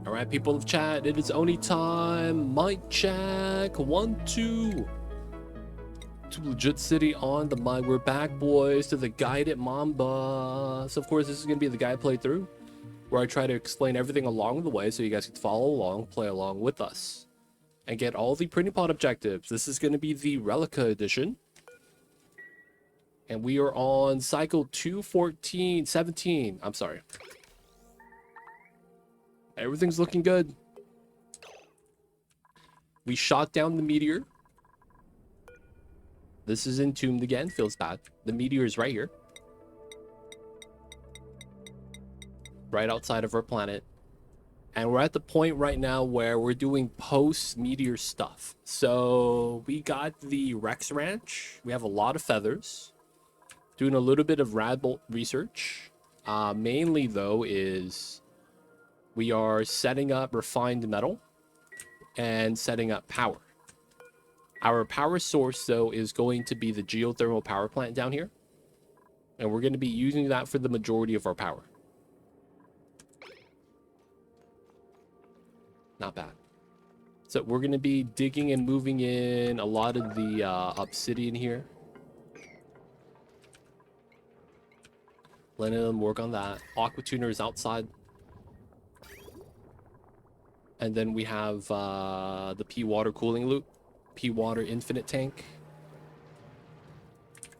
All right, people of chat, it is Oni time. Mic check. 1, 2. To Legit City on the mic. We're back, boys, to the Guided Mamba. So, of course, this is going to be the guide playthrough where I try to explain everything along the way so you guys can follow along, play along with us, and get all the printing pod objectives. This is going to be the Relica edition. And we are on cycle 214, I'm sorry. Everything's looking good. We shot down the meteor. This is entombed again. Feels bad. The meteor is right here. Right outside of our planet. And we're at the point right now where we're doing post-meteor stuff. So we got the Rex Ranch. We have a lot of feathers. Doing a little bit of Radbolt research. Mainly, though, is we are setting up refined metal and setting up power. Our power source, though, is going to be the geothermal power plant down here. And we're going to be using that for the majority of our power. Not bad. So we're going to be digging and moving in a lot of the obsidian here. Letting them work on that. Aqua tuner is outside. And then we have the P-Water cooling loop. P-Water infinite tank.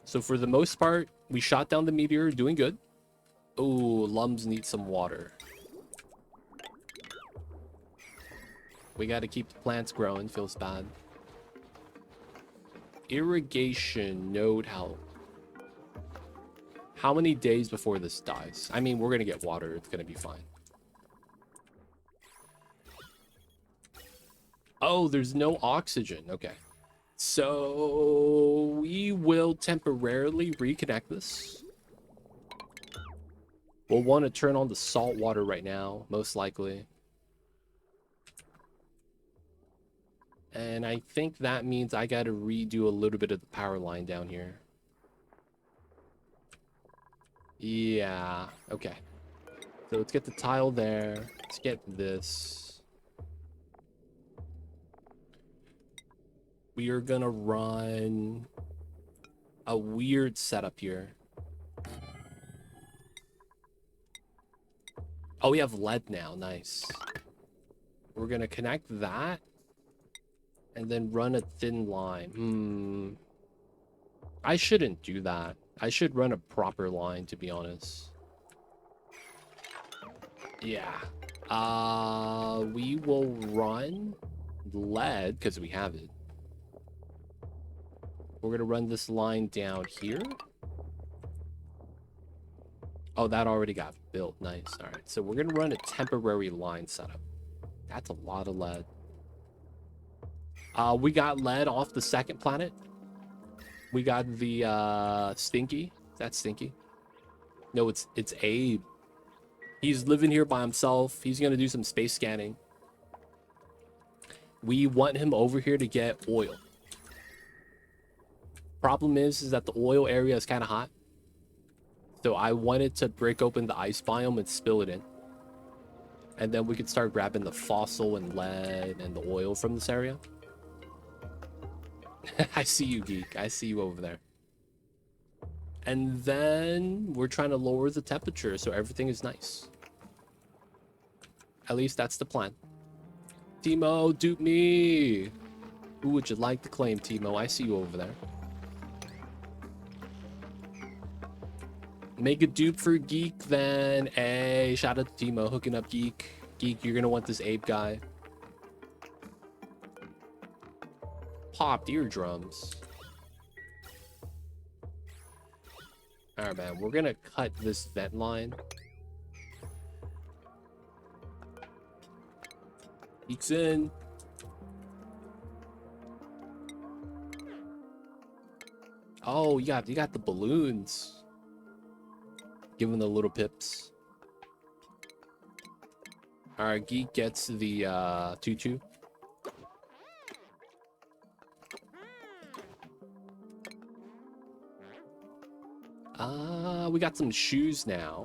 So for the most part, we shot down the meteor, doing good. Oh, Lums need some water. We got to keep the plants growing, feels bad. Irrigation node help. How many days before this dies? I mean, we're going to get water. It's going to be fine. Oh, there's no oxygen. Okay. So we will temporarily reconnect this. We'll want to turn on the salt water right now, most likely. And I think that means I got to redo a little bit of the power line down here. Yeah, okay. So let's get the tile there. Let's get this. We are gonna run a weird setup here. Oh, we have lead now. Nice. We're gonna connect that and then run a thin line. I shouldn't do that. I should run a proper line, to be honest. Yeah. We will run lead because we have it. We're gonna run this line down here. Oh, that already got built. Nice. All right. So we're gonna run a temporary line setup. That's a lot of lead. We got lead off the second planet. We got the Stinky. That's Stinky. No, it's Abe. He's living here by himself. He's gonna do some space scanning. We want him over here to get oil. Problem is that the oil area is kind of hot. So I wanted to break open the ice biome and spill it in. And then we could start grabbing the fossil and lead and the oil from this area. I see you, Geek. I see you over there. And then we're trying to lower the temperature so everything is nice. At least that's the plan. Timo, dupe me. Who would you like to claim, Timo? I see you over there. Make a dupe for Geek, then. Hey, shout out to Timo hooking up Geek. Geek, you're gonna want this Ape guy. Popped eardrums. Alright, man. We're gonna cut this vent line. Geek's in. Oh, you got the balloons. Give him the little pips. Alright, Geek gets the tutu. We got some shoes now.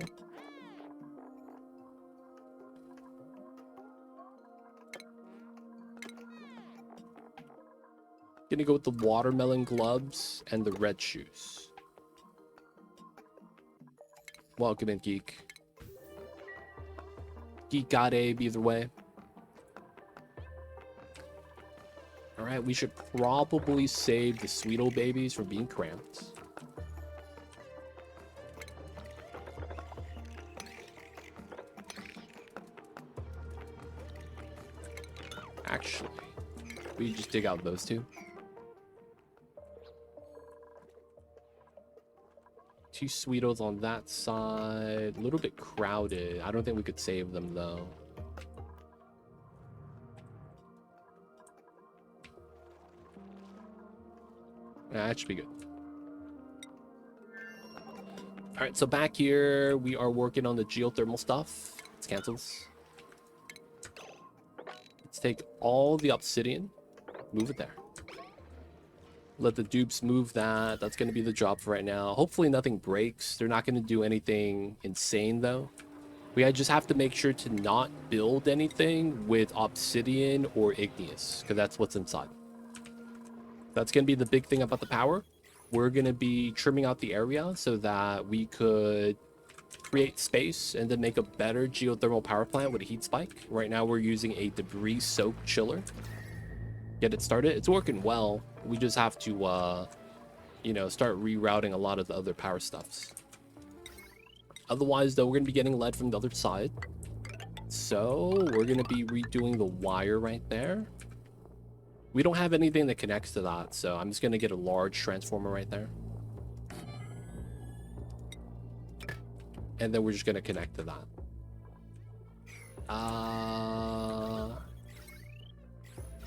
Gonna go with the watermelon gloves and the red shoes. Welcome in, Geek. Geek got Abe either way. Alright, we should probably save the Sweeto babies from being cramped. Actually, we just dig out those two. Two Sweetos on that side. A little bit crowded. I don't think we could save them, though. That should be good. All right, so back here, we are working on the geothermal stuff. Let's cancel this. Let's take all the obsidian, move it there. Let the dupes move that. That's going to be the job for right now. Hopefully nothing breaks. They're not going to do anything insane, though. We just have to make sure to not build anything with obsidian or igneous, because that's what's inside. That's going to be the big thing about the power. We're going to be trimming out the area so that we could create space and then make a better geothermal power plant with a heat spike. Right now, we're using a debris-soaked chiller. Get it started. It's working well. We just have to, you know, start rerouting a lot of the other power stuffs. Otherwise, though, we're going to be getting lead from the other side. So we're going to be redoing the wire right there. We don't have anything that connects to that, so I'm just going to get a large transformer right there. And then we're just going to connect to that.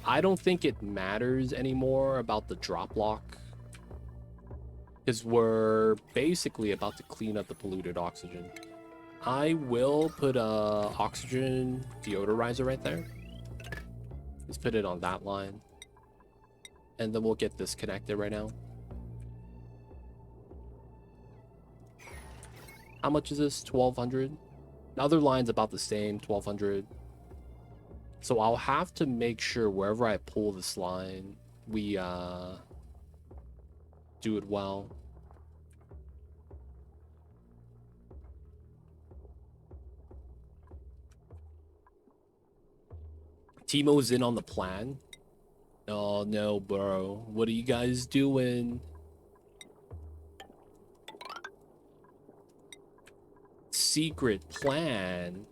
I don't think it matters anymore about the drop lock, because we're basically about to clean up the polluted oxygen. I will put a oxygen deodorizer right there. Let's put it on that line. And then we'll get this connected right now. How much is this? 1,200. The other line's about the same, 1,200. So I'll have to make sure wherever I pull this line, we do it well. Timo's in on the plan. Oh no, bro. What are you guys doing? Secret plan.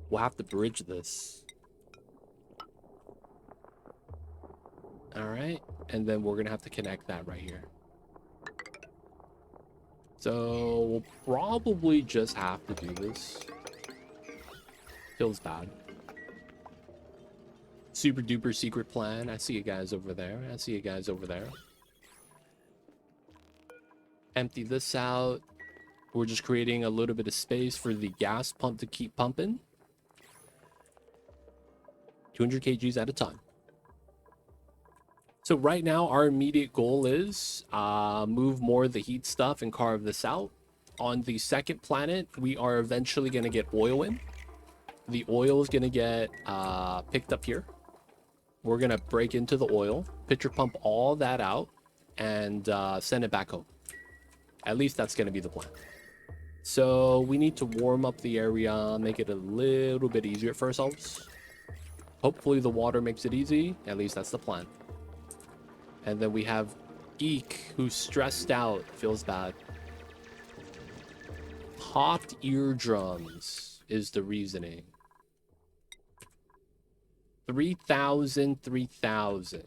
We'll have to bridge this. All right. And then we're going to have to connect that right here. So we'll probably just have to do this. Feels bad. Super duper secret plan. I see you guys over there. I see you guys over there. Empty this out. We're just creating a little bit of space for the gas pump to keep pumping. 200 kgs at a time. So right now, our immediate goal is move more of the heat stuff and carve this out. On the second planet, we are eventually going to get oil in. The oil is going to get picked up here. We're going to break into the oil, pitcher pump all that out, and send it back home. At least that's going to be the plan. So we need to warm up the area, make it a little bit easier for ourselves. Hopefully the water makes it easy. At least that's the plan. And then we have Geek, who's stressed out, feels bad. Popped eardrums is the reasoning. 3,000, 3,000.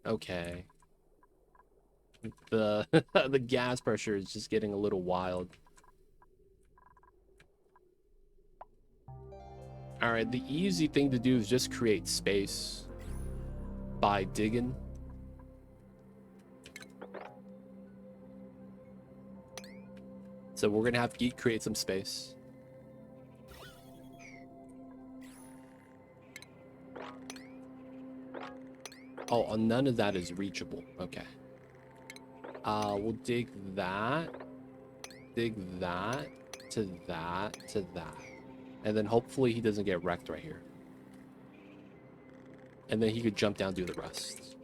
Okay. The the gas pressure is just getting a little wild. All right, the easy thing to do is just create space by digging. So we're gonna have Geek create some space. Oh, none of that is reachable. Okay. We'll dig that to that, to that. And then hopefully he doesn't get wrecked right here. And then he could jump down, do the rest.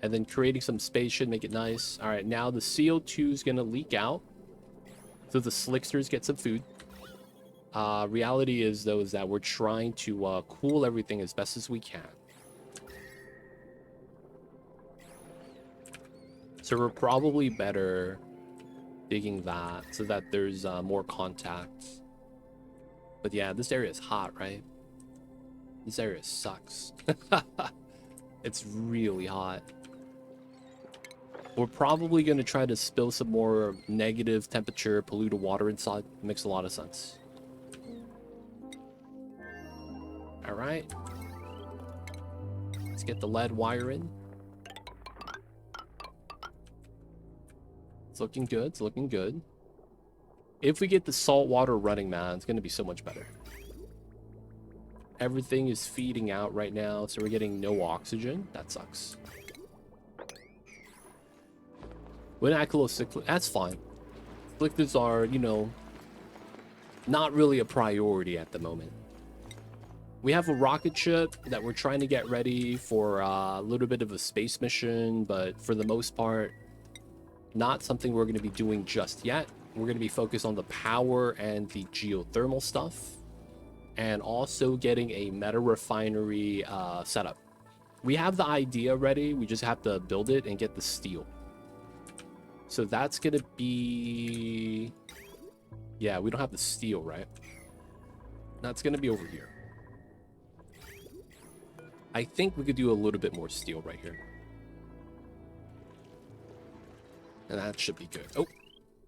And then creating some space should make it nice. All right, now the CO2 is going to leak out. So the slicksters get some food. Reality is, though, is that we're trying to cool everything as best as we can. So we're probably better digging that so that there's more contact. But yeah, this area is hot, right? This area sucks. It's really hot. We're probably going to try to spill some more negative temperature, polluted water inside. Makes a lot of sense. All right. Let's get the lead wire in. It's looking good. It's looking good. If we get the salt water running, man, it's going to be so much better. Everything is feeding out right now, so we're getting no oxygen. That sucks. When that's fine. Afflictors are, you know, not really a priority at the moment. We have a rocket ship that we're trying to get ready for a little bit of a space mission, but for the most part, not something we're going to be doing just yet. We're going to be focused on the power and the geothermal stuff, and also getting a meta refinery setup. We have the idea ready. We just have to build it and get the steel. So that's going to be... Yeah, we don't have the steel, right? That's going to be over here. I think we could do a little bit more steel right here. And that should be good. Oh,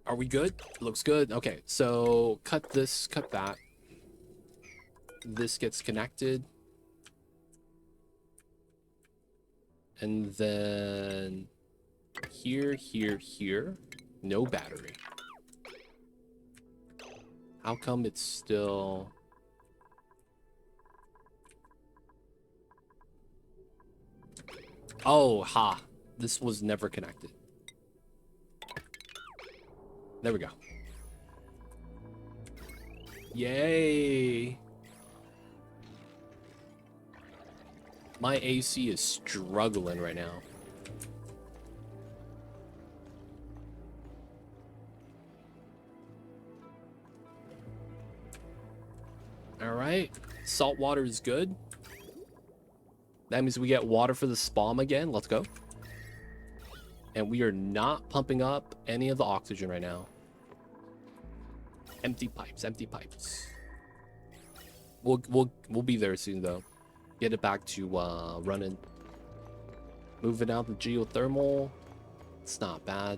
are we good? Looks good. Okay, so cut this, cut that. This gets connected. And then here, here, here. No battery. How come it's still... Oh, ha. This was never connected. There we go. Yay. My AC is struggling right now. All right. Salt water is good. That means we get water for the spawn again. Let's go. And we are not pumping up any of the oxygen right now. Empty pipes, empty pipes. We'll be there soon though. Get it back to running. Moving out the geothermal. It's not bad.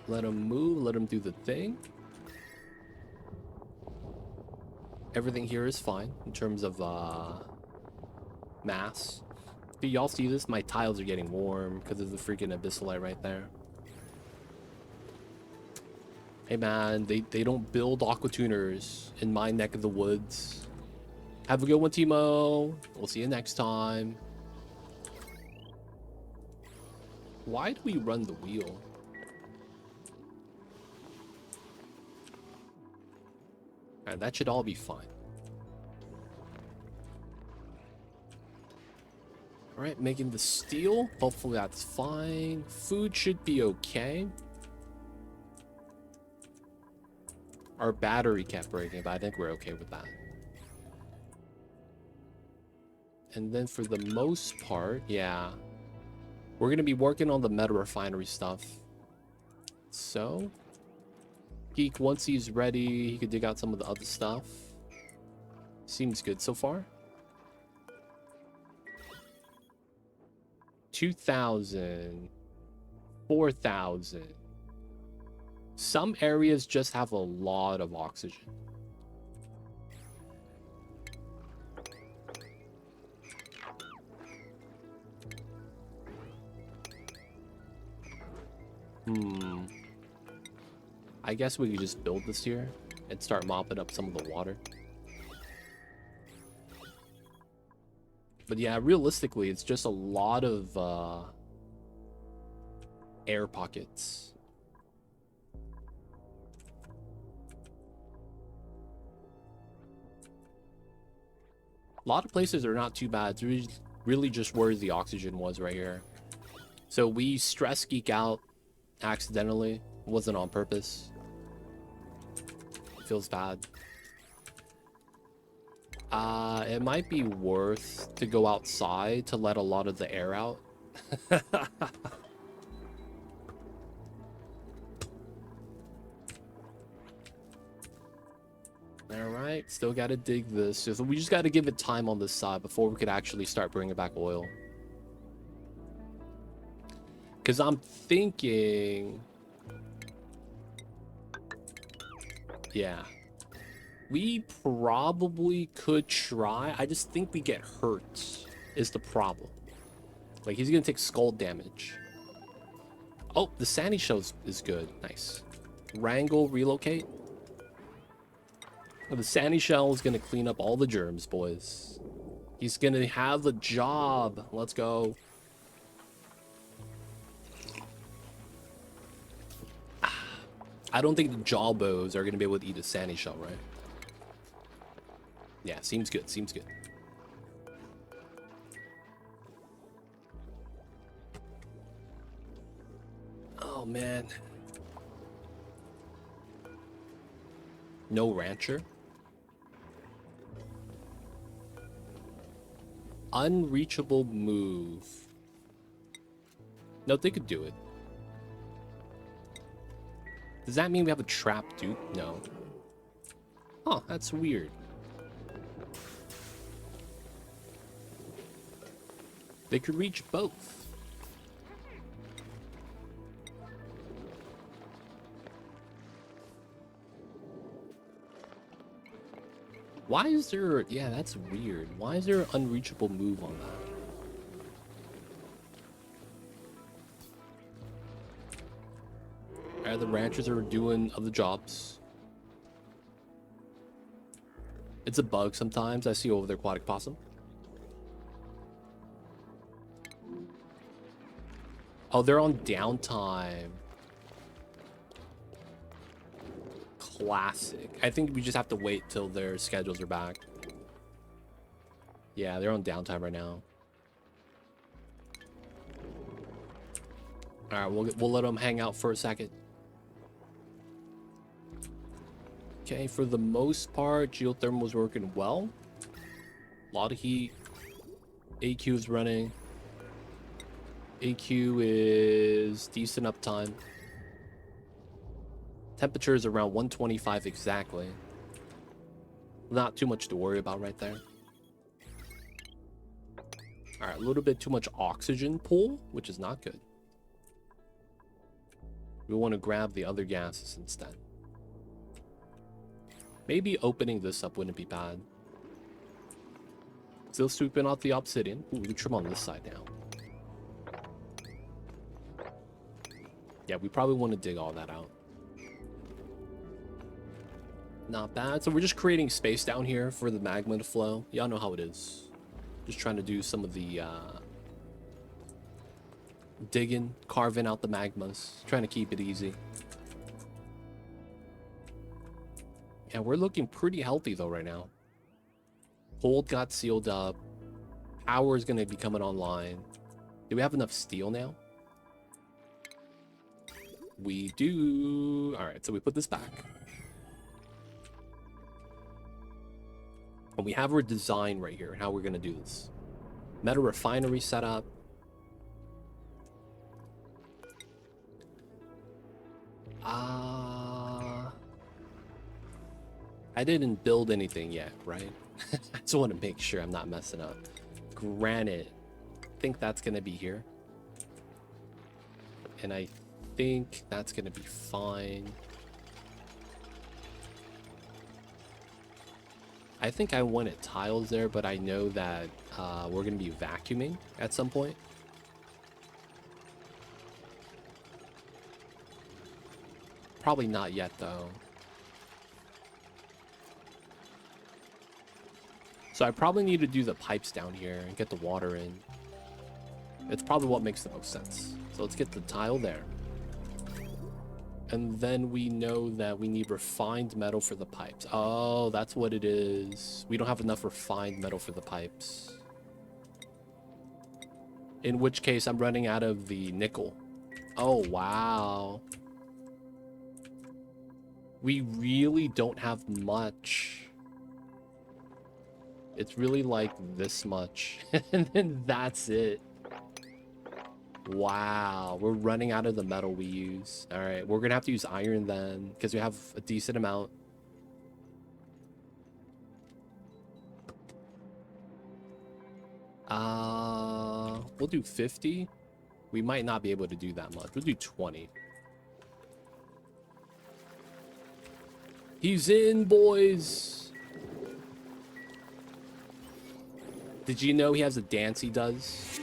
Let them move, let them do the thing. Everything here is fine in terms of mass. Do y'all see this? My tiles are getting warm because of the freaking abyssalite right there. Hey man, they don't build aqua tuners in my neck of the woods. Have a good one, Timo. We'll see you next time. Why do we run the wheel? Alright, that should all be fine. Alright, making the steel. Hopefully that's fine. Food should be okay. Our battery kept breaking, but I think we're okay with that. And then for the most part, yeah. We're going to be working on the meta refinery stuff. So... Geek, once he's ready, he could dig out some of the other stuff. Seems good so far. 2,000. 4,000. Some areas just have a lot of oxygen. I guess we could just build this here and start mopping up some of the water. But yeah, realistically, it's just a lot of air pockets. A lot of places are not too bad. It's really just where the oxygen was right here. So we stress geek out accidentally. It wasn't on purpose. It feels bad. It might be worth to go outside to let a lot of the air out. Alright, still gotta dig this. So we just gotta give it time on this side before we could actually start bringing back oil. Because I'm thinking... Yeah. We probably could try. I just think we get hurt is the problem. Like, he's gonna take skull damage. Oh, the sandy shell is good. Nice. Wrangle, relocate. The sandy shell is gonna clean up all the germs, boys. He's gonna have a job. Let's go. I don't think the jawbows are gonna be able to eat a sandy shell, right? Yeah, seems good. Seems good. Oh man. No rancher. Unreachable move. No, they could do it. Does that mean we have a trap dupe? No. Huh, that's weird. They could reach both. Why is there... Yeah, that's weird. Why is there an unreachable move on that? The ranchers are doing other jobs. It's a bug sometimes. I see over there aquatic possum. Oh, they're on downtime. Classic. I think we just have to wait till their schedules are back. Yeah, they're on downtime right now. All right, we'll let them hang out for a second. Okay, for the most part, geothermal was working well. A lot of heat. AQ is running. AQ is decent uptime. Temperature is around 125 exactly. Not too much to worry about right there. All right, a little bit too much oxygen pull, which is not good. We want to grab the other gases instead. Maybe opening this up wouldn't be bad. Still sweeping out the obsidian. Ooh, we trim on this side now. Yeah, we probably want to dig all that out. Not bad. So we're just creating space down here for the magma to flow. Y'all know how it is. Just trying to do some of the digging, carving out the magmas. Trying to keep it easy. Yeah, we're looking pretty healthy though right now. Hold got sealed up. Power is going to be coming online. Do we have enough steel now? We do. All right, so we put this back. And we have our design right here and how we're going to do this. Meta refinery setup. I didn't build anything yet, right? I just want to make sure I'm not messing up. Granite. I think that's going to be here. And I think that's going to be fine. I think I wanted tiles there, but I know that we're going to be vacuuming at some point. Probably not yet, though. So I probably need to do the pipes down here and get the water in. It's probably what makes the most sense. So let's get the tile there. And then we know that we need refined metal for the pipes. Oh, that's what it is. We don't have enough refined metal for the pipes. In which case, I'm running out of the nickel. Oh, wow. We really don't have much. It's really like this much. And then that's it. Wow, we're running out of the metal we use. All right, we're gonna have to use iron then, because we have a decent amount. We'll do 50. We might not be able to do that much. We'll do 20. He's in, boys. Did you know he has a dance he does?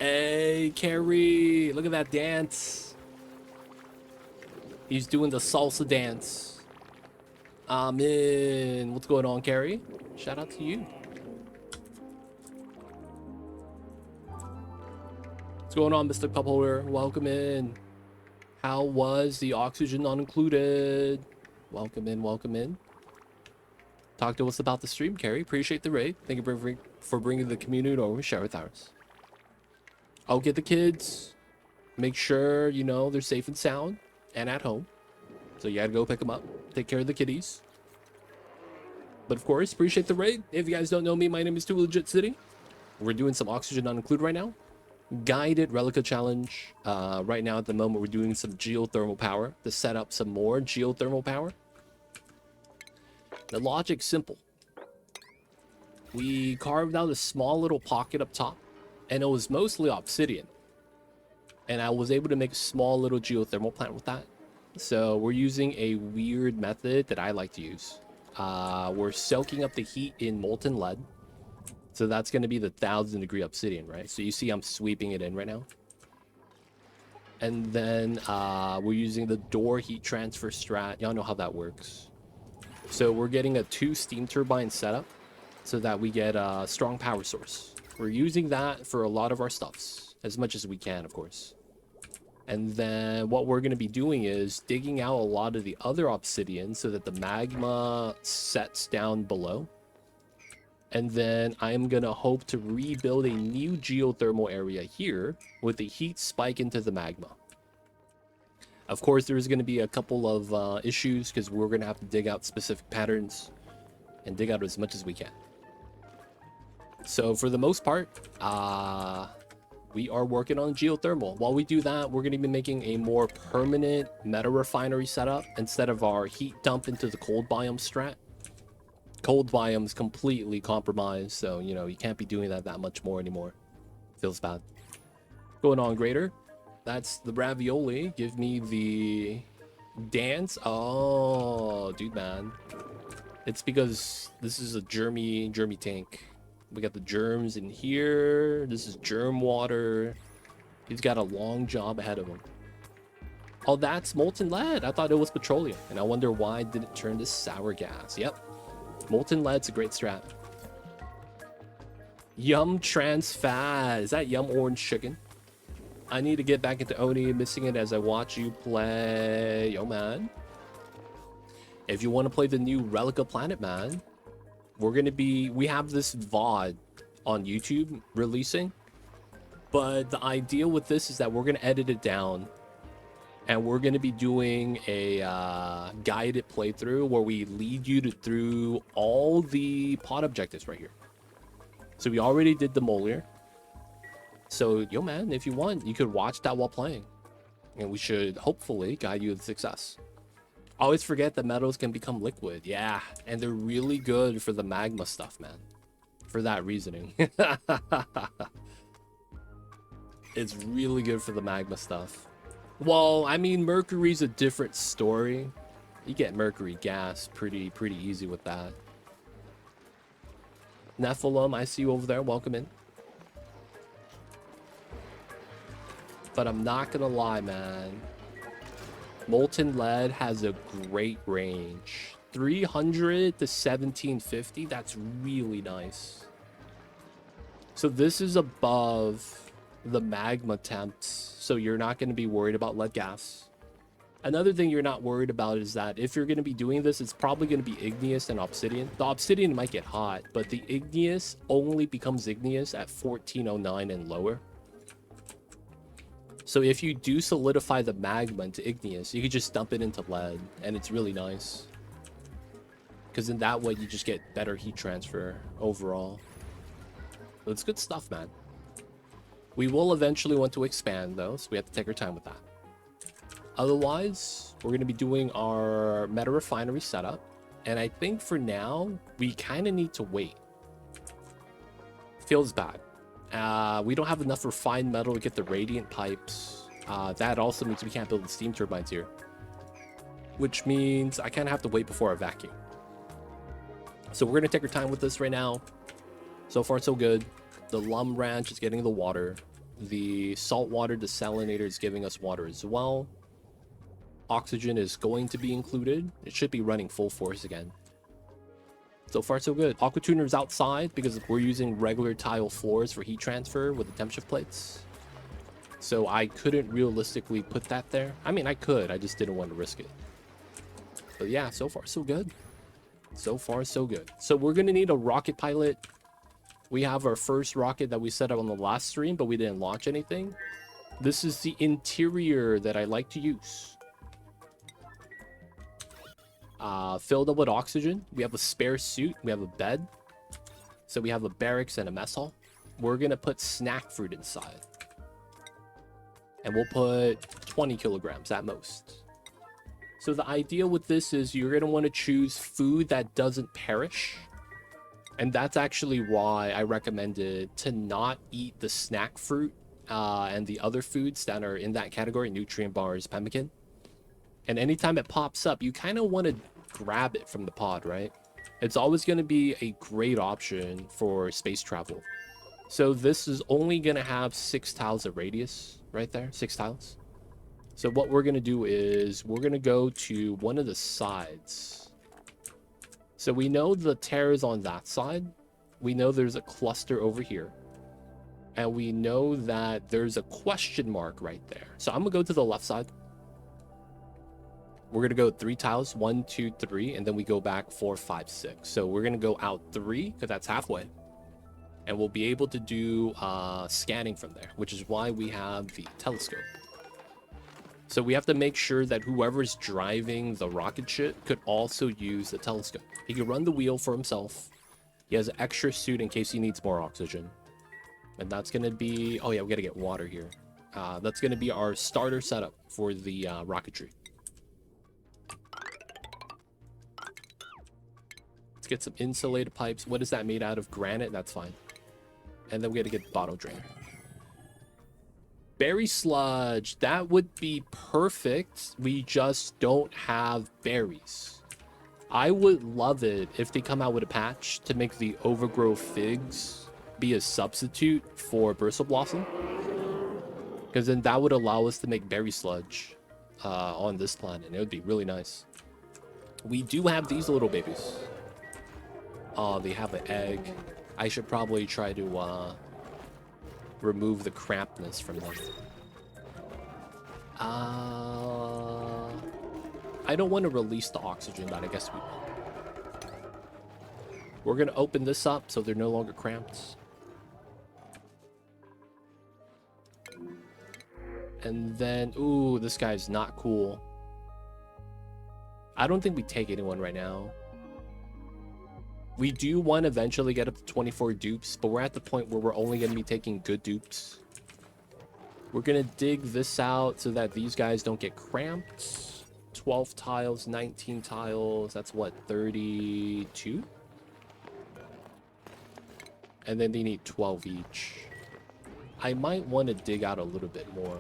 Hey, Carrie, look at that dance. He's doing the salsa dance. I'm in. What's going on, Carrie? Shout out to you. What's going on, Mr. Cup Holder? Welcome in. How was the oxygen not included? Welcome in, welcome in. Talk to us about the stream, Carrie. Appreciate the raid. Thank you for bringing the community over. Share with ours. I'll get the kids. Make sure, you know, they're safe and sound and at home. So you gotta go pick them up. Take care of the kitties. But of course, appreciate the raid. If you guys don't know me, my name is Too Legit City. We're doing some oxygen not included right now. Guided Relica challenge. Right now at the moment, we're doing some geothermal power to set up some more geothermal power. The logic's simple. We carved out a small little pocket up top, and it was mostly obsidian. And I was able to make a small little geothermal plant with that. So we're using a weird method that I like to use. We're soaking up the heat in molten lead. So that's going to be the 1,000-degree obsidian, right? So you see I'm sweeping it in right now. And then we're using the door heat transfer strat. Y'all know how that works. So we're getting a 2 steam turbine setup so that we get a strong power source. We're using that for a lot of our stuffs, as much as we can, of course. And then what we're going to be doing is digging out a lot of the other obsidian so that the magma sets down below. And then I'm going to hope to rebuild a new geothermal area here with a heat spike into the magma. Of course, there's going to be a couple of issues because we're going to have to dig out specific patterns and dig out as much as we can. So for the most part, we are working on geothermal. While we do that, we're going to be making a more permanent meta refinery setup instead of our heat dump into the cold biome strat. Cold biome's completely compromised, so, you know, you can't be doing that much more anymore. Feels bad. Going on, Greater. That's the ravioli. Give me the dance. Oh, dude, man. It's because this is a germy tank. We got the germs in here. This is germ water. He's got a long job ahead of him. Oh, that's molten lead. I thought it was petroleum. And I wonder why did it turn to sour gas. Yep. Molten lead's a great strat. Yum trans fat. Is that yum orange chicken? I need to get back into Oni, missing it as I watch you play. Yo, man. If you want to play the new Relica Planet, man, we have this VOD on YouTube releasing. But the idea with this is that we're going to edit it down. And we're going to be doing a guided playthrough where we lead you through all the pod objectives right here. So we already did the Molier. So, yo, man, if you want, you could watch that while playing. And we should hopefully guide you to success. Always forget that metals can become liquid. Yeah, and they're really good for the magma stuff, man. For that reasoning. It's really good for the magma stuff. Well, I mean, mercury's a different story. You get mercury gas pretty easy with that. Nephilim, I see you over there. Welcome in. But I'm not gonna lie, man. Molten lead has a great range. 300 to 1750. That's really nice. So this is above the magma temps, so you're not going to be worried about lead gas. Another thing you're not worried about is that if you're going to be doing this, it's probably going to be igneous and obsidian. The obsidian might get hot, but the igneous only becomes igneous at 1409 and lower. So if you do solidify the magma into igneous, you could just dump it into lead, and it's really nice. Because in that way, you just get better heat transfer overall. So it's good stuff, man. We will eventually want to expand, though, so we have to take our time with that. Otherwise, we're going to be doing our meta refinery setup. And I think for now, we kind of need to wait. Feels bad. We don't have enough refined metal to get the radiant pipes. That also means we can't build the steam turbines here. Which means I kind of have to wait before I vacuum. So we're going to take our time with this right now. So far, so good. The Lum Ranch is getting the water. The saltwater desalinator is giving us water as well. Oxygen is going to be included. It should be running full force again. So far, so good. Aqua tuner's outside because we're using regular tile floors for heat transfer with the temp shift plates. So I couldn't realistically put that there. I mean, I could. I just didn't want to risk it. But yeah, so far, so good. So far, so good. So we're going to need a rocket pilot. We have our first rocket that we set up on the last stream, but we didn't launch anything. This is the interior that I like to use. Filled up with oxygen. We have a spare suit. We have a bed. So we have a barracks and a mess hall. We're going to put snack fruit inside. And we'll put 20 kilograms at most. So the idea with this is you're going to want to choose food that doesn't perish. And that's actually why I recommended to not eat the snack fruit and the other foods that are in that category, nutrient bars, pemmican. And anytime it pops up, you kind of want to grab it from the pod, right? It's always going to be a great option for space travel. So this is only going to have 6 tiles of radius right there, 6 tiles. So what we're going to do is we're going to go to one of the sides. So we know the tear is on that side. We know there's a cluster over here. And we know that there's a question mark right there. So I'm going to go to the left side. We're going to go 3 tiles, 1, 2, 3, and then we go back 4, 5, 6. So we're going to go out 3 because that's halfway. And we'll be able to do scanning from there, which is why we have the telescope. So we have to make sure that whoever's driving the rocket ship could also use the telescope. He can run the wheel for himself. He has an extra suit in case he needs more oxygen. And that's going to be... Oh yeah, we got to get water here. That's going to be our starter setup for the rocketry. Get some insulated pipes. What is that made out of? Granite? That's fine. And then we got to get the bottle drain. Berry sludge. That would be perfect. We just don't have berries. I would love it if they come out with a patch to make the overgrow figs be a substitute for bristle blossom. Because then that would allow us to make berry sludge on this planet. It would be really nice. We do have these little babies. Oh, they have an egg. I should probably try to remove the crampness from them. I don't want to release the oxygen, but I guess we will. We're going to open this up so they're no longer cramped. And then, ooh, this guy's not cool. I don't think we take anyone right now. We do want to eventually get up to 24 dupes, but we're at the point where we're only going to be taking good dupes. We're going to dig this out so that these guys don't get cramped. 12 tiles, 19 tiles, that's what, 32? And then they need 12 each. I might want to dig out a little bit more.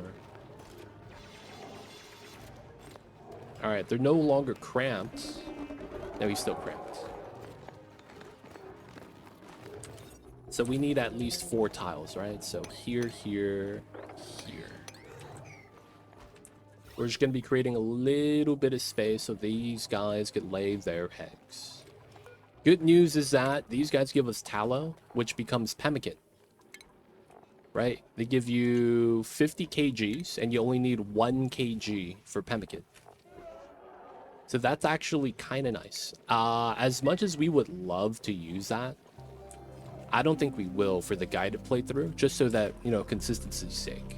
Alright, they're no longer cramped. No, he's still cramped. So we need at least 4 tiles, right? So here, here, here. We're just going to be creating a little bit of space so these guys could lay their eggs. Good news is that these guys give us tallow, which becomes pemmican. Right? They give you 50 kgs, and you only need 1 kg for pemmican. So that's actually kind of nice. As much as we would love to use that, I don't think we will for the guided playthrough, just so that, you know, consistency's sake.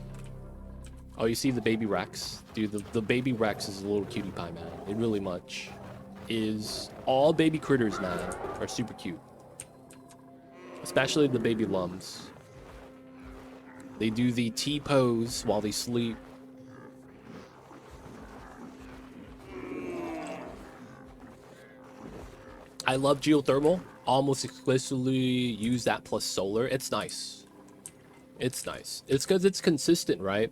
Oh, you see the baby Rex? Dude, the baby Rex is a little cutie pie, man. It really much is. All baby critters, man, are super cute. Especially the baby lums. They do the T-pose while they sleep. I love geothermal. Almost exclusively use that plus solar. It's nice. It's nice. It's because it's consistent, right?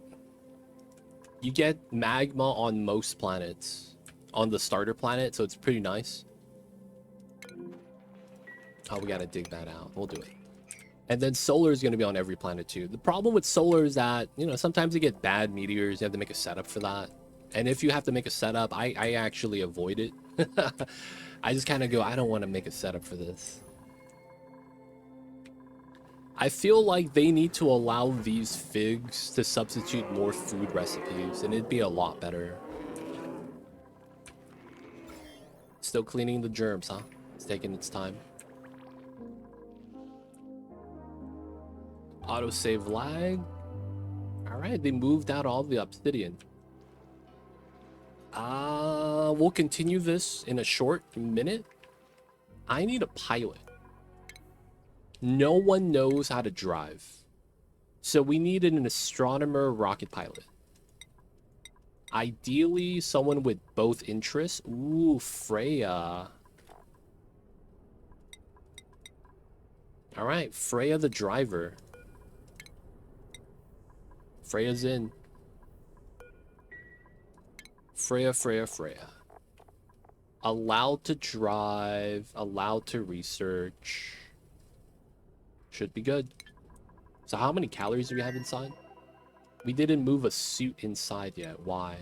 You get magma on most planets. On the starter planet, so it's pretty nice. Oh, we gotta dig that out. We'll do it. And then solar is going to be on every planet too. The problem with solar is that, you know, sometimes you get bad meteors. You have to make a setup for that. And if you have to make a setup, I actually avoid it. I just kind of go, I don't want to make a setup for this. I feel like they need to allow these figs to substitute more food recipes, and it'd be a lot better. Still cleaning the germs, huh? It's taking its time. Autosave lag. Alright, they moved out all the obsidian. We'll continue this in a short minute. I need a pilot. No one knows how to drive. So we need an astronomer rocket pilot. Ideally, someone with both interests. Ooh, Freya. Alright, Freya the driver. Freya's in. Freya. Allowed to drive, allowed to research. Should be good. So how many calories do we have inside? We didn't move a suit inside yet. Why?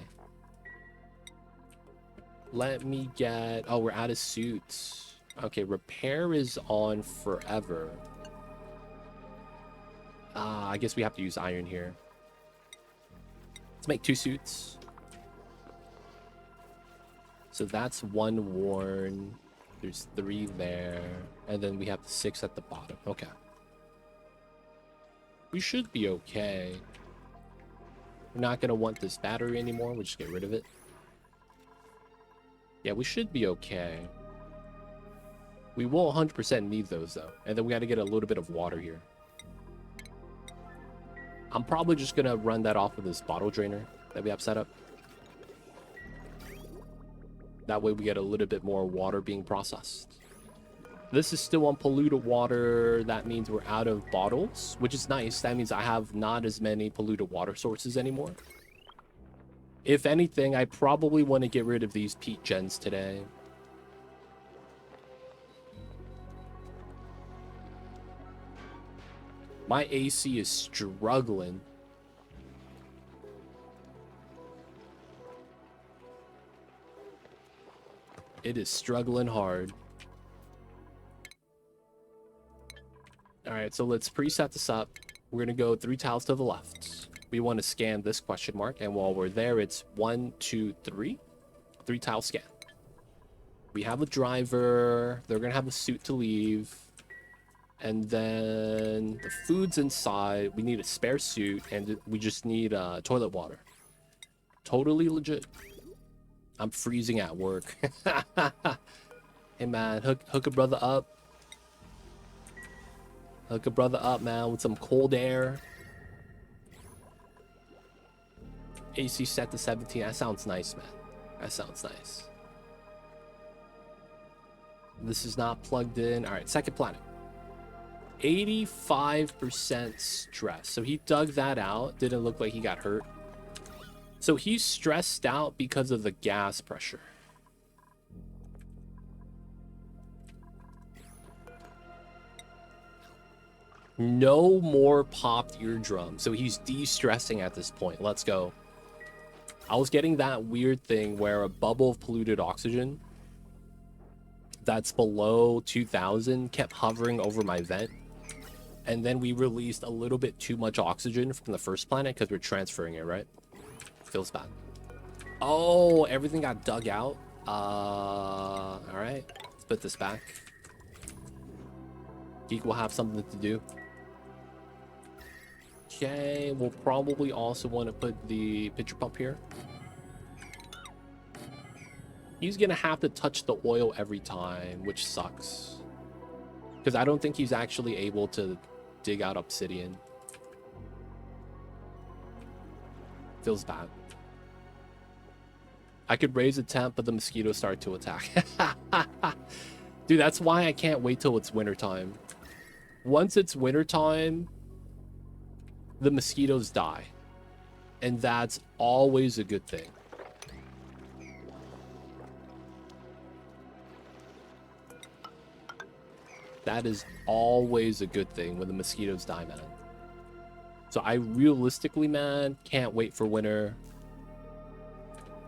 Let me get... Oh, we're out of suits. Okay, repair is on forever. I guess we have to use iron here. Let's make 2 suits. So that's 1 worn. There's 3 there. And then we have 6 at the bottom. Okay. We should be okay. We're not going to want this battery anymore. We'll just get rid of it. Yeah, we should be okay. We will 100% need those, though. And then we got to get a little bit of water here. I'm probably just going to run that off with this bottle drainer that we have set up. That way we get a little bit more water being processed. This is still on polluted water. That means we're out of bottles, which is nice. That means I have not as many polluted water sources anymore. If anything, I probably want to get rid of these peat gens today. My AC is struggling. It is struggling hard. All right, so let's preset this up. We're going to go 3 tiles to the left. We want to scan this question mark, and while we're there, it's 1, 2, 3. 3 tile scan. We have a driver. They're going to have a suit to leave. And then the food's inside. We need a spare suit, and we just need toilet water. Totally legit. I'm freezing at work. Hey, man, hook a brother up. Hook a brother up, man, with some cold air. AC set to 17. That sounds nice, man. That sounds nice. This is not plugged in. All right, second planet. 85% stress. So he dug that out. Didn't look like he got hurt. So he's stressed out because of the gas pressure. No more popped eardrum. So he's de-stressing at this point. Let's go. I was getting that weird thing where a bubble of polluted oxygen that's below 2000 kept hovering over my vent. And then we released a little bit too much oxygen from the first planet because we're transferring it, right? Feels bad. Oh, everything got dug out. All right. Let's put this back. Geek will have something to do. Okay, we'll probably also want to put the pitcher pump here. He's gonna have to touch the oil every time, which sucks. Because I don't think he's actually able to dig out obsidian. Feels bad. I could raise a temp, but the mosquitoes start to attack. Dude, that's why I can't wait till it's wintertime. Once it's wintertime, the mosquitoes die. And that's always a good thing. That is always a good thing when the mosquitoes die, man. So I realistically, man, can't wait for winter.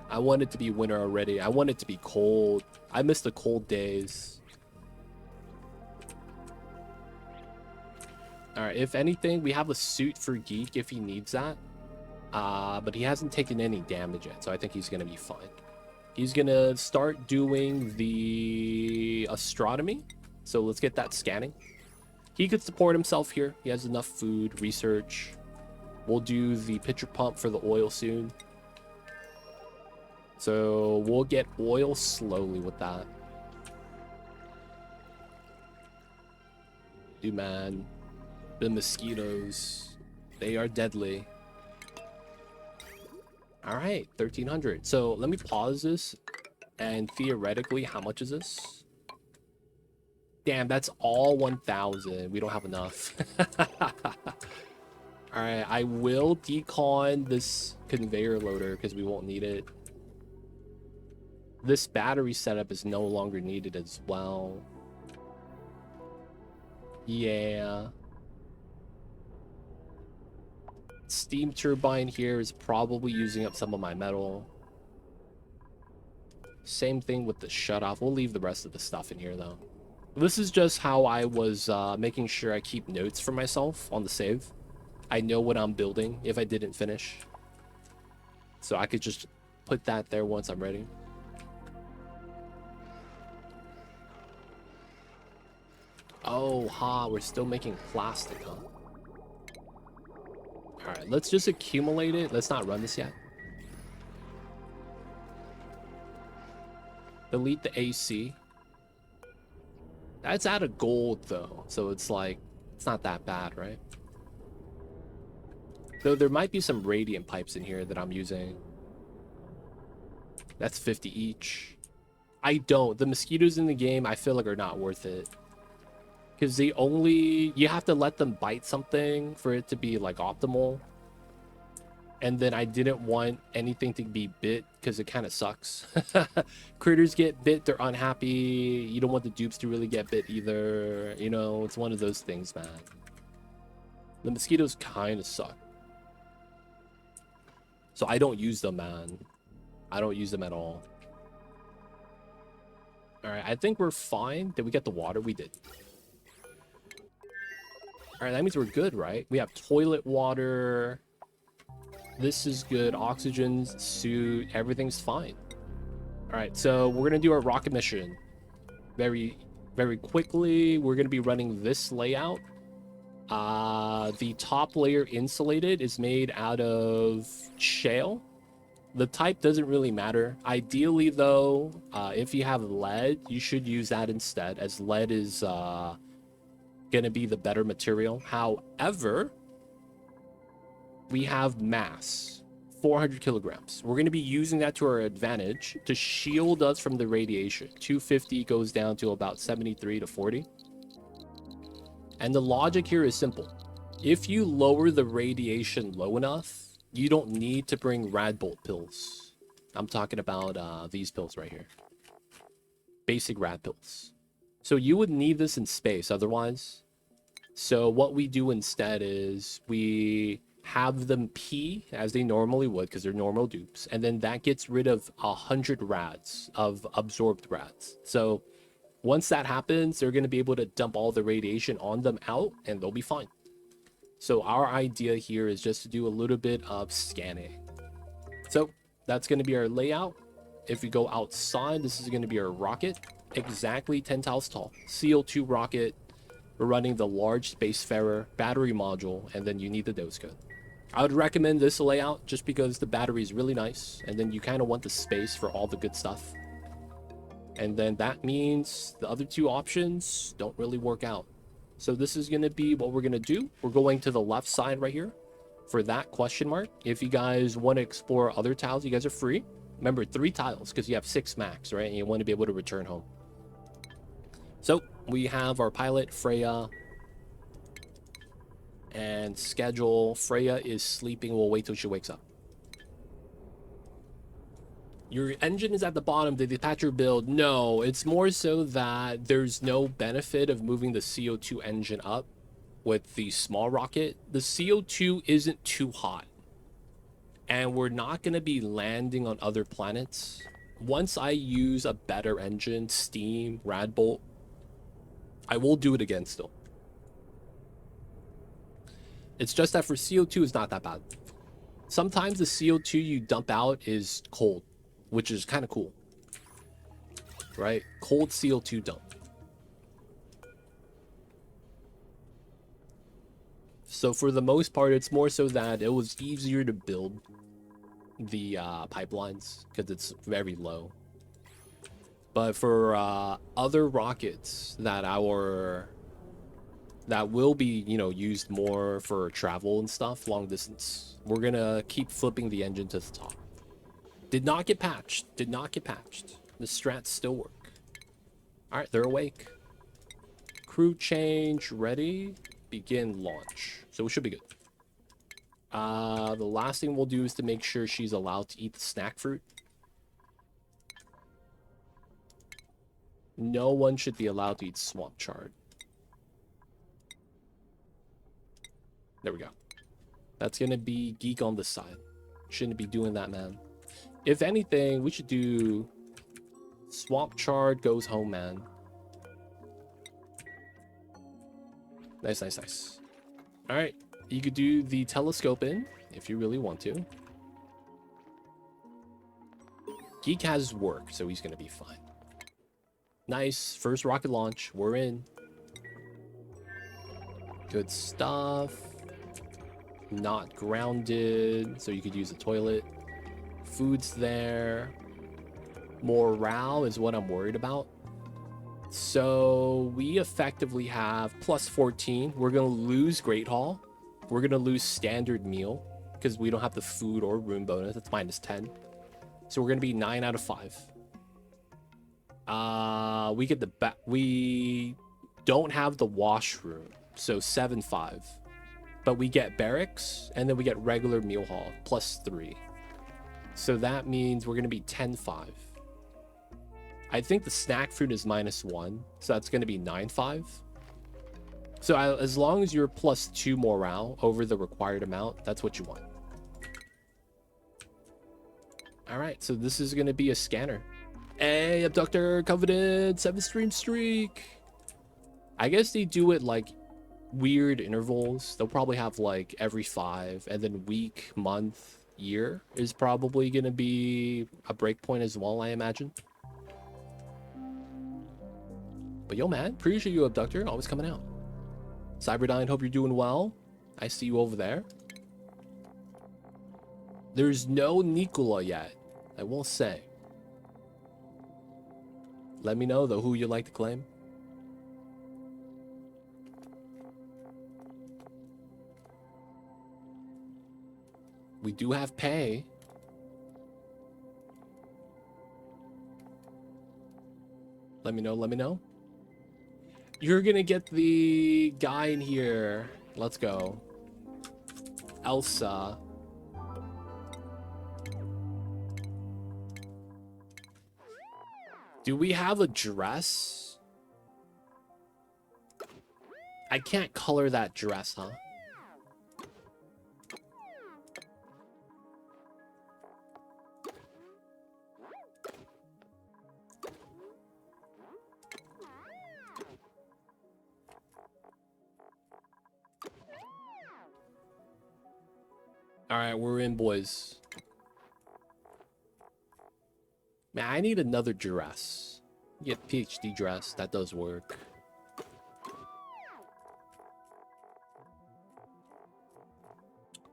I want it to be winter already. I want it to be cold. I miss the cold days. All right, if anything, we have a suit for Geek if he needs that. But he hasn't taken any damage yet, so I think he's going to be fine. He's going to start doing the astronomy. So let's get that scanning. He could support himself here. He has enough food, research. We'll do the pitcher pump for the oil soon. So we'll get oil slowly with that. Dude, man. The mosquitoes. They are deadly. Alright, 1300. So let me pause this. And theoretically, how much is this? Damn, that's all 1,000. We don't have enough. Alright, I will decon this conveyor loader because we won't need it. This battery setup is no longer needed as well. Yeah. Steam turbine here is probably using up some of my metal. Same thing with the shutoff. We'll leave the rest of the stuff in here though. This is just how I was making sure I keep notes for myself on the save. I know what I'm building if I didn't finish. So I could just put that there once I'm ready. Oh, we're still making plastic, huh? Alright, let's just accumulate it. Let's not run this yet. Delete the AC. That's out of gold, though. So it's like, it's not that bad, right? Though there might be some radiant pipes in here that I'm using. That's 50 each. I don't. The mosquitoes in the game, I feel like, are not worth it. Because they only... You have to let them bite something for it to be, like, optimal. And then I didn't want anything to be bit because it kind of sucks. Critters get bit, they're unhappy. You don't want the dupes to really get bit either. You know, it's one of those things, man. The mosquitoes kind of suck. So I don't use them, man. I don't use them at all. Alright, I think we're fine. Did we get the water? We did. Alright, that means we're good, right? We have toilet water. This is good. Oxygen, suit, everything's fine. Alright, so we're going to do our rocket mission. Very quickly. We're going to be running this layout. The top layer insulated is made out of shale. The type doesn't really matter. Ideally, though, if you have lead, you should use that instead, as lead is going to be the better material. However, we have mass, 400 kilograms. We're going to be using that to our advantage to shield us from the radiation. 250 goes down to about 73 to 40. And the logic here is simple. If you lower the radiation low enough, you don't need to bring rad bolt pills. I'm talking about these pills right here. Basic rad pills. So you would need this in space otherwise. So what we do instead is we have them pee as they normally would because they're normal dupes, and then that gets rid of 100 rads of absorbed rads. So once that happens, they're going to be able to dump all the radiation on them out, and they'll be fine. So our idea here is just to do a little bit of scanning. So that's going to be our layout. If we go outside, this is going to be our rocket, exactly 10 tiles tall, CO2 rocket. We're running the large spacefarer battery module, and then you need the dose code. I would recommend this layout just because the battery is really nice, and then you kind of want the space for all the good stuff. And then that means the other two options don't really work out. So this is going to be what we're going to do. We're going to the left side right here for that question mark. If you guys want to explore other tiles, you guys are free. Remember, 3 tiles because you have 6 max, right? And you want to be able to return home. So we have our pilot, Freya, and schedule. Freya is sleeping. We'll wait till she wakes up. Your engine is at the bottom. The detacher build. No, it's more so that there's no benefit of moving the CO2 engine up with the small rocket. The CO2 isn't too hot. And we're not going to be landing on other planets. Once I use a better engine, Steam, Radbolt, I will do it again still. It's just that for CO2, it's not that bad. Sometimes the CO2 you dump out is cold, which is kind of cool. Right? Cold CO2 dump. So for the most part, it's more so that it was easier to build the pipelines because it's very low. But for other rockets that will be, you know, used more for travel and stuff, long distance, we're gonna keep flipping the engine to the top. Did not get patched. Did not get patched. The strats still work. All right, they're awake. Crew change ready. Begin launch. So we should be good. The last thing we'll do is to make sure she's allowed to eat the snack fruit. No one should be allowed to eat swamp chard. There we go. That's gonna be geek on this side. Shouldn't be doing that, man. If anything, we should do swamp chard goes home, man. Nice, nice, nice. All right, you could do the telescope in if you really want to. Geek has work, so he's gonna be fine. Nice, first rocket launch. We're in. Good stuff. Not grounded, so you could use the toilet. Food's there. Morale is what I'm worried about. So we effectively have plus 14. We're going to lose Great Hall. We're going to lose standard meal because we don't have the food or room bonus. That's minus 10. So we're going to be 9 out of 5. We get the we don't have the washroom, so 7-5. But we get barracks, and then we get regular meal hall, plus 3. So that means we're going to be 10-5. I think the snack fruit is minus 1, so that's going to be 9-5. So as long as you're plus 2 morale over the required amount, that's what you want. All right, so this is going to be a scanner. Hey, Abductor, Covenant, 7 streak. I guess they do it like weird intervals. They'll probably have like every 5, and then week, month, year is probably going to be a breakpoint as well, I imagine. But yo, man, appreciate you, Abductor, always coming out. Cyberdyne, hope you're doing well. I see you over there. There's no Nikola yet, I will say. Let me know, though, who you'd like to claim. We do have pay. Let me know, let me know. You're gonna get the guy in here. Let's go. Elsa. Do we have a dress? I can't color that dress, huh? right, we're in, boys. Man, I need another dress. Get PhD dress. That does work.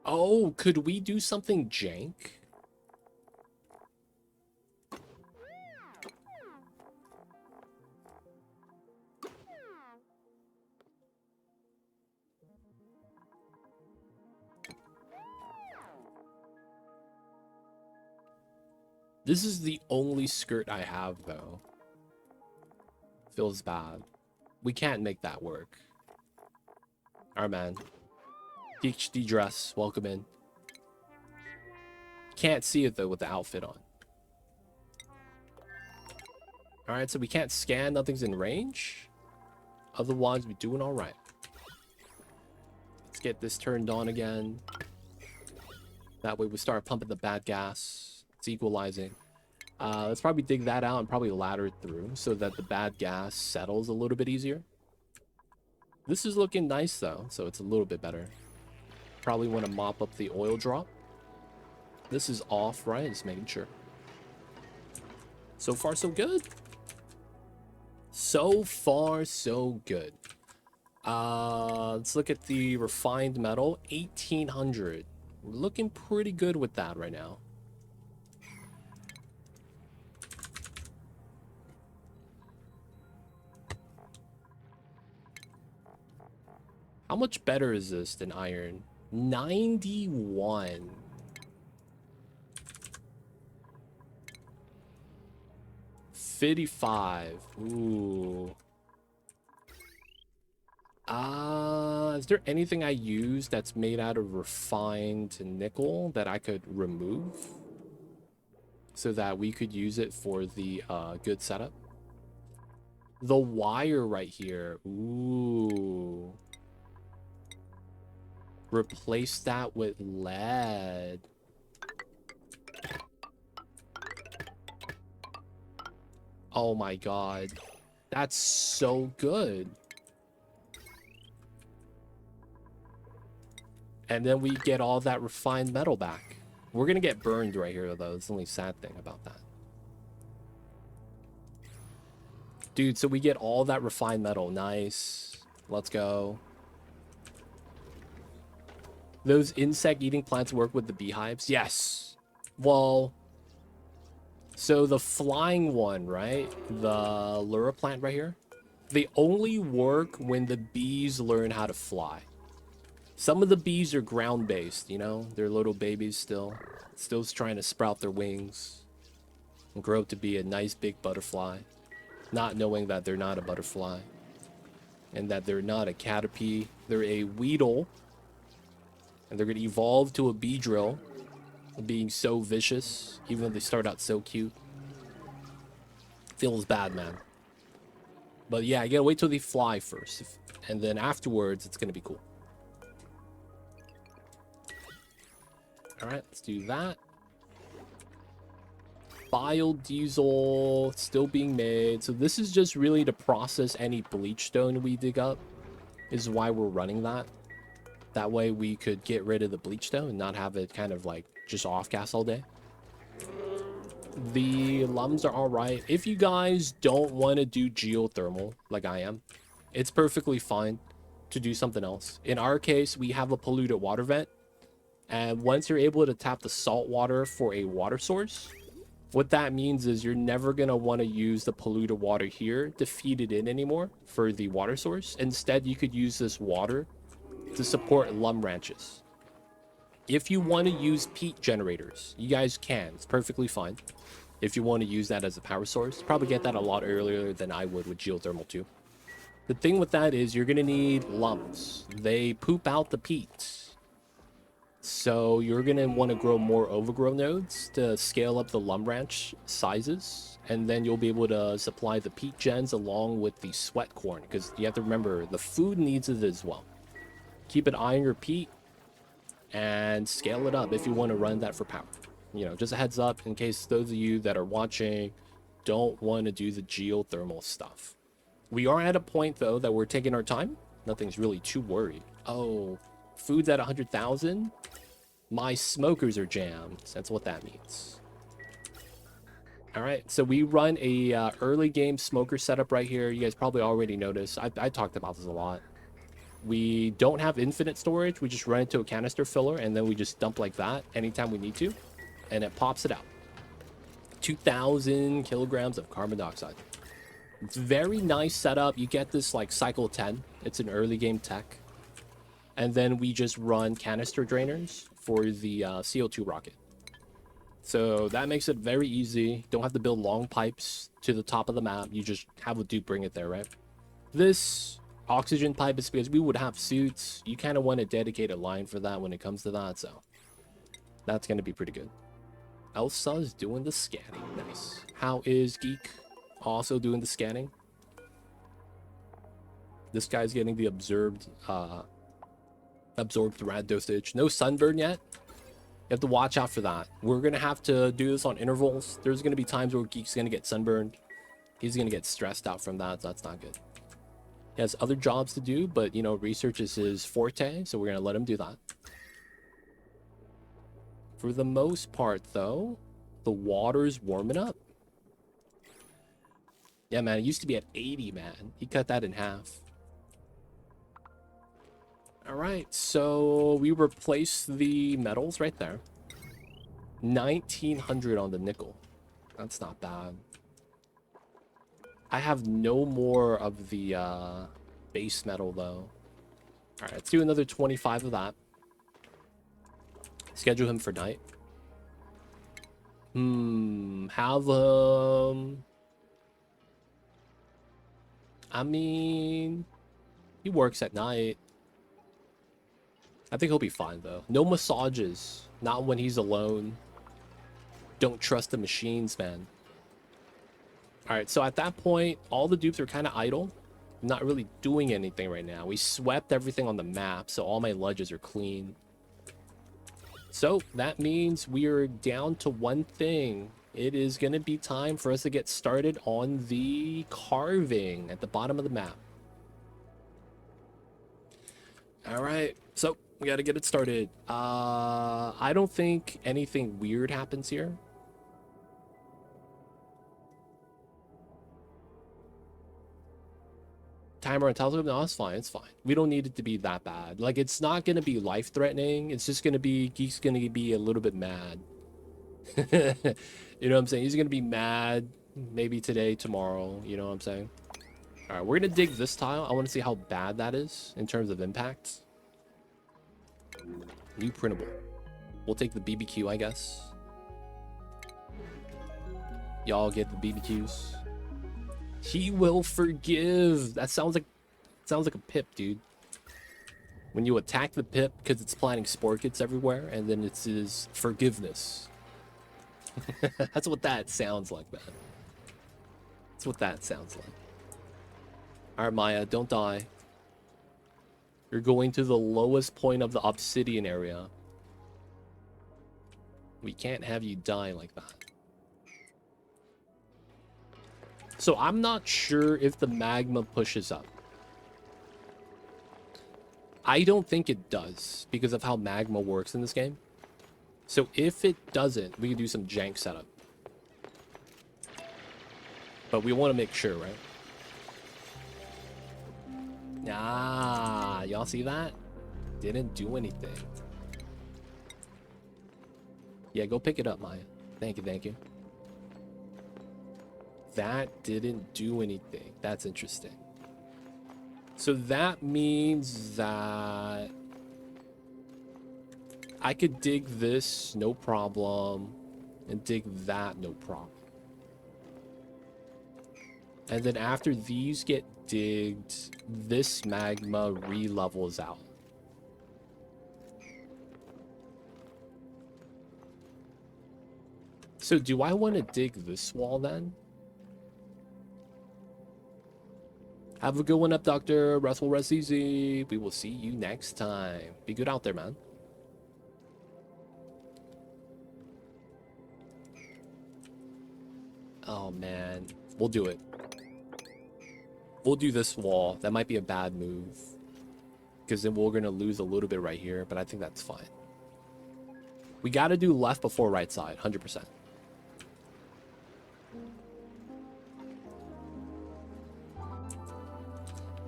Oh, could we do something jank? This is the only skirt I have, though. Feels bad. We can't make that work. Alright, man. PhD dress. Welcome in. Can't see it, though, with the outfit on. Alright, so we can't scan. Nothing's in range. Otherwise, we're doing alright. Let's get this turned on again. That way we start pumping the bad gas. It's equalizing. Let's probably dig that out and probably ladder it through so that the bad gas settles a little bit easier. This is looking nice, though, so it's a little bit better. Probably want to mop up the oil drop. This is off, right? Just making sure. So far, so good. So far, so good. Let's look at the refined metal. 1800. We're looking pretty good with that right now. How much better is this than iron? 91. $55. Ooh. Is there anything I use that's made out of refined nickel that I could remove so that we could use it for the good setup? The wire right here. Ooh. Replace that with lead. Oh my god. That's so good. And then we get all that refined metal back. We're gonna get burned right here, though. It's the only sad thing about that. Dude, so we get all that refined metal. Nice. Let's go. Those insect-eating plants work with the beehives? Yes. Well, so the flying one, right? The lure plant right here. They only work when the bees learn how to fly. Some of the bees are ground-based, you know? They're little babies still. Still trying to sprout their wings and grow up to be a nice big butterfly. Not knowing that they're not a butterfly. And that they're not a caterpie. They're a weedle. And they're going to evolve to a bee drill. Being so vicious. Even though they start out so cute. Feels bad, man. But yeah, you gotta wait till they fly first. And then afterwards, it's going to be cool. Alright, let's do that. Biodiesel still being made. So this is just really to process any bleach stone we dig up. Is why we're running that. That way we could get rid of the bleach stone and not have it kind of like just off gas all day. The lums are alright. If you guys don't want to do geothermal like I am, it's perfectly fine to do something else. In our case, we have a polluted water vent. And once you're able to tap the salt water for a water source, what that means is you're never going to want to use the polluted water here to feed it in anymore for the water source. Instead, you could use this water to support lum ranches. If you want to use peat generators, you guys can. It's perfectly fine. If you want to use that as a power source, probably get that a lot earlier than I would with geothermal too. The thing with that is you're going to need lums. They poop out the peat. So you're going to want to grow more overgrow nodes to scale up the lum ranch sizes. And then you'll be able to supply the peat gens along with the sweat corn. Because you have to remember, the food needs it as well. Keep an eye on your peat and scale it up if you want to run that for power. You know, just a heads up in case those of you that are watching don't want to do the geothermal stuff. We are at a point, though, that we're taking our time. Nothing's really too worried. Oh, food's at 100,000? My smokers are jammed. That's what that means. All right, so we run a early game smoker setup right here. You guys probably already noticed. I talked about this a lot. We don't have infinite storage. We just run into a canister filler, and then we just dump like that anytime we need to, and it pops it out. 2,000 kilograms of carbon dioxide. It's very nice setup. You get this like cycle 10. It's an early game tech. And then we just run canister drainers for the CO2 rocket. So that makes it very easy. Don't have to build long pipes to the top of the map. You just have a dude bring it there, right? This oxygen pipe is because we would have suits. You kind of want a dedicated line for that when it comes to that, so that's going to be pretty good. Elsa is doing the scanning. Nice. How is Geek also doing the scanning? This guy's getting the absorbed rad dosage. No sunburn yet. You have to watch out for that. We're going to have to do this on intervals. There's going to be times where Geek's going to get sunburned. He's going to get stressed out from that, so that's not good. He has other jobs to do, but, you know, research is his forte, so we're going to let him do that. For the most part, though, the water's warming up. Yeah, man, it used to be at 80, man. He cut that in half. All right, so we replaced the metals right there. 1,900 on the nickel. That's not bad. I have no more of the base metal, though. All right, let's do another 25 of that. Schedule him for night. Have I mean, he works at night. I think he'll be fine, though. No massages. Not when he's alone. Don't trust the machines, man. Alright, so at that point, all the dupes are kind of idle. Not really doing anything right now. We swept everything on the map, so all my ledges are clean. So that means we are down to one thing. It is going to be time for us to get started on the carving at the bottom of the map. Alright, so we got to get it started. I don't think anything weird happens here. Timer on telescope? No, it's fine. It's fine. We don't need it to be that bad. Like, it's not going to be life-threatening. It's just going to be... Geek's going to be a little bit mad. You know what I'm saying? He's going to be mad maybe today, tomorrow. You know what I'm saying? All right, we're going to dig this tile. I want to see how bad that is in terms of impact. New printable. We'll take the BBQ, I guess. Y'all get the BBQs. He will forgive. That sounds like a pip, dude. When you attack the pip because it's planting spore kits everywhere, and then it's his forgiveness. That's what that sounds like, man. That's what that sounds like. All right, Maya, don't die. You're going to the lowest point of the obsidian area. We can't have you die like that. So I'm not sure if the magma pushes up. I don't think it does because of how magma works in this game. So if it doesn't, we can do some jank setup. But we want to make sure, right? Ah, y'all see that? Didn't do anything. Yeah, go pick it up, Maya. Thank you, thank you. That didn't do anything. That's interesting. So that means that I could dig this, no problem, and dig that, no problem. And then after these get digged, this magma re-levels out. So do I want to dig this wall then? Have a good one up, Doctor. Rest will rest easy. We will see you next time. Be good out there, man. Oh, man. We'll do it. We'll do this wall. That might be a bad move. Because then we're going to lose a little bit right here. But I think that's fine. We got to do left before right side, 100%.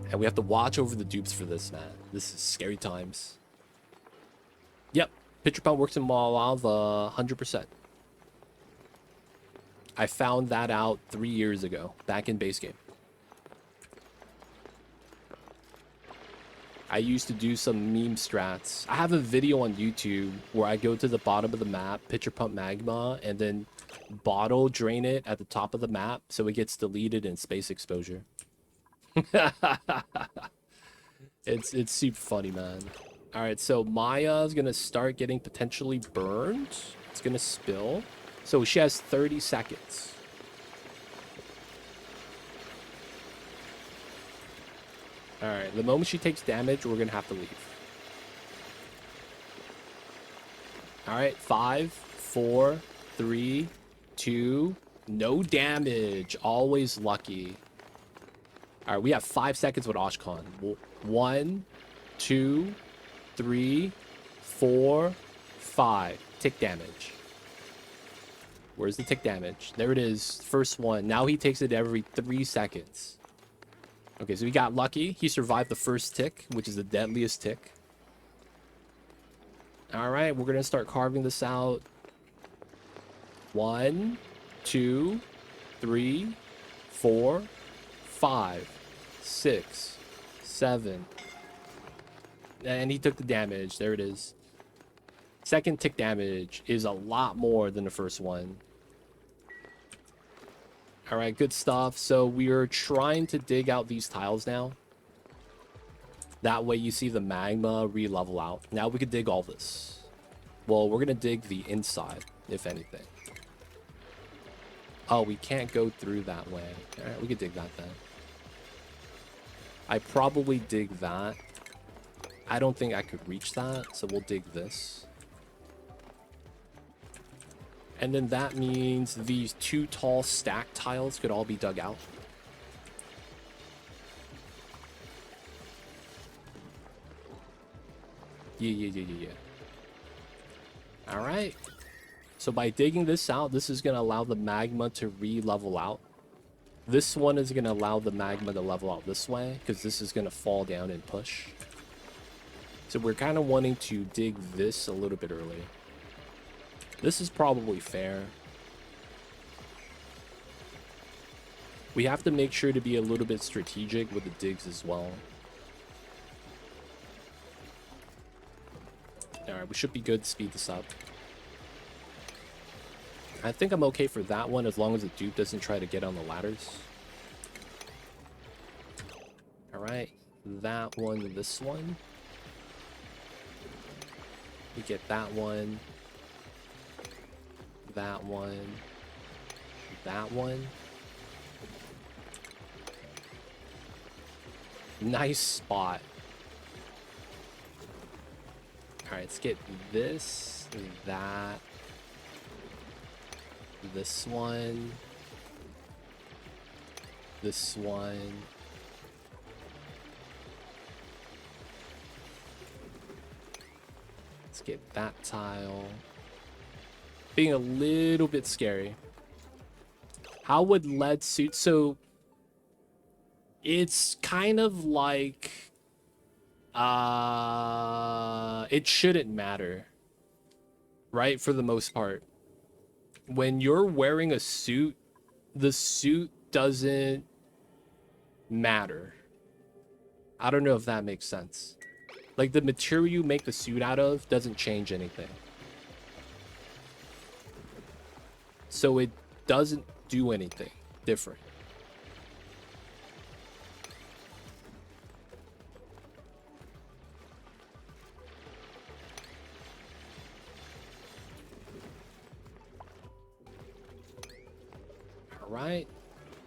And we have to watch over the dupes for this, man. This is scary times. Yep, pitcher pump works in lava 100%. I found that out 3 years ago, back in base game. I used to do some meme strats. I have a video on YouTube where I go to the bottom of the map, pitcher pump magma, and then bottle drain it at the top of the map so it gets deleted in space exposure. It's super funny, man. All right, so Maya is gonna start getting potentially burned. It's gonna spill. So she has 30 seconds. All right, the moment she takes damage, we're gonna have to leave. All right, 5, 4, 3, 2, no damage. Always lucky. All right, we have 5 seconds with Oshkon. 1, 2, 3, 4, 5. Tick damage. Where's the tick damage? There it is. First one. Now he takes it every 3 seconds. Okay, so he got lucky. He survived the first tick, which is the deadliest tick. All right, we're going to start carving this out. 1, 2, 3, 4, 5, 6, 7. And he took the damage. There it is. Second tick damage is a lot more than the first one. All right, good stuff. So we are trying to dig out these tiles now. That way you see the magma re-level out. Now we could dig all this. Well, we're going to dig the inside, if anything. Oh, we can't go through that way. All right, we could dig that then. I probably dig that. I don't think I could reach that, so we'll dig this. And then that means these 2 tall stack tiles could all be dug out. Yeah. All right. So by digging this out, this is going to allow the magma to re-level out. This one is going to allow the magma to level out this way, because this is going to fall down and push. So we're kind of wanting to dig this a little bit early. This is probably fair. We have to make sure to be a little bit strategic with the digs as well. Alright, we should be good to speed this up. I think I'm okay for that one as long as the dupe doesn't try to get on the ladders. Alright, that one, this one. We get that one. That one. That one. Nice spot. Alright, let's get this, that, this one, this one. Let's get that tile. Being a little bit scary. How would lead suit? So it's kind of like it shouldn't matter, right? For the most part, when you're wearing a suit, the suit doesn't matter. I don't know if that makes sense. Like the material you make the suit out of doesn't change anything. So it doesn't do anything different. All right,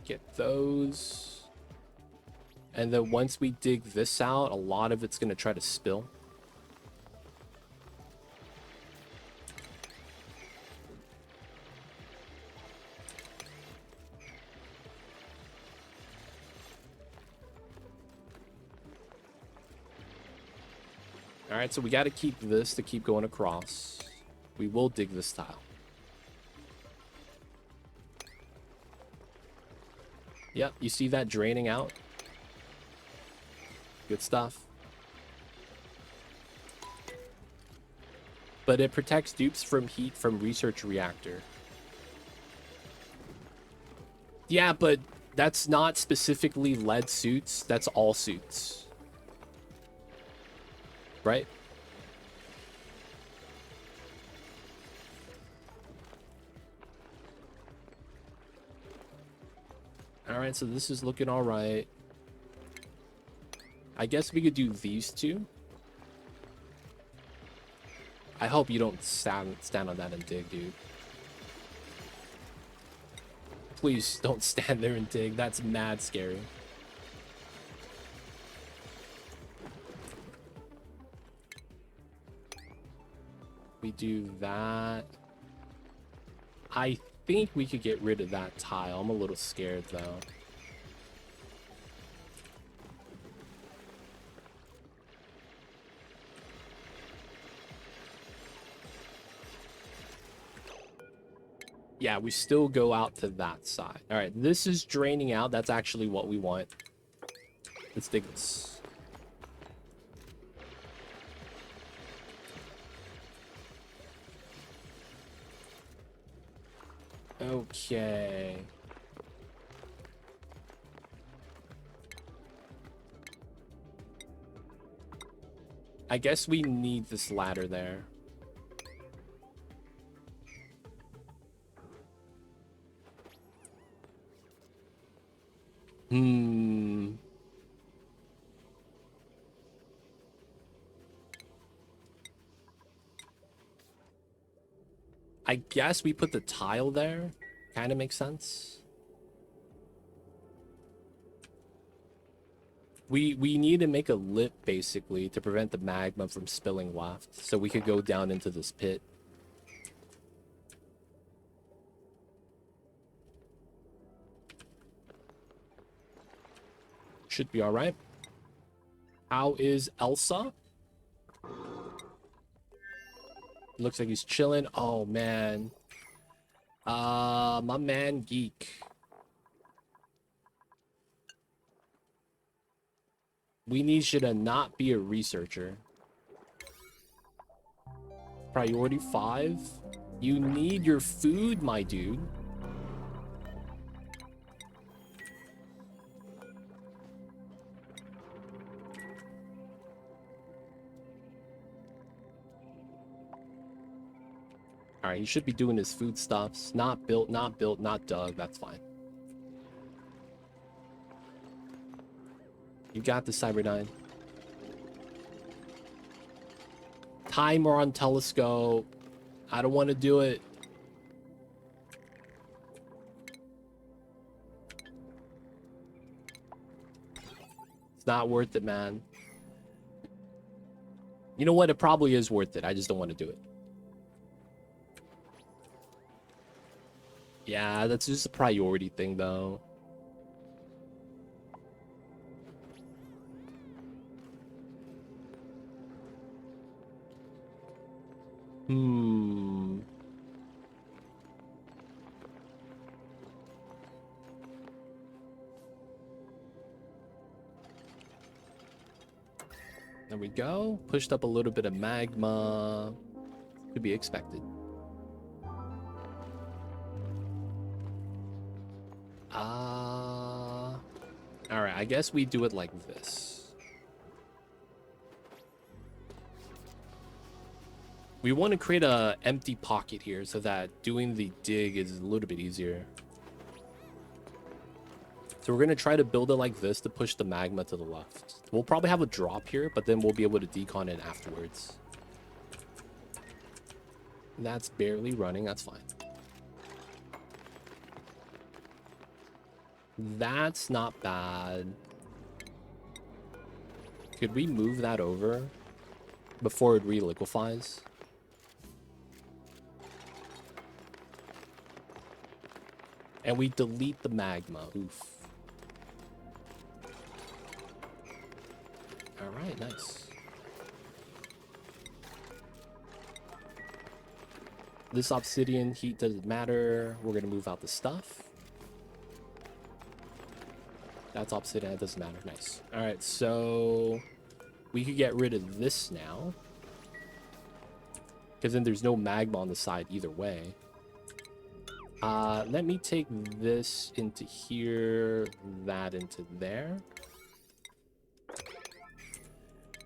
get those. And then once we dig this out, a lot of it's going to try to spill. All right, so we got to keep this to keep going across. We will dig this tile. Yep, you see that draining out? Good stuff. But it protects dupes from heat from research reactor. Yeah, but that's not specifically lead suits. That's all suits. Right? Alright, so this is looking alright. I guess we could do these two. I hope you don't stand on that and dig, dude. Please don't stand there and dig. That's mad scary. We do that. I think we could get rid of that tile. I'm a little scared, though. Yeah, we still go out to that side. All right, this is draining out. That's actually what we want. Let's dig this. Okay. I guess we need this ladder there. I guess we put the tile there. Kind of makes sense. We need to make a lip, basically, to prevent the magma from spilling left. So we could go down into this pit. Should be alright. How is Elsa? Looks like he's chilling. Oh, man. My man Geek. We need you to not be a researcher. Priority 5? You need your food, my dude. Alright, he should be doing his foodstuffs. Not built, not dug. That's fine. You got the Cyberdyne. Timer on telescope. I don't want to do it. It's not worth it, man. You know what? It probably is worth it. I just don't want to do it. Yeah, that's just a priority thing, though. There we go. Pushed up a little bit of magma. Could be expected. Alright, I guess we do it like this. We want to create a empty pocket here so that doing the dig is a little bit easier. So we're going to try to build it like this to push the magma to the left. We'll probably have a drop here, but then we'll be able to decon it afterwards. That's barely running. That's fine. That's not bad. Could we move that over before it reliquefies? And we delete the magma. Oof. Alright, nice. This obsidian heat doesn't matter. We're gonna move out the stuff. That's obsidian, that doesn't matter. Nice. All right, so we could get rid of this now, because then there's no magma on the side either way. Let me take this into here, that into there.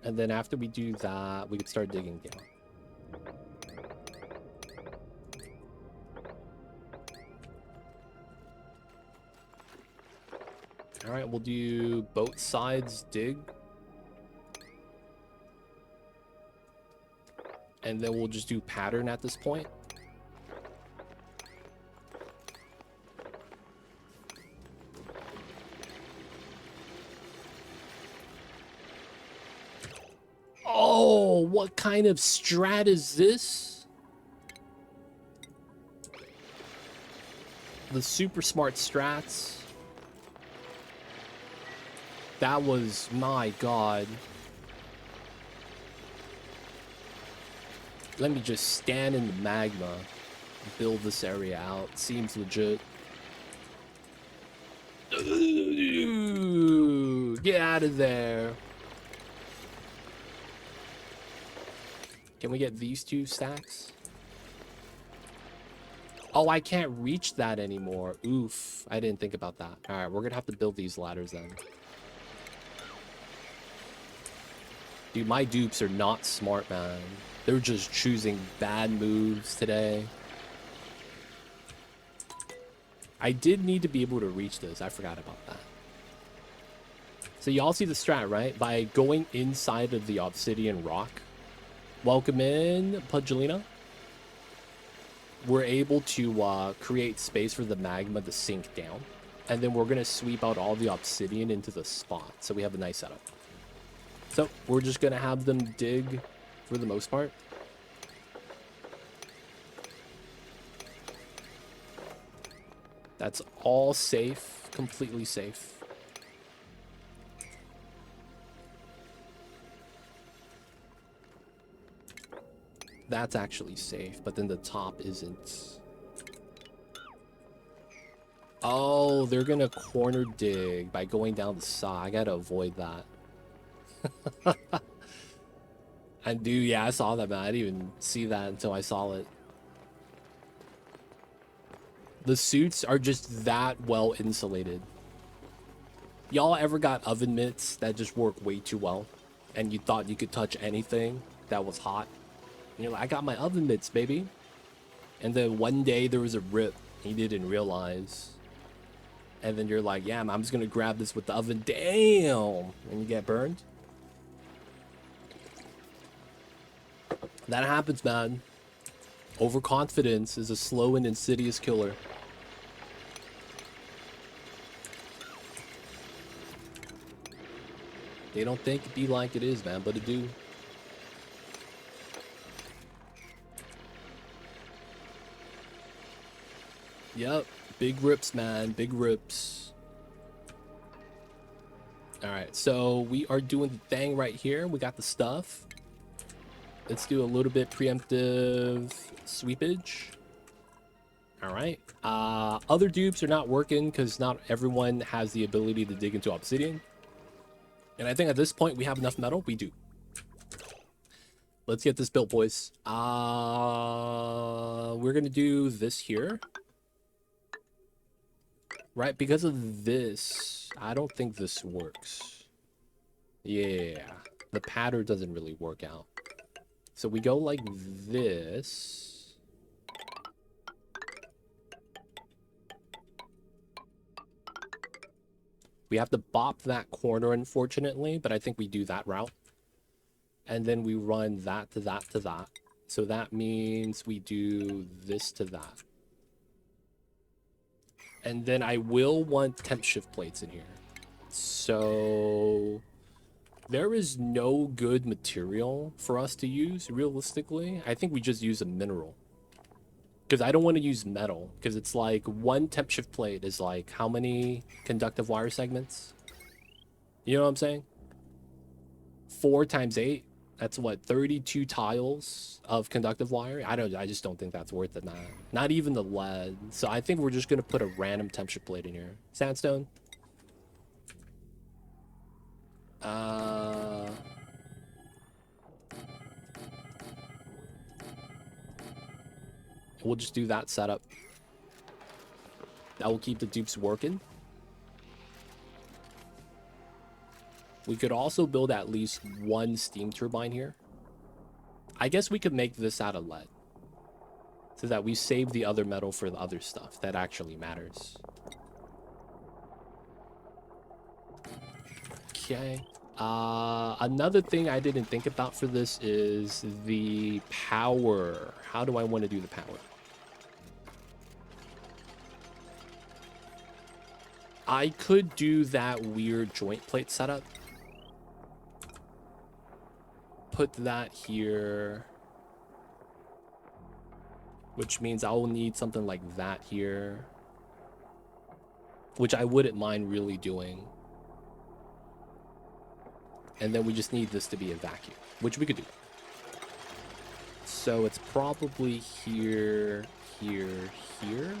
And then after we do that, we can start digging again. All right, we'll do both sides dig. And then we'll just do pattern at this point. Oh, what kind of strat is this? The super smart strats. That was, my god. Let me just stand in the magma and build this area out. Seems legit. Ooh, get out of there. Can we get these 2 stacks? Oh, I can't reach that anymore. Oof, I didn't think about that. All right, we're gonna have to build these ladders then. Dude, my dupes are not smart, man. They're just choosing bad moves today. I did need to be able to reach this. I forgot about that. So y'all see the strat, right? By going inside of the obsidian rock. Welcome in, Pudgelina. We're able to create space for the magma to sink down. And then we're going to sweep out all the obsidian into the spot. So we have a nice setup. So we're just going to have them dig for the most part. That's all safe, completely safe. That's actually safe, but then the top isn't. Oh, they're gonna corner dig by going down the side. I gotta avoid that. And dude, yeah, I saw that, man. I didn't even see that until I saw it. The suits are just that well insulated. Y'all ever got oven mitts that just work way too well? And you thought you could touch anything that was hot? And you're like, I got my oven mitts, baby. And then one day there was a rip. You didn't realize. And then you're like, yeah, I'm just going to grab this with the oven. Damn. And you get burned. That happens, man. Overconfidence is a slow and insidious killer. They don't think it be like it is, man, but it do. Yep, big rips, man, big rips. All right, so we are doing the thing right here. We got the stuff. Let's do a little bit preemptive sweepage. All right. Other dupes are not working because not everyone has the ability to dig into obsidian. And I think at this point we have enough metal. We do. Let's get this built, boys. We're gonna do this here. Right, because of this, I don't think this works. Yeah, the pattern doesn't really work out. So we go like this. We have to bop that corner, unfortunately, but I think we do that route. And then we run that to that to that. So that means we do this to that. And then I will want temp shift plates in here. So there is no good material for us to use, realistically. I think we just use a mineral. Because I don't want to use metal. Because it's like one temp shift plate is like how many conductive wire segments? You know what I'm saying? 4 times 8. That's what, 32 tiles of conductive wire? I just don't think that's worth it. Not even the lead. So I think we're just gonna put a random temperature plate in here. Sandstone. We'll just do that setup. That will keep the dupes working. We could also build at least one steam turbine here. I guess we could make this out of lead, so that we save the other metal for the other stuff that actually matters. Okay. Another thing I didn't think about for this is the power. How do I want to do the power? I could do that weird joint plate setup. Put that here. Which means I will need something like that here. Which I wouldn't mind really doing. And then we just need this to be a vacuum, which we could do. So it's probably here, here, here.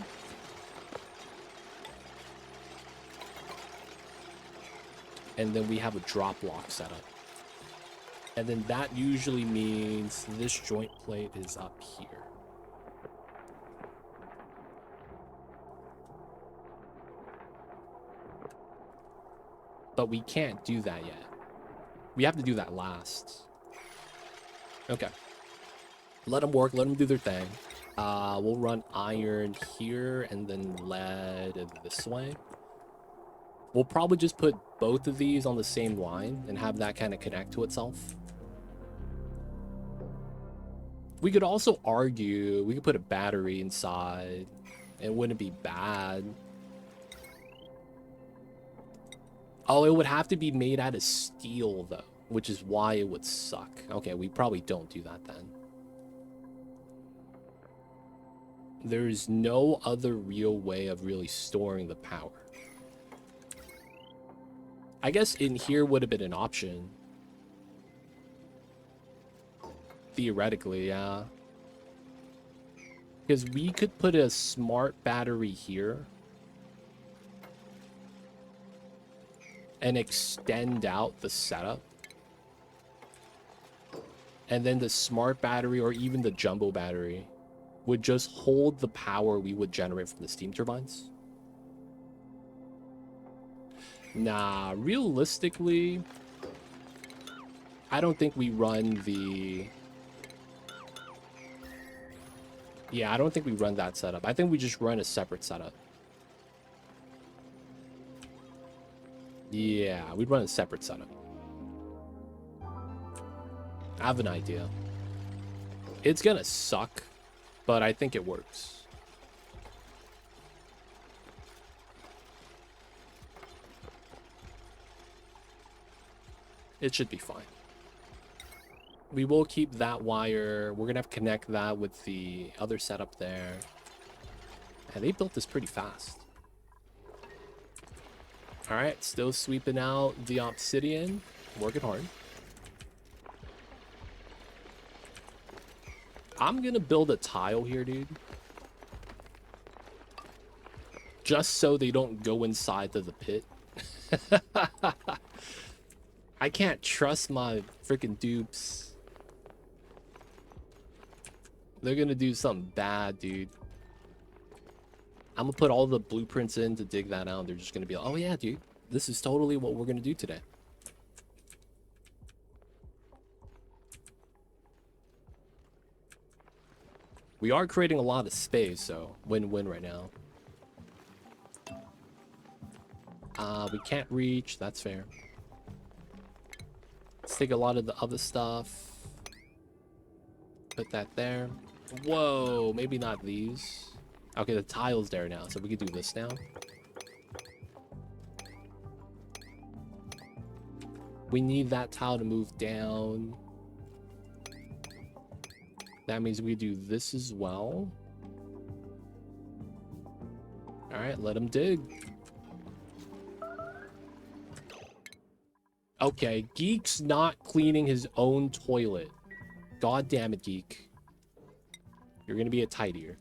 And then we have a drop block setup. And then that usually means this joint plate is up here. But we can't do that yet. We have to do that last. Okay. Let them work. Let them do their thing. We'll run iron here and then lead this way. We'll probably just put both of these on the same line and have that kind of connect to itself. We could also argue, we could put a battery inside. It wouldn't be bad. Oh, it would have to be made out of steel, though, which is why it would suck. Okay, we probably don't do that then. There's no other real way of really storing the power. I guess in here would have been an option. Theoretically, yeah. Because we could put a smart battery here. And extend out the setup. And then the smart battery or even the jumbo battery would just hold the power we would generate from the steam turbines. Nah, realistically, I don't think we run the... Yeah, I don't think we run that setup. I think we just run a separate setup. Yeah, we'd run a separate setup. I have an idea. It's gonna suck, but I think it works. It should be fine. We will keep that wire. We're gonna have to connect that with the other setup there. And they built this pretty fast. All right, still sweeping out the obsidian. Working hard. I'm gonna build a tile here, dude. Just so they don't go inside of the pit. I can't trust my freaking dupes. They're gonna do something bad, dude. I'm gonna put all the blueprints in to dig that out. They're just gonna be like, oh yeah, dude, this is totally what we're gonna do today. We are creating a lot of space, so win-win right now. We can't reach, that's fair. Let's take a lot of the other stuff. Put that there. Whoa, maybe not these. Okay, the tile's there now, so we can do this now. We need that tile to move down. That means we do this as well. All right, let them dig. Okay, Geek's not cleaning his own toilet. God damn it, Geek. You're gonna be a tidier.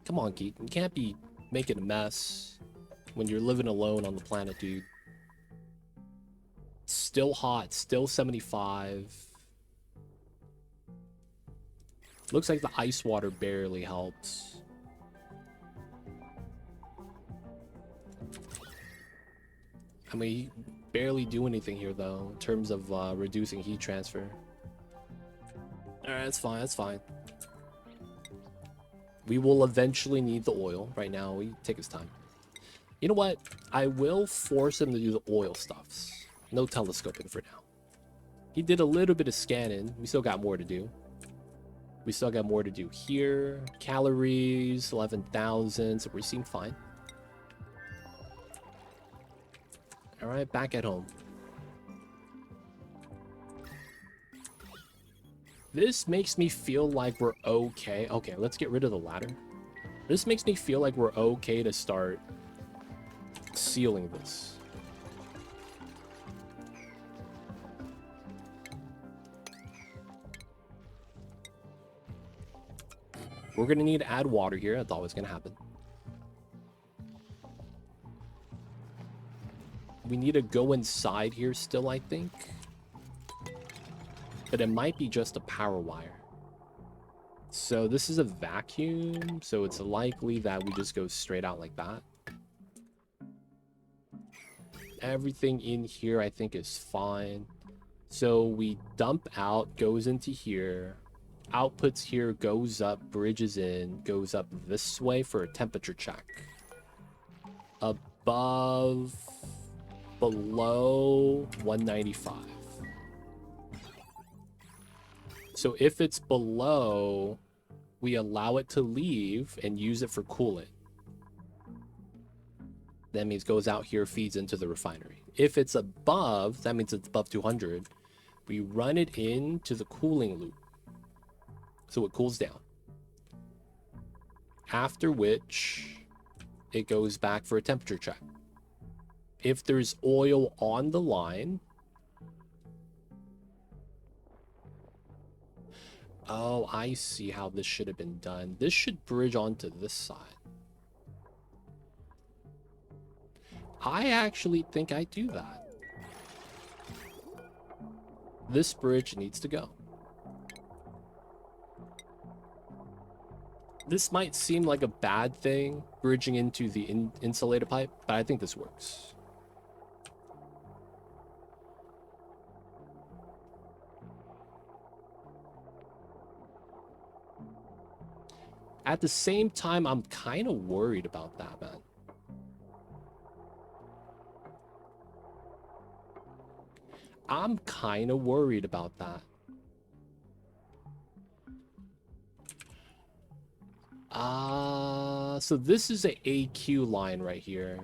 Come on, Geek. You can't be making a mess when you're living alone on the planet, dude. Still hot, still 75. Looks like the ice water barely helps. I mean, you barely do anything here, though, in terms of reducing heat transfer. Alright, that's fine, that's fine. We will eventually need the oil. Right now, we take his time. You know what? I will force him to do the oil stuffs. No telescoping for now. He did a little bit of scanning. We still got more to do. We still got more to do here. Calories, 11,000, so we seem fine. Alright, back at home. This makes me feel like we're okay. Okay, let's get rid of the ladder. This makes me feel like we're okay to start sealing this. We're gonna need to add water here. That's always gonna happen. We need to go inside here still, I think. But it might be just a power wire. So this is a vacuum, so it's likely that we just go straight out like that. Everything in here I think is fine. So we dump out, goes into here. Outputs here, goes up, bridges in, goes up this way for a temperature check. Above, below 195. So if it's below, we allow it to leave and use it for coolant. That means goes out here, feeds into the refinery. If it's above, that means it's above 200. We run it into the cooling loop. So it cools down. After which, it goes back for a temperature check. If there's oil on the line... Oh, I see how this should have been done. This should bridge onto this side. I actually think I do that. This bridge needs to go. This might seem like a bad thing, bridging into the insulated pipe, but I think this works. At the same time, I'm kind of worried about that, man. I'm kind of worried about that. So this is a AQ line right here.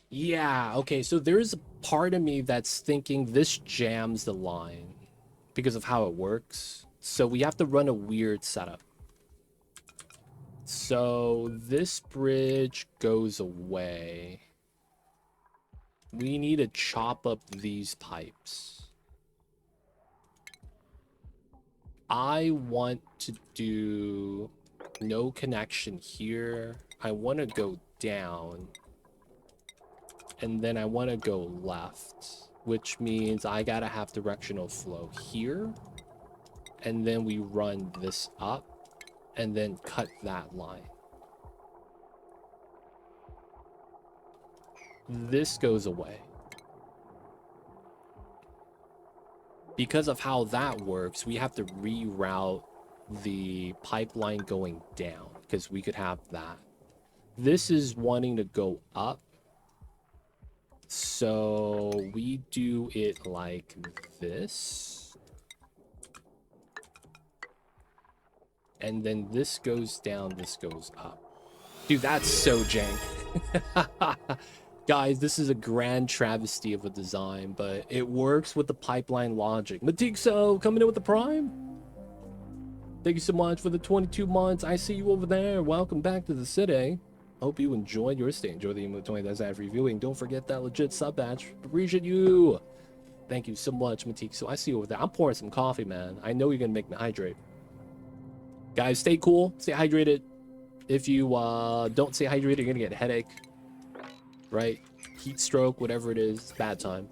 Yeah, okay, so there's a part of me that's thinking this jams the line because of how it works. So we have to run a weird setup. So this bridge goes away. We need to chop up these pipes. I want to do no connection here. I want to go down. And then I want to go left, which means I gotta have directional flow here. And then we run this up and then cut that line. This goes away. Because of how that works, we have to reroute the pipeline going down because we could have that. This is wanting to go up. So we do it like this. And then this goes down, this goes up. Dude, that's so jank. Guys, this is a grand travesty of a design, but it works with the pipeline logic. Matixo coming in with the prime. Thank you so much for the 22 months. I see you over there. Welcome back to the city. Hope you enjoyed your stay. Enjoy the 20 that's after reviewing. Don't forget that legit sub badge. Appreciate you. Thank you so much, Matixo. I see you over there. I'm pouring some coffee, man. I know you're gonna make me hydrate. Guys, stay cool. Stay hydrated. If you don't stay hydrated, you're gonna get a headache. Right? Heat stroke, whatever it is, it's bad time.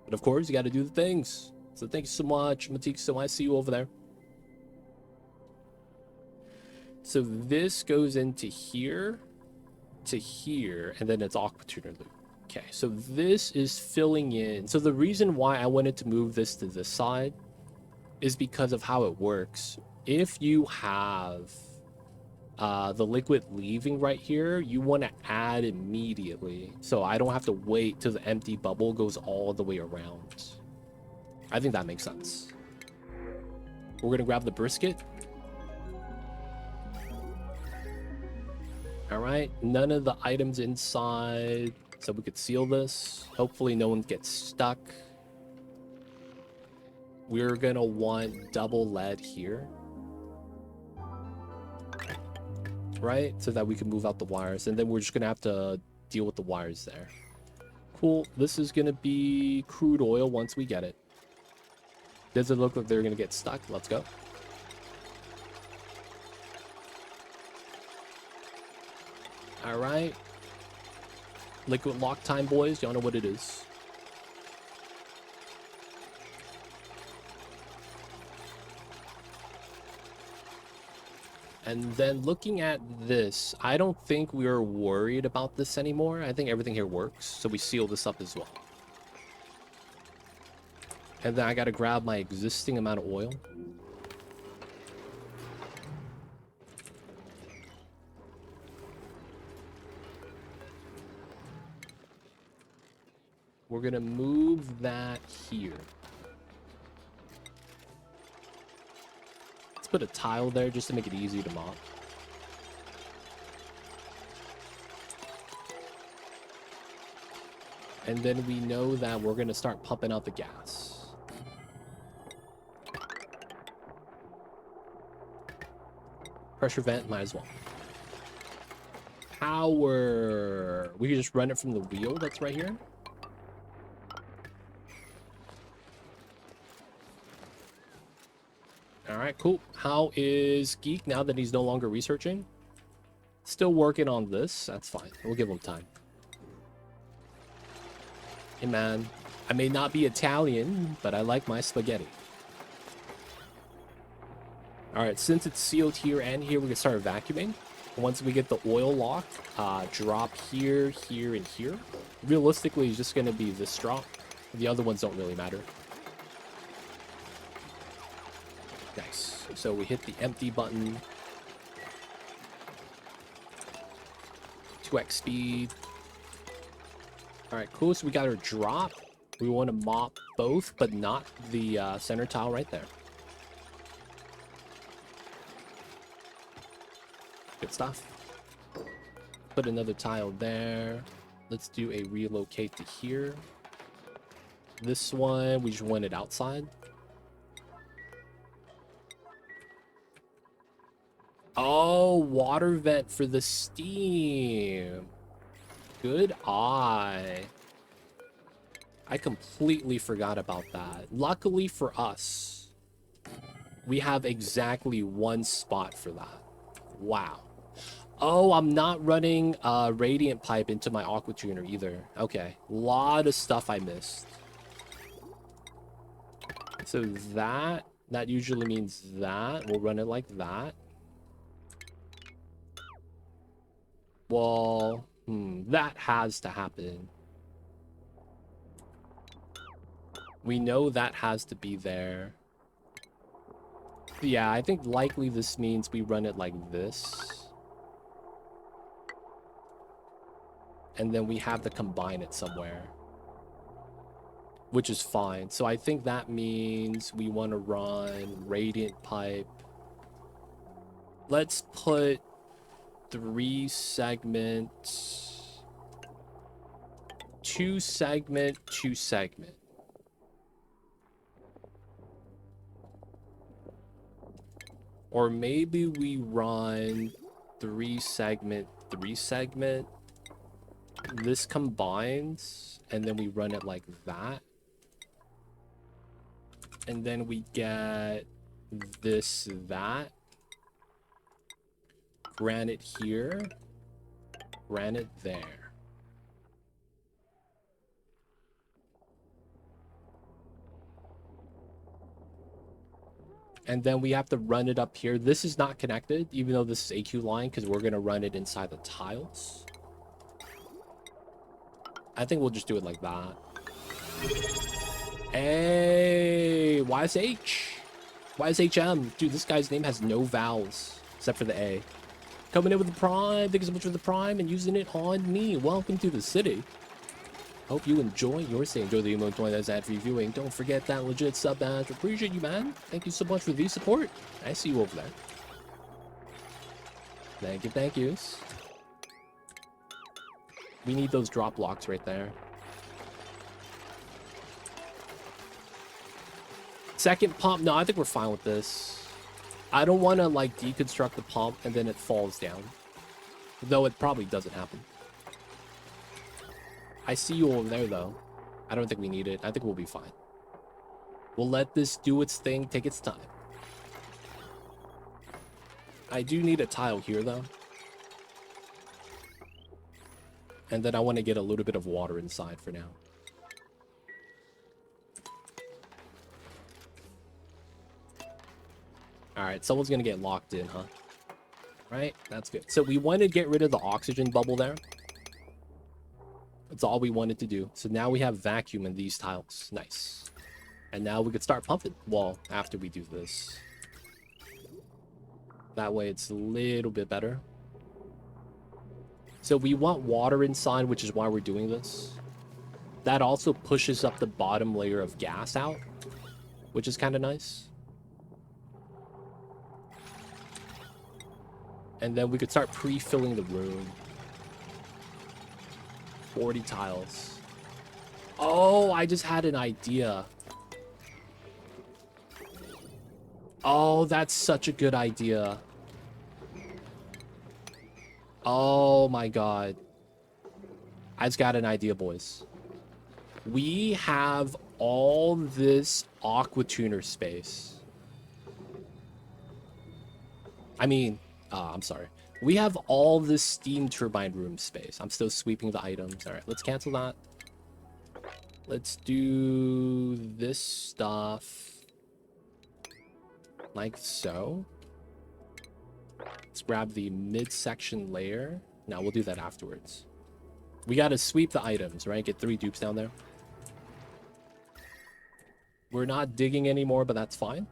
But of course, you got to do the things. So thank you so much, Matik. So I see you over there. So this goes into here to here, and then it's aqua tuner loop. Okay, so this is filling in. So the reason why I wanted to move this to this side is because of how it works. If you have the liquid leaving right here, you want to add immediately, so I don't have to wait till the empty bubble goes all the way around. I think that makes sense. We're gonna grab the brisket. All right, none of the items inside, so we could seal this. Hopefully no one gets stuck. We're gonna want double lead here, right? So that we can move out the wires, and then we're just gonna have to deal with the wires there. Cool. This is gonna be crude oil once we get it. Does it look like they're gonna get stuck? Let's go. All right. Liquid lock time, boys. Y'all know what it is. And then looking at this, I don't think we're worried about this anymore. I think everything here works. So we seal this up as well. And then I got to grab my existing amount of oil. We're going to move that here. Let's put a tile there just to make it easy to mop. And then we know that we're going to start pumping out the gas. Pressure vent, might as well. Power. We can just run it from the wheel that's right here. All right, cool. How is Geek now that he's no longer researching? Still working on this. That's fine. We'll give him time. Hey, man. I may not be Italian, but I like my spaghetti. All right, since it's sealed here and here, we can start vacuuming. Once we get the oil lock, drop here, here, and here. Realistically, it's just going to be this drop. The other ones don't really matter. Nice. So we hit the empty button. 2x speed. All right, cool. So we got our drop. We want to mop both, but not the center tile right there. Good stuff. Put another tile there. Let's do a relocate to here. This one, we just want it outside. Oh, water vent for the steam. Good eye. I completely forgot about that. Luckily for us, we have exactly one spot for that. Wow. Oh, I'm not running a radiant pipe into my aqua tuner either. Okay, a lot of stuff I missed. So that usually means that. We'll run it like that. Well, that has to happen. We know that has to be there. Yeah, I think likely this means we run it like this. And then we have to combine it somewhere. Which is fine. So I think that means we want to run radiant pipe. Let's put 3 segments 2 segment, 2 segment. Or maybe we run 3 segment, 3 segment. This combines, and then we run it like that. And then we get this, that. Granite here. Granite there. And then we have to run it up here. This is not connected, even though this is AQ line, because we're going to run it inside the tiles. I think we'll just do it like that. Hey, YSH. YSHM. Dude, this guy's name has no vowels, except for the A. Coming in with the Prime. Thank you so much for the Prime and using it on me. Welcome to the city. Hope you enjoy your stay. Enjoy the emote 20 that's ad-free viewing. Don't forget that legit sub badge. Appreciate you, man. Thank you so much for the support. I see you over there. Thank you, thank yous. We need those drop blocks right there. Second pump. No, I think we're fine with this. I don't want to, like, deconstruct the pump and then it falls down. Though it probably doesn't happen. I see you over there, though. I don't think we need it. I think we'll be fine. We'll let this do its thing, take its time. I do need a tile here, though. And then I want to get a little bit of water inside for now. Alright, someone's going to get locked in, huh? Right? That's good. So we want to get rid of the oxygen bubble there. That's all we wanted to do. So now we have vacuum in these tiles. Nice. And now we could start pumping. Well, after we do this. That way it's a little bit better. So we want water inside, which is why we're doing this. That also pushes up the bottom layer of gas out, which is kind of nice. And then we could start pre-filling the room. 40 tiles. Oh, I just had an idea. Oh, that's such a good idea. Oh my god. I just got an idea, boys. We have all this aqua tuner space. I'm sorry. We have all this steam turbine room space. I'm still sweeping the items. All right, let's cancel that. Let's do this stuff like so. Let's grab the midsection layer. Now we'll do that afterwards. We got to sweep the items, right? Get 3 dupes down there. We're not digging anymore, but that's fine.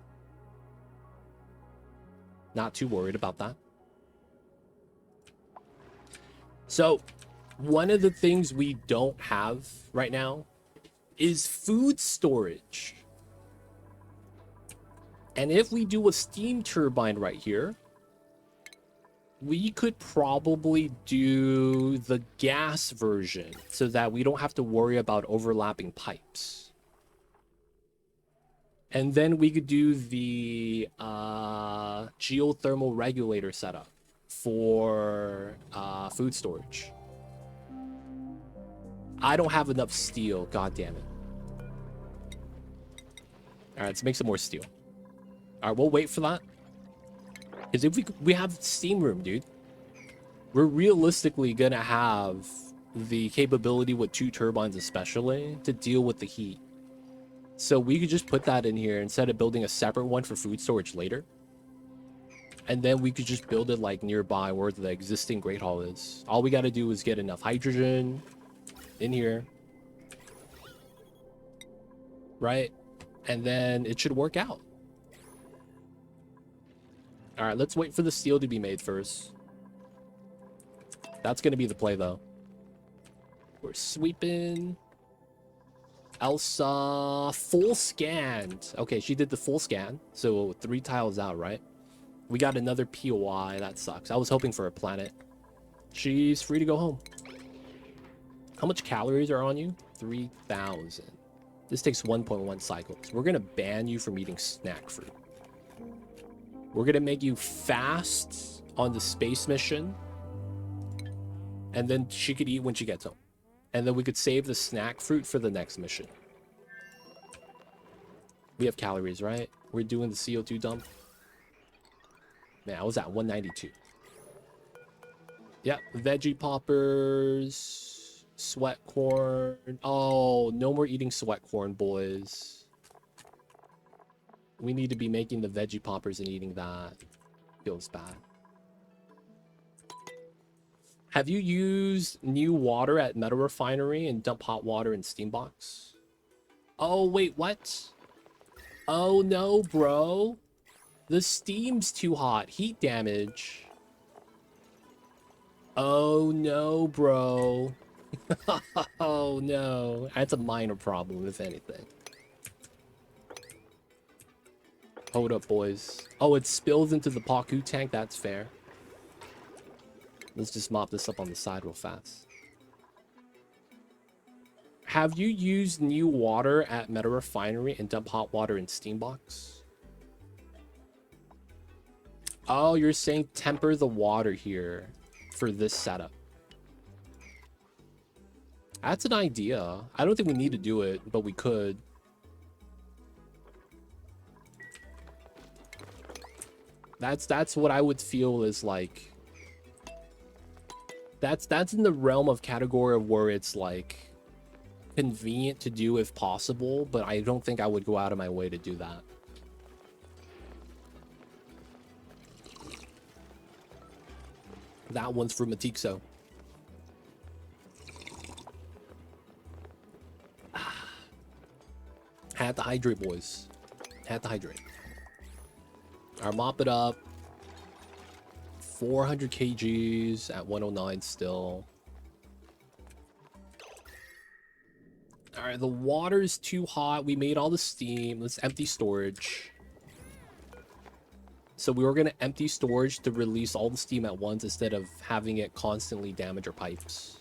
Not too worried about that. So, one of the things we don't have right now is food storage. And if we do a steam turbine right here, we could probably do the gas version so that we don't have to worry about overlapping pipes. And then we could do the geothermal regulator setup for food storage. I don't have enough steel, god damn it. Alright, let's make some more steel. Alright, we'll wait for that. Because if we have steam room, dude. We're realistically gonna have the capability with 2 turbines especially to deal with the heat. So we could just put that in here instead of building a separate one for food storage later. And then we could just build it like nearby where the existing Great Hall is. All we got to do is get enough hydrogen in here. Right? And then it should work out. Alright, let's wait for the steel to be made first. That's going to be the play, though. We're sweeping. Elsa, full scanned. Okay, she did the full scan. So 3 tiles out, right? We got another POI. That sucks. I was hoping for a planet. She's free to go home. How much calories are on you? 3,000. This takes 1.1 cycles. We're gonna ban you from eating snack fruit. We're gonna make you fast on the space mission, and then she could eat when she gets home. And then we could save the snack fruit for the next mission. We have calories, right? We're doing the CO2 dump. Man, I was at 192. Yep, veggie poppers, sweat corn. Oh, no more eating sweat corn, boys. We need to be making the veggie poppers and eating that. Feels bad. Have you used new water at Metal Refinery and dump hot water in steam box? Oh, wait, what? Oh, no, bro. The steam's too hot. Heat damage. Oh, no, bro. Oh, no. That's a minor problem, if anything. Hold up, boys. Oh, it spills into the Paku tank. That's fair. Let's just mop this up on the side real fast. Have you used new water at Metal Refinery and dump hot water in steam box? Oh, you're saying temper the water here for this setup. That's an idea. I don't think we need to do it, but we could. That's what I would feel is like. That's in the realm of category of where it's like convenient to do if possible, but I don't think I would go out of my way to do that. That one's for Matixo. Had to hydrate, boys. Had to hydrate. Alright, mop it up. 400 kgs at 109 still. Alright, the water's too hot. We made all the steam. Let's empty storage. So we were going to empty storage to release all the steam at once instead of having it constantly damage our pipes.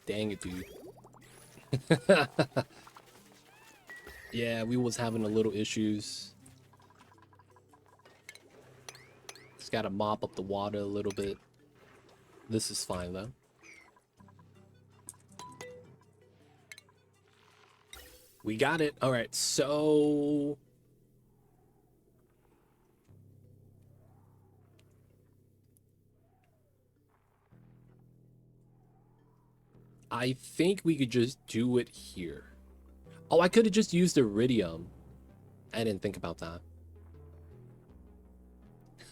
Dang it, dude. Yeah, we was having a little issues. Just gotta mop up the water a little bit. This is fine, though. We got it. All right, so... I think we could just do it here. Oh, I could have just used iridium. I didn't think about that.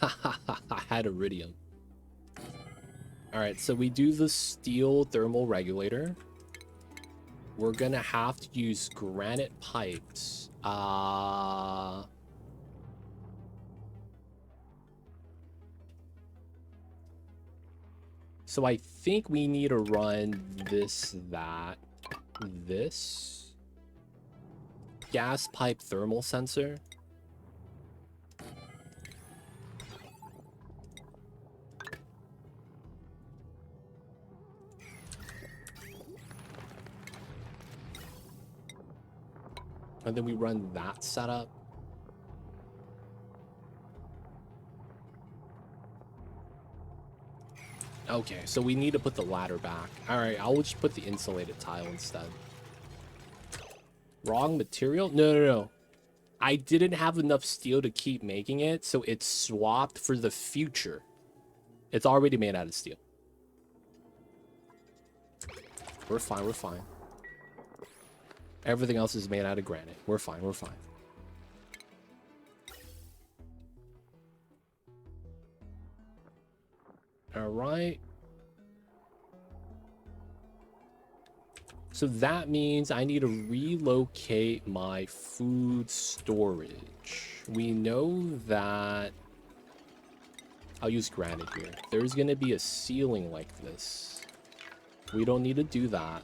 I had iridium. Alright, so we do the steel thermal regulator. We're gonna have to use granite pipes. So I think we need to run this. Gas pipe thermal sensor. And then we run that setup. Okay, so we need to put the ladder back. All right, I'll just put the insulated tile instead. Wrong material? No. I didn't have enough steel to keep making it, so it's swapped for the future. It's already made out of steel. We're fine, we're fine. Everything else is made out of granite. We're fine, we're fine. All right. So that means I need to relocate my food storage. We know that... I'll use granite here. There's going to be a ceiling like this. We don't need to do that.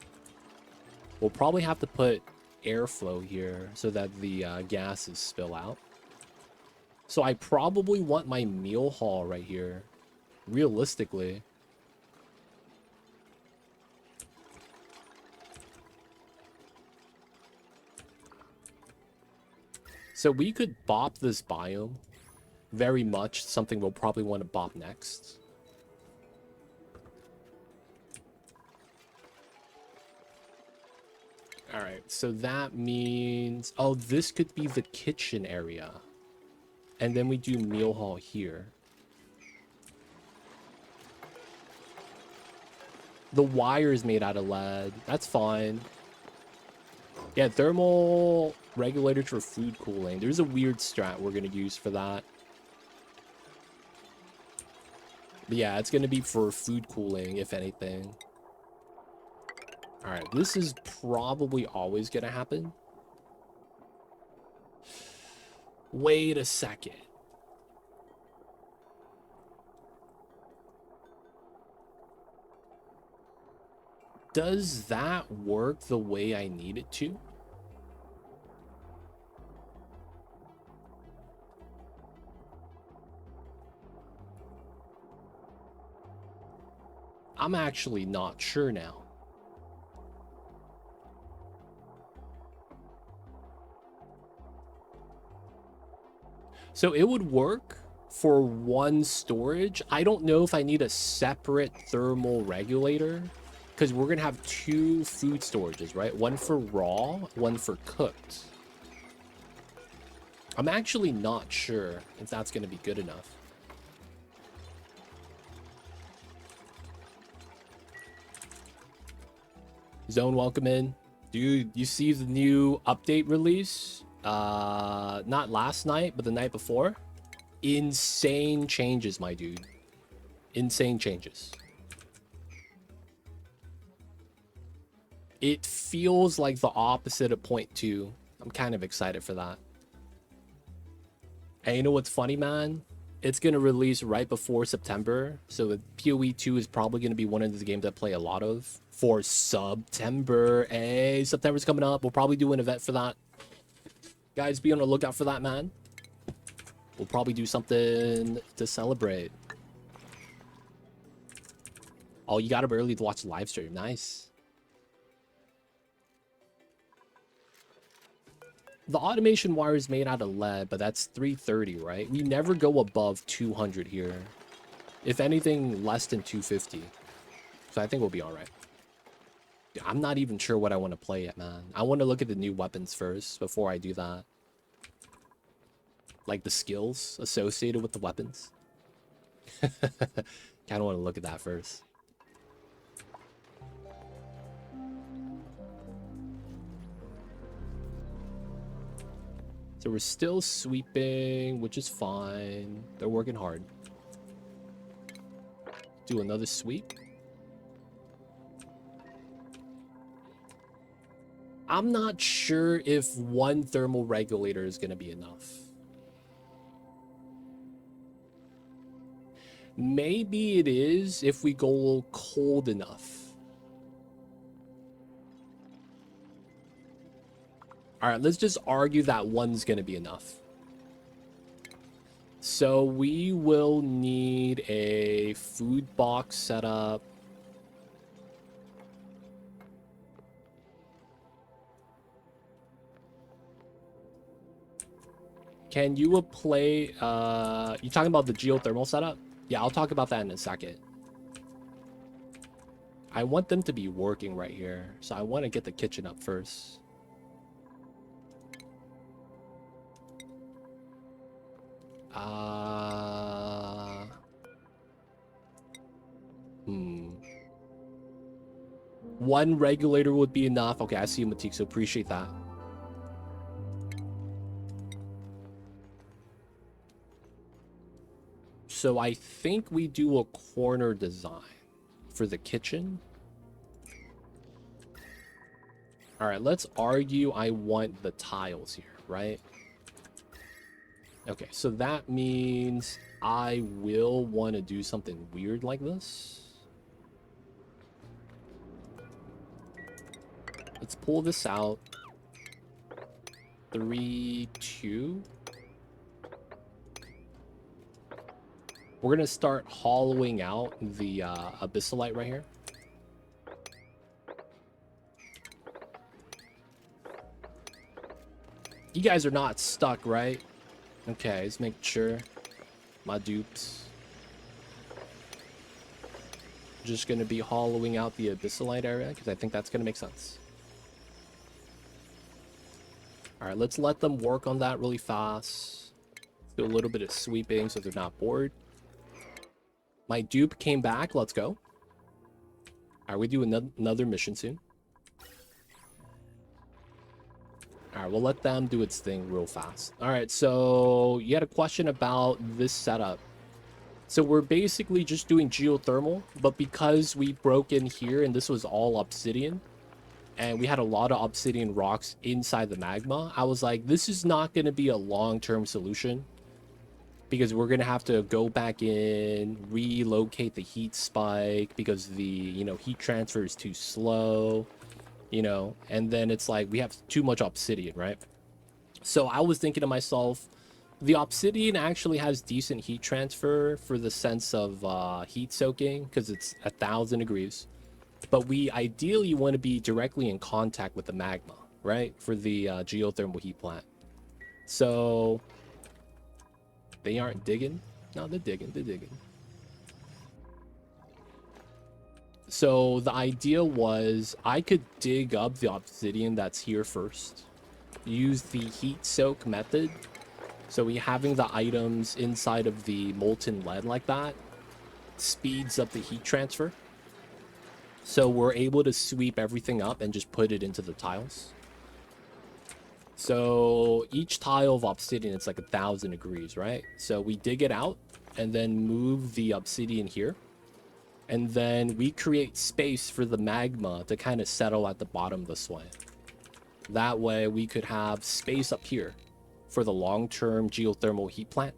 We'll probably have to put airflow here so that the gases spill out. So I probably want my meal hall right here. realistically. So we could bop this biome. Very much something we'll probably want to bop next. Alright, so that means... Oh, this could be the kitchen area. And then we do meal hall here. The wire is made out of lead. That's fine. Yeah, thermal regulators for food cooling. There's a weird strat we're going to use for that. But yeah, it's going to be for food cooling, if anything. Alright, this is probably always going to happen. Wait a second. Does that work the way I need it to? I'm actually not sure now. So it would work for one storage. I don't know if I need a separate thermal regulator, because we're going to have two food storages, right? One for raw, one for cooked. I'm actually not sure if that's going to be good enough. Zone, welcome in. Dude, you see the new update release? Not last night, but the night before. Insane changes, my dude. Insane changes. It feels like the opposite of point 2. I'm kind of excited for that. And you know what's funny, man? It's going to release right before September. So the PoE 2 is probably going to be one of the games I play a lot of for September. Hey, September's coming up. We'll probably do an event for that. Guys, be on the lookout for that, man. We'll probably do something to celebrate. Oh, you got up early to watch the live stream. Nice. The automation wire is made out of lead, but that's 330, right? We never go above 200 here. If anything, less than 250. So I think we'll be all right. I'm not even sure what I want to play yet, man. I want to look at the new weapons first before I do that. Like the skills associated with the weapons. Kind of want to look at that first. So we're still sweeping, which is fine. They're working hard. Do another sweep. I'm not sure if one thermal regulator is going to be enough. Maybe it is if we go cold enough. All right, let's just argue that one's going to be enough. So we will need a food box setup. Can you play, you talking about the geothermal setup? Yeah, I'll talk about that in a second. I want them to be working right here, so I want to get the kitchen up first. One regulator would be enough. Okay, I see you, Matik, so appreciate that. So I think we do a corner design for the kitchen. All right, let's argue I want the tiles here, right? Okay, so that means I will want to do something weird like this. Let's pull this out. 3, 2. We're gonna start hollowing out the abyssalite right here. You guys are not stuck, right? Okay, let's make sure. My dupes. Just gonna be hollowing out the abyssalite area because I think that's gonna make sense. All right, let's let them work on that really fast. Do a little bit of sweeping so they're not bored. My dupe came back. Let's go. All right, we do another mission soon. All right, we'll let them do its thing real fast. All right, so you had a question about this setup. So we're basically just doing geothermal, but because we broke in here and this was all obsidian, and we had a lot of obsidian rocks inside the magma, I was like, this is not going to be a long-term solution because we're going to have to go back in, relocate the heat spike because the, you know, heat transfer is too slow. You know, and then it's like we have too much obsidian, right? So I was thinking to myself, the obsidian actually has decent heat transfer for the sense of heat soaking because it's 1,000 degrees. But we ideally want to be directly in contact with the magma, right? For the geothermal heat plant. So they aren't digging. No, they're digging. They're digging. So the idea was I could dig up the obsidian that's here first, use the heat soak method. So we having the items inside of the molten lead like that speeds up the heat transfer. So we're able to sweep everything up and just put it into the tiles. So each tile of obsidian, it's like 1,000 degrees, right? So we dig it out and then move the obsidian here. And then we create space for the magma to kind of settle at the bottom this way. That way we could have space up here for the long-term geothermal heat plant.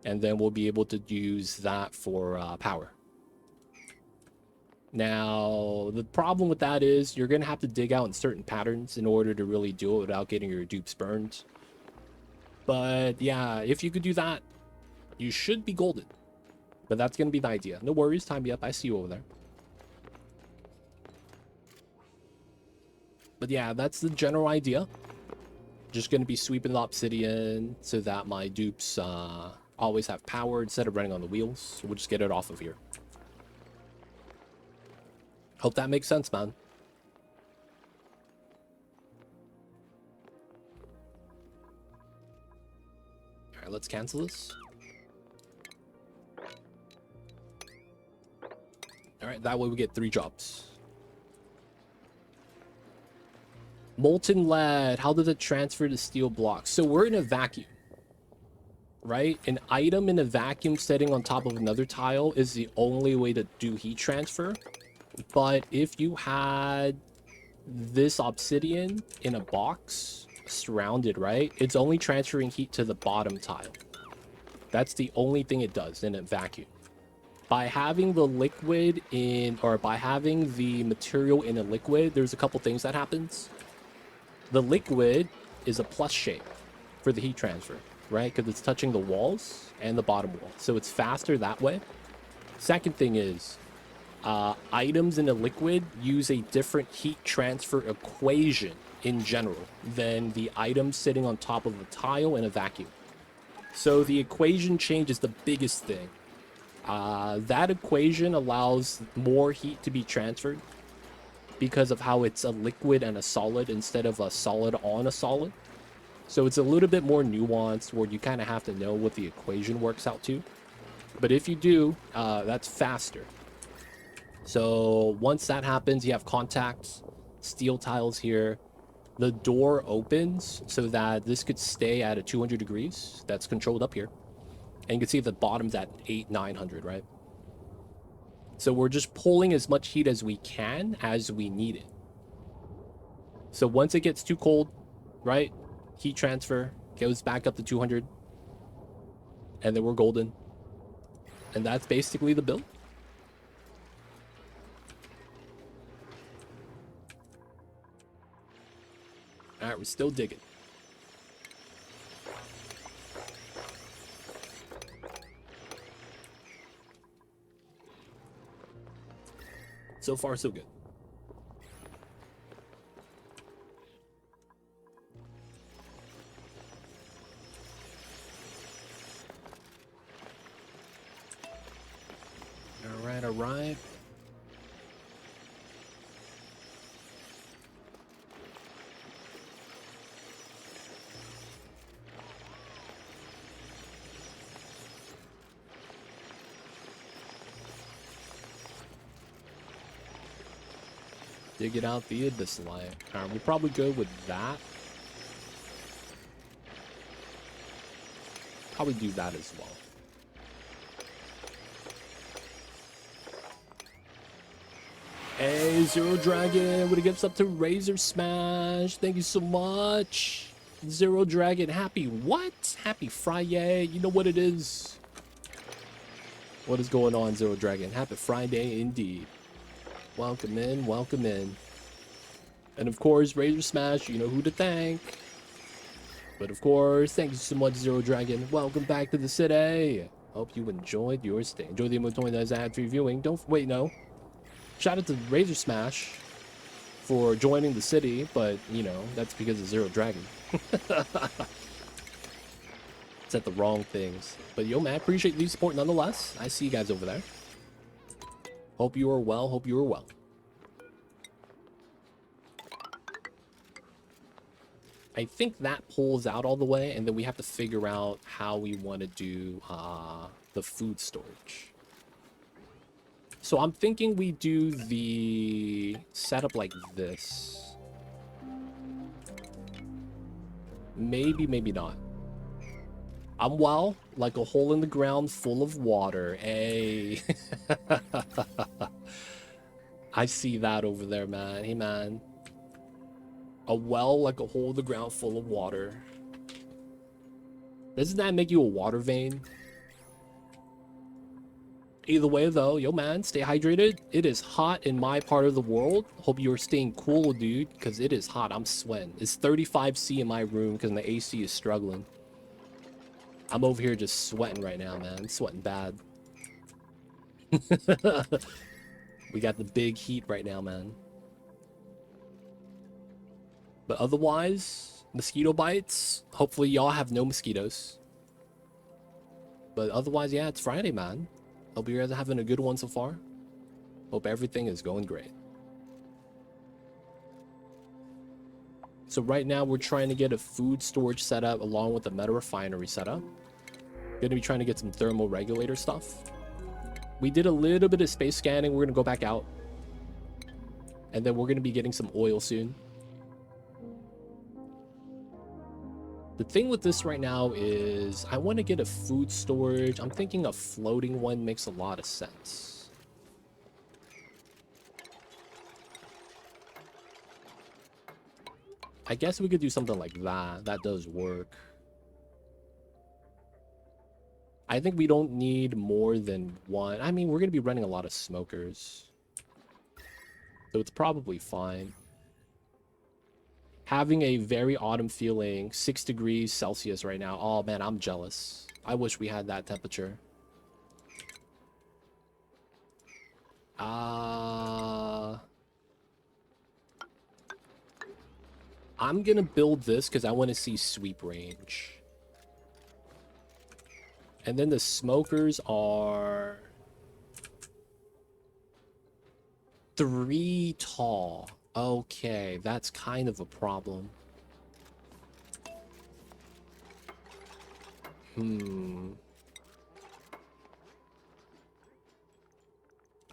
And then we'll be able to use that for power. Now, the problem with that is you're going to have to dig out in certain patterns in order to really do it without getting your dupes burned. But yeah, if you could do that, you should be golden. But that's going to be the idea. No worries, time me up. I see you over there. But yeah, that's the general idea. Just going to be sweeping the obsidian so that my dupes always have power instead of running on the wheels. So we'll just get it off of here. Hope that makes sense, man. All right, let's cancel this. All right, that way we get 3 jobs. Molten lead, how does it transfer to steel blocks? So we're in a vacuum, right? An item in a vacuum sitting on top of another tile is the only way to do heat transfer. But if you had this obsidian in a box surrounded, right? It's only transferring heat to the bottom tile. That's the only thing it does in a vacuum. By having the liquid in, or by having the material in a liquid, there's a couple things that happens. The liquid is a plus shape for the heat transfer, right? Because it's touching the walls and the bottom wall. So it's faster that way. Second thing is, items in a liquid use a different heat transfer equation in general than the items sitting on top of a tile in a vacuum. So the equation change is the biggest thing. That equation allows more heat to be transferred because of how it's a liquid and a solid instead of a solid on a solid. So it's a little bit more nuanced where you kind of have to know what the equation works out to. But if you do, that's faster. So once that happens, you have contacts, steel tiles here. The door opens so that this could stay at a 200 degrees. That's controlled up here. And you can see the bottom's at 900, right? So we're just pulling as much heat as we can as we need it. So once it gets too cold, right? Heat transfer goes back up to 200. And then we're golden. And that's basically the build. All right, we're still digging. So far, so good. All right. Dig it out the Abyss Light. Alright, we'll probably go with that. Probably do that as well. Hey, Zero Dragon, with a gift up to Razor Smash. Thank you so much. Zero Dragon, happy what? Happy Friday. You know what it is. What is going on, Zero Dragon? Happy Friday indeed. Welcome in, welcome in. And of course, Razor Smash, you know who to thank. But of course, thank you so much, Zero Dragon. Welcome back to the city. Hope you enjoyed your stay. Enjoy the emote that's ad-free viewing. Don't wait, no. Shout out to Razor Smash for joining the city, but you know, that's because of Zero Dragon. Said the wrong things. But yo, man, appreciate the support nonetheless. I see you guys over there. Hope you are well. Hope you are well. I think that pulls out all the way, and then we have to figure out how we want to do the food storage. So I'm thinking we do the setup like this. Maybe, maybe not. I'm well, like a hole in the ground full of water. Hey. I see that over there, man. Hey, man. A well like a hole in the ground full of water. Doesn't that make you a water vein? Either way, though, yo, man, stay hydrated. It is hot in my part of the world. Hope you're staying cool, dude, because it is hot. I'm sweating. It's 35°C in my room because my AC is struggling. I'm over here just sweating right now, man. I'm sweating bad. We got the big heat right now, man. But otherwise, mosquito bites. Hopefully y'all have no mosquitoes. But otherwise, yeah, it's Friday, man. Hope you guys are having a good one so far. Hope everything is going great. So right now we're trying to get a food storage setup along with the meta refinery setup. Gonna be trying to get some thermal regulator stuff. We did a little bit of space scanning. We're gonna go back out. And then we're gonna be getting some oil soon. The thing with this right now is I want to get a food storage. I'm thinking a floating one makes a lot of sense. I guess we could do something like that. That does work. I think we don't need more than one. I mean, we're going to be running a lot of smokers. So it's probably fine. Having a very autumn feeling, 6 degrees Celsius right now. Oh man, I'm jealous. I wish we had that temperature. I'm gonna build this because I want to see sweep range. And then the smokers are 3 tall. Okay, that's kind of a problem.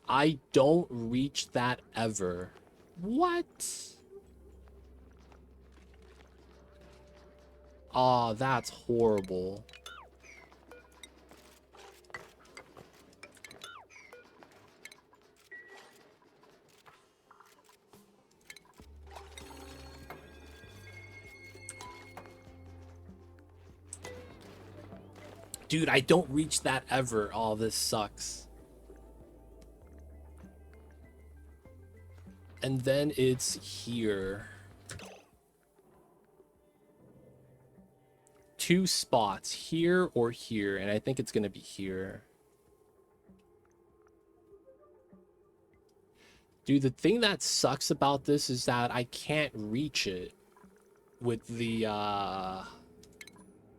I don't reach that ever. What? Oh, that's horrible. Dude, I don't reach that ever. Oh, this sucks. And then it's here. 2 spots, here or here, and I think it's gonna be here. Dude, the thing that sucks about this is that I can't reach it with the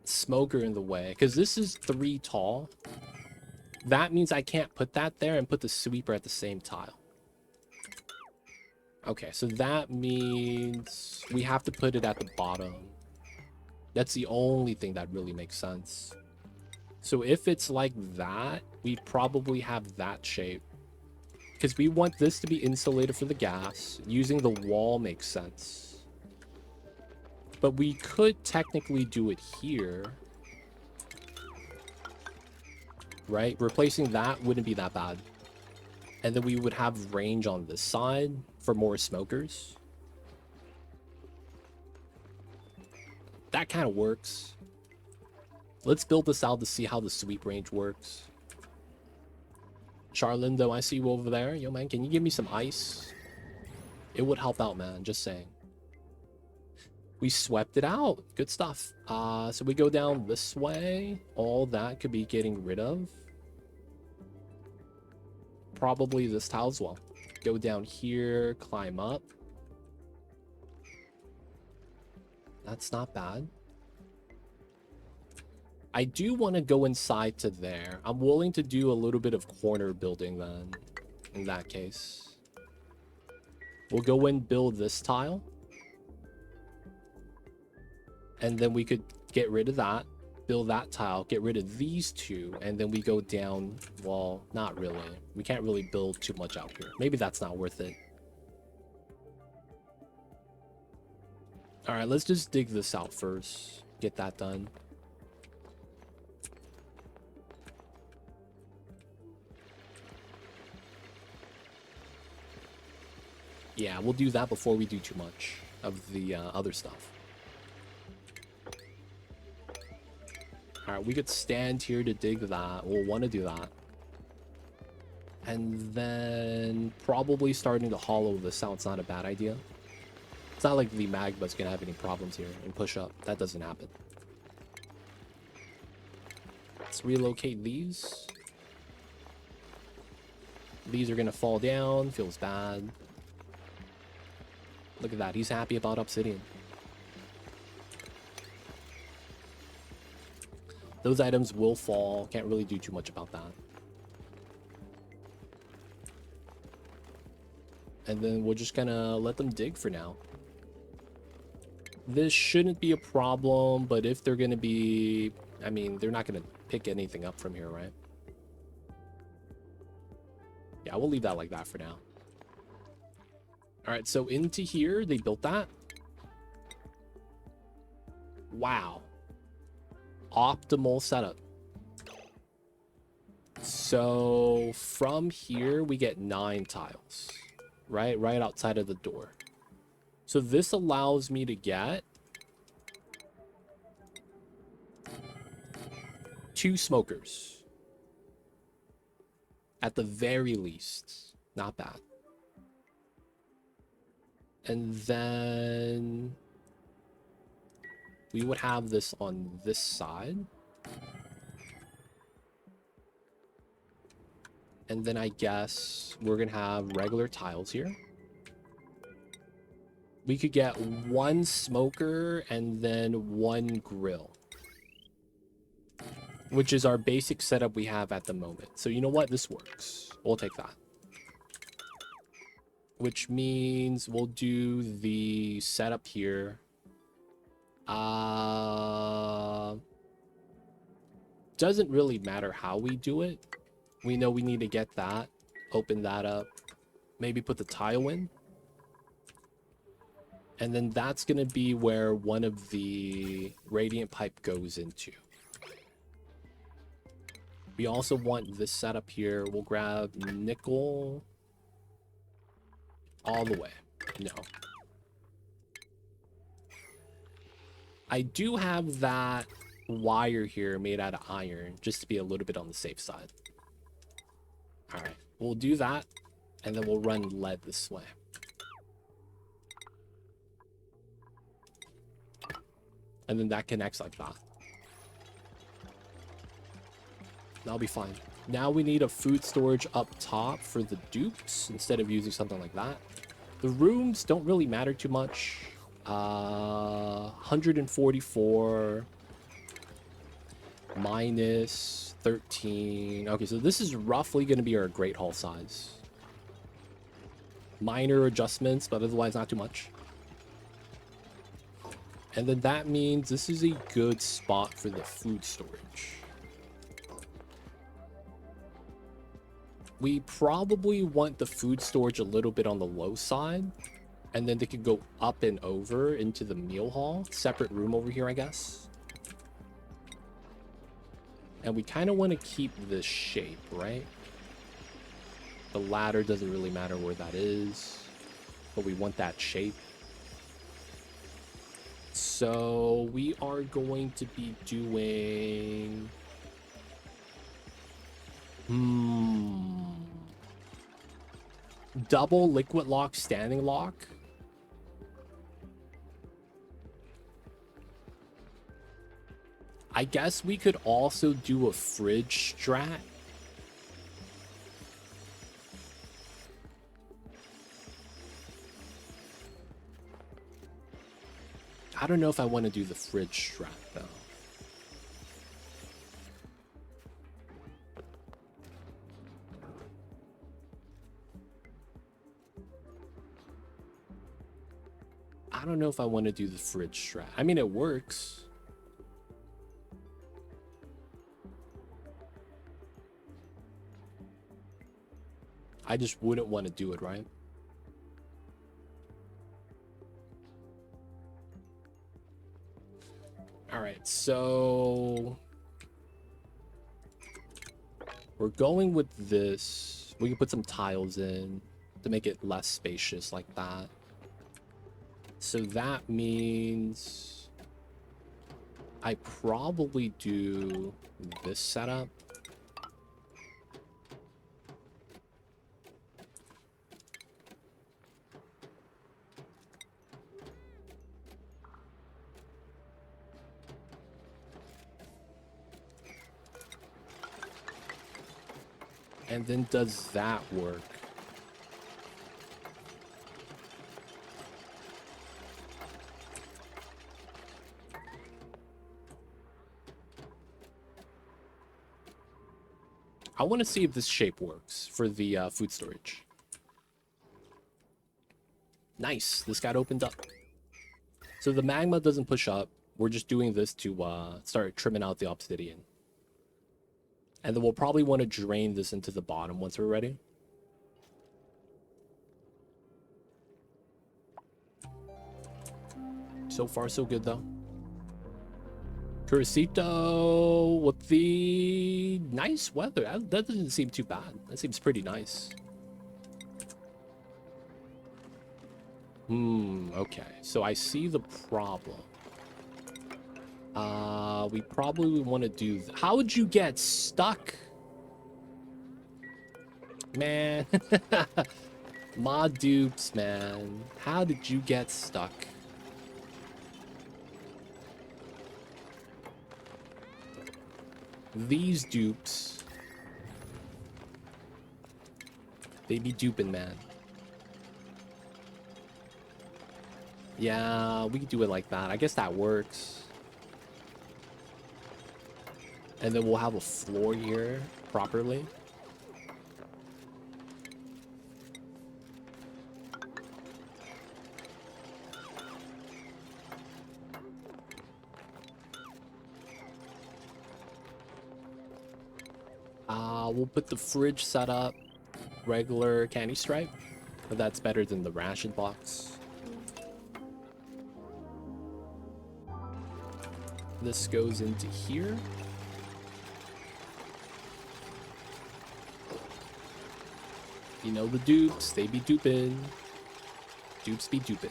smoker in the way, because this is 3 tall. That means I can't put that there and put the sweeper at the same tile. Okay, so that means we have to put it at the bottom. That's the only thing that really makes sense. So if it's like that, we probably have that shape. Because we want this to be insulated for the gas. Using the wall makes sense. But we could technically do it here. Right? Replacing that wouldn't be that bad. And then we would have range on this side for more smokers. That kind of works. Let's build this out to see how the sweep range works. Charlindo, I see you over there. Yo, man, can you give me some ice? It would help out, man. Just saying. We swept it out. Good stuff. So we go down this way. All that could be getting rid of. Probably this tile as well. Go down here, climb up. That's not bad. I do want to go inside to there. I'm willing to do a little bit of corner building then, in that case. We'll go and build this tile. And then we could get rid of that, build that tile, get rid of these 2, and then we go down. Well, not really. We can't really build too much out here. Maybe that's not worth it. All right, let's just dig this out first. Get that done. Yeah, we'll do that before we do too much of the other stuff. Alright, we could stand here to dig that. We'll want to do that. And then probably starting to hollow this out. It's not a bad idea. It's not like the Magma's going to have any problems here and push up. That doesn't happen. Let's relocate these. These are going to fall down. Feels bad. Look at that. He's happy about obsidian. Those items will fall. Can't really do too much about that. And then we're just gonna let them dig for now. This shouldn't be a problem, but if they're gonna be... I mean, they're not gonna pick anything up from here, right? Yeah, we'll leave that like that for now. Alright, so into here, they built that. Wow. Optimal setup. So from here, we get 9 tiles. Right outside of the door. So this allows me to get 2 smokers. At the very least. Not bad. And then we would have this on this side. And then I guess we're going to have regular tiles here. We could get 1 smoker and then 1 grill. Which is our basic setup we have at the moment. So you know what? This works. We'll take that. Which means we'll do the setup here. Doesn't really matter how we do it. We know we need to get that. Open that up. Maybe put the tile in. And then that's going to be where one of the radiant pipe goes into. We also want this setup here. We'll grab nickel all the way. No. I do have that wire here made out of iron just to be a little bit on the safe side. All right, we'll do that and then we'll run lead this way. And then that connects like that. That'll be fine. Now we need a food storage up top for the dupes instead of using something like that. The rooms don't really matter too much. 144 minus 13. Okay, so this is roughly going to be our Great Hall size. Minor adjustments, but otherwise not too much. And then that means this is a good spot for the food storage. We probably want the food storage a little bit on the low side. And then they could go up and over into the meal hall. Separate room over here, I guess. And we kind of want to keep this shape, right? The ladder doesn't really matter where that is. But we want that shape. So we are going to be doing... double liquid lock, standing lock. I guess we could also do a fridge strat. I don't know if I want to do the fridge strat though. I don't know if I want to do the fridge strat. I mean, it works. I just wouldn't want to do it, right? All right, so we're going with this. We can put some tiles in to make it less spacious like that. So that means I probably do this setup. And then does that work? I want to see if this shape works for the food storage. Nice, this got opened up. So the magma doesn't push up. We're just doing this to start trimming out the obsidian. And then we'll probably want to drain this into the bottom once we're ready. So far, so good, though. Curacito with the nice weather. That doesn't seem too bad. That seems pretty nice. Okay. So I see the problem. We probably want to do... How would you get stuck? Man. Mod dupes, man. How did you get stuck? These dupes. They be duping, man. Yeah, we could do it like that. I guess that works. And then we'll have a floor here properly. We'll put the fridge set up. Regular candy stripe. But that's better than the ration box. This goes into here. You know the dupes, they be duping. Dupes be duping.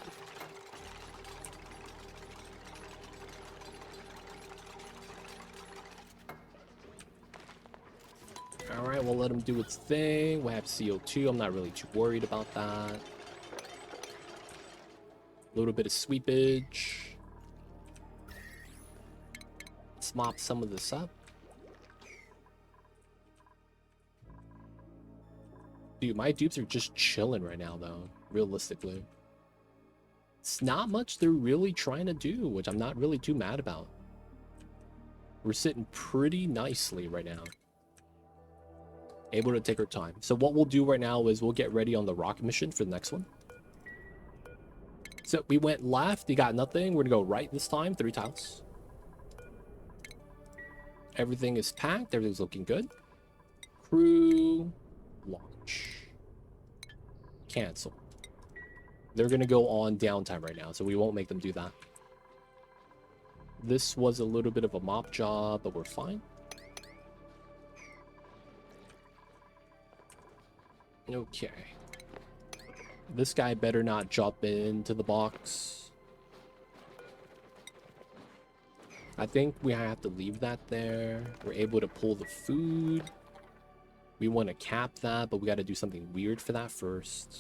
Alright, we'll let them do its thing. We'll have CO2. I'm not really too worried about that. A little bit of sweepage. Let's mop some of this up. Dude, my dupes are just chilling right now, though, realistically. It's not much they're really trying to do, which I'm not really too mad about. We're sitting pretty nicely right now. Able to take our time. So what we'll do right now is we'll get ready on the rocket mission for the next one. So we went left, you got nothing. We're gonna go right this time, 3 tiles. Everything is packed, everything's looking good. Crew, launch. Cancel. They're gonna go on downtime right now, so we won't make them do that. This was a little bit of a mop job, but we're fine. Okay. This guy better not jump into the box. I think we have to leave that there. We're able to pull the food. We want to cap that, but we got to do something weird for that first.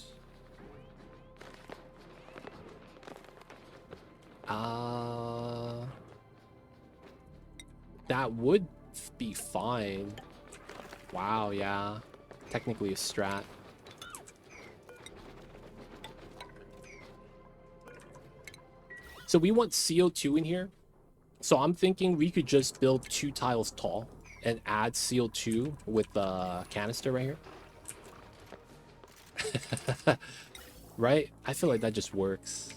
That would be fine. Wow, yeah. Technically a strat. So we want CO2 in here. So I'm thinking we could just build 2 tiles tall and add CO2 with the canister right here. Right? I feel like that just works.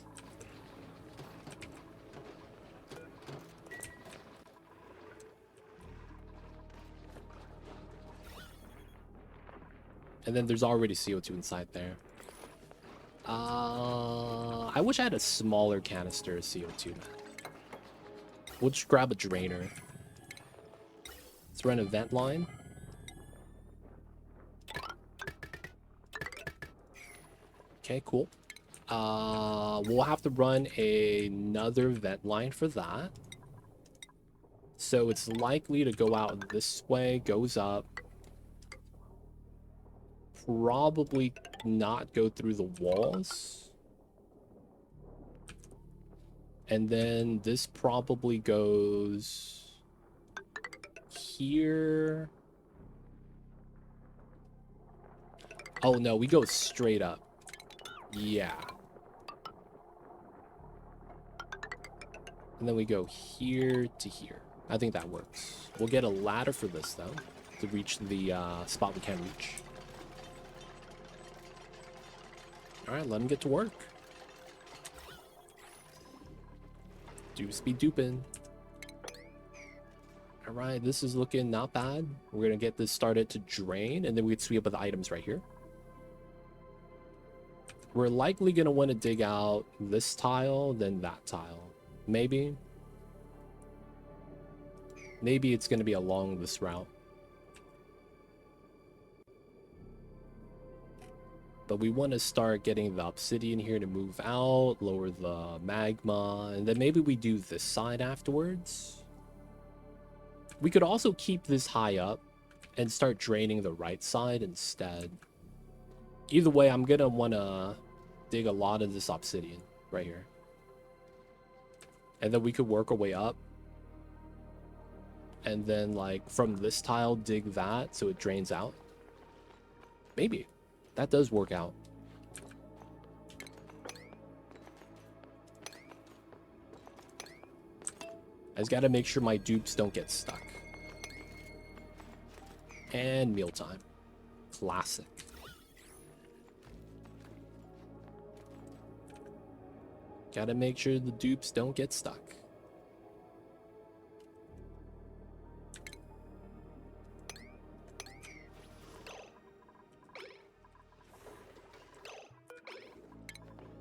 And then there's already CO2 inside there. I wish I had a smaller canister of CO2. We'll just grab a drainer. Let's run a vent line. Okay, cool. We'll have to run another vent line for that. So it's likely to go out this way, goes up. Probably not go through the walls. And then this probably goes here. Oh no, we go straight up. Yeah. And then we go here to here. I think that works. We'll get a ladder for this though, to reach the spot we can reach. Alright, let him get to work. Dupes be duping. Alright, this is looking not bad. We're gonna get this started to drain, and then we can sweep up the items right here. We're likely gonna want to dig out this tile, then that tile. Maybe. Maybe it's gonna be along this route. But we want to start getting the obsidian here to move out, lower the magma, and then maybe we do this side afterwards. We could also keep this high up and start draining the right side instead. Either way, I'm going to want to dig a lot of this obsidian right here. And then we could work our way up. And then, like, from this tile, dig that so it drains out. Maybe. That does work out. I just gotta make sure my dupes don't get stuck. And mealtime. Classic. Gotta make sure the dupes don't get stuck.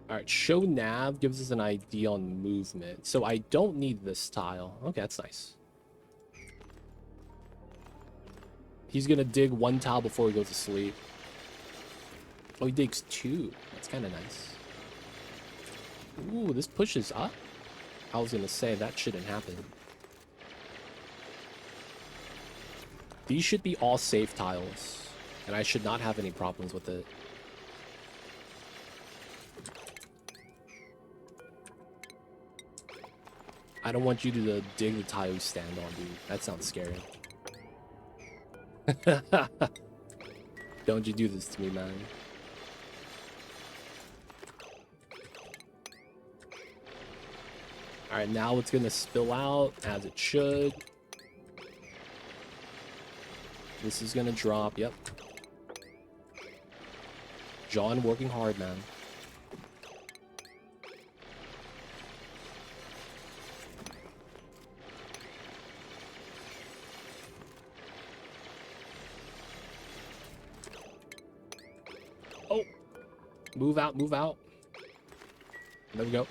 Alright, show nav gives us an idea on movement. So I don't need this tile. Okay, that's nice. He's gonna dig 1 tile before he goes to sleep. Oh, he digs 2. That's kind of nice. Ooh, this pushes up? I was gonna say, that shouldn't happen. These should be all safe tiles. And I should not have any problems with it. I don't want you to dig the tile you stand on, dude. That sounds scary. Don't you do this to me, man. Alright, now it's gonna spill out as it should. This is gonna drop, yep. John working hard, man. Oh! Move out, move out. There we go.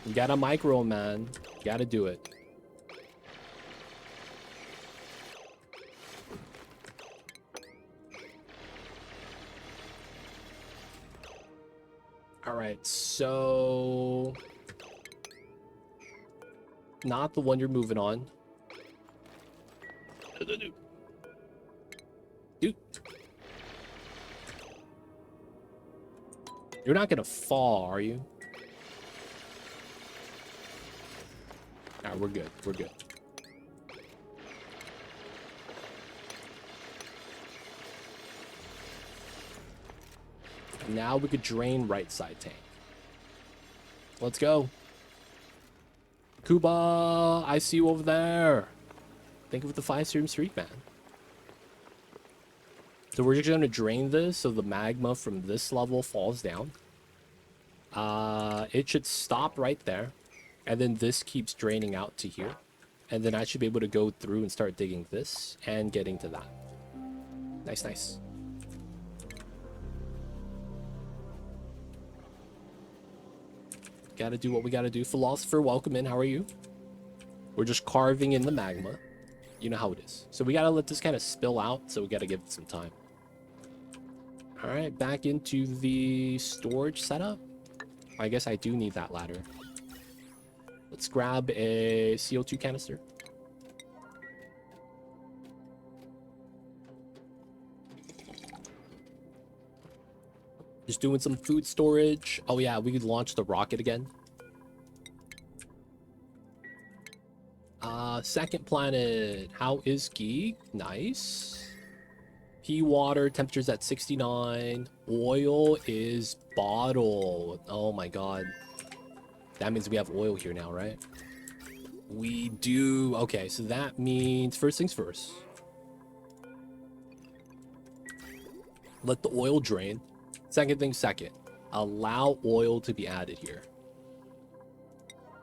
You gotta micro, man. You gotta do it. Alright, so... Not the one you're moving on. Dude. You're not gonna fall, are you? Alright, we're good. We're good. Now we could drain right side tank. Let's go. Kuba, I see you over there. Thank you for the 5-stream streak, man. So we're just going to drain this so the magma from this level falls down. It should stop right there. And then this keeps draining out to here. And then I should be able to go through and start digging this and getting to that. Nice, nice. Gotta do what we gotta do. Philosopher, welcome in. How are you? We're just carving in the magma. You know how it is. So we gotta let this kind of spill out. So we gotta give it some time. All right, back into the storage setup. I guess I do need that ladder. Let's grab a CO2 canister. Just doing some food storage. Oh yeah, we could launch the rocket again. Second planet. How is Geek? Nice. Pea water, temperature's at 69. Oil is bottled. Oh my god. That means we have oil here now, right? We do. Okay, so that means first things first. Let the oil drain. Second thing second. Allow oil to be added here.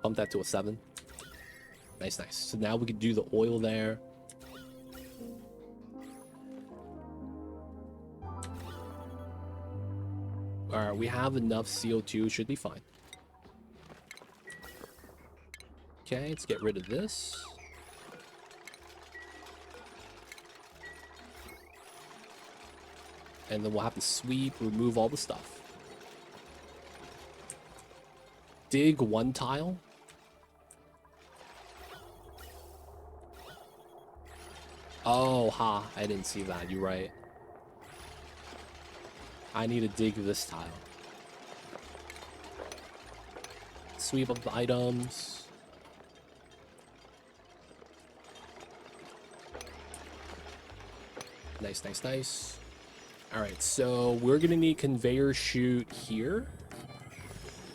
Pump that to a 7. Nice, nice. So now we can do the oil there. Alright, we have enough CO2. Should be fine. Okay, let's get rid of this. And then we'll have to sweep, remove all the stuff. Dig 1 tile. Oh, ha. I didn't see that. You're right. I need to dig this tile. Sweep up the items. Nice, nice, nice. Alright, so we're going to need conveyor chute here.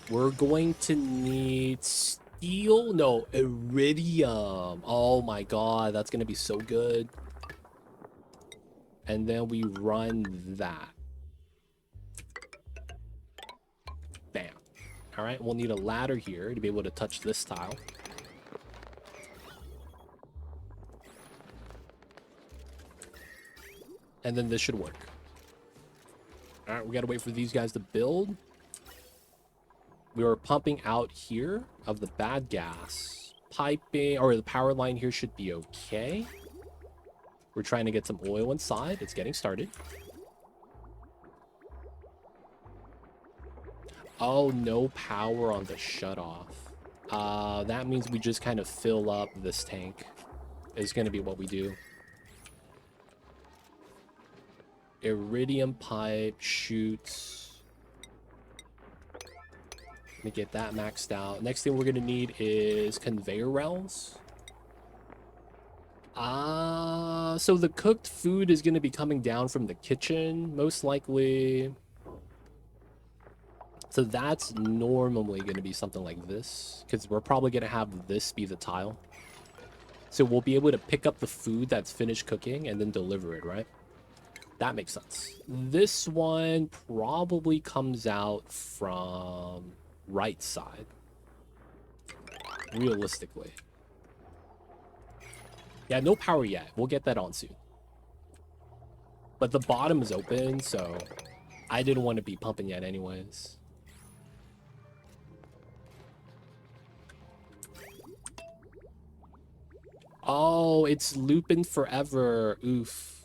We're going to need steel. No, iridium. Oh my god, that's going to be so good. And then we run that. Bam. Alright, we'll need a ladder here to be able to touch this tile. And then this should work. Alright, we gotta wait for these guys to build. We are pumping out here of the bad gas. Piping, or the power line here should be okay. We're trying to get some oil inside. It's getting started. Oh, no power on the shutoff. That means we just kind of fill up this tank. Is gonna be what we do. Iridium pipe shoots. Let me get that maxed out. Next thing we're gonna need is conveyor rails. So the cooked food is going to be coming down from the kitchen, most likely. So that's normally going to be something like this, because we're probably going to have this be the tile. So we'll be able to pick up the food that's finished cooking and then deliver it, right? That makes sense. This one probably comes out from right side, realistically. Yeah, no power yet. We'll get that on soon. But the bottom is open, so I didn't want to be pumping yet anyways. Oh, it's looping forever. Oof.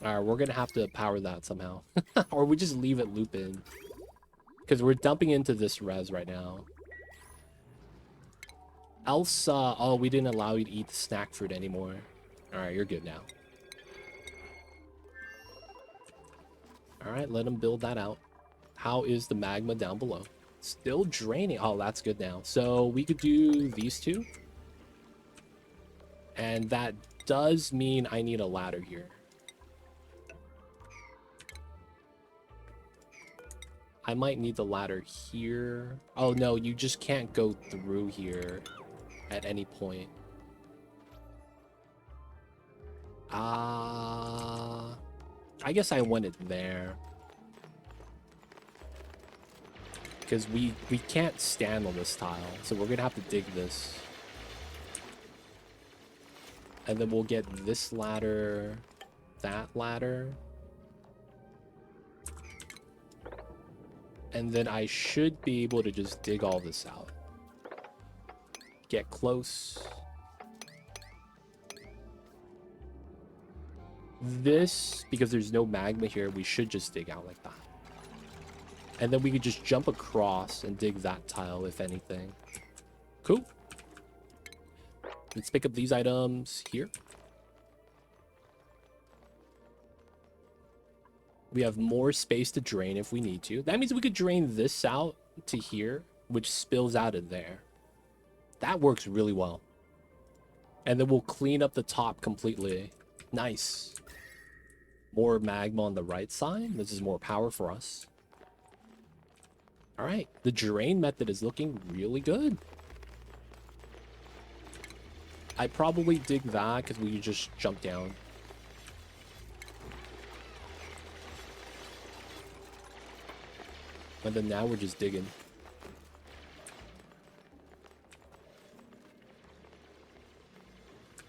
Alright, we're gonna have to power that somehow. Or we just leave it looping. Because we're dumping into this res right now. Else, oh, we didn't allow you to eat the snack fruit anymore. Alright, you're good now. Alright, let him build that out. How is the magma down below? Still draining. Oh, that's good now. So we could do these two. And that does mean I need a ladder here. I might need the ladder here. Oh, no, you just can't go through here at any point. I guess I want it there. Because we can't stand on this tile, so we're gonna have to dig this. And then we'll get this ladder, that ladder. And then I should be able to just dig all this out. Get close. This, because there's no magma here, we should just dig out like that. And then we could just jump across and dig that tile, if anything. Cool. Let's pick up these items here. We have more space to drain if we need to. That means we could drain this out to here, which spills out of there. That works really well. And then we'll clean up the top completely. Nice. More magma on the right side. This is more power for us. All right. The drain method is looking really good. I probably dig that because we could just jump down. And then now we're just digging.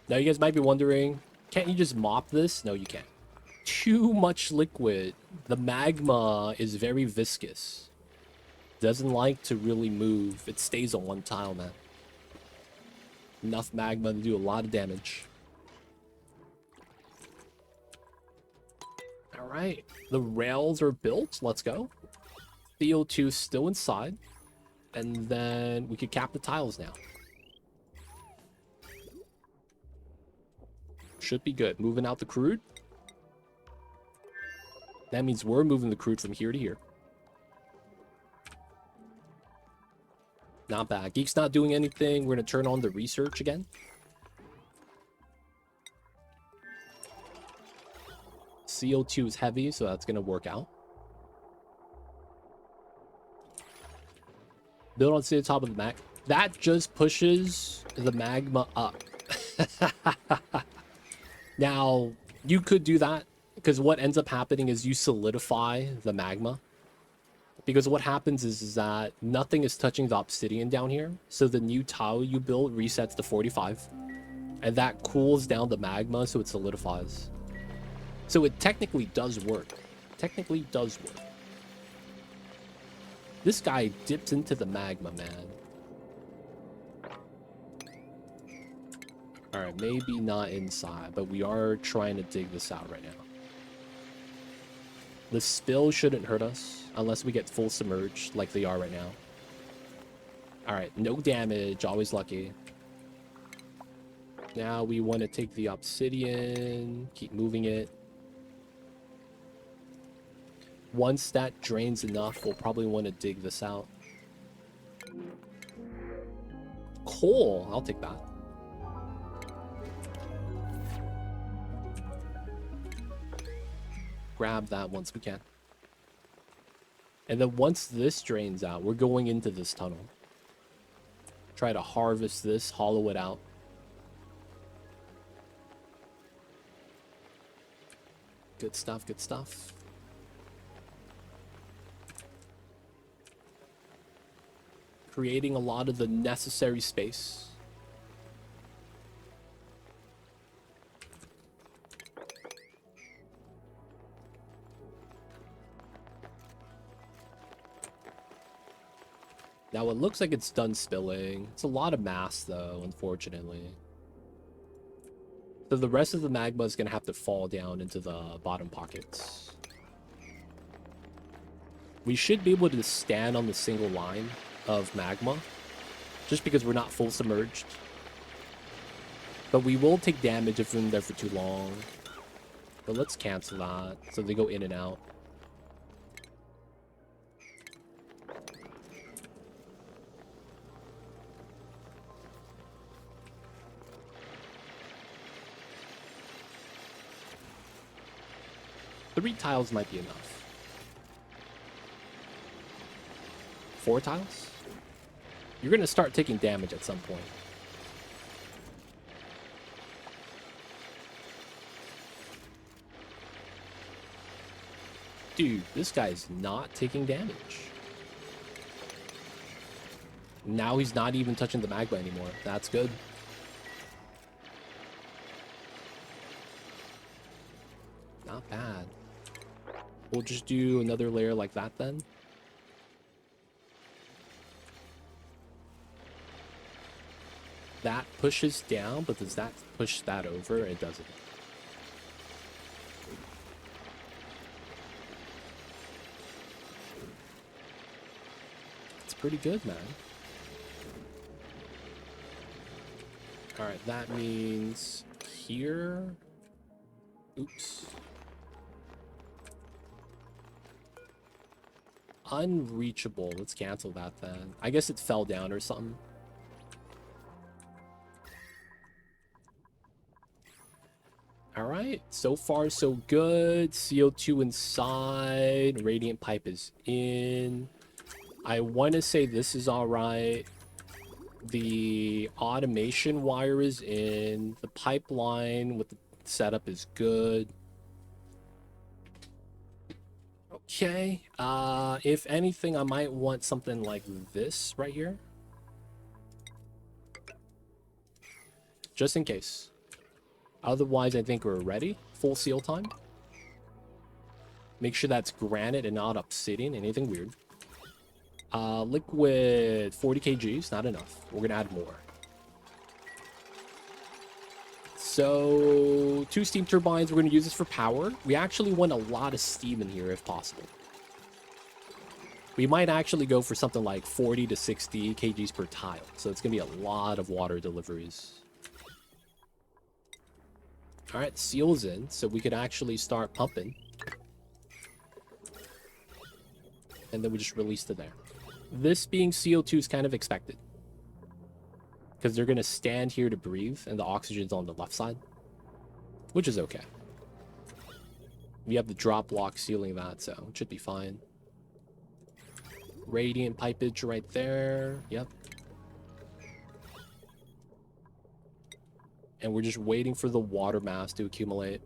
Now you guys might be wondering, can't you just mop this? No, you can't. Too much liquid. The magma is very viscous. Doesn't like to really move. It stays on one tile, man. Enough magma to do a lot of damage. All right, the rails are built. Let's go. CO2 still inside. And then we could cap the tiles now. Should be good. Moving out the crude. That means we're moving the crude from here to here. Not bad. Geek's not doing anything. We're going to turn on the research again. CO2 is heavy, so that's going to work out. Build on the top of the mag. That just pushes the magma up. Now, you could do that, because what ends up happening is you solidify the magma. Because what happens is that nothing is touching the obsidian down here. So the new tile you build resets to 45. And that cools down the magma so it solidifies. So it technically does work. Technically does work. This guy dips into the magma, man. Alright, maybe not inside, but we are trying to dig this out right now. The spill shouldn't hurt us unless we get full submerged like they are right now. Alright, no damage, always lucky. Now we want to take the obsidian, keep moving it. Once that drains enough, we'll probably want to dig this out. Coal, I'll take that. grab that once we can. And then once this drains out, we're going into this tunnel. Try to harvest this, hollow it out. Good stuff, good stuff. Creating a lot of the necessary space. Now it looks like it's done spilling. It's a lot of mass though, unfortunately. So the rest of the magma is going to have to fall down into the bottom pockets. We should be able to stand on the single line of magma, just because we're not full submerged. But we will take damage if we're in there for too long. But let's cancel that, so they go in and out. Three tiles might be enough. 4 tiles? You're going to start taking damage at some point. Dude, this guy's not taking damage. Now he's not even touching the magma anymore. That's good. Not bad. We'll just do another layer like that then. That pushes down, but does that push that over? It doesn't. It's pretty good, man. Alright, that means here. Oops. Unreachable. Let's cancel that then. I guess it fell down or something. Alright, so far so good. CO2 inside. Radiant pipe is in. I want to say this is alright. The automation wire is in. The pipeline with the setup is good. Okay, if anything, I might want something like this right here. Just in case. Otherwise, I think we're ready. Full seal time. Make sure that's granite and not obsidian, anything weird. Liquid 40 kgs, not enough. We're gonna add more. So, 2 steam turbines, we're going to use this for power. We actually want a lot of steam in here if possible. We might actually go for something like 40 to 60 kgs per tile. So it's going to be a lot of water deliveries. Alright, seal's in, so we could actually start pumping. And then we just release it there. This being CO2 is kind of expected. Because they're going to stand here to breathe, and the oxygen's on the left side. Which is okay. We have the drop block sealing that, so it should be fine. Radiant pipage right there. Yep. And we're just waiting for the water mass to accumulate.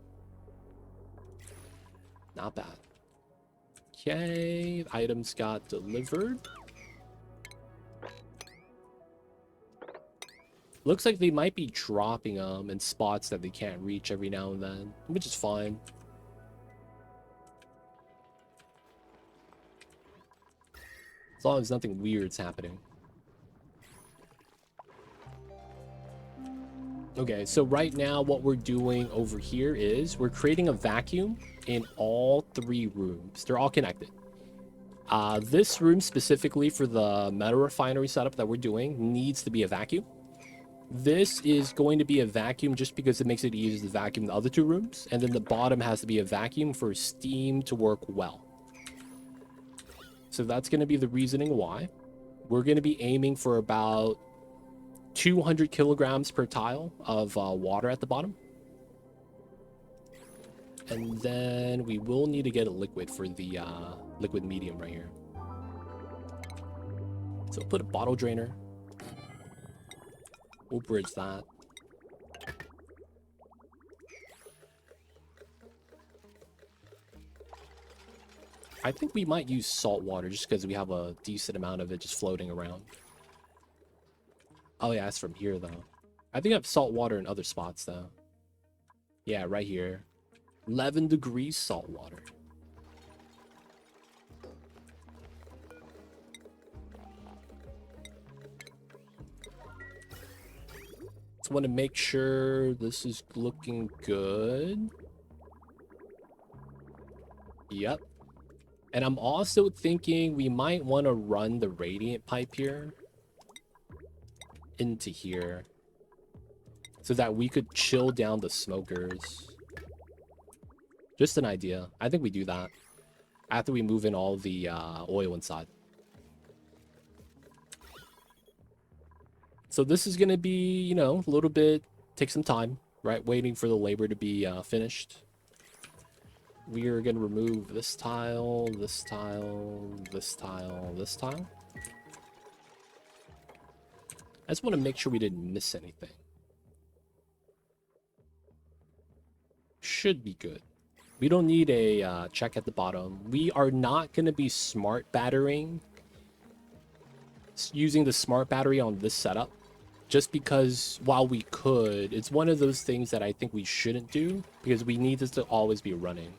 Not bad. Okay, items got delivered. Looks like they might be dropping them in spots that they can't reach every now and then, which is fine. As long as nothing weird's happening. Okay, so right now what we're doing over here is we're creating a vacuum in all 3 rooms. They're all connected. This room specifically for the metal refinery setup that we're doing needs to be a vacuum. This is going to be a vacuum just because it makes it easier to vacuum the other 2 rooms. And then the bottom has to be a vacuum for steam to work well. So that's going to be the reasoning why. We're going to be aiming for about 200 kilograms per tile of water at the bottom. And then we will need to get a liquid for the liquid medium right here. So put a bottle drainer. We'll bridge that. I think we might use salt water just because we have a decent amount of it just floating around. Oh yeah, that's from here though. I think I have salt water in other spots though. Yeah, right here. 11 degrees salt water. Just want to make sure this is looking good. Yep. And I'm also thinking we might want to run the radiant pipe here into here so that we could chill down the smokers. Just an idea. I think we do that after we move in all the oil inside. So this is going to be, you know, a little bit, take some time, right? Waiting for the labor to be finished. We are going to remove this tile, this tile, this tile, this tile. I just want to make sure we didn't miss anything. Should be good. We don't need a check at the bottom. We are not going to be smart battering, using the smart battery on this setup. Just because while we could, it's one of those things that I think we shouldn't do because we need this to always be running.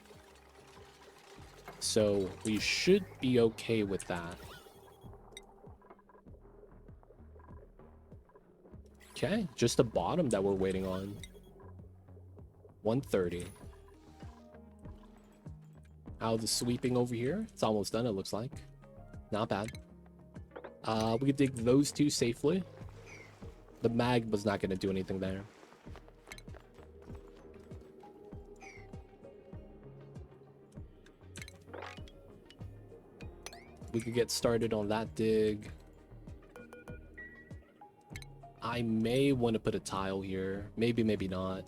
So we should be okay with that. Okay, just the bottom that we're waiting on. 130. How's the sweeping over here? It's almost done, it looks like. Not bad. We can dig those two safely. The magma's not going to do anything there. We could get started on that dig. I may want to put a tile here. Maybe, maybe not.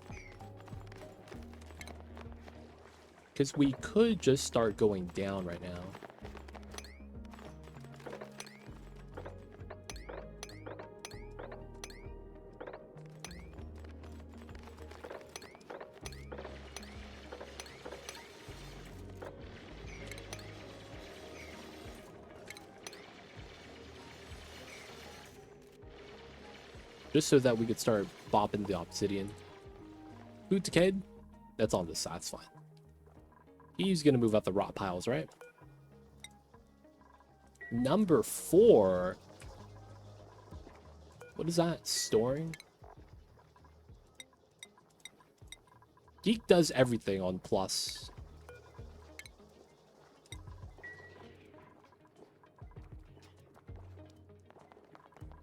Because we could just start going down right now. Just so that we could start bopping the obsidian. Food decayed? That's on this side, that's fine. He's gonna move out the rot piles, right? Number 4. What is that? Storing? Geek does everything on plus.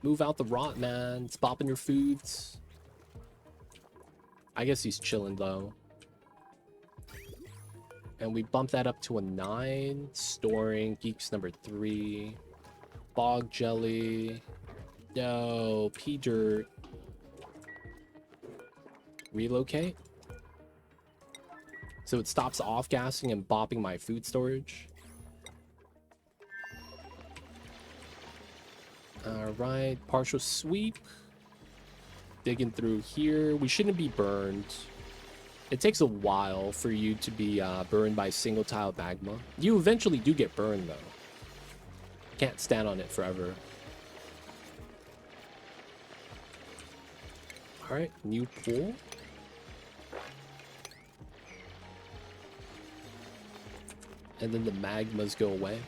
Move out the rot, man. It's bopping your foods. I guess he's chilling, though. And we bump that up to a 9. Storing. Geeks number 3. Bog jelly. No. Pea dirt. Relocate. So it stops off-gassing and bopping my food storage. Alright, partial sweep. Digging through here. We shouldn't be burned. It takes a while for you to be burned by single tile magma. You eventually do get burned though. Can't stand on it forever. Alright, new pool. And then the magmas go away.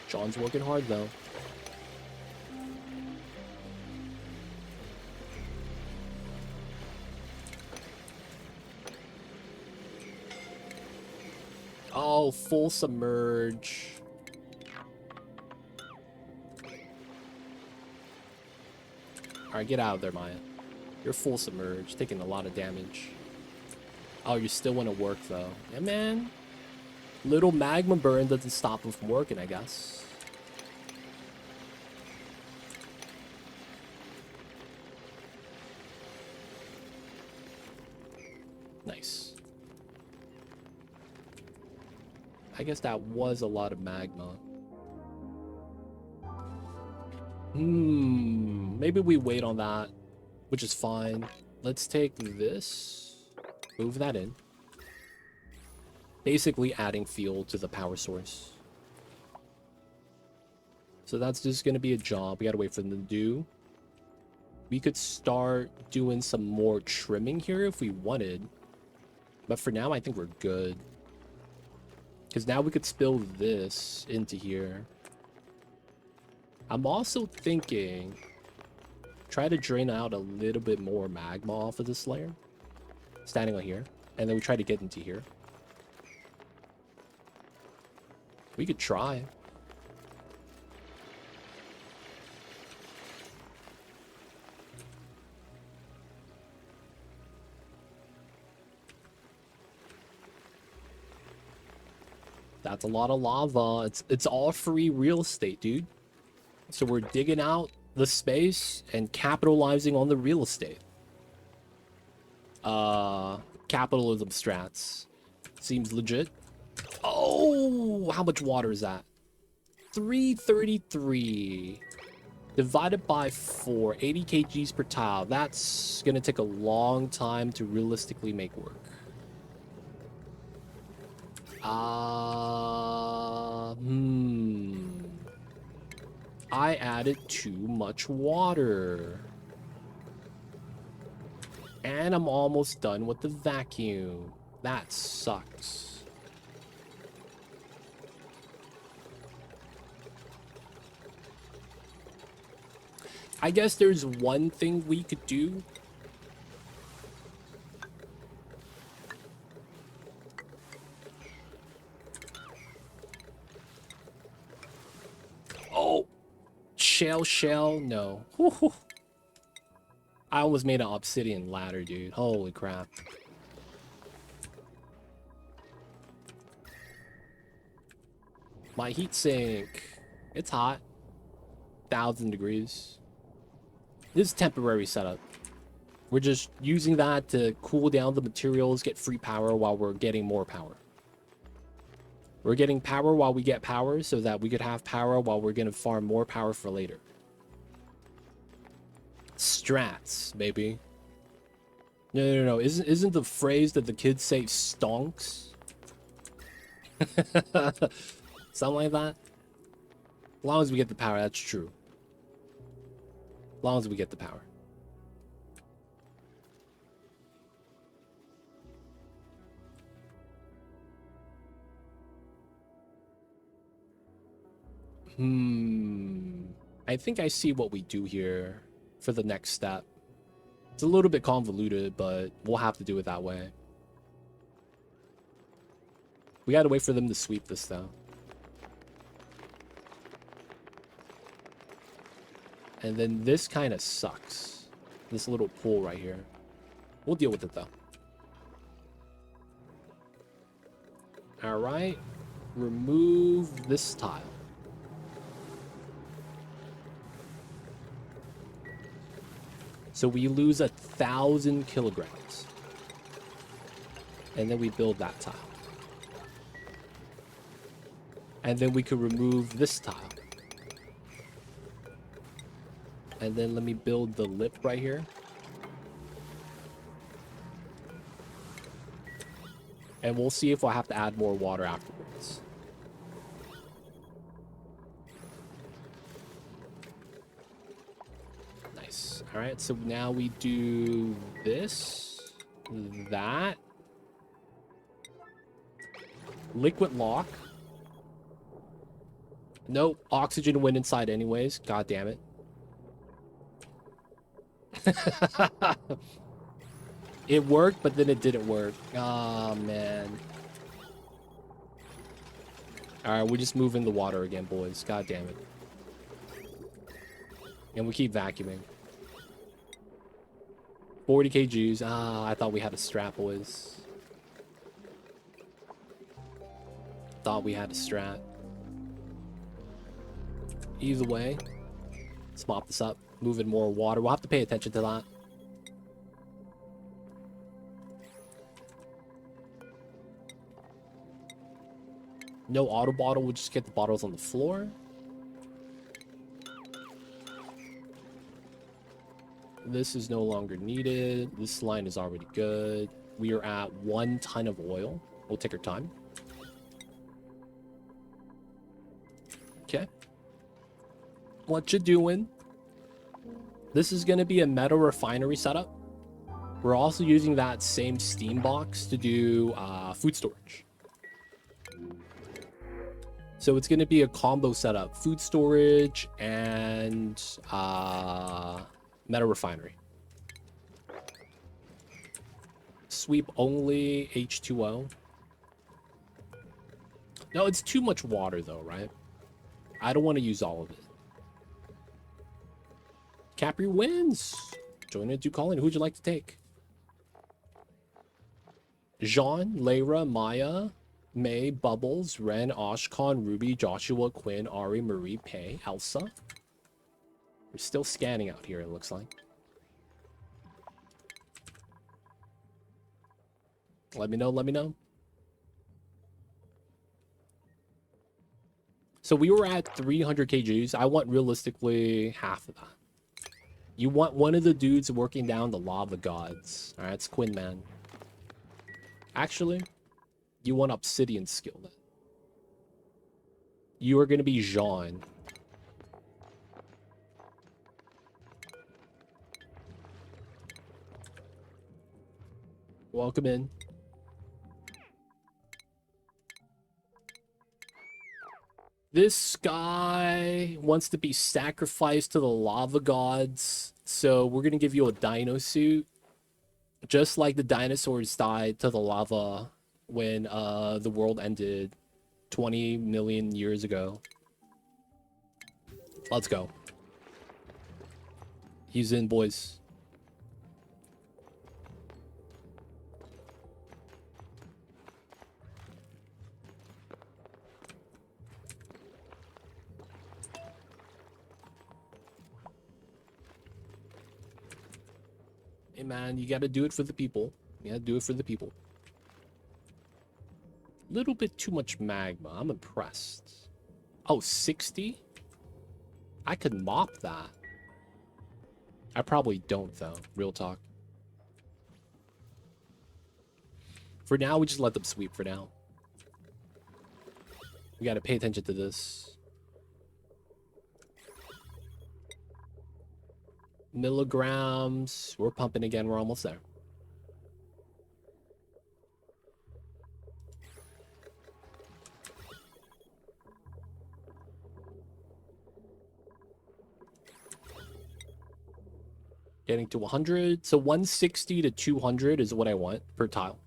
John's working hard though. Oh, full submerge. Alright, get out of there, Maya. You're full submerge, taking a lot of damage. Oh, you still want to work though. Yeah, man. Little magma burn doesn't stop him from working, I guess. Nice. I guess that was a lot of magma. Maybe we wait on that, which is fine. Let's take this, move that in. Basically adding fuel to the power source. So that's just going to be a job we got to wait for them to do. We could start doing some more trimming here if we wanted. But for now, I think we're good. Because now we could spill this into here. I'm also thinking, try to drain out a little bit more magma off of this layer. Standing on here. And then we try to get into here. We could try. That's a lot of lava. It's all free real estate, dude. So we're digging out the space and capitalizing on the real estate. Capitalism strats. Seems legit. Oh, how much water is that? 333. Divided by 4, 80 kgs per tile. That's gonna take a long time to realistically make work. I added too much water. And I'm almost done with the vacuum. That sucks. I guess there's one thing we could do. Oh, shell, no. Whew. I almost made an obsidian ladder, dude. Holy crap. My heat sink. It's hot. 1,000 degrees. This is temporary setup. We're just using that to cool down the materials, get free power while we're getting more power. We're getting power while we get power so that we could have power while we're going to farm more power for later. Strats, baby. No. Isn't the phrase that the kids say stonks? Something like that? As long as we get the power, that's true. As long as we get the power. I think I see what we do here for the next step. It's a little bit convoluted, but we'll have to do it that way. We gotta wait for them to sweep this, though. And then this kind of sucks. This little pool right here. We'll deal with it, though. Alright. Remove this tile. So we lose 1,000 kilograms. And then we build that tile. And then we could remove this tile. And then let me build the lip right here. And we'll see if we'll have to add more water afterwards. Nice. All right, so now we do this, that. Liquid lock. Nope, oxygen went inside anyways. God damn it. It worked, but then it didn't work. Oh, man. Alright, we're just moving the water again, boys. God damn it. And we keep vacuuming. 40 kgs. Ah, I thought we had a strat, boys. Thought we had a strat. Either way, let's mop this up. Moving more water. We'll have to pay attention to that. No auto bottle, we'll just get the bottles on the floor. This is no longer needed. This line is already good. We are at 1 ton of oil. We'll take our time. Okay. What you doing? This is going to be a metal refinery setup. We're also using that same steam box to do food storage. So it's going to be a combo setup. Food storage and metal refinery. Sweep only H2O. No, it's too much water though, right? I don't want to use all of it. Capri wins. Join it, do call in. Who'd you like to take? Jean, Layra, Maya, May, Bubbles, Ren, Oshkon, Ruby, Joshua, Quinn, Ari, Marie, Pei, Elsa. We're still scanning out here, it looks like. Let me know, let me know. So we were at 300 kgs. I want realistically half of that. You want one of the dudes working down the lava gods. Alright, it's Quinn, man. Actually, you want obsidian skill then. You are going to be Jean. Welcome in. This guy wants to be sacrificed to the lava gods. So we're going to give you a dino suit. Just like the dinosaurs died to the lava when the world ended 20 million years ago. Let's go. He's in, boys. Hey man, you gotta do it for the people. You gotta do it for the people. Little bit too much magma. I'm impressed. Oh, 60? I could mop that. I probably don't though. Real talk. For now, we just let them sweep for now. We gotta pay attention to this. Milligrams. We're pumping again. We're almost there. Getting to 100. So 160 to 200 is what I want per tile.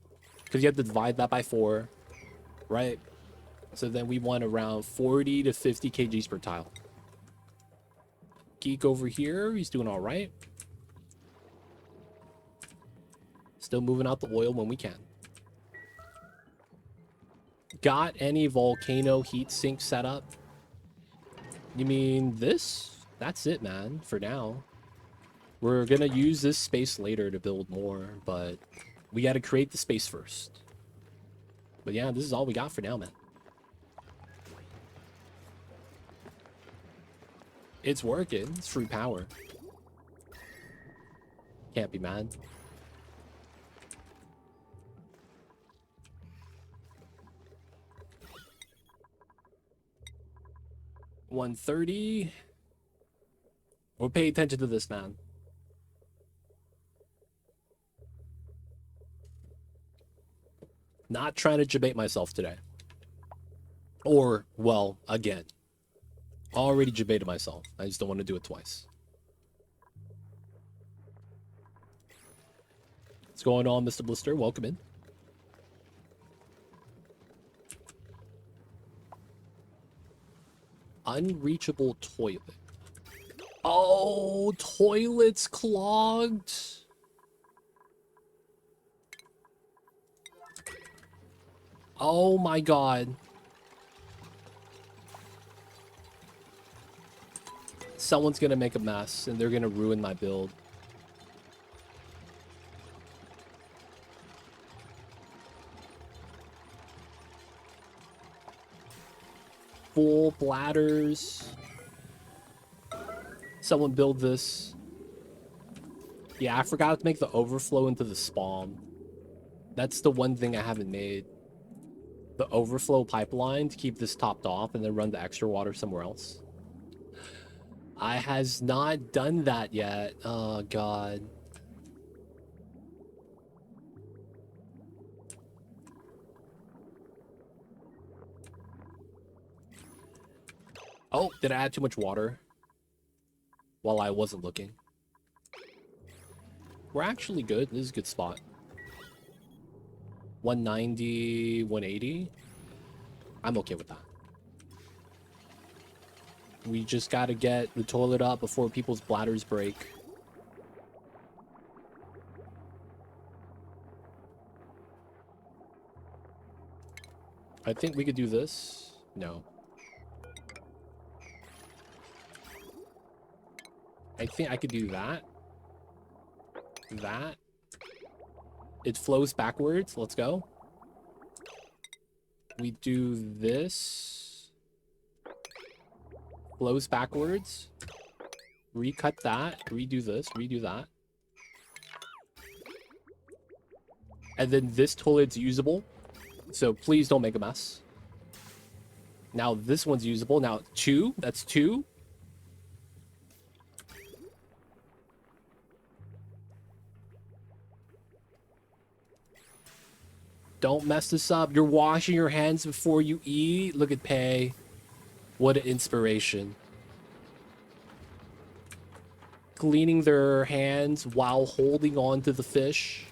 Because you have to divide that by 4. Right? So then we want around 40 to 50 kgs per tile. Geek over here, he's doing all right. Still moving out the oil when we can. Got any volcano heat sink setup? You mean this? That's it, man, for now. We're gonna use this space later to build more, but we gotta create the space first. But yeah, this is all we got for now, man. It's working. It's free power. Can't be mad. $130. We'll pay attention to this, man. Not trying to debate myself today. Or, well, again. Already debated myself. I just don't want to do it twice. What's going on, Mr. Blister? Welcome in. Unreachable toilet. Oh, toilet's clogged. Oh my god. Someone's gonna make a mess and they're gonna ruin my build. full bladders. Someone build this. Yeah, I forgot to make the overflow into the spawn. That's the one thing I haven't made. The overflow pipeline to keep this topped off and then run the extra water somewhere else. I has not done that yet. Oh, God. Oh, did I add too much water while I wasn't looking? We're actually good. This is a good spot. 190, 180. I'm okay with that. We just gotta get the toilet up before people's bladders break. I think we could do this. No. I think I could do that. That. It flows backwards. Let's go. We do this. Flows backwards. Recut that. Redo this. Redo that. And then this toilet's usable. So please don't make a mess. Now this one's usable. Now 2. That's 2. Don't mess this up. You're washing your hands before you eat. Look at Pei. What an inspiration. Cleaning their hands while holding on to the fish.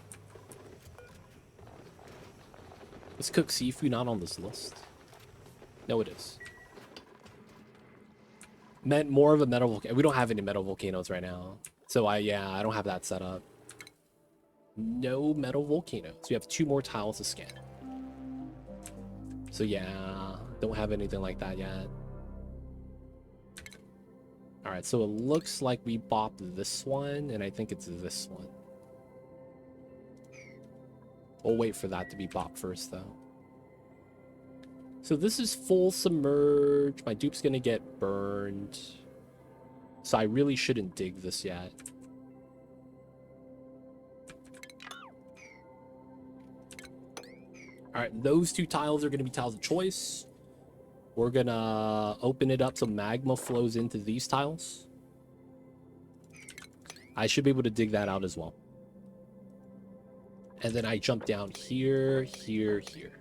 Is cooked seafood not on this list? No, it is. Meant more of a metal volcano. We don't have any metal volcanoes right now. So I don't have that set up. No metal volcanoes. We have 2 more tiles to scan. So yeah, don't have anything like that yet. Alright, so it looks like we bopped this one, and I think it's this one. We'll wait for that to be bopped first, though. So this is full submerge. My dupe's gonna get burned. So I really shouldn't dig this yet. Alright, those 2 tiles are going to be tiles of choice. We're going to open it up so magma flows into these tiles. I should be able to dig that out as well. And then I jump down here, here, here.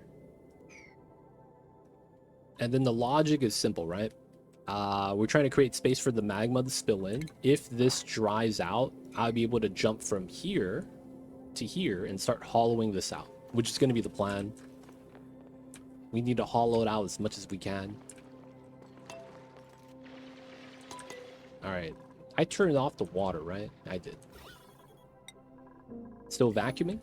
And then the logic is simple, right? We're trying to create space for the magma to spill in. If this dries out, I'll be able to jump from here to here and start hollowing this out, which is going to be the plan. We need to hollow it out as much as we can. Alright. I turned off the water, right? I did. Still vacuuming?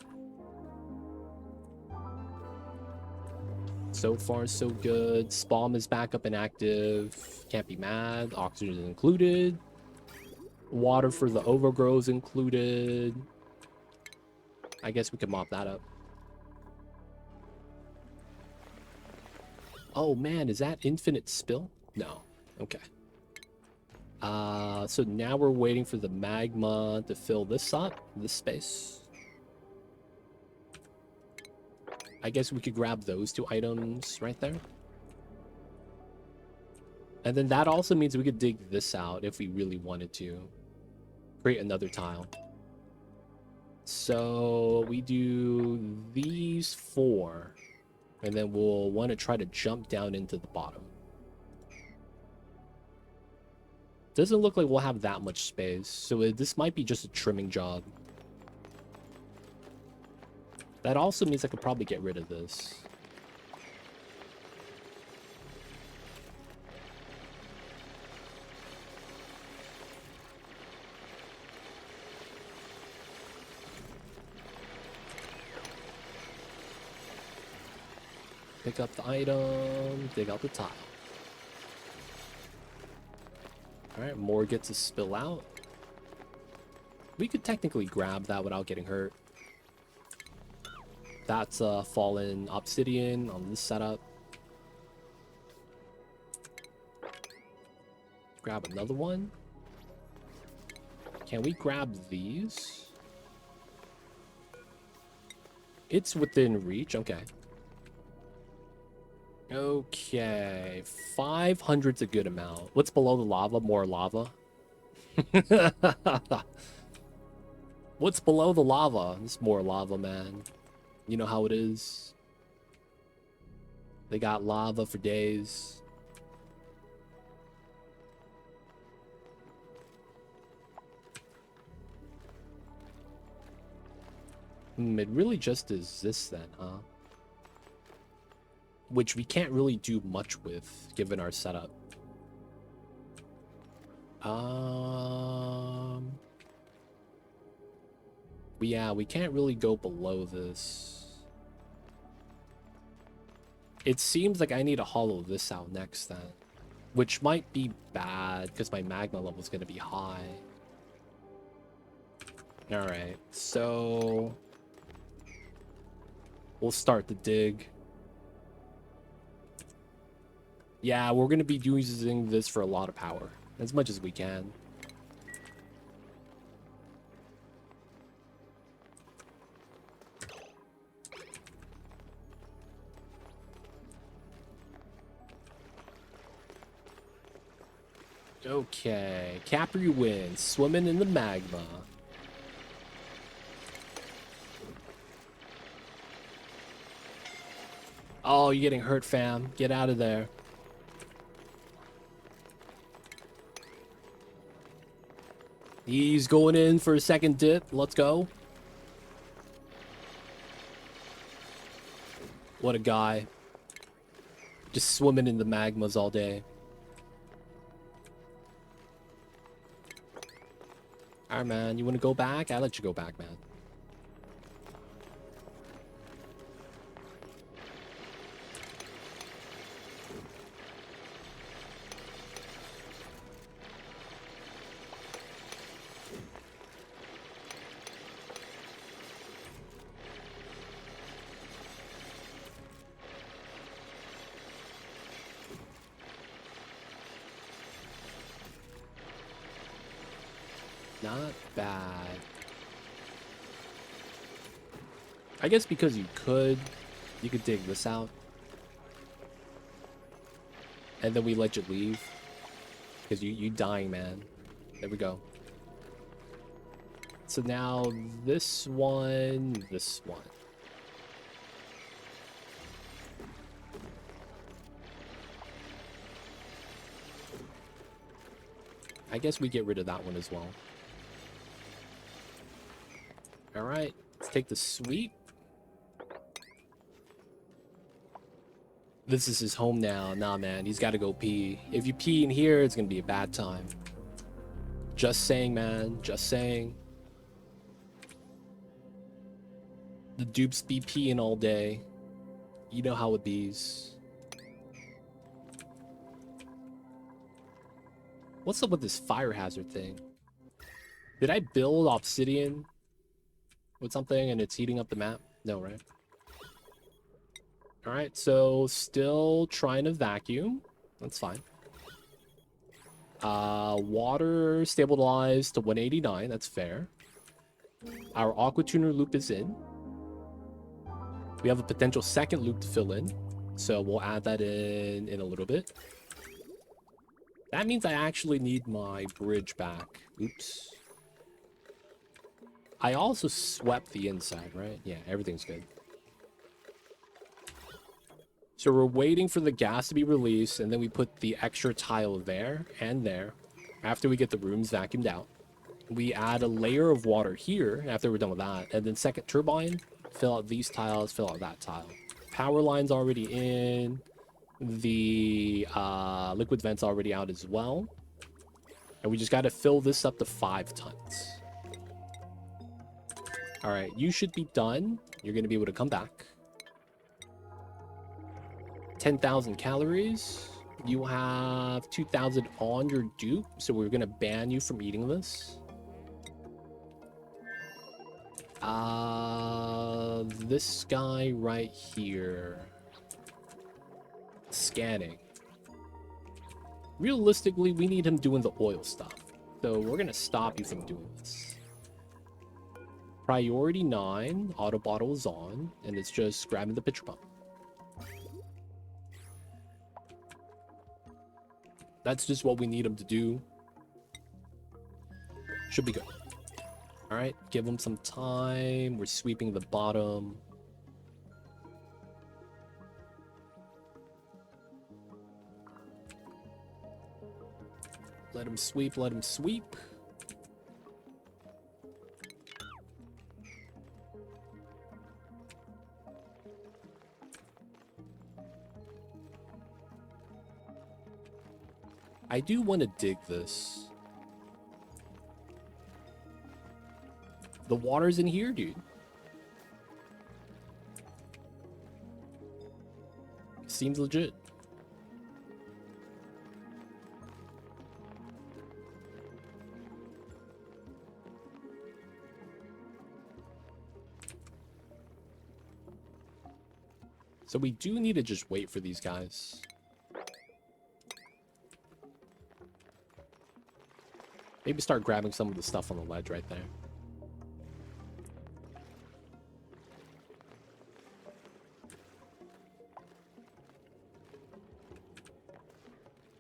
So far, so good. Spawn is back up and active. Can't be mad. Oxygen is included. Water for the overgrowth is included. I guess we can mop that up. Oh man, is that infinite spill? No. Okay. So now we're waiting for the magma to fill this up, this space. I guess we could grab those 2 items right there. And then that also means we could dig this out if we really wanted to. Create another tile. So we do these 4. And then we'll want to try to jump down into the bottom. Doesn't look like we'll have that much space. So this might be just a trimming job. That also means I could probably get rid of this. Pick up the item, dig out the tile. Alright, more gets to spill out. We could technically grab that without getting hurt. That's fallen obsidian on this setup. grab another one. Can we grab these? It's within reach. Okay. Okay. 500's a good amount. What's below the lava? More lava. What's below the lava? It's more lava, man. You know how it is. They got lava for days. It really just is this then, huh? Which we can't really do much with, given our setup. Yeah, we can't really go below this. It seems like I need to hollow this out next then. Which might be bad, because my magma level is going to be high. Alright, so... we'll start the dig. Yeah, we're going to be using this for a lot of power. As much as we can. Okay, Capri wins. Swimming in the magma. Oh, you're getting hurt, fam. Get out of there. He's going in for a second dip. Let's go. What a guy. Just swimming in the magmas all day. Alright, man. You want to go back? I'll let you go back, man. Not bad. I guess because you could dig this out. And then we let you leave. Because you dying, man. There we go. So now this one. I guess we get rid of that one as well. Alright, let's take the sweep. This is his home now. Nah, man, he's got to go pee. If you pee in here, it's going to be a bad time. Just saying, man. Just saying. The dupes be peeing all day. You know how it bees. What's up with this fire hazard thing? Did I build obsidian with something and it's heating up the map? No, right? Alright, so still trying to vacuum. That's fine. Water stabilized to 189. That's fair. Our aqua tuner loop is in. We have a potential second loop to fill in. So we'll add that in a little bit. That means I actually need my bridge back. Oops. I also swept the inside, right? Yeah, everything's good. So we're waiting for the gas to be released, and then we put the extra tile there and there. After we get the rooms vacuumed out, we add a layer of water here after we're done with that, and then second turbine, fill out these tiles, fill out that tile. Power line's already in. The liquid vent's already out as well. And we just got to fill this up to 5 tons. All right, you should be done. You're going to be able to come back. 10,000 calories. You have 2,000 on your dupe, so we're going to ban you from eating this. This guy right here. Scanning. realistically, we need him doing the oil stuff. So we're gonna stop you from doing this. Priority 9, auto bottle is on, and it's just grabbing the pitcher pump. That's just what we need him to do. Should be good. All right, give him some time. We're sweeping the bottom. Let him sweep, let him sweep. I do want to dig this. The water's in here, dude. Seems legit. So we do need to just wait for these guys. Maybe start grabbing some of the stuff on the ledge right there.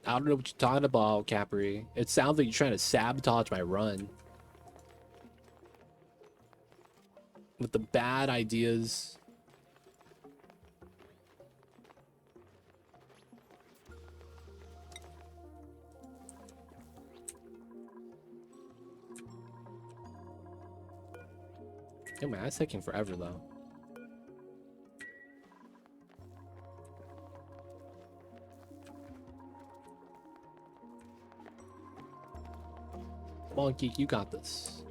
I don't know what you're talking about, Capri. It sounds like you're trying to sabotage my run. With the bad ideas. Oh man, that's taking forever though. Come on, Geek, you got this.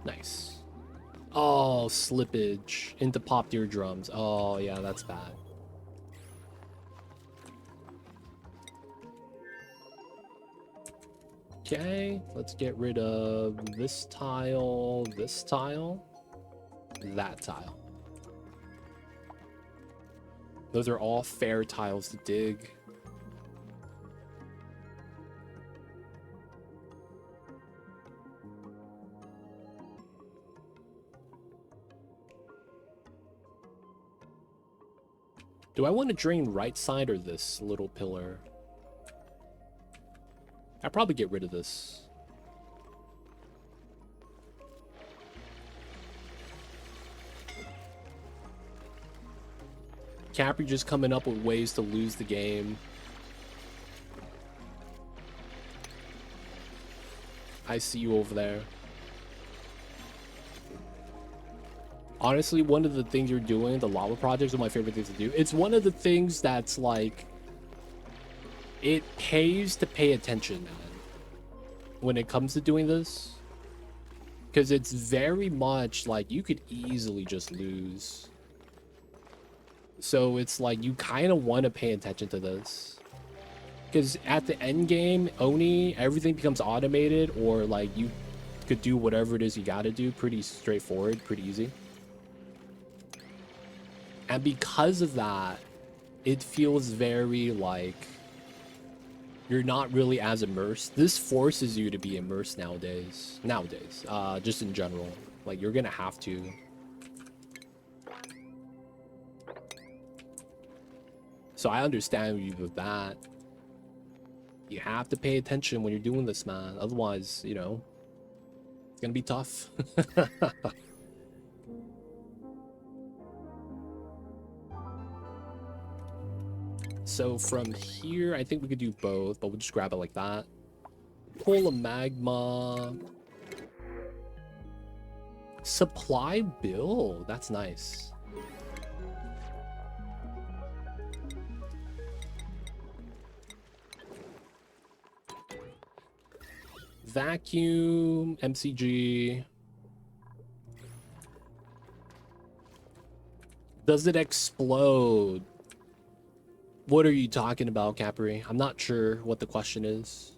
Nice. Oh, slippage into popped eardrums. Oh yeah, that's bad. Okay, let's get rid of this tile, that tile. Those are all fair tiles to dig. Do I want to drain right side or this little pillar? I'll probably get rid of this. Capri just coming up with ways to lose the game. I see you over there. Honestly, one of the things you're doing, the lava projects, are my favorite things to do. It's one of the things that's like, it pays to pay attention, man, when it comes to doing this. Because it's very much like you could easily just lose. So it's like you kind of want to pay attention to this. Because at the end game, Oni, everything becomes automated, or like you could do whatever it is you got to do. Pretty straightforward, pretty easy. And because of that, it feels very like you're not really as immersed. This forces you to be immersed nowadays. Just in general. Like, you're gonna have to. So I understand you with that. You have to pay attention when you're doing this, man. Otherwise, you know, it's gonna be tough. So from here, I think we could do both, but we'll just grab it like that. Pull a magma. Supply bill. That's nice. Vacuum, MCG. Does it explode? What are you talking about, Capri? I'm not sure what the question is.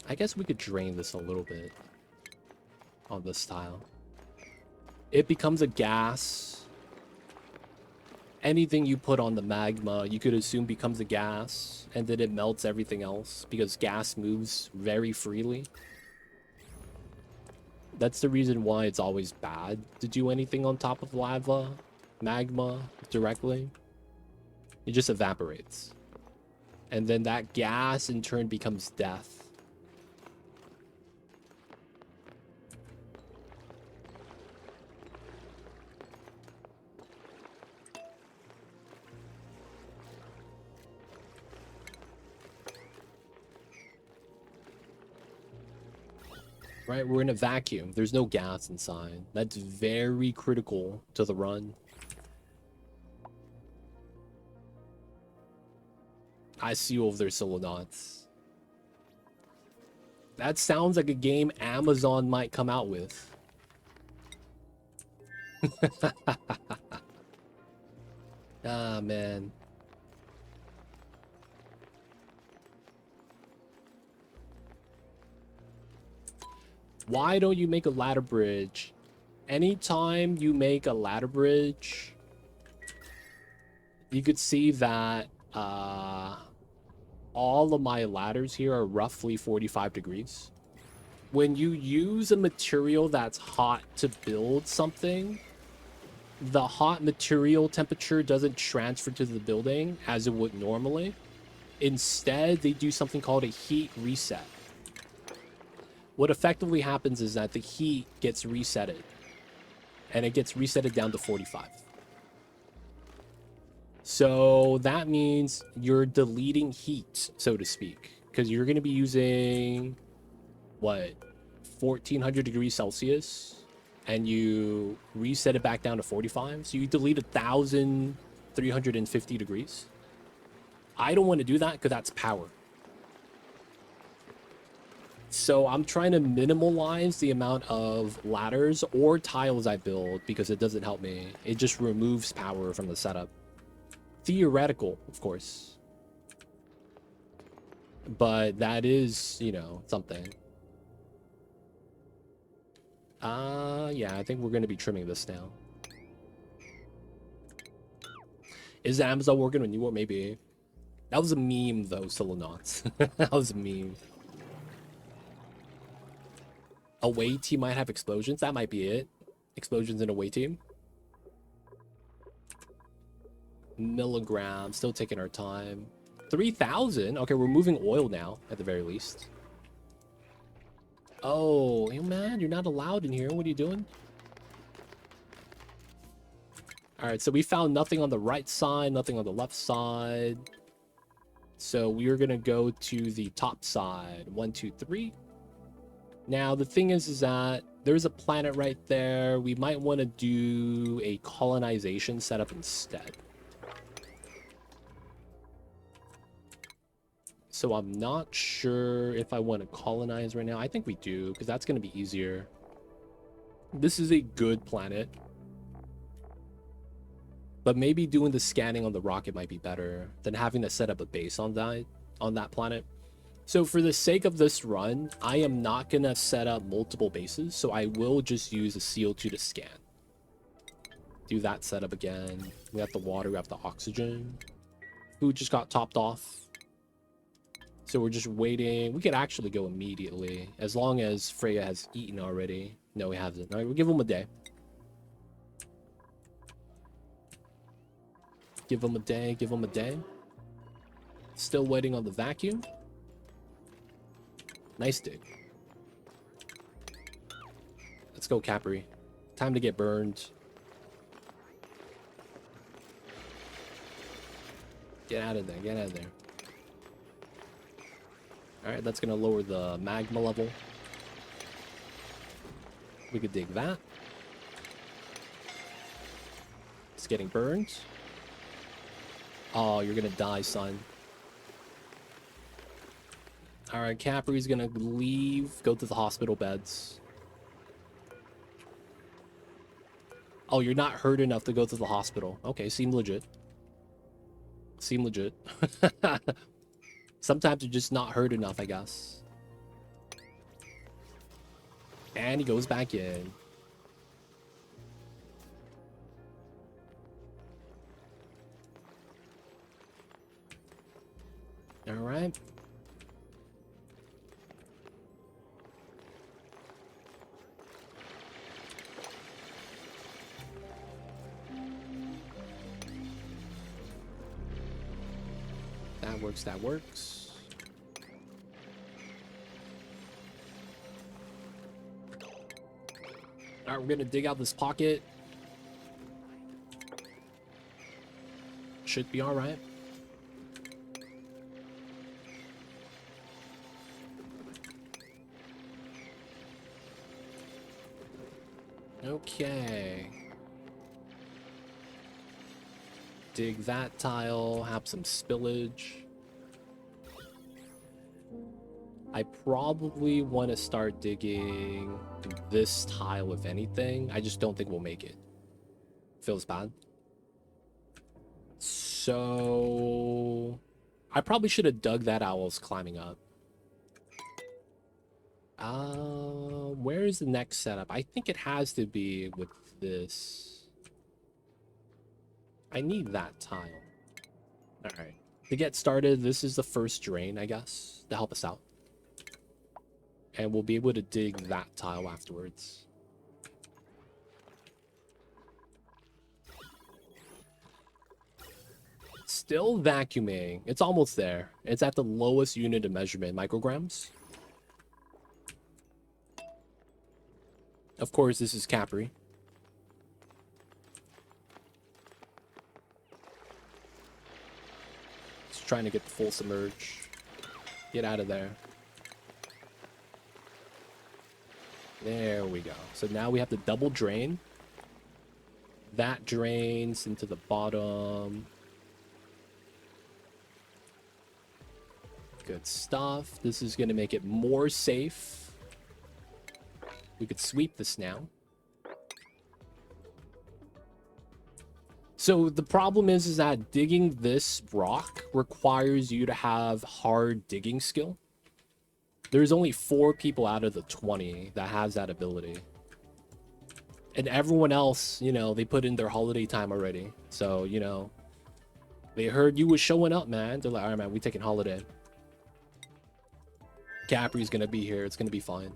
I guess we could drain this a little bit on this tile. It becomes a gas. Anything you put on the magma, you could assume becomes a gas, and then it melts everything else because gas moves very freely. That's the reason why it's always bad to do anything on top of lava, magma, directly. It just evaporates. And then that gas in turn becomes death. Right, we're in a vacuum. There's no gas inside. That's very critical to the run. I see you over there, Solonauts. That sounds like a game Amazon might come out with. Ah, man. Why don't you make a ladder bridge? Anytime you make a ladder bridge, you could see that all of my ladders here are roughly 45 degrees. When you use a material that's hot to build something, the hot material temperature doesn't transfer to the building as it would normally. Instead, they do something called a heat reset. What effectively happens is that the heat gets resetted, and it gets resetted down to 45. So that means you're deleting heat, so to speak, because you're going to be using, what, 1400 degrees Celsius, and you reset it back down to 45. So you delete 1350 degrees. I don't want to do that because that's power. So I'm trying to minimalize the amount of ladders or tiles I build because it doesn't help me. It just removes power from the setup. Theoretical, of course. But that is, you know, something. Yeah, I think we're going to be trimming this now. Is Amazon working on New World? Maybe. That was a meme, though, Solonauts. That was a meme. Away team might have explosions. That might be it. Explosions in away team. Milligrams. Still taking our time. 3,000? Okay, we're moving oil now, at the very least. Oh, hey man, you're not allowed in here. What are you doing? Alright, so we found nothing on the right side, nothing on the left side. So we are going to go to the top side. 1, 2, 3. Now, the thing is that there's a planet right there. We might want to do a colonization setup instead. So I'm not sure if I want to colonize right now. I think we do, because that's going to be easier. This is a good planet. But maybe doing the scanning on the rocket might be better than having to set up a base on that planet. So for the sake of this run, I am not going to set up multiple bases. So I will just use a CO2 to scan. Do that setup again. We have the water, we have the oxygen. Food just got topped off. So we're just waiting. We could actually go immediately, as long as Freya has eaten already. No, he hasn't. All right, we'll give him a day. Give him a day, give him a day. Still waiting on the vacuum. Nice dig. Let's go, Capri. Time to get burned. Get out of there, get out of there. Alright, that's going to lower the magma level. We could dig that. It's getting burned. Oh, you're going to die, son. Alright, Capri's going to leave. Go to the hospital beds. Oh, you're not hurt enough to go to the hospital. Okay, seem legit. Seem legit. Sometimes you're just not hurt enough, I guess. And he goes back in. All right. That works, that works. All right, we're gonna dig out this pocket. Should be all right. Okay. Dig that tile, have some spillage. I probably want to start digging this tile, if anything. I just don't think we'll make it. Feels bad. So I probably should have dug that out while I was climbing up. Where is the next setup? I think it has to be with this. I need that tile. All right. To get started, this is the first drain, I guess, to help us out. And we'll be able to dig that tile afterwards. Still vacuuming. It's almost there. It's at the lowest unit of measurement, micrograms. Of course, this is Capri. Just trying to get the full submerge. Get out of there. There we go. So now we have to double drain. That drains into the bottom. Good stuff. This is going to make it more safe. We could sweep this now. So the problem is that digging this rock requires you to have hard digging skill. There's only 4 people out of the 20 that has that ability. And everyone else, you know, they put in their holiday time already. So, you know, they heard you was showing up, man. They're like, all right, man, we taking holiday. Capri's gonna be here. It's gonna be fine.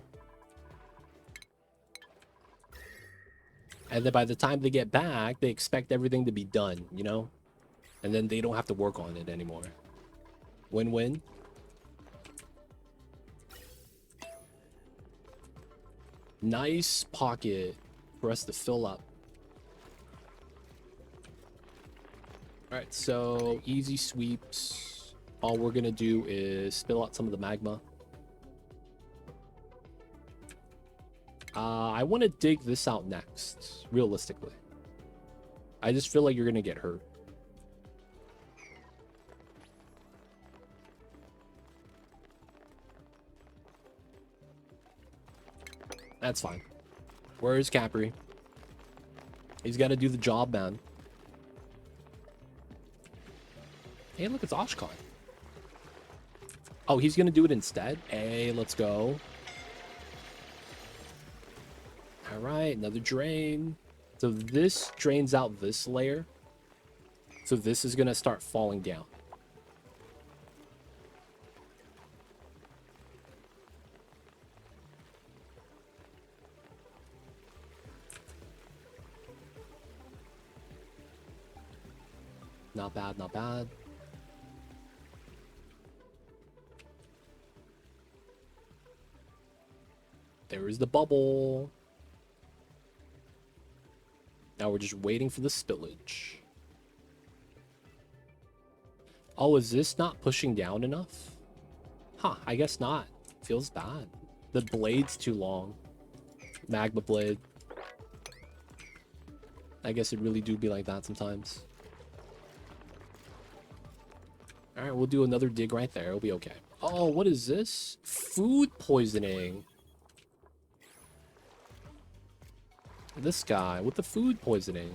And then by the time they get back, they expect everything to be done, you know? And then they don't have to work on it anymore. Win-win. Nice pocket for us to fill up. Alright, so easy sweeps. All we're gonna do is spill out some of the magma. I want to dig this out next, realistically. I just feel like you're going to get hurt. That's fine. Where is Capri? He's got to do the job, man. Hey, look, it's Oshkosh. Oh, he's going to do it instead? Hey, let's go. All right, another drain. So this drains out this layer. So this is going to start falling down. Not bad, not bad. There is the bubble. Now we're just waiting for the spillage. Oh, is this not pushing down enough? Huh, I guess not. Feels bad. The blade's too long. Magma blade. I guess it really do be like that sometimes. Alright, we'll do another dig right there. It'll be okay. Oh, what is this? Food poisoning. This guy with the food poisoning.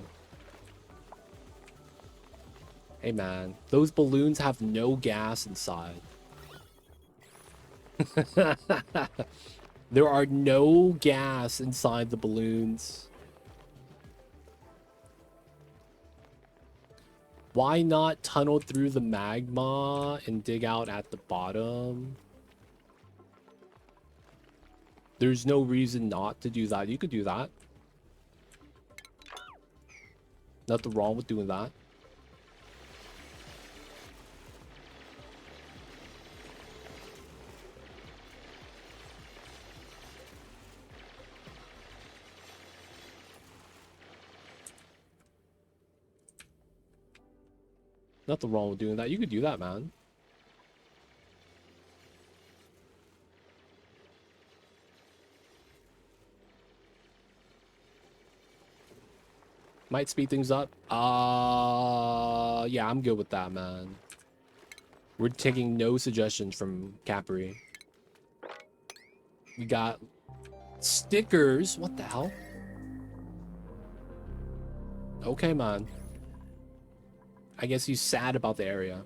Hey man, those balloons have There are no gas inside the balloons. Why not tunnel through the magma and dig out at the bottom? There's no reason not to do that. You could do that. Nothing wrong with doing that. Nothing wrong with doing that. You could do that, man. Might speed things up. Yeah, I'm good with that, man. We're taking no suggestions from Capri. We got stickers. What the hell? Okay, man. I guess he's sad about the area.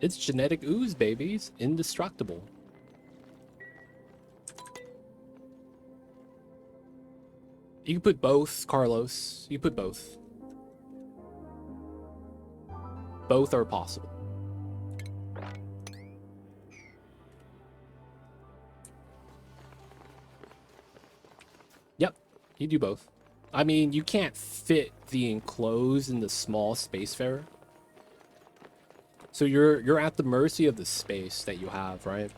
It's genetic ooze, babies. Indestructible. You can put both, Carlos. You put both. Both are possible. Yep, you do both. I mean, you can't fit the enclosed in the small spacefarer. So you're at the mercy of the space that you have, right?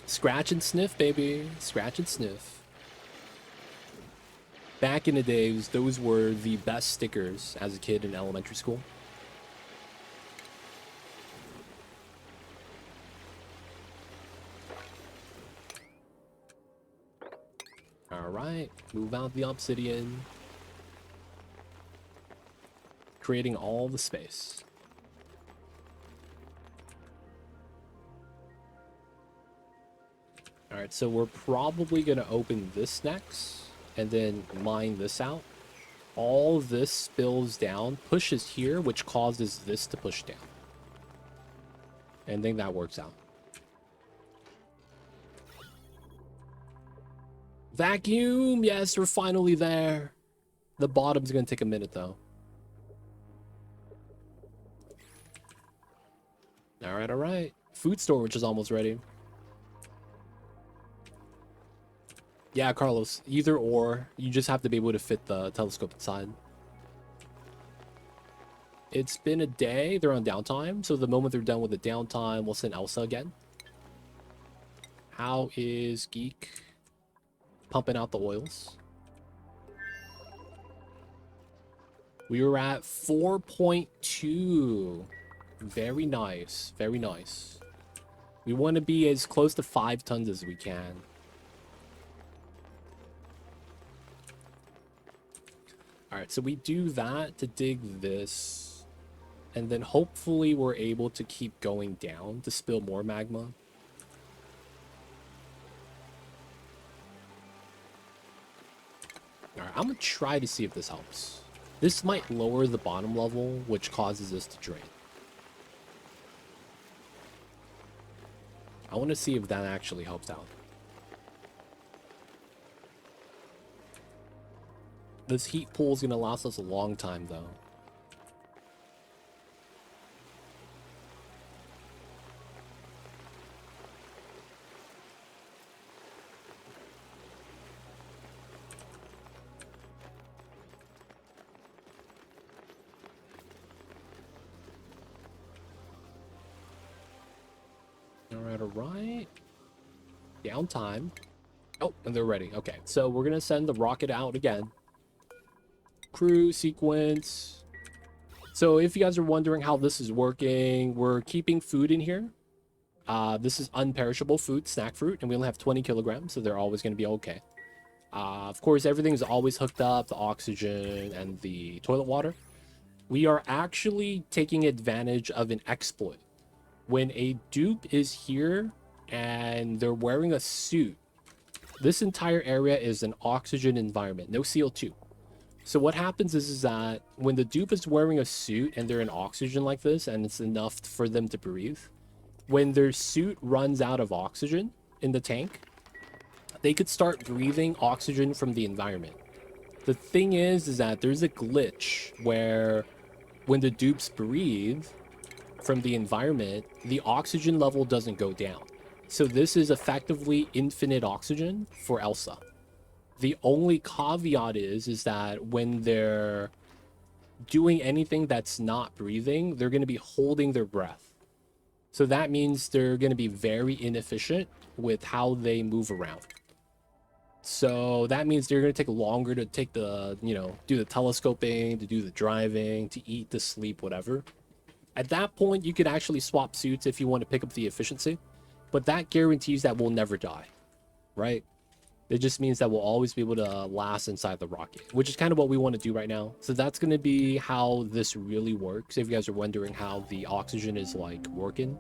Scratch and sniff, baby. Scratch and sniff. Back in the days, those were the best stickers as a kid in elementary school. Alright, move out the obsidian. Creating all the space. Alright, so we're probably going to open this next and then mine this out. All this spills down, pushes here, which causes this to push down. And then that works out. Vacuum! Yes, we're finally there. The bottom's going to take a minute, though. Alright, alright. Food storage is almost ready. Yeah, Carlos, either or. You just have to be able to fit the telescope inside. It's been a day. They're on downtime. So the moment they're done with the downtime, we'll send Elsa again. How is Geek pumping out the oils? We were at 4.2. Very nice. Very nice. We want to be as close to 5 tons as we can. Alright, so we do that to dig this. And then hopefully we're able to keep going down to spill more magma. Alright, I'm going to try to see if this helps. This might lower the bottom level, which causes this to drain. I want to see if that actually helps out. This heat pool is going to last us a long time, though. Alright. Downtime. Oh, and they're ready. Okay, so we're going to send the rocket out again. Crew sequence. So if you guys are wondering how this is working, we're keeping food in here. This is unperishable food, snack fruit, and we only have 20 kilograms, so they're always going to be okay. Of course, everything's always hooked up, the oxygen and the toilet water. We are actually taking advantage of an exploit. When a dupe is here and they're wearing a suit, this entire area is an oxygen environment, no CO2. So what happens is that when the dupe is wearing a suit and they're in oxygen like this, and it's enough for them to breathe, when their suit runs out of oxygen in the tank, they could start breathing oxygen from the environment. The thing is that there's a glitch where when the dupes breathe from the environment, the oxygen level doesn't go down. So this is effectively infinite oxygen for Elsa. The only caveat is that when they're doing anything that's not breathing, they're going to be holding their breath. So that means they're going to be very inefficient with how they move around. So that means they're going to take longer to take the, do the telescoping, to do the driving, to eat, to sleep, whatever. At that point, you could actually swap suits if you want to pick up the efficiency. But that guarantees that we'll never die, right? It just means that we'll always be able to last inside the rocket, which is kind of what we want to do right now. So that's going to be how this really works. If you guys are wondering how the oxygen is like working,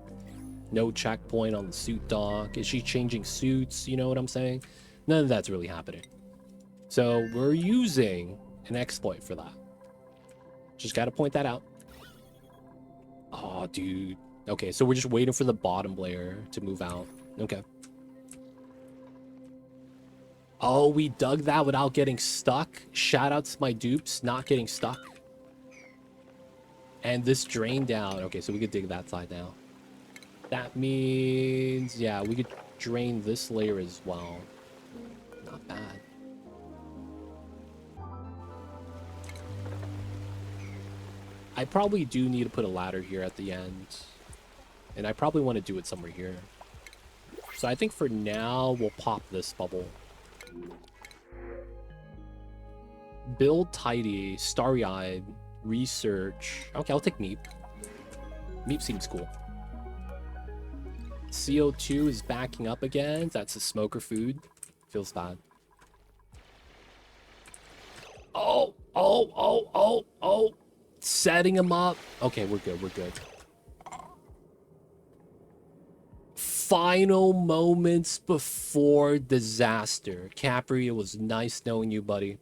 no checkpoint on the suit dock. Is she changing suits? You know what I'm saying? None of that's really happening. So we're using an exploit for that. Just got to point that out. Oh, dude. Okay, so we're just waiting for the bottom layer to move out. Okay. Oh, we dug that without getting stuck. Shout out to my dupes not getting stuck. And this drain down. Okay, so we could dig that side now. That means, yeah, we could drain this layer as well. Not bad. I probably do need to put a ladder here at the end. And I probably want to do it somewhere here. So I think for now, we'll pop this bubble. Build tidy, starry-eyed, research. Okay, I'll take Meep. Meep seems cool. CO2 is backing up again. That's a smoker food. Feels bad. Oh. Setting him up. Okay, we're good. We're good. Final moments before disaster. Capri, it was nice knowing you, buddy.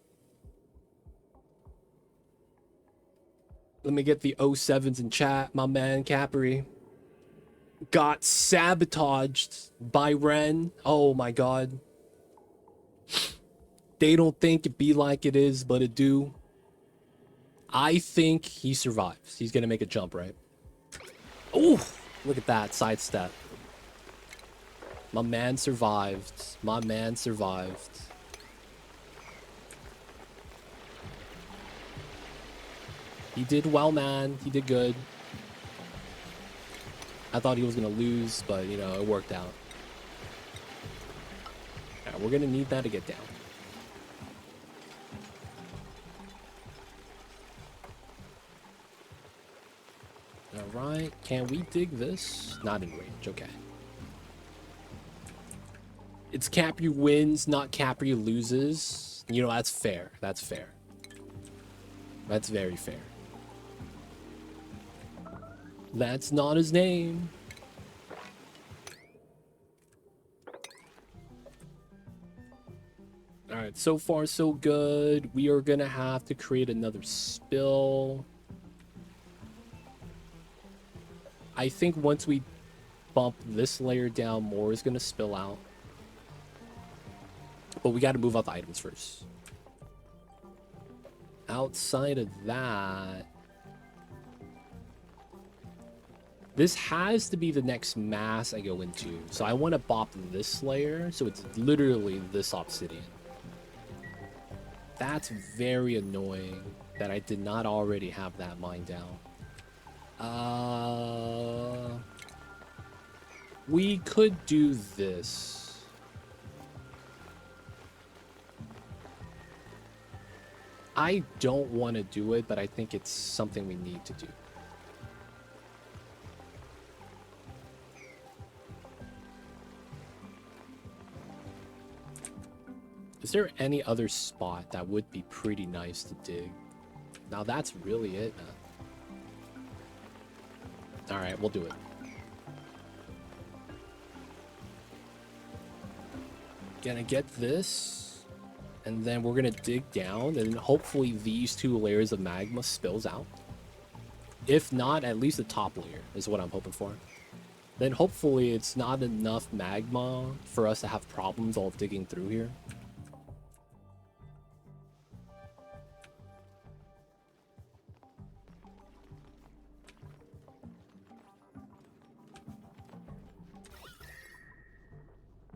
Let me get the 07s in chat, my man Capri. Got sabotaged by Ren. Oh my god. They don't think it be like it is, but it do. I think he survives. He's gonna make a jump, right? Oh, look at that sidestep. My man survived. My man survived. He did well, man. He did good. I thought he was going to lose, but, you know, it worked out. All right, we're going to need that to get down. All right. Can we dig this? Not in range. Okay. It's Capri wins, not Capri loses. You know, that's fair. That's fair. That's very fair. That's not his name. All right, so far so good. We are gonna have to create another spill. I think once we bump this layer down, more is gonna spill out. But we got to move out the items first. Outside of that, this has to be the next mass I go into. So I want to bop this layer, so it's literally this obsidian. That's very annoying that I did not already have that mined down. We could do this. I don't want to do it, but I think it's something we need to do. Is there any other spot that would be pretty nice to dig? Now that's really it, man. Alright, we'll do it. Gonna get this, and then we're gonna dig down, and hopefully these 2 layers of magma spills out. If not, at least the top layer is what I'm hoping for. Then hopefully it's not enough magma for us to have problems all digging through here.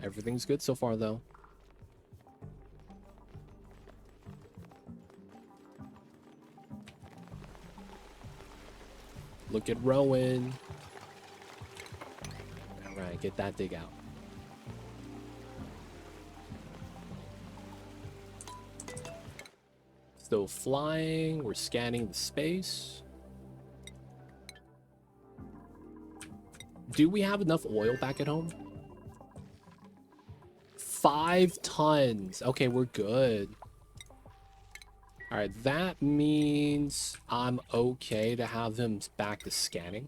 Everything's good so far, though. Look at Rowan. Alright, get that dig out. Still flying. We're scanning the space. Do we have enough oil back at home? 5 tons. Okay, we're good. Alright, that means I'm okay to have him back to scanning.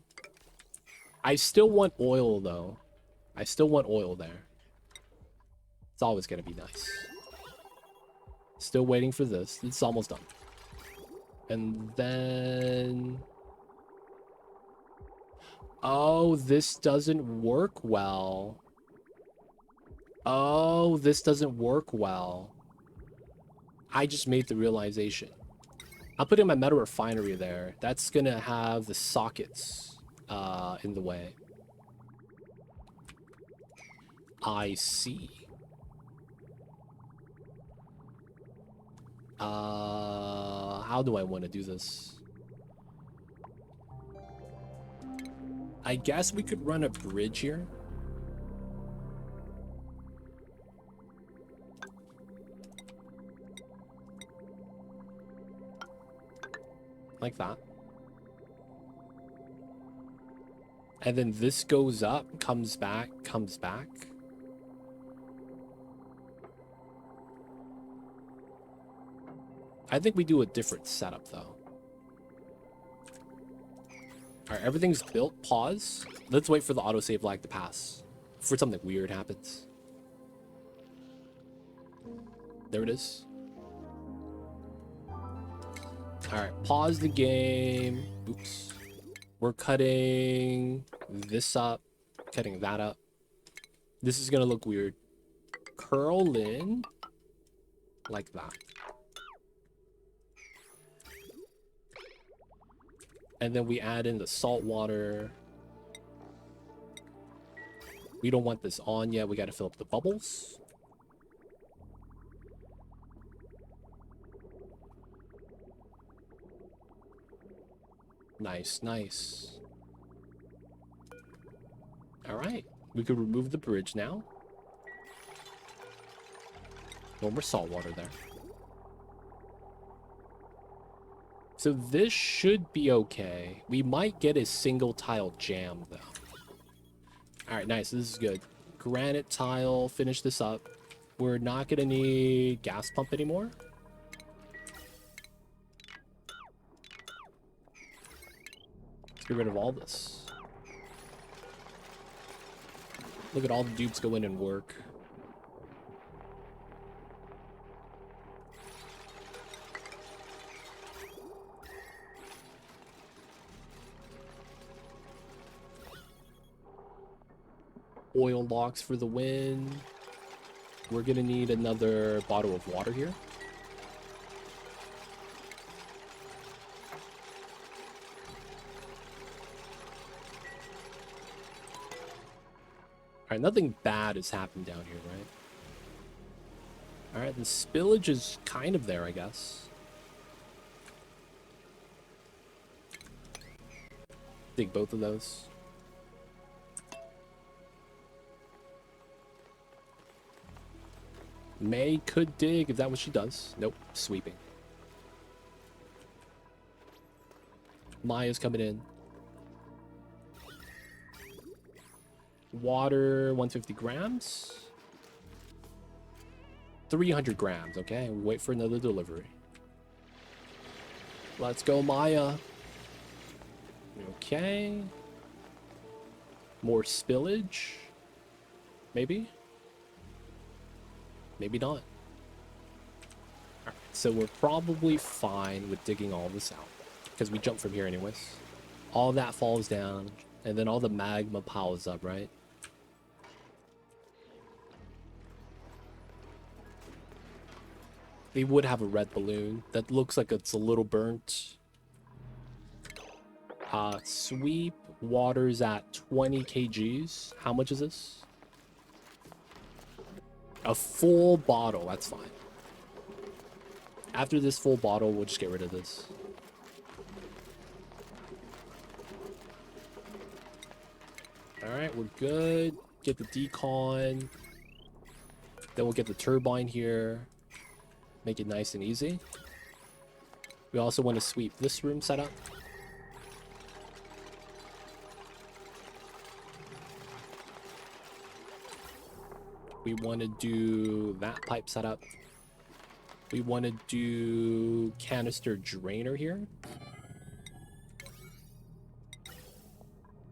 I still want oil, though. I still want oil there. It's always going to be nice. Still waiting for this. It's almost done. And then... Oh, this doesn't work well. Oh, this doesn't work well. I just made the realization. I'll put in my metal refinery there. That's gonna have the sockets in the way. I see. How do I want to do this? I guess we could run a bridge here. Like that. And then this goes up, comes back, comes back. I think we do a different setup, though. Alright, everything's built. Pause. Let's wait for the autosave lag to pass. Before something weird happens. There it is. Alright, pause the game. Oops. We're cutting this up. Cutting that up. This is gonna look weird. Curl in. Like that. And then we add in the salt water. We don't want this on yet. We got to fill up the bubbles. Nice, nice. All right. We could remove the bridge now. No more salt water there. So this should be okay. We might get a single tile jam, though. All right, nice. This is good. Granite tile. Finish this up. We're not going to need gas pump anymore. Let's get rid of all this. Look at all the dupes go in and work. Oil locks for the win. We're gonna need another bottle of water here. Alright, nothing bad has happened down here, right? Alright, the spillage is kind of there, I guess. Dig both of those. May could dig if that's what she does. Nope, sweeping. Maya's coming in. Water, 150 grams. 300 grams, okay? Wait for another delivery. Let's go, Maya. Okay. More spillage. Maybe? Maybe not. Alright, so we're probably fine with digging all this out. Because we jump from here anyways. All that falls down. And then all the magma piles up, right? They would have a red balloon. That looks like it's a little burnt. Sweep waters at 20 kgs. How much is this? A full bottle. That's fine. After this full bottle, we'll just get rid of this. Alright, we're good. Get the decon. Then we'll get the turbine here. Make it nice and easy. We also want to sweep this room setup. We want to do that pipe setup. We want to do canister drainer here.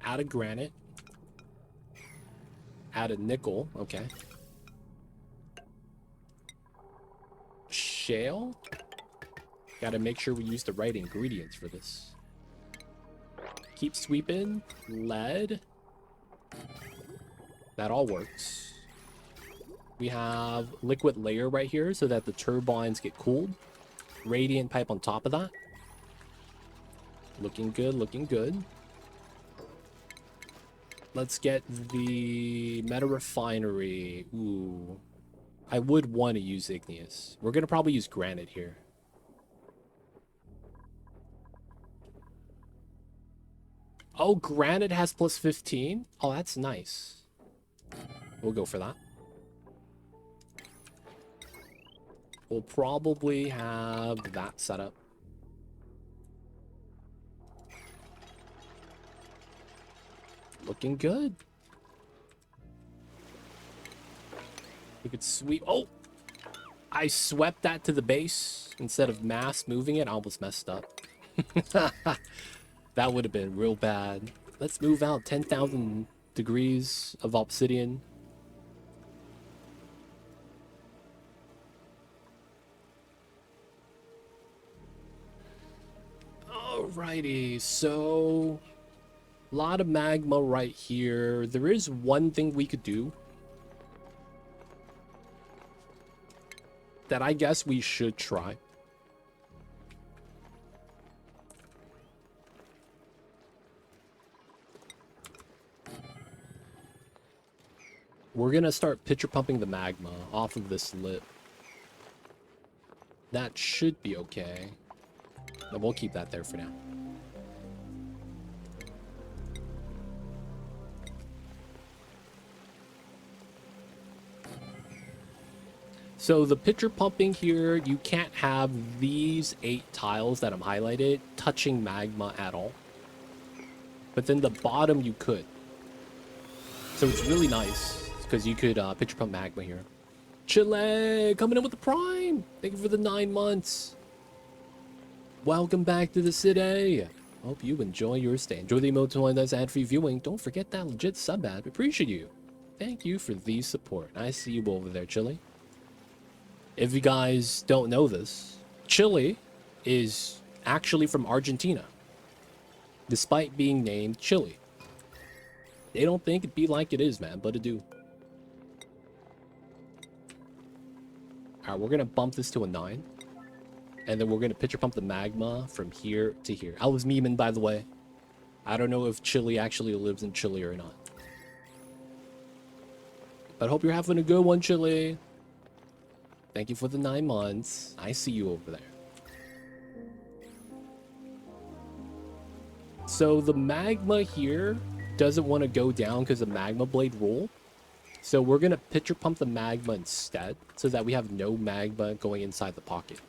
Add a granite. Add a nickel. Okay. Shale. Gotta make sure we use the right ingredients for this. Keep sweeping. Lead. That all works. We have liquid layer right here so that the turbines get cooled. Radiant pipe on top of that. Looking good, looking good. Let's get the meta refinery. Ooh. I would want to use igneous. We're going to probably use granite here. Oh, granite has plus 15? Oh, that's nice. We'll go for that. We'll probably have that set up. Looking good. We could sweep. Oh! I swept that to the base instead of mass moving it. I almost messed up. That would have been real bad. Let's move out 10,000 degrees of obsidian. Alrighty, so a lot of magma right here. There is one thing we could do that I guess we should try. We're gonna start pitcher pumping the magma off of this lip. That should be okay. But we'll keep that there for now. So the pitcher pumping here, you can't have these 8 tiles that I'm highlighted touching magma at all. But then the bottom you could. So it's really nice because you could pitcher pump magma here. Chile coming in with the prime. Thank you for the 9 months. Welcome back to the city. Hope you enjoy your stay. Enjoy the emote one that's ad-free viewing. Don't forget that legit sub ad. Appreciate you. Thank you for the support. I see you over there, Chile. If you guys don't know this, Chile is actually from Argentina, despite being named Chile. They don't think it be like it is, man, but it do. Alright, we're gonna bump this to a 9. And then we're going to pitcher pump the magma from here to here. I was memeing, by the way. I don't know if Chile actually lives in Chile or not. But hope you're having a good one, Chile. Thank you for the 9 months. I see you over there. So the magma here doesn't want to go down because of magma blade rule. So we're going to pitcher pump the magma instead so that we have no magma going inside the pocket.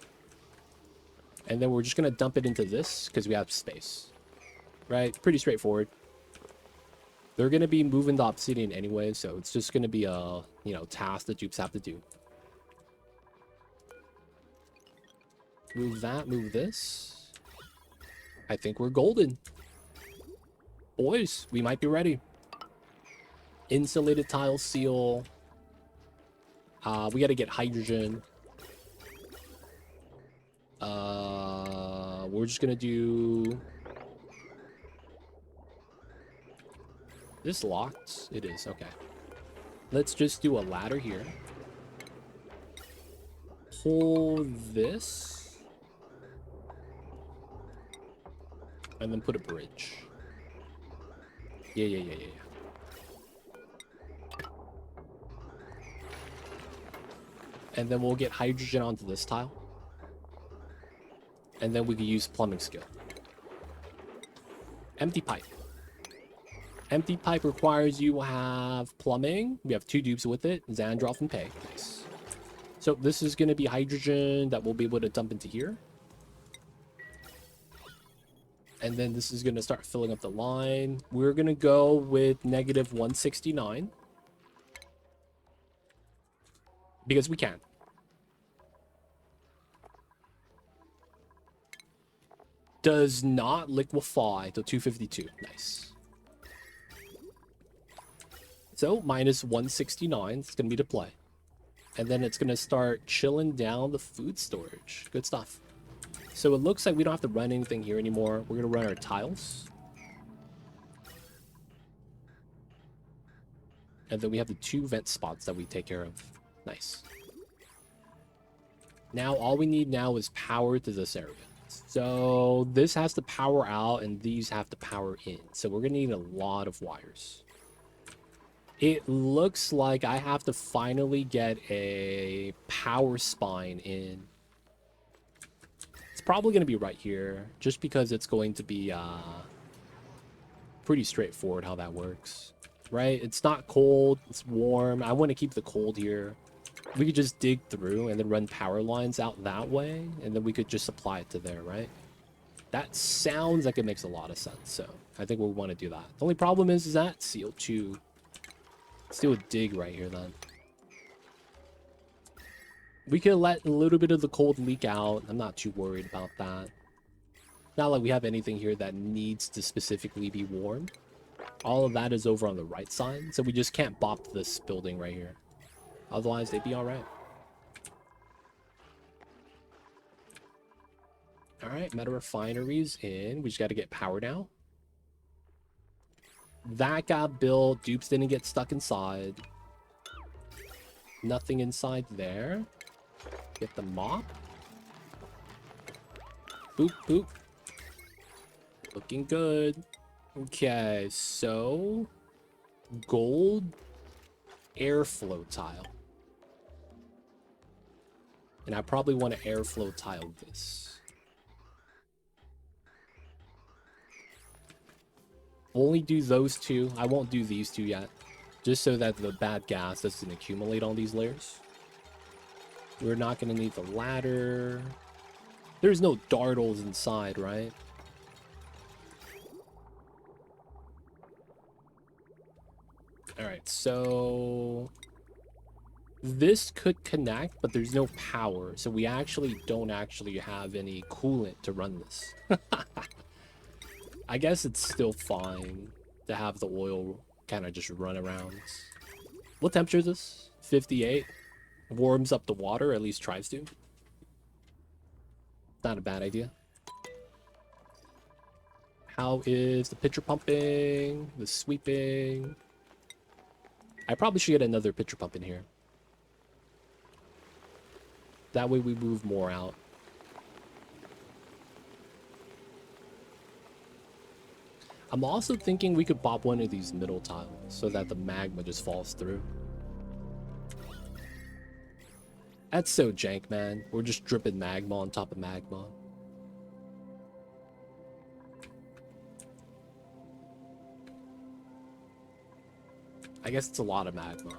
And then we're just going to dump it into this because we have space. Right? Pretty straightforward. They're going to be moving the obsidian anyway, so it's just going to be a, task that dupes have to do. Move that, move this. I think we're golden. Boys, we might be ready. Insulated tile seal. We gotta get hydrogen. We're just gonna do... This locked? It is, okay. Let's just do a ladder here. Pull this. And then put a bridge. Yeah. And then we'll get hydrogen onto this tile. And then we can use plumbing skill. Empty pipe. Empty pipe requires you have plumbing. We have 2 dupes with it. Xandroth and Peg. Nice. So this is going to be hydrogen that we'll be able to dump into here. And then this is going to start filling up the line. We're going to go with negative 169. Because we can. Does not liquefy till 252. Nice. So, minus 169. It's going to be to play. And then it's going to start chilling down the food storage. Good stuff. So, it looks like we don't have to run anything here anymore. We're going to run our tiles. And then we have the 2 vent spots that we take care of. Nice. Now, all we need now is power to this area. So this has to power out and these have to power in. So we're going to need a lot of wires. It looks like I have to finally get a power spine in. It's probably going to be right here just because it's going to be pretty straightforward how that works. Right? It's not cold. It's warm. I want to keep the cold here. We could just dig through and then run power lines out that way, and then we could just apply it to there, right? That sounds like it makes a lot of sense, so I think we'll want to do that. The only problem is that CO2. Let's do a dig right here, then. We could let a little bit of the cold leak out. I'm not too worried about that. Not like we have anything here that needs to specifically be warmed. All of that is over on the right side, so we just can't bop this building right here. Otherwise, they'd be alright. Alright, meta refineries in. We just got to get power now. That got built. Dupes didn't get stuck inside. Nothing inside there. Get the mop. Boop, boop. Looking good. Okay, so... gold airflow tile. And I probably want to airflow tile this. Only do those 2. I won't do these 2 yet. Just so that the bad gas doesn't accumulate on these layers. We're not going to need the ladder. There's no dartles inside, right? Alright, so... this could connect, but there's no power. So we actually don't actually have any coolant to run this. I guess it's still fine to have the oil kind of just run around. What temperature is this? 58. Warms up the water, at least tries to. Not a bad idea. How is the pitcher pumping? The sweeping? I probably should get another pitcher pump in here. That way we move more out. I'm also thinking we could pop one of these middle tiles so that the magma just falls through. That's so jank, man. We're just dripping magma on top of magma. I guess it's a lot of magma.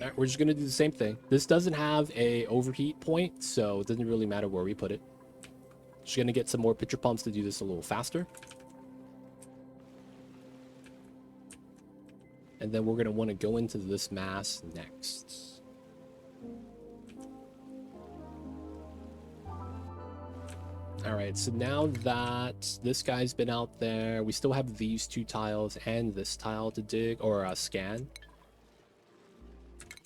Alright, we're just gonna do the same thing. This doesn't have a overheat point, so it doesn't really matter where we put it. Just gonna get some more pitcher pumps to do this a little faster. And then we're gonna want to go into this mass next. All right, so now that this guy's been out there, we still have these 2 tiles and this tile to dig or scan.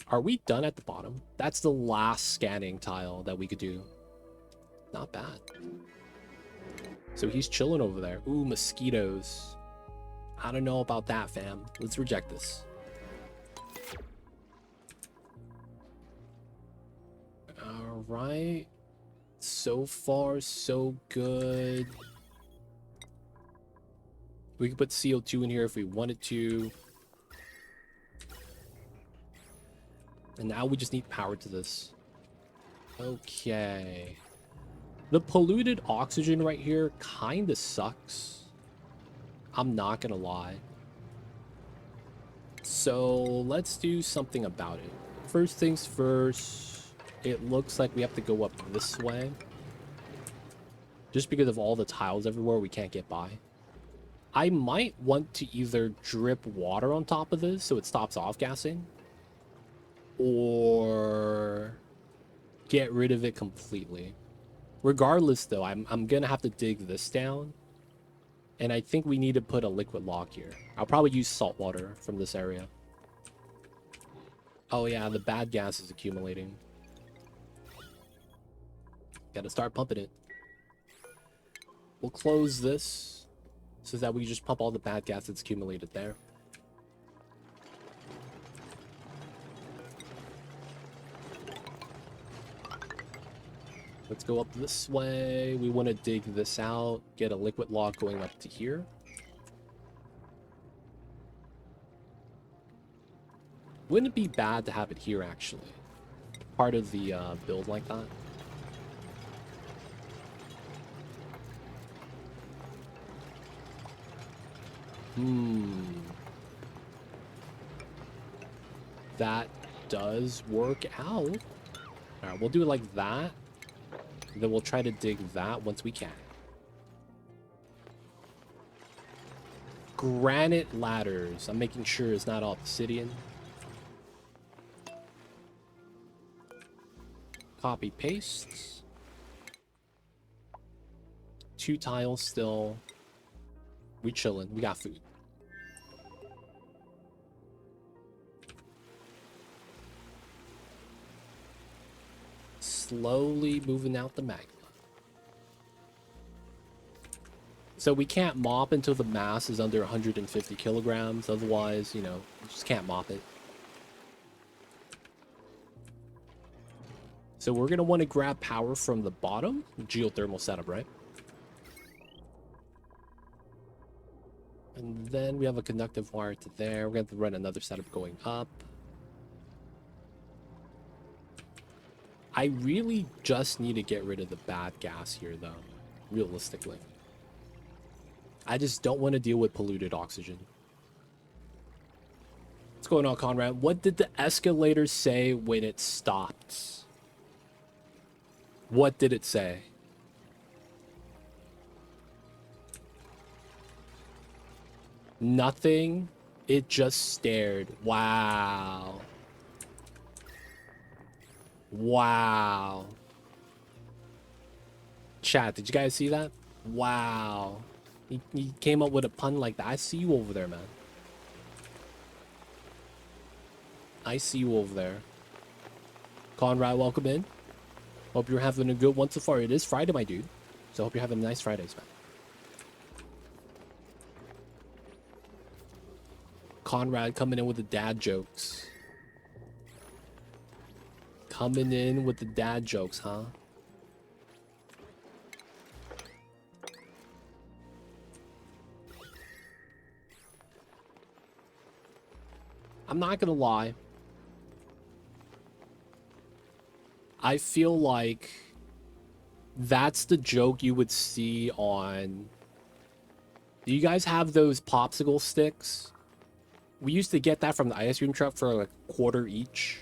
Are we done at the bottom? That's the last scanning tile that we could do. Not bad. So he's chilling over there. Ooh, mosquitoes. I don't know about that, fam. Let's reject this. All right. So far, so good. We could put CO2 in here if we wanted to. And now we just need power to this. Okay. The polluted oxygen right here kind of sucks. I'm not gonna lie. So let's do something about it. First things first, it looks like we have to go up this way. Just because of all the tiles everywhere, we can't get by. I might want to either drip water on top of this so it stops off-gassing, or get rid of it completely. Regardless, though, I'm gonna have to dig this down, and I think we need to put a liquid lock here. I'll probably use salt water from this area. Oh yeah, the bad gas is accumulating. Gotta start pumping it. We'll close this so that we just pump all the bad gas that's accumulated there. Let's go up this way. We want to dig this out, get a liquid lock going up to here. Wouldn't it be bad to have it here, actually? Part of the build like that. That does work out. Alright, we'll do it like that. Then we'll try to dig that once we can. Granite ladders. I'm making sure it's not all obsidian. Copy paste. 2 tiles still. We chilling. We got food. Slowly moving out the magma. So we can't mop until the mass is under 150 kilograms. Otherwise, you know, you just can't mop it. So we're going to want to grab power from the bottom. Geothermal setup, right? And then we have a conductive wire to there. We're going to have to run another setup going up. I really just need to get rid of the bad gas here, though, realistically. I just don't want to deal with polluted oxygen. What's going on, Conrad? What did the escalator say when it stopped? What did it say? Nothing. It just stared. Wow. Wow. Chat, did you guys see that? Wow. He came up with a pun like that. I see you over there, man. I see you over there. Conrad, welcome in. Hope you're having a good one so far. It is Friday, my dude. So hope you're having nice Fridays, man. Conrad coming in with the dad jokes. Coming in with the dad jokes, huh? I'm not gonna lie. I feel like that's the joke you would see on... Do you guys have those popsicle sticks? We used to get that from the ice cream truck for like a quarter each.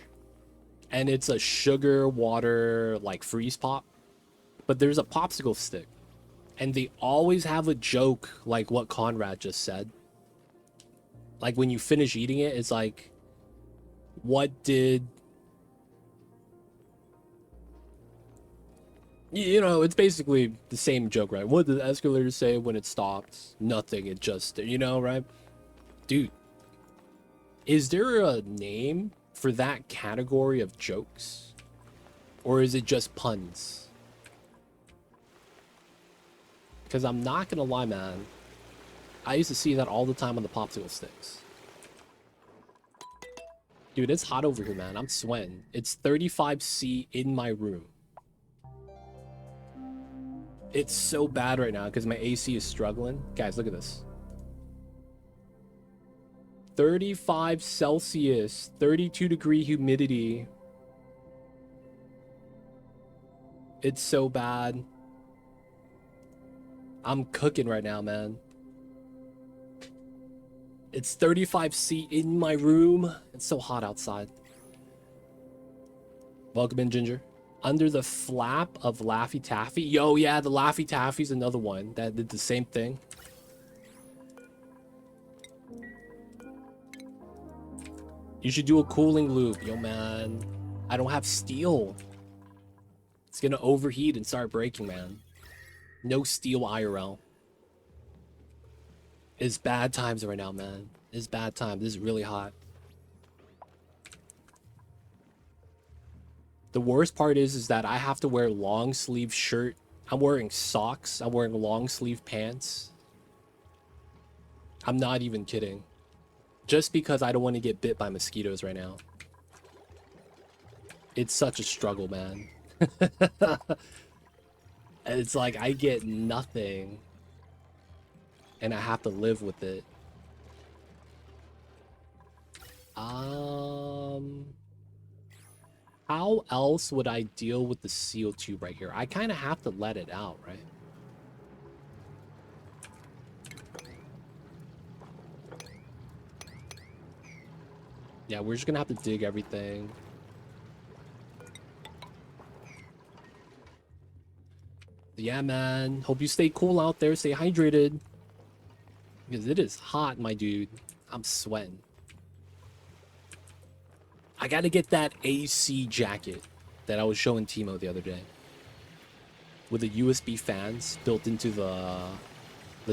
And it's a sugar water like freeze pop. But there's a popsicle stick. And they always have a joke like what Conrad just said. Like when you finish eating it, it's like, what did... You know, it's basically the same joke, right? What did the escalator say when it stopped? Nothing, it just, you know, right? Dude, is there a name for that category of jokes? Or is it just puns? Because I'm not gonna lie, man. I used to see that all the time on the popsicle sticks. Dude, it's hot over here, man. I'm sweating. It's 35°C in my room. It's so bad right now because my AC is struggling. Guys, look at this. 35 Celsius, 32-degree humidity. It's so bad. I'm cooking right now, man. It's 35°C in my room. It's so hot outside. Welcome in, Ginger. Under the flap of Laffy Taffy. Yo, yeah, the Laffy Taffy's another one that did the same thing. You should do a cooling loop. Yo, man. I don't have steel. It's gonna overheat and start breaking, man. No steel IRL. It's bad times right now, man. It's bad time. This is really hot. The worst part is that I have to wear long sleeve shirt. I'm wearing socks. I'm wearing long sleeve pants. I'm not even kidding. Just because I don't want to get bit by mosquitoes right now. It's such a struggle, man. It's like I get nothing. And I have to live with it. How else would I deal with the CO2 right here? I kind of have to let it out, right? Yeah, we're just gonna have to dig everything. Yeah, man. Hope you stay cool out there. Stay hydrated. Because it is hot, my dude. I'm sweating. I gotta get that AC jacket that I was showing Timo the other day. With the USB fans built into the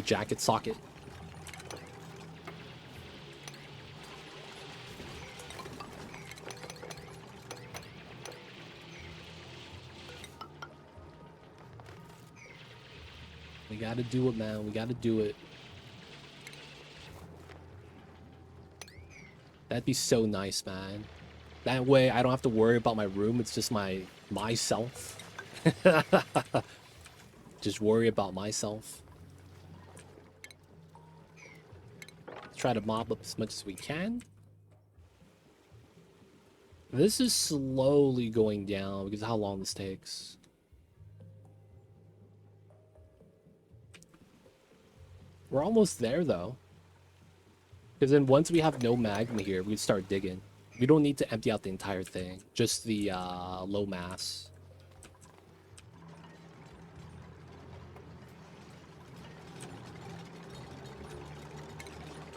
jacket socket. We gotta do it, man. We gotta do it. That'd be so nice, man. That way I don't have to worry about my room. It's just myself. Just worry about myself. Try to mop up as much as we can. This is slowly going down because of how long this takes. We're almost there, though. Because then once we have no magma here, we start digging. We don't need to empty out the entire thing. Just the low mass.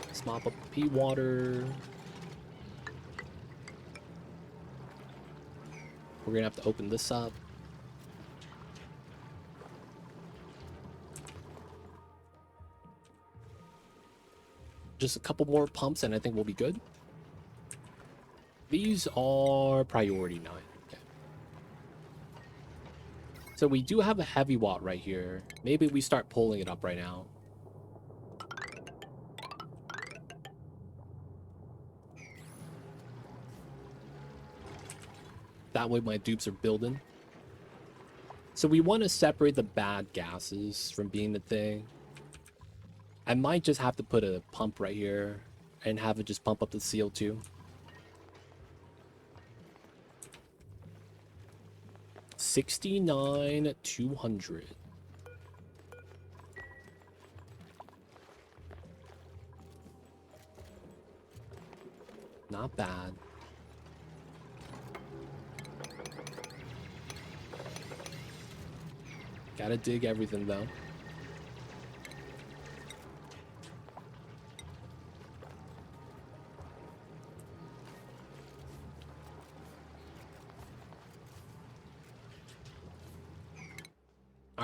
Let's mop up the pea water. We're gonna have to open this up. Just a couple more pumps and I think we'll be good. These are priority 9. Okay. So we do have a heavy watt right here. Maybe we start pulling it up right now. That way my dupes are building. So we want to separate the bad gases from being the thing. I might just have to put a pump right here and have it just pump up the CO2. 69,200. Not bad. Gotta dig everything though.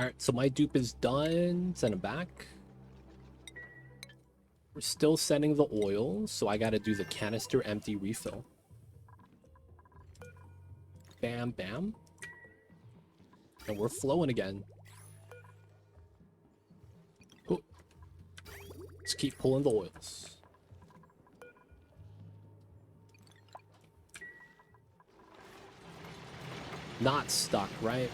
Alright, so my dupe is done. Send him back. We're still sending the oil, so I gotta do the canister empty refill. Bam, bam. And we're flowing again. Oh. Let's keep pulling the oils. Not stuck, right?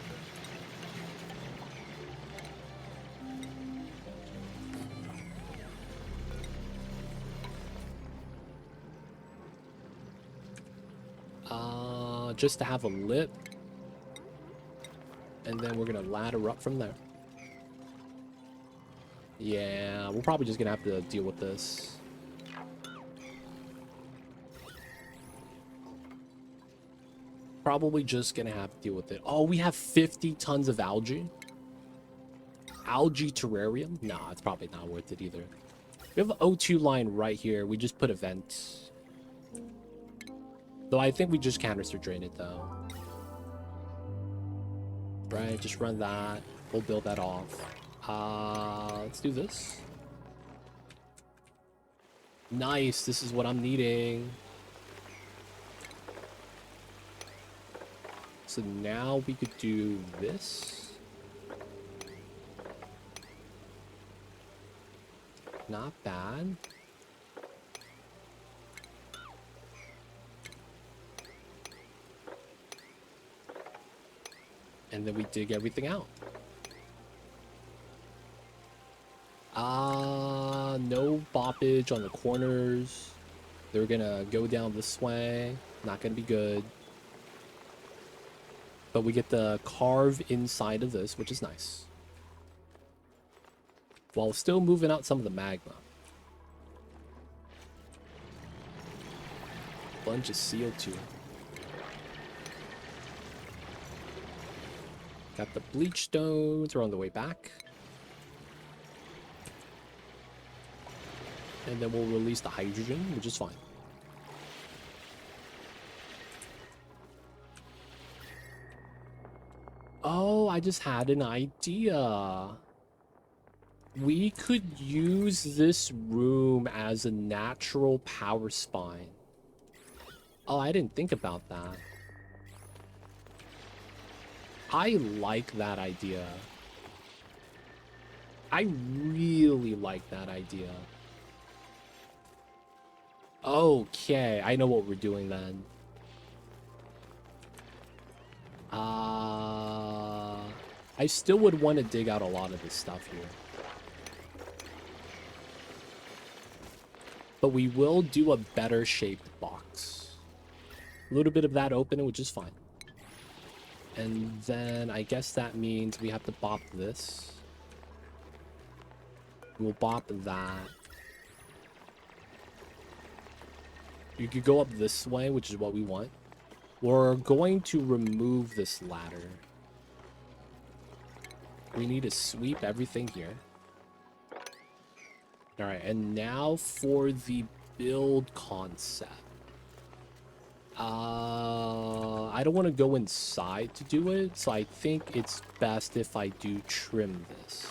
Just to have a lip. And then we're gonna ladder up from there. Yeah, we're probably just gonna have to deal with this. Probably just gonna have to deal with it. Oh, we have 50 tons of algae. Algae terrarium? Nah, it's probably not worth it either. We have an O2 line right here. We just put a vent. Though I think we just canister drain it though. Right, just run that. We'll build that off. Let's do this. Nice, this is what I'm needing. So now we could do this. Not bad. And then we dig everything out. No boppage on the corners. They're gonna go down this way. Not gonna be good. But we get the carve inside of this, which is nice. While still moving out some of the magma. Bunch of CO2. Got the bleach stones. We're on the way back. And then we'll release the hydrogen, which is fine. Oh, I just had an idea. We could use this room as a natural power spine. Oh, I didn't think about that. I like that idea. I really like that idea. Okay, I know what we're doing then. I still would want to dig out a lot of this stuff here. But we will do a better shaped box. A little bit of that opening, which is fine. And then I guess that means we have to bop this. We'll bop that. You could go up this way, which is what we want. We're going to remove this ladder. We need to sweep everything here. Alright, and now for the build concept. I don't want to go inside to do it, so I think it's best if I do trim this.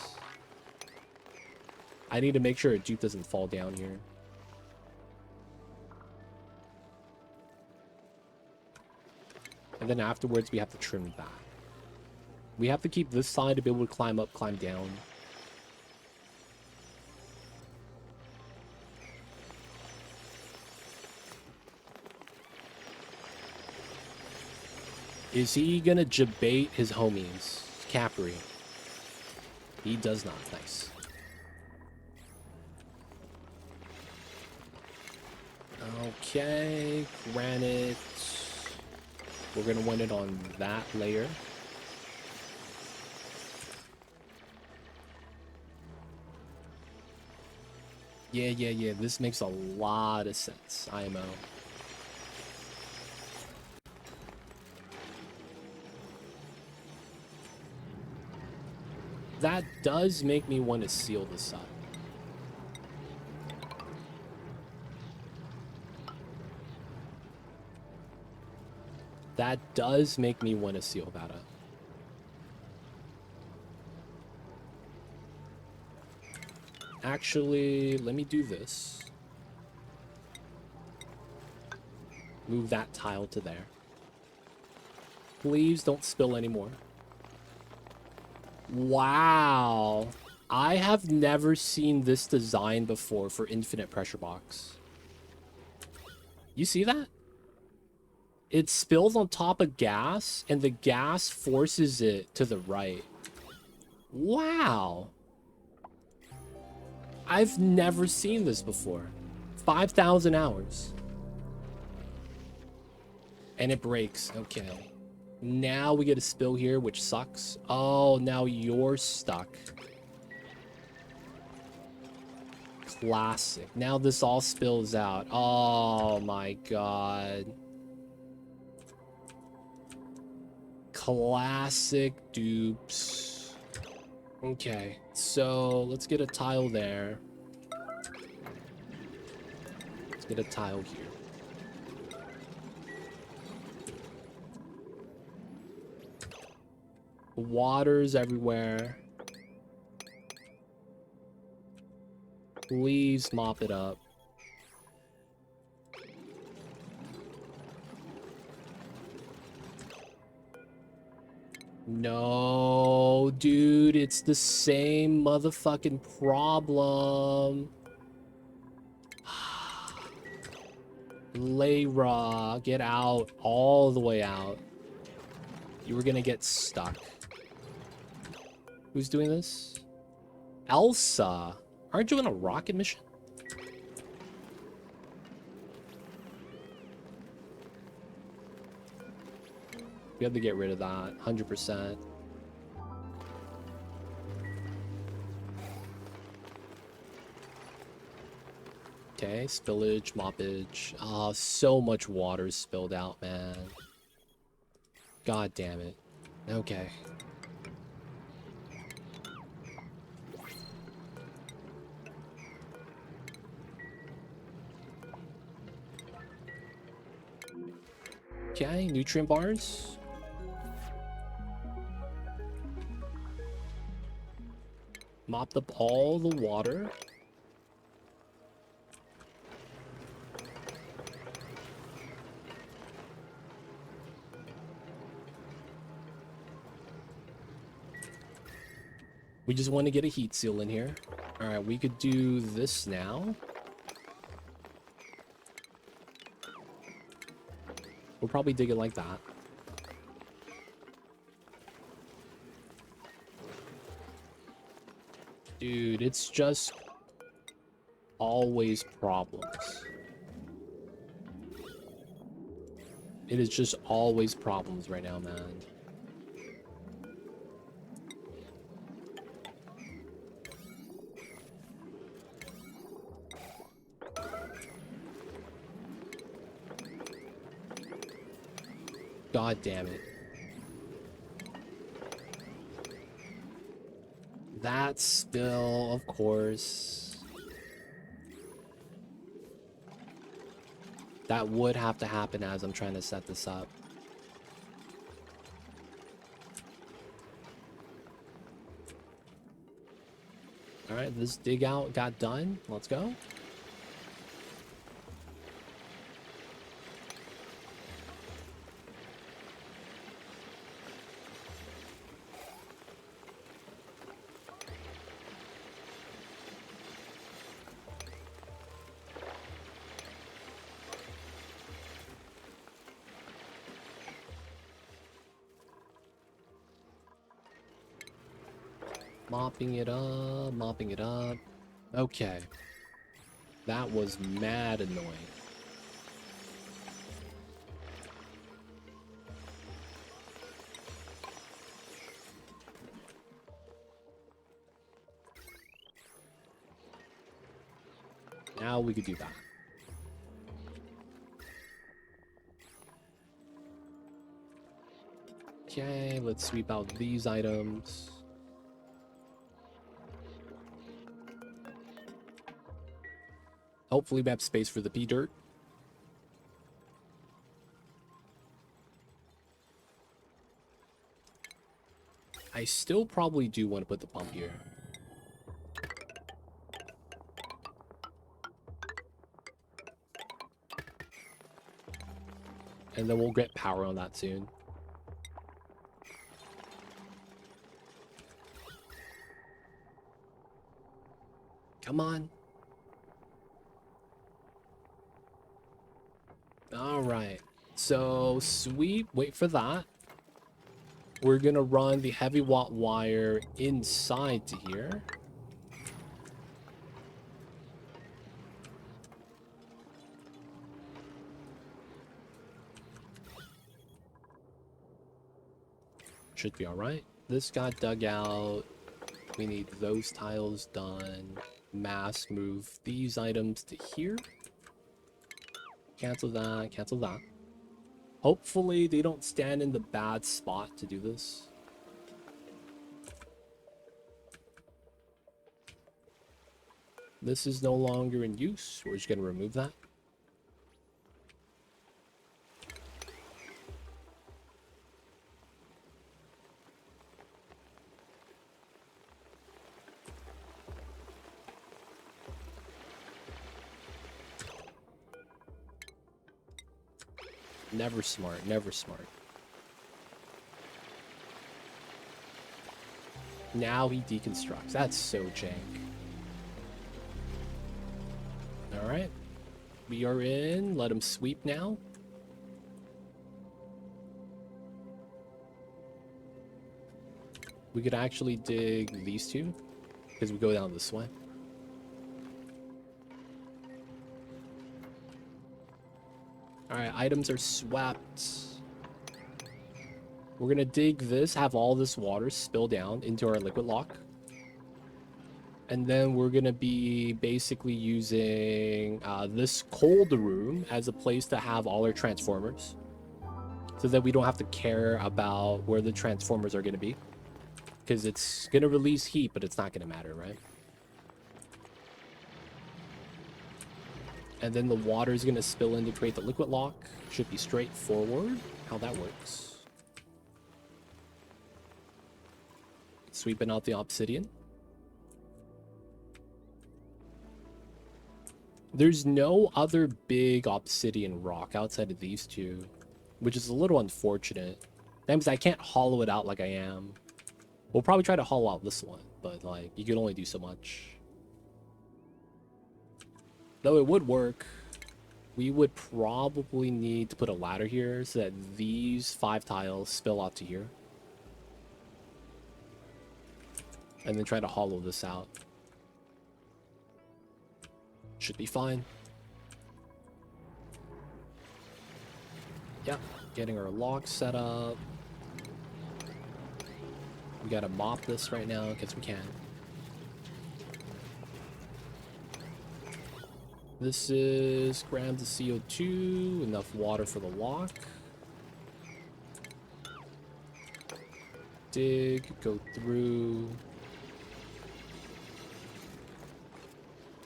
I need to make sure a dupe doesn't fall down here. And then afterwards, we have to trim that. We have to keep this side to be able to climb up, climb down. Is he gonna debate his homies? Capri. He does not. Nice. Okay, granite. We're gonna win it on that layer. Yeah. This makes a lot of sense. IMO. That does make me want to seal this up. That does make me want to seal that up. Actually, let me do this. Move that tile to there. Please don't spill anymore. Wow. I have never seen this design before for infinite pressure box. You see that? It spills on top of gas, and the gas forces it to the right. Wow. I've never seen this before. 5,000 hours. And it breaks. Okay. Now we get a spill here, which sucks. Oh, now you're stuck. Classic. Now this all spills out. Oh my god. Classic dupes. Okay, so let's get a tile there. Let's get a tile here. Water's everywhere. Please mop it up. No, dude, it's the same motherfucking problem. Layra, get out, all the way out. You were gonna get stuck. Who's doing this? Elsa. Aren't you in a rocket mission? We have to get rid of that, 100%. Okay, spillage, moppage. Oh, so much water spilled out, man. God damn it. Okay. Okay, nutrient bars. Mopped up all the water. We just want to get a heat seal in here. All right, we could do this now. We'll probably dig it like that. Dude, it's just always problems. It is just always problems right now, man. God damn it. That spill, of course. That would have to happen as I'm trying to set this up. Alright, this dig out got done. Let's go. Mopping it up, mopping it up. Okay. That was mad annoying. Now we could do that. Okay, let's sweep out these items. Hopefully we have space for the pea dirt. I still probably do want to put the pump here. And then we'll get power on that soon. Come on. All right. So sweep, wait for that. We're gonna run the heavy watt wire inside to here. Should be all right. This got dug out. We need those tiles done. Mass move these items to here. Cancel that, cancel that. Hopefully they don't stand in the bad spot to do this. This is no longer in use. We're just gonna remove that. Never smart, never smart. Now he deconstructs. That's so jank. Alright. We are in. Let him sweep now. We could actually dig these two, because we go down this way. Alright, items are swept. We're gonna dig this, have all this water spill down into our liquid lock. And then we're gonna be basically using this cold room as a place to have all our transformers. So that we don't have to care about where the transformers are gonna be. Because it's gonna release heat, but it's not gonna matter, right? And then the water is going to spill in to create the liquid lock. Should be straightforward how that works. Sweeping out the obsidian. There's no other big obsidian rock outside of these two, which is a little unfortunate. That means I can't hollow it out like I am. We'll probably try to hollow out this one, but like you can only do so much. Though it would work, we would probably need to put a ladder here so that these 5 tiles spill out to here. And then try to hollow this out. Should be fine. Yep, getting our lock set up. We gotta mop this right now because we can. This is grams of CO2, enough water for the lock. Dig, go through.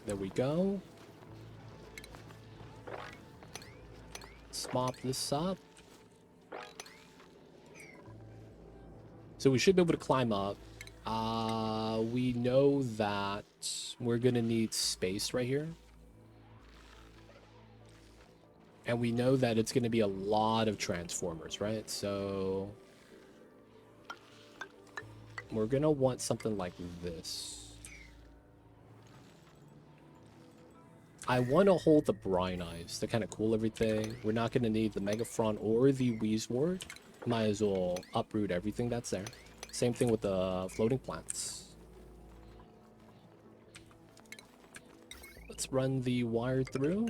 There we go. Let's mop this up. So we should be able to climb up. We know that we're gonna need space right here. And we know that it's going to be a lot of transformers, right? So we're going to want something like this. I want to hold the brine ice to kind of cool everything. We're not going to need the Megafron or the Wheezewort. Might as well uproot everything that's there. Same thing with the floating plants. Let's run the wire through.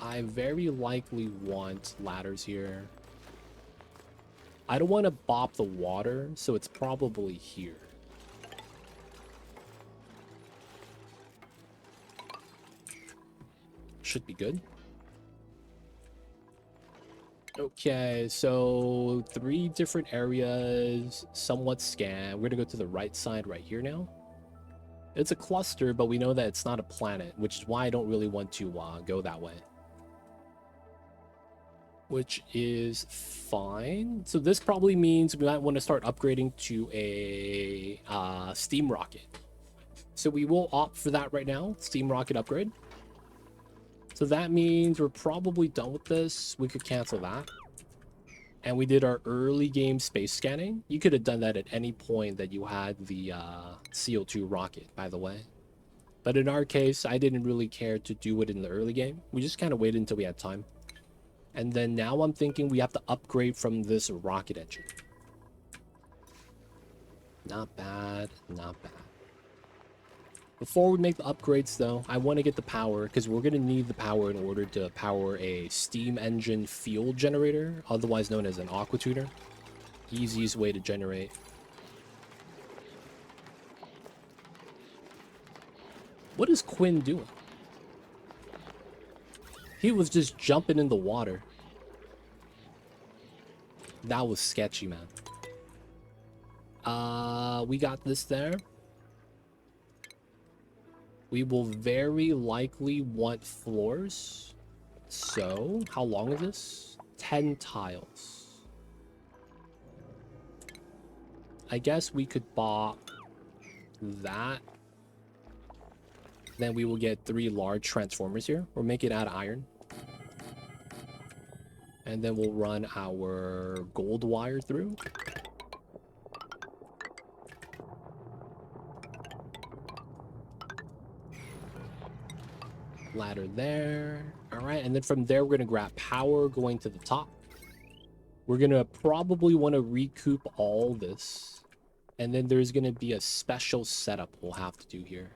I very likely want ladders here. I don't want to bop the water, so it's probably here. Should be good. Okay, so 3 different areas, somewhat scanned. We're gonna go to the right side right here now. It's a cluster, but we know that it's not a planet, which is why I don't really want to go that way. Which is fine. So this probably means we might want to start upgrading to a steam rocket. So we will opt for that right now. Steam rocket upgrade. So that means we're probably done with this. We could cancel that. And we did our early game space scanning. You could have done that at any point that you had the CO2 rocket, by the way. But in our case, I didn't really care to do it in the early game. We just kind of waited until we had time. And then now I'm thinking we have to upgrade from this rocket engine. Not bad, not bad. Before we make the upgrades, though, I want to get the power, because we're going to need the power in order to power a steam engine fuel generator, otherwise known as an aqua tuner. Easiest way to generate. What is Quinn doing? He was just jumping in the water. That was sketchy, man. We got this there. We will very likely want floors. So, how long is this? 10 tiles. I guess we could buy that. Then we will get 3 large transformers here. We'll make it out of iron. And then we'll run our gold wire through. Ladder there. All right, and then from there we're gonna grab power going to the top. We're gonna probably want to recoup all this, and then there's gonna be a special setup we'll have to do here.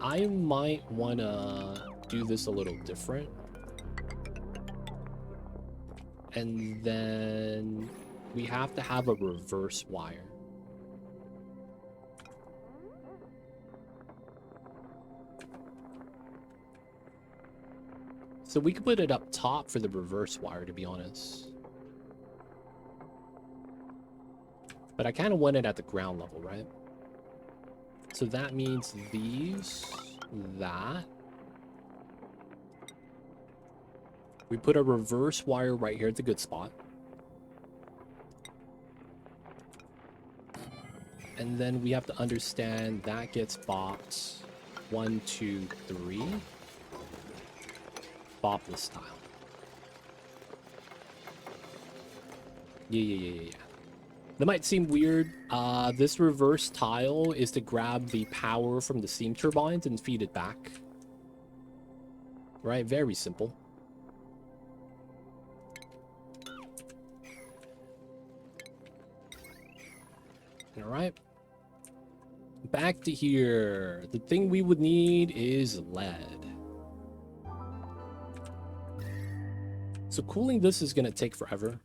I might wanna do this a little different. And then we have to have a reverse wire. So we could put it up top for the reverse wire, to be honest. But I kind of want it at the ground level, right? So that means these, that. We put a reverse wire right here at the good spot. And then we have to understand that gets bopped 1, 2, 3. Bop this tile. Yeah. That might seem weird. This reverse tile is to grab the power from the steam turbines and feed it back. Right? Very simple. All right. Back to here. The thing we would need is lead. So cooling this is going to take forever.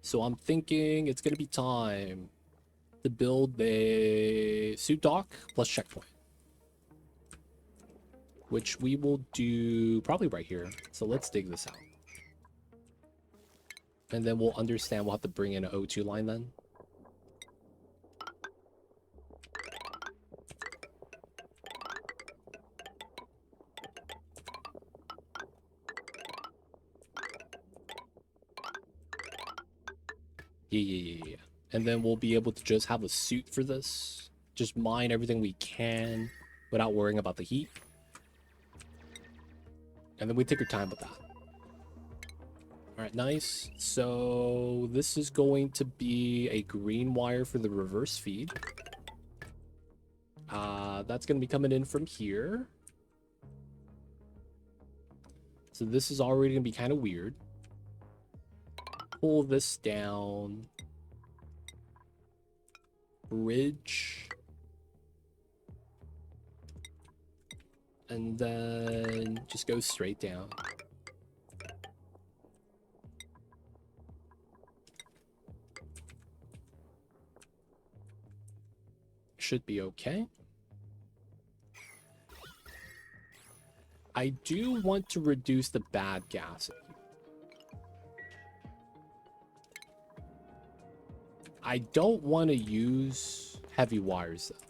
So I'm thinking it's going to be time to build a suit dock plus checkpoint. Which we will do probably right here. So let's dig this out. And then we'll understand we'll have to bring in an O2 line then. Yeah. And then we'll be able to just have a suit for this. Just mine everything we can without worrying about the heat. And then we take our time with that. All right, nice. So this is going to be a green wire for the reverse feed. That's going to be coming in from here. So this is already going to be kind of weird. Pull this down. Bridge. And then just go straight down. Should be okay. I do want to reduce the bad gas. I don't want to use heavy wires though.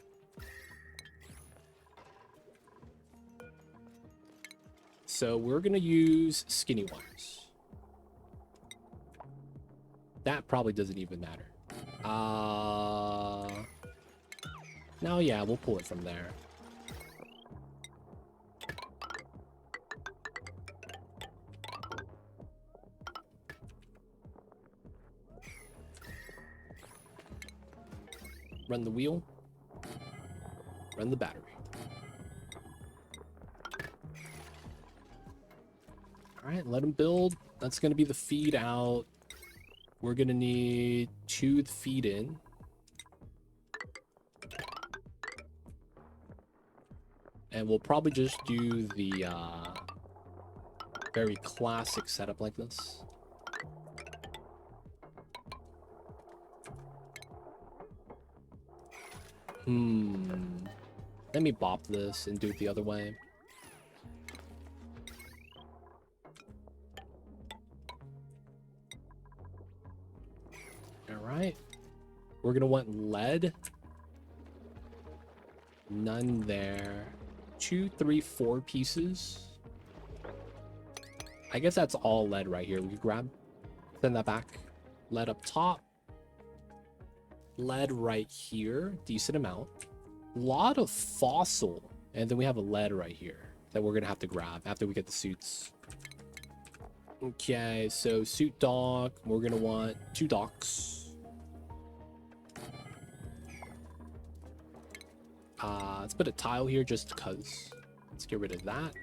So we're going to use skinny wires. probably doesn't even matter. No, yeah, we'll pull it from there. Run the wheel. Run the battery. Alright, let him build. That's going to be the feed out. We're going to need 2 to feed in. And we'll probably just do the very classic setup like this. Let me bop this and do it the other way. Alright. We're gonna want lead. None there. 2, 3, 4 pieces. I guess that's all lead right here. We can grab, send that back. Lead up top. Lead right here. Decent amount. Lot of fossil. And then we have a lead right here that we're gonna have to grab after we get the suits. Okay, so suit dock. We're gonna want 2 docks. Let's put a tile here just because. Let's get rid of that.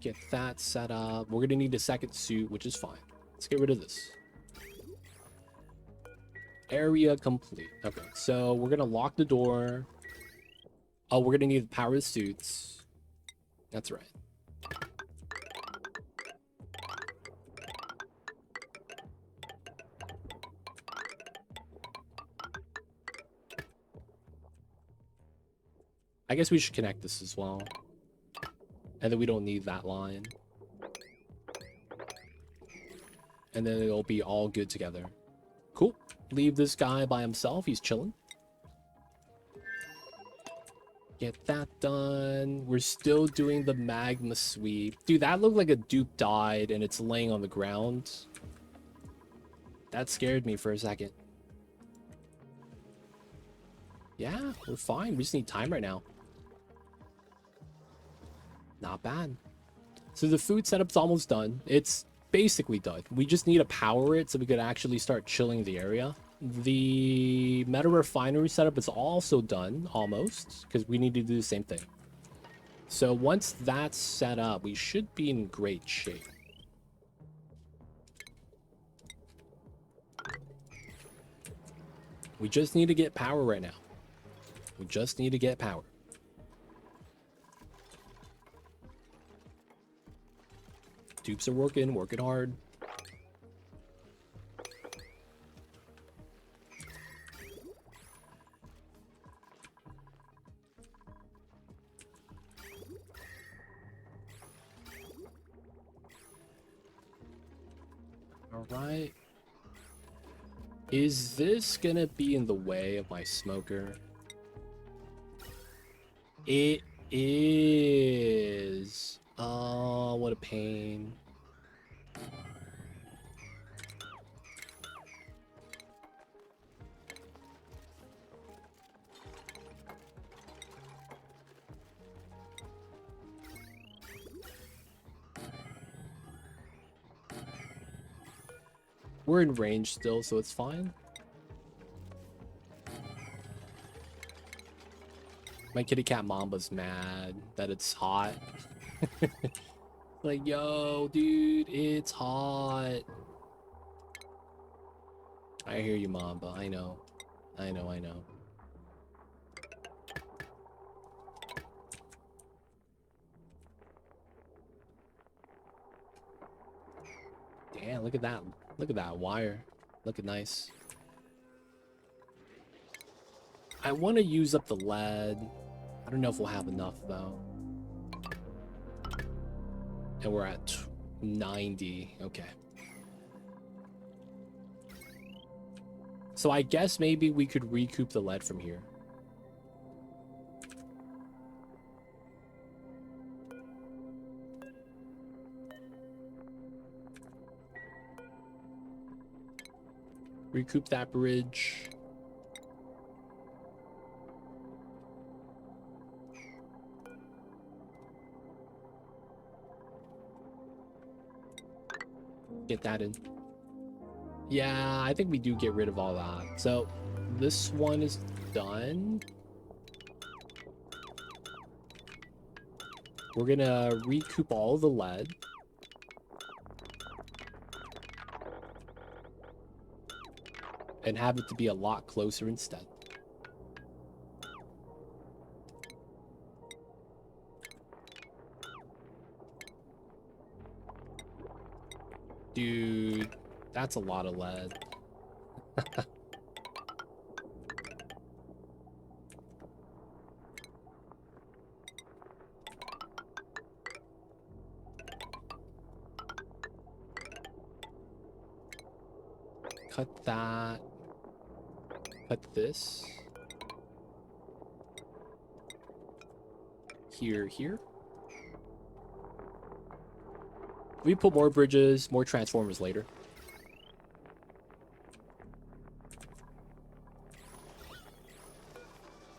Get that set up. We're gonna need a second suit, which is fine. Let's get rid of this. Area complete. Okay, so we're gonna lock the door. Oh, we're gonna need the power of the suits. That's right. I guess we should connect this as well. And then we don't need that line. And then it'll be all good together. Cool. Leave this guy by himself. He's chilling. Get that done. We're still doing the magma sweep. Dude, that looked like a dupe died and it's laying on the ground. That scared me for a second. Yeah, we're fine. We just need time right now. Not bad. So the food setup's almost done. It's basically done. We just need to power it so we could actually start chilling the area. The meta refinery setup is also done, almost, because we need to do the same thing. So once that's set up, we should be in great shape. We just need to get power right now. We just need to get power. Dupes are working hard. All right. Is this gonna be in the way of my smoker? It is. Oh, what a pain. We're in range still, so it's fine. My kitty cat Mamba's mad that it's hot. Like, yo, dude, it's hot. I hear you, Mamba. I know. I know. Damn, look at that. Look at that wire. Looking nice. I want to use up the lead. I don't know if we'll have enough, though. And we're at 90. Okay. So I guess maybe we could recoup the lead from here. Recoup that bridge. Get that in. Yeah, I think we do get rid of all that. So this one is done. We're gonna recoup all the lead. And have it to be a lot closer instead. Dude, that's a lot of lead. Cut that. Cut this. Here. We put more bridges, more transformers later.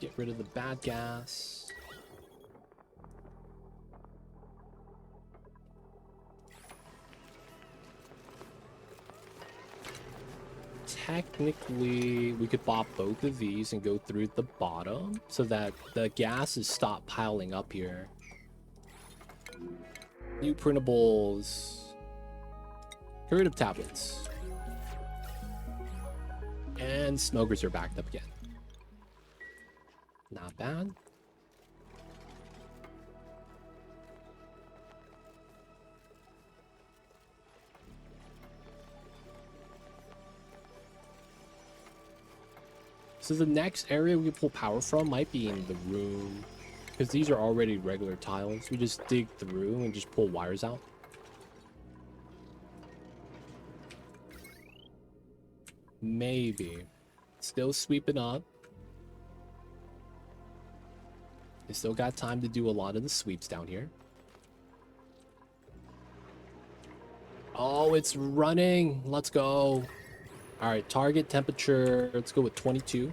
Get rid of the bad gas. Technically, we could pop both of these and go through the bottom so that the gases stop piling up here. New printables. Get rid of tablets. And smokers are backed up again. Not bad. So the next area we pull power from might be in the room. Because these are already regular tiles. We just dig through and just pull wires out. Maybe. Still sweeping up. They still got time to do a lot of the sweeps down here. Oh, it's running. Let's go. All right, target temperature. Let's go with 22.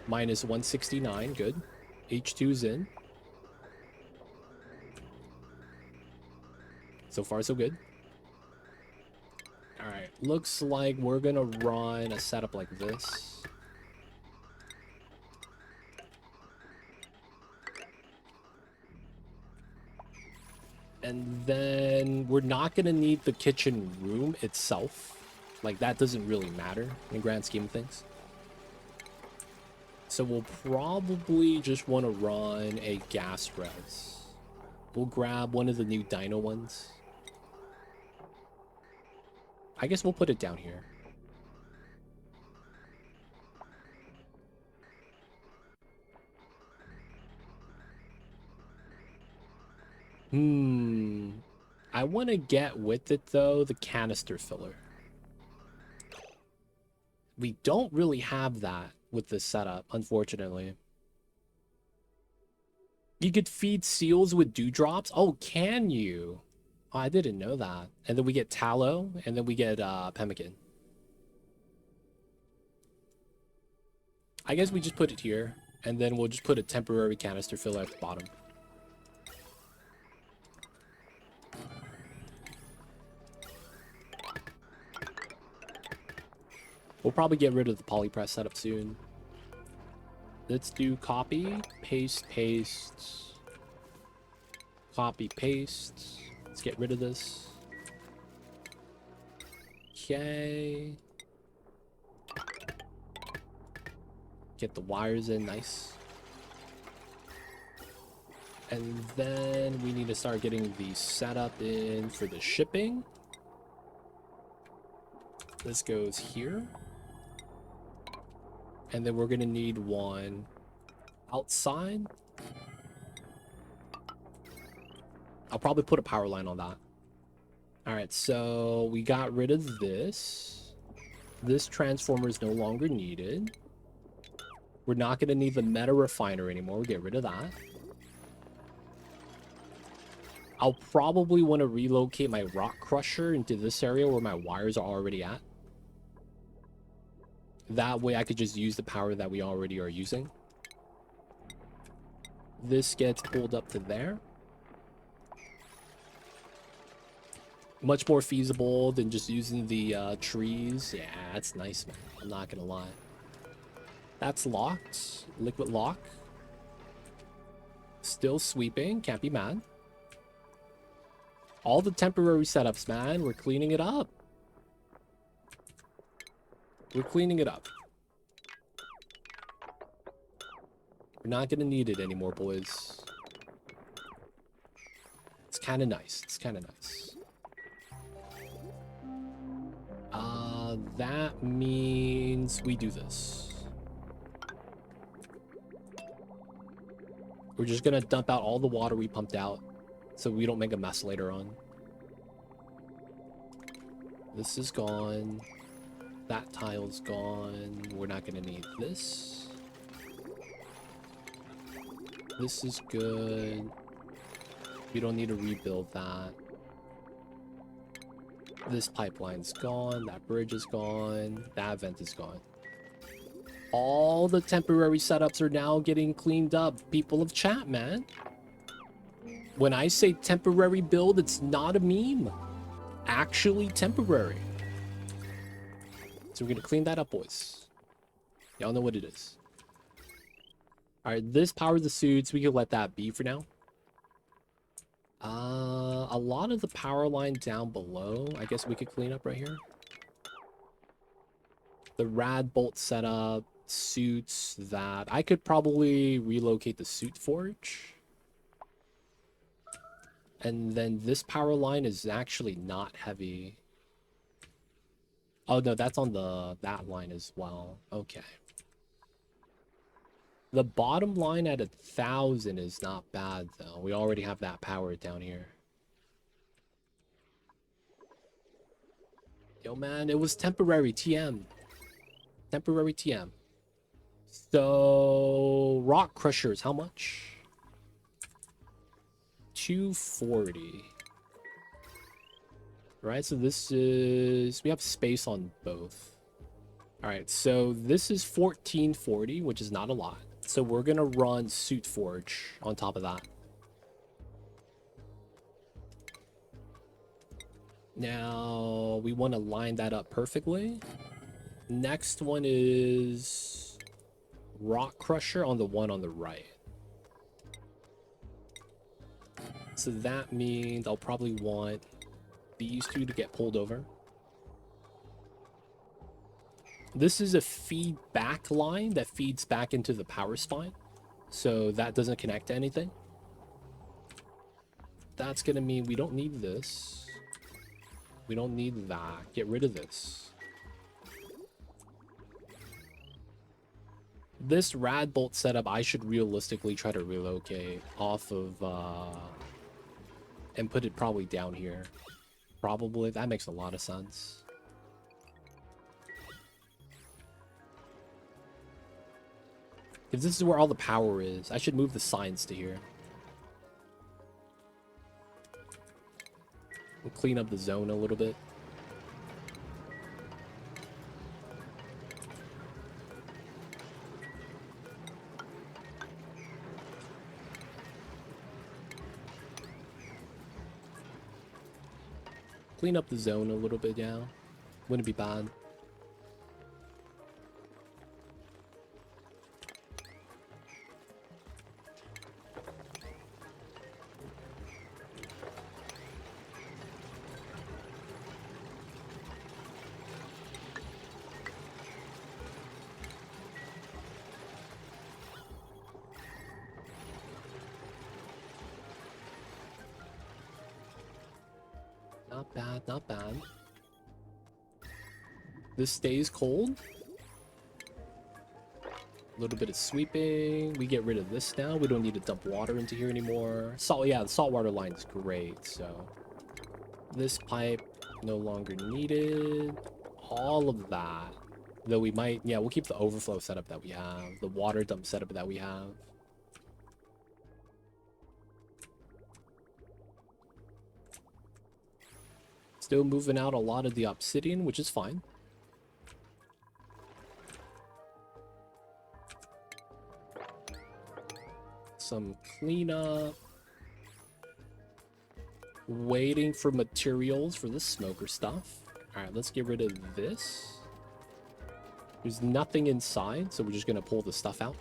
Minus 169. Good. H2's in. So far, so good. All right, looks like we're gonna run a setup like this. And then we're not gonna need the kitchen room itself. Like, that doesn't really matter in the grand scheme of things. So we'll probably just want to run a gas res. We'll grab one of the new dino ones. I guess we'll put it down here. I want to get with it, though, the canister filler. We don't really have that with this setup, unfortunately. You could feed seals with dewdrops? Oh, can you? Oh, I didn't know that. And then we get tallow, and then we get pemmican. I guess we just put it here, and then we'll just put a temporary canister filler at the bottom. We'll probably get rid of the polypress setup soon. Let's do copy, paste, paste. Copy, paste. Let's get rid of this. Okay. Get the wires in, nice. And then we need to start getting the setup in for the shipping. This goes here. And then we're gonna need one outside. I'll probably put a power line on that. All right, so we got rid of this. This transformer is no longer needed. We're not gonna need the meta refiner anymore. We'll get rid of that. I'll probably want to relocate my rock crusher into this area where my wires are already at. That way I could just use the power that we already are using. This gets pulled up to there. Much more feasible than just using the trees. Yeah, that's nice, man. I'm not gonna lie. That's locked. Liquid lock. Still sweeping. Can't be mad. All the temporary setups, man. We're cleaning it up. We're cleaning it up. We're not gonna need it anymore, boys. It's kind of nice. It's kind of nice. That means we do this. We're just gonna dump out all the water we pumped out so we don't make a mess later on. This is gone. That tile's gone. We're not gonna need this. This is good. We don't need to rebuild that. This pipeline's gone. That bridge is gone. That vent is gone. All the temporary setups are now getting cleaned up. People of chat, man. When I say temporary build, it's not a meme. Actually temporary. So we're gonna clean that up, boys. Y'all know what it is. Alright, this powers the suits. We can let that be for now. A lot of the power line down below, I guess we could clean up right here. The rad bolt setup, suits, that. I could probably relocate the suit forge. And then this power line is actually not heavy. Oh no, that's on that line as well. Okay. The bottom line at 1,000 is not bad though. We already have that power down here. Yo man, it was temporary TM. Temporary TM. So rock crushers, how much? 240. Right, so this is, we have space on both. All right, so this is 1440, which is not a lot. So we're gonna run suit forge on top of that. Now we want to line that up perfectly. Next one is rock crusher on the one on the right. So that means I'll probably want these two to get pulled over. This is a feedback line that feeds back into the power spine. So that doesn't connect to anything. That's gonna mean we don't need this. We don't need that. Get rid of this. This rad bolt setup, I should realistically try to relocate off of, and put it probably down here. Probably. That makes a lot of sense. Because this is where all the power is. I should move the signs to here. We'll clean up the zone a little bit. Clean up the zone a little bit, yeah. Wouldn't be bad. Not bad, not bad. This stays cold. A little bit of sweeping. We get rid of this now. We don't need to dump water into here anymore. Salt, yeah, the saltwater line is great, so. This pipe, no longer needed. All of that. Though we might, yeah, we'll keep the overflow setup that we have. The water dump setup that we have. Still moving out a lot of the obsidian, which is fine. some cleanup. Waiting for materials for the smoker stuff. Alright, let's get rid of this. There's nothing inside, so we're just gonna pull the stuff out.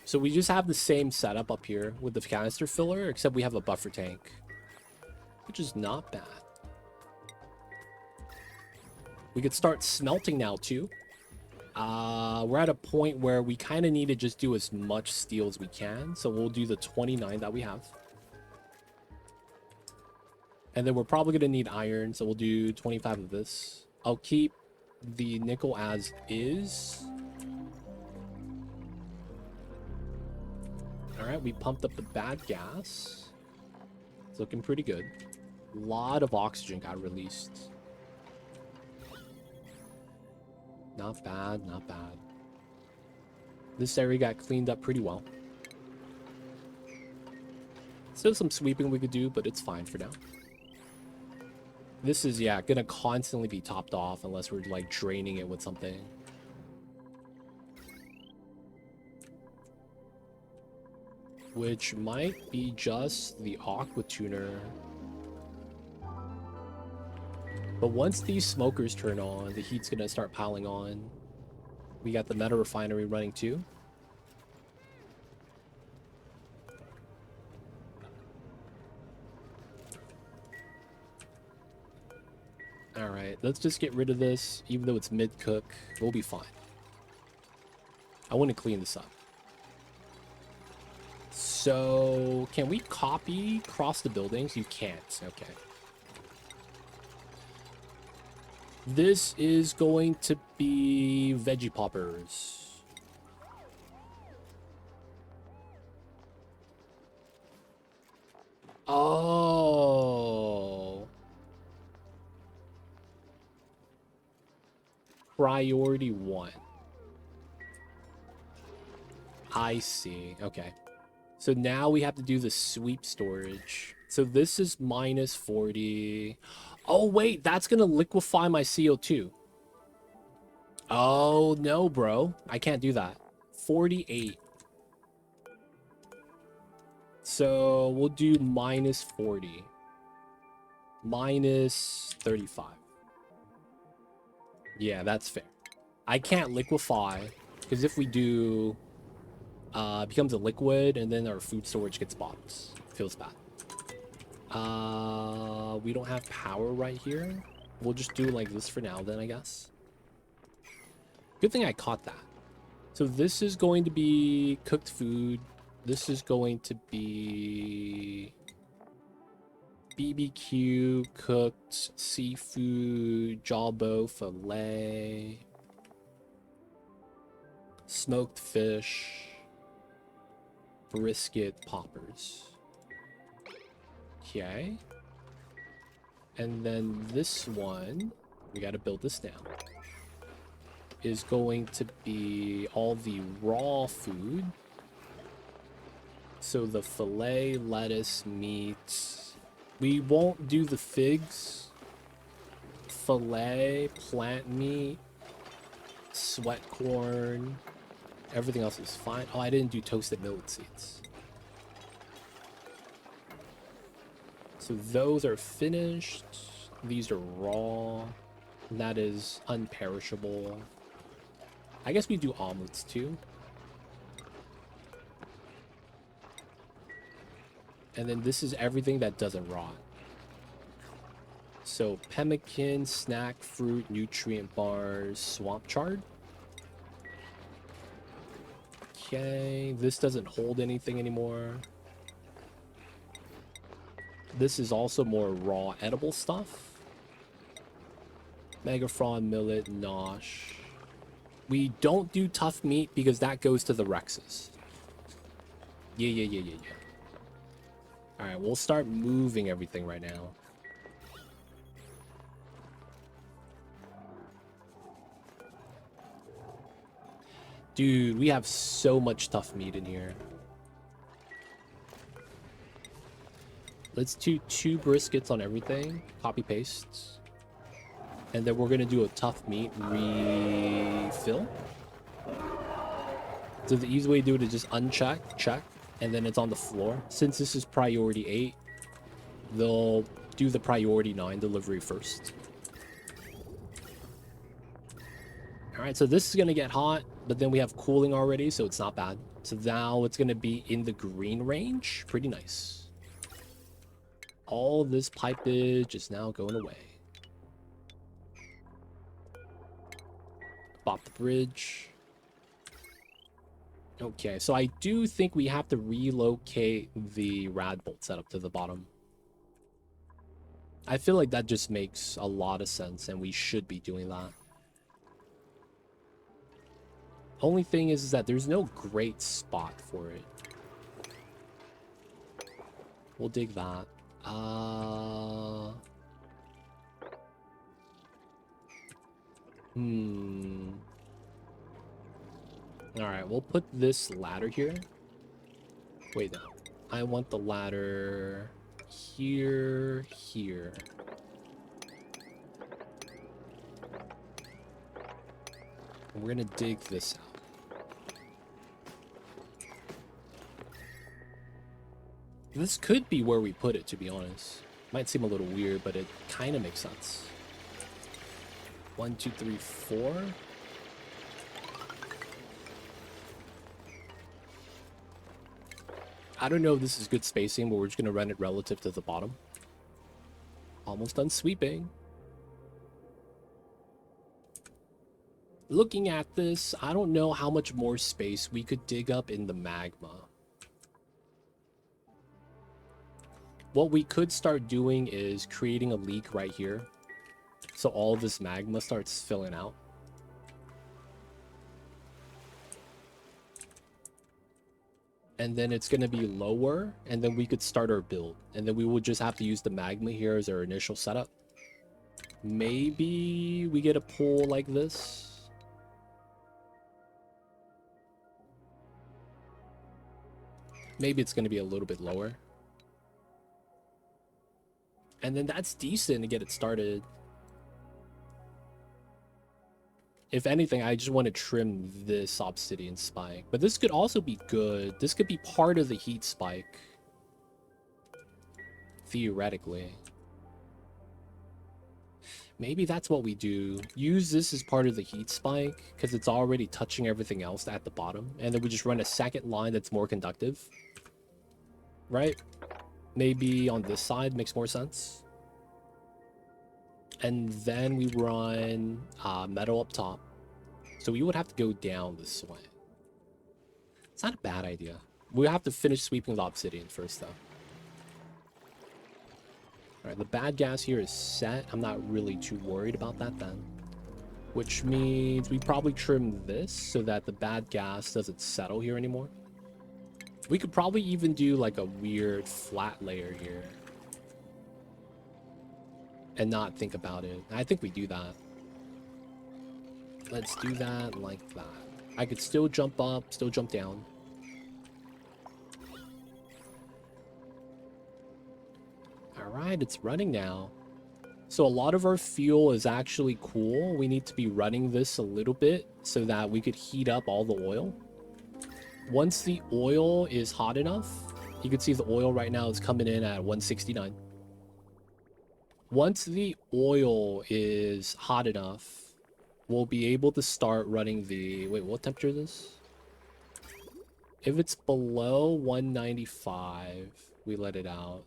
So we just have the same setup up here with the canister filler, except we have a buffer tank, which is not bad. We could start smelting now too. We're at a point where we kind of need to just do as much steel as we can, so we'll do the 29 that we have. And then we're probably going to need iron, so we'll do 25 of this. I'll keep the nickel as is. Alright, we pumped up the bad gas. It's looking pretty good. A lot of oxygen got released. Not bad, not bad. This area got cleaned up pretty well. Still some sweeping we could do, but it's fine for now. This is, yeah, gonna constantly be topped off unless we're, like, draining it with something. Which might be just the aqua tuner. But once these smokers turn on, the heat's gonna start piling on. We got the meta refinery running too. Alright, let's just get rid of this. Even though it's mid-cook, we'll be fine. I want to clean this up. So, can we copy across the buildings? You can't. Okay. This is going to be veggie poppers. Oh. Priority 1. I see. Okay. So now we have to do the sweep storage. So this is minus 40. Oh, wait, that's going to liquefy my CO2. Oh, no, bro. I can't do that. 48. So we'll do minus 40. Minus 35. Yeah, that's fair. I can't liquefy, because if we do, it becomes a liquid, and then our food storage gets boxed. Feels bad. We don't have power right here. We'll just do like this for now then, I guess. Good thing I caught that. So this is going to be cooked food. This is going to be BBQ, cooked seafood, jawbo, fillet, smoked fish, brisket, poppers. Okay. And then this one, we got to build this down, is going to be all the raw food. So the fillet, lettuce, meat. We won't do the figs. Fillet, plant meat, sweat corn. Everything else is fine. Oh, I didn't do toasted millet seeds. So those are finished. These are raw. That is unperishable. I guess we do omelets too. And then this is everything that doesn't rot. So pemmican, snack, fruit, nutrient bars, swamp chard. Okay, this doesn't hold anything anymore. This is also more raw edible stuff. Megafron, millet, nosh. We don't do tough meat because that goes to the Rexes. Yeah. Alright, we'll start moving everything right now. Dude, we have so much tough meat in here. Let's do 2 briskets on everything. Copy paste. And then we're going to do a tough meat refill. So the easy way to do it is just uncheck, check, and then it's on the floor. Since this is priority 8, they'll do the priority 9 delivery first. Alright, so this is going to get hot, but then we have cooling already, so it's not bad. So now it's going to be in the green range. Pretty nice. All this pipage is now going away. Pop the bridge. Okay, so I do think we have to relocate the rad bolt setup to the bottom. I feel like that just makes a lot of sense, and we should be doing that. Only thing is that there's no great spot for it. We'll dig that. Alright, we'll put this ladder here. Wait, no. I want the ladder here, here. And we're gonna dig this out. This could be where we put it, to be honest. Might seem a little weird, but it kind of makes sense. 1, 2, 3, 4. I don't know if this is good spacing, but we're just going to run it relative to the bottom. Almost done sweeping. Looking at this, I don't know how much more space we could dig up in the magma. What we could start doing is creating a leak right here. So all this magma starts filling out. And then it's going to be lower, and then we could start our build. And then we would just have to use the magma here as our initial setup. Maybe we get a pool like this. Maybe it's going to be a little bit lower. And then that's decent to get it started. If anything, I just want to trim this obsidian spike. But this could also be good. This could be part of the heat spike. Theoretically. Maybe that's what we do. Use this as part of the heat spike, because it's already touching everything else at the bottom. And then we just run a second line that's more conductive. Right? Maybe on this side makes more sense. And then we run metal up top. So we would have to go down this way. It's not a bad idea. We have to finish sweeping the obsidian first, though. Alright, the bad gas here is set. I'm not really too worried about that then. Which means we probably trim this so that the bad gas doesn't settle here anymore. We could probably even do like a weird flat layer here. And not think about it. I think we do that. Let's do that like that. I could still jump up, still jump down. Alright, it's running now. So a lot of our fuel is actually cool. We need to be running this a little bit so that we could heat up all the oil. Once the oil is hot enough, you can see the oil right now is coming in at 169. Once the oil is hot enough, we'll be able to start running the... Wait, what temperature is this? If it's below 195, we let it out.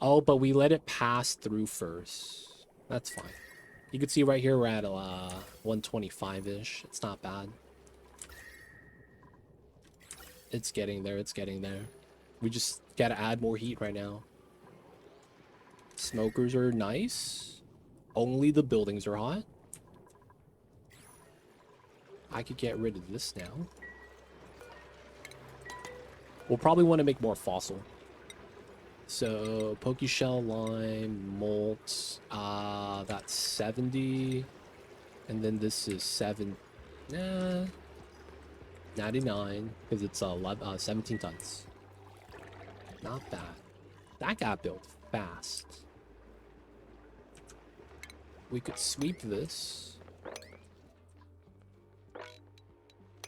Oh, but we let it pass through first. That's fine. You can see right here we're at 125-ish. It's not bad. It's getting there. It's getting there. We just gotta add more heat right now. Smokers are nice. Only the buildings are hot. I could get rid of this now. We'll probably want to make more fossil. So, Pokeshell, lime, molt, that's 70. And then this is 99, because it's 17 tons. Not bad. That got built fast. We could sweep this.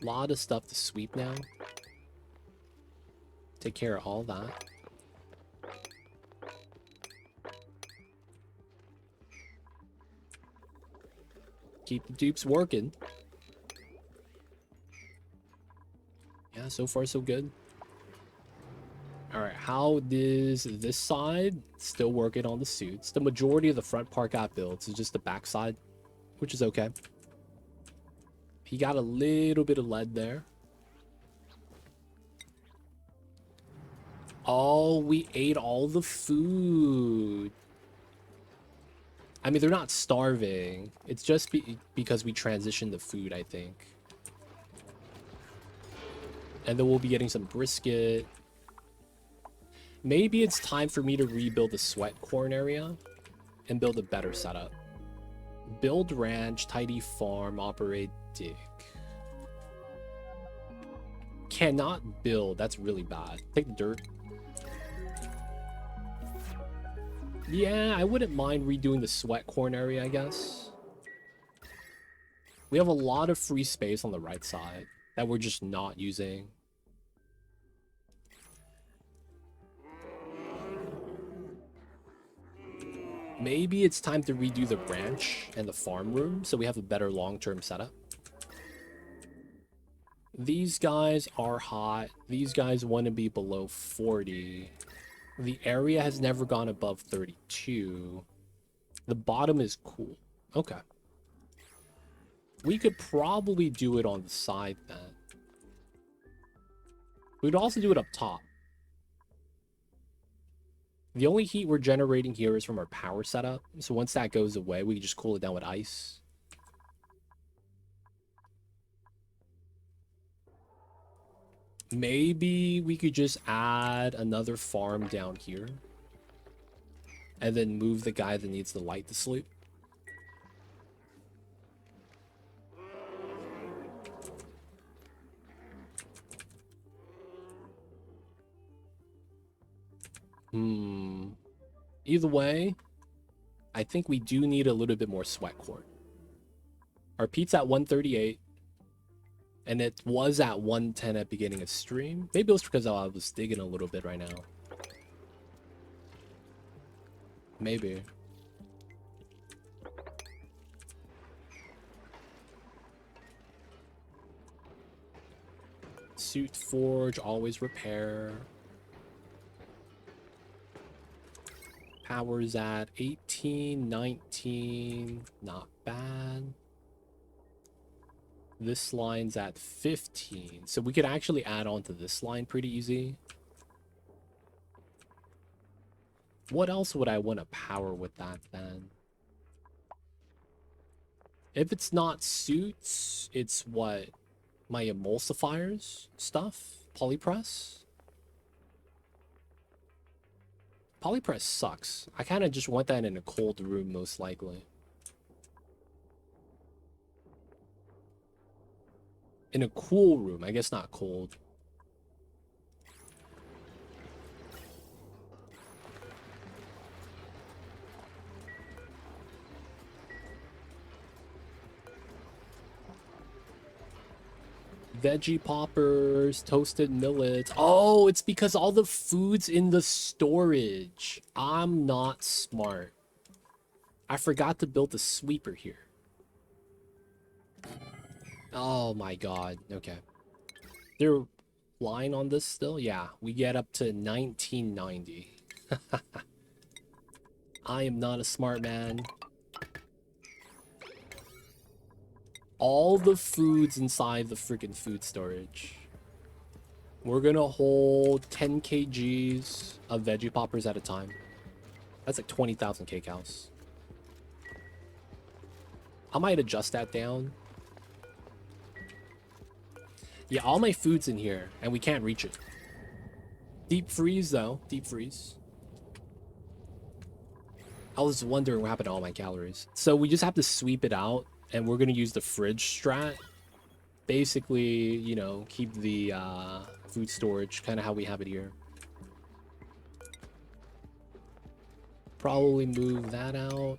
A lot of stuff to sweep now. Take care of all that. Keep the dupes working. Yeah, so far so good. Alright, how is this side? Still working on the suits. The majority of the front part got built. It's just the back side, which is okay. He got a little bit of lead there. Oh, we ate all the food. I mean, they're not starving. It's just because we transitioned the food, I think. And then we'll be getting some brisket. Maybe it's time for me to rebuild the sweat corn area and build a better setup. Build ranch, tidy farm, operate dig. Cannot build. That's really bad. Take the dirt. Yeah, I wouldn't mind redoing the sweat corn area, I guess. We have a lot of free space on the right side that we're just not using. Maybe it's time to redo the ranch and the farm room so we have a better long-term setup. These guys are hot. These guys want to be below 40. The area has never gone above 32. The bottom is cool. Okay. We could probably do it on the side then. We'd also do it up top. The only heat we're generating here is from our power setup. So once that goes away, we can just cool it down with ice. Maybe we could just add another farm down here. And then move the guy that needs the light to sleep. Either way, I think we do need a little bit more sweat corn. Our peat's at 138. And it was at 110 at beginning of stream. Maybe it was because I was digging a little bit right now. Maybe. Suit forge, always repair. Power's at 18, 19. Not bad. This line's at 15. So we could actually add on to this line pretty easy. What else would I want to power with that then? If it's not suits, it's what? My emulsifiers stuff? Polypress? Polypress sucks. I kind of just want that in a cold room most likely. In a cool room, I guess not cold. Veggie poppers, toasted millets. Oh, it's because all the food's in the storage. I'm not smart. I forgot to build a sweeper here. Oh my god. Okay. They're lying on this still? Yeah, we get up to 1990. I am not a smart man. All the food's inside the freaking food storage. We're gonna hold 10 kgs of veggie poppers at a time. That's like 20,000 kcals. I might adjust that down. Yeah, all my food's in here, and we can't reach it. Deep freeze, though. Deep freeze. I was wondering what happened to all my calories. So we just have to sweep it out, and we're going to use the fridge strat. Basically, you know, keep the food storage, kind of how we have it here. Probably move that out.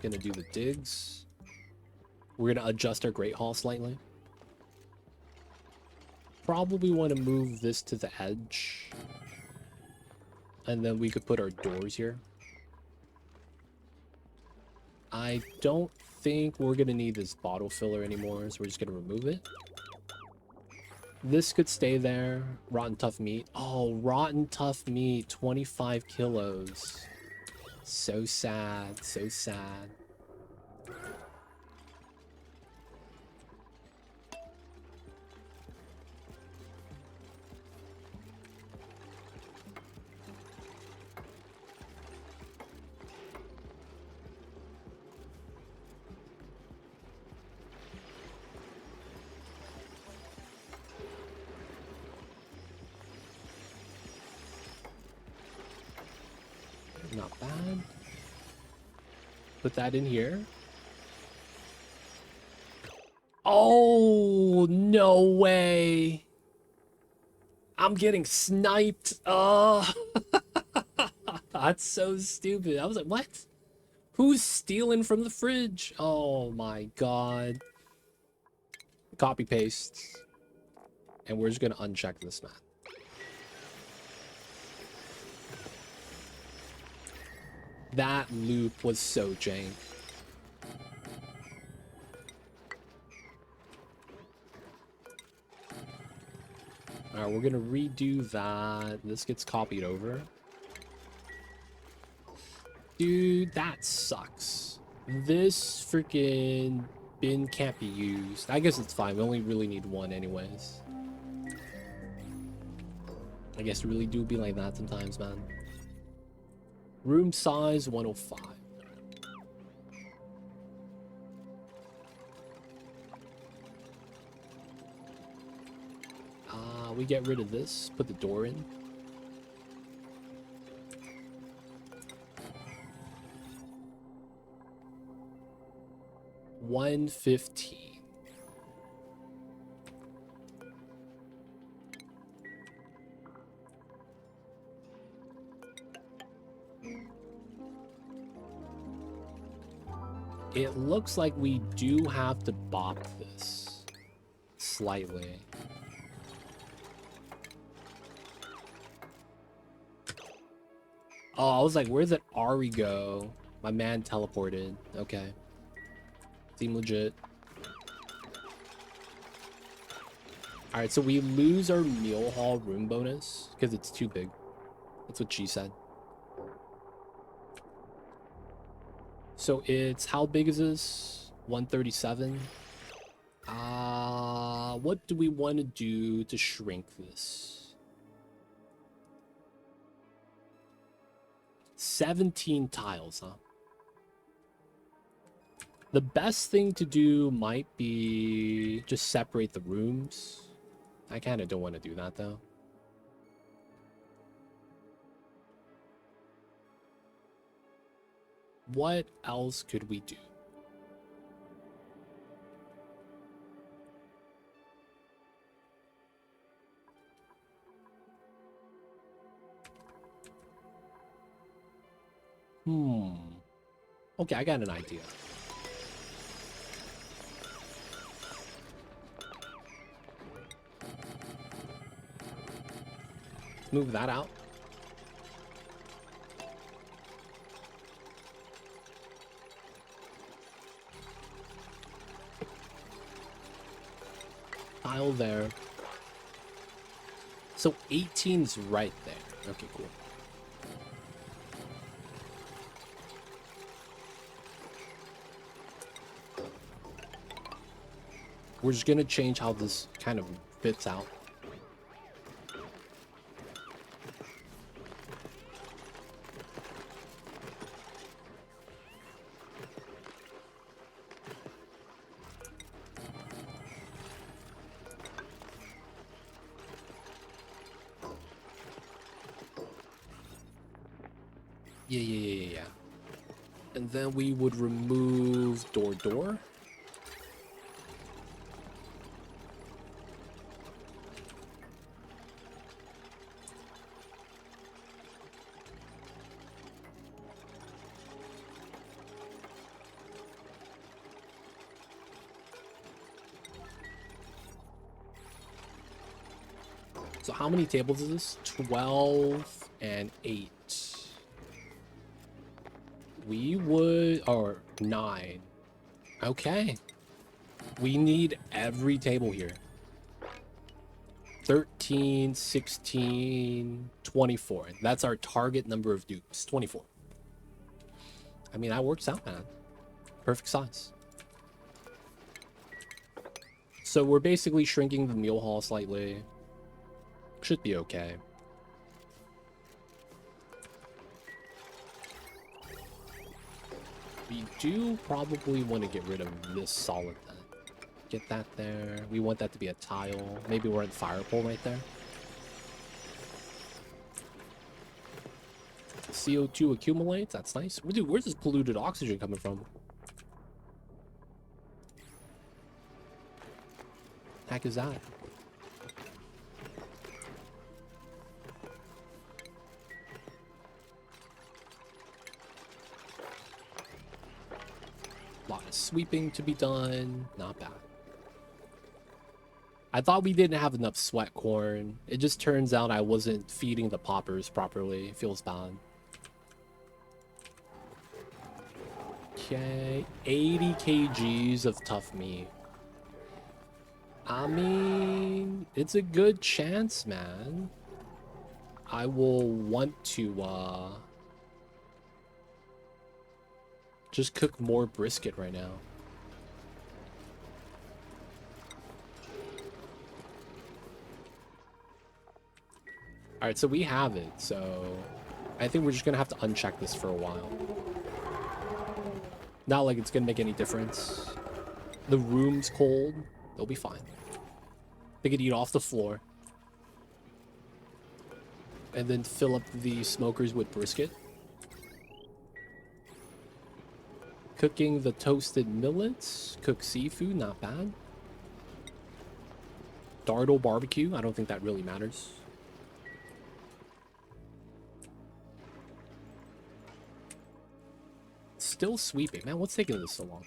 Gonna do the digs. We're going to adjust our Great Hall slightly. probably want to move this to the edge. And then we could put our doors here. I don't think we're going to need this bottle filler anymore, so we're just going to remove it. This could stay there. Rotten tough meat. Oh, rotten tough meat. 25 kilos. So sad. So sad. Not bad. Put that in here. Oh, no way. I'm getting sniped. Oh, that's so stupid. I was like, what? Who's stealing from the fridge? Oh my god. Copy paste. And we're just gonna uncheck this map. That loop was so jank. Alright, we're gonna redo that. This gets copied over. Dude, that sucks. This freaking bin can't be used. I guess it's fine. We only really need one anyways. I guess it really do be like that sometimes, man. Room size 105. We get rid of this. Put the door in. $115. It looks like we do have to bop this slightly. Oh, I was like, where did Ari go? My man teleported. Okay. Seem legit. Alright, so we lose our meal hall room bonus because it's too big. That's what she said. So it's, how big is this? 137. What do we want to do to shrink this? 17 tiles, huh? The best thing to do might be just separate the rooms. I kind of don't want to do that though. What else could we do? Okay, I got an idea. Let's move that out. Tile there. So 18's right there. Okay, cool. We're just gonna change how this kind of fits out. Yeah. And then we would remove door. So how many tables is this? 12 and 8. We would, or 9. Okay. We need every table here. 13, 16, 24. That's our target number of dupes. 24. I mean, that works out, man. Perfect size. So we're basically shrinking the mule hall slightly. Should be okay. We do probably want to get rid of this solid then. Get that there. We want that to be a tile. Maybe we're at fire pole right there. CO2 accumulates. That's nice. Dude, where's this polluted oxygen coming from? Heck is that? Lot of sweeping to be done. Not bad. I thought we didn't have enough sweat corn. It just turns out I wasn't feeding the poppers properly. It feels bad. Okay, 80 kgs of tough meat. I mean, it's a good chance, man. I will want to just cook more brisket right now. All right, so we have it. So I think we're just gonna have to uncheck this for a while. Not like it's gonna make any difference. The room's cold. They'll be fine. They could eat off the floor. And then fill up the smokers with brisket. Cooking the toasted millets. Cook seafood, not bad. Dartle barbecue, I don't think that really matters. Still sweeping. Man, what's taking this so long?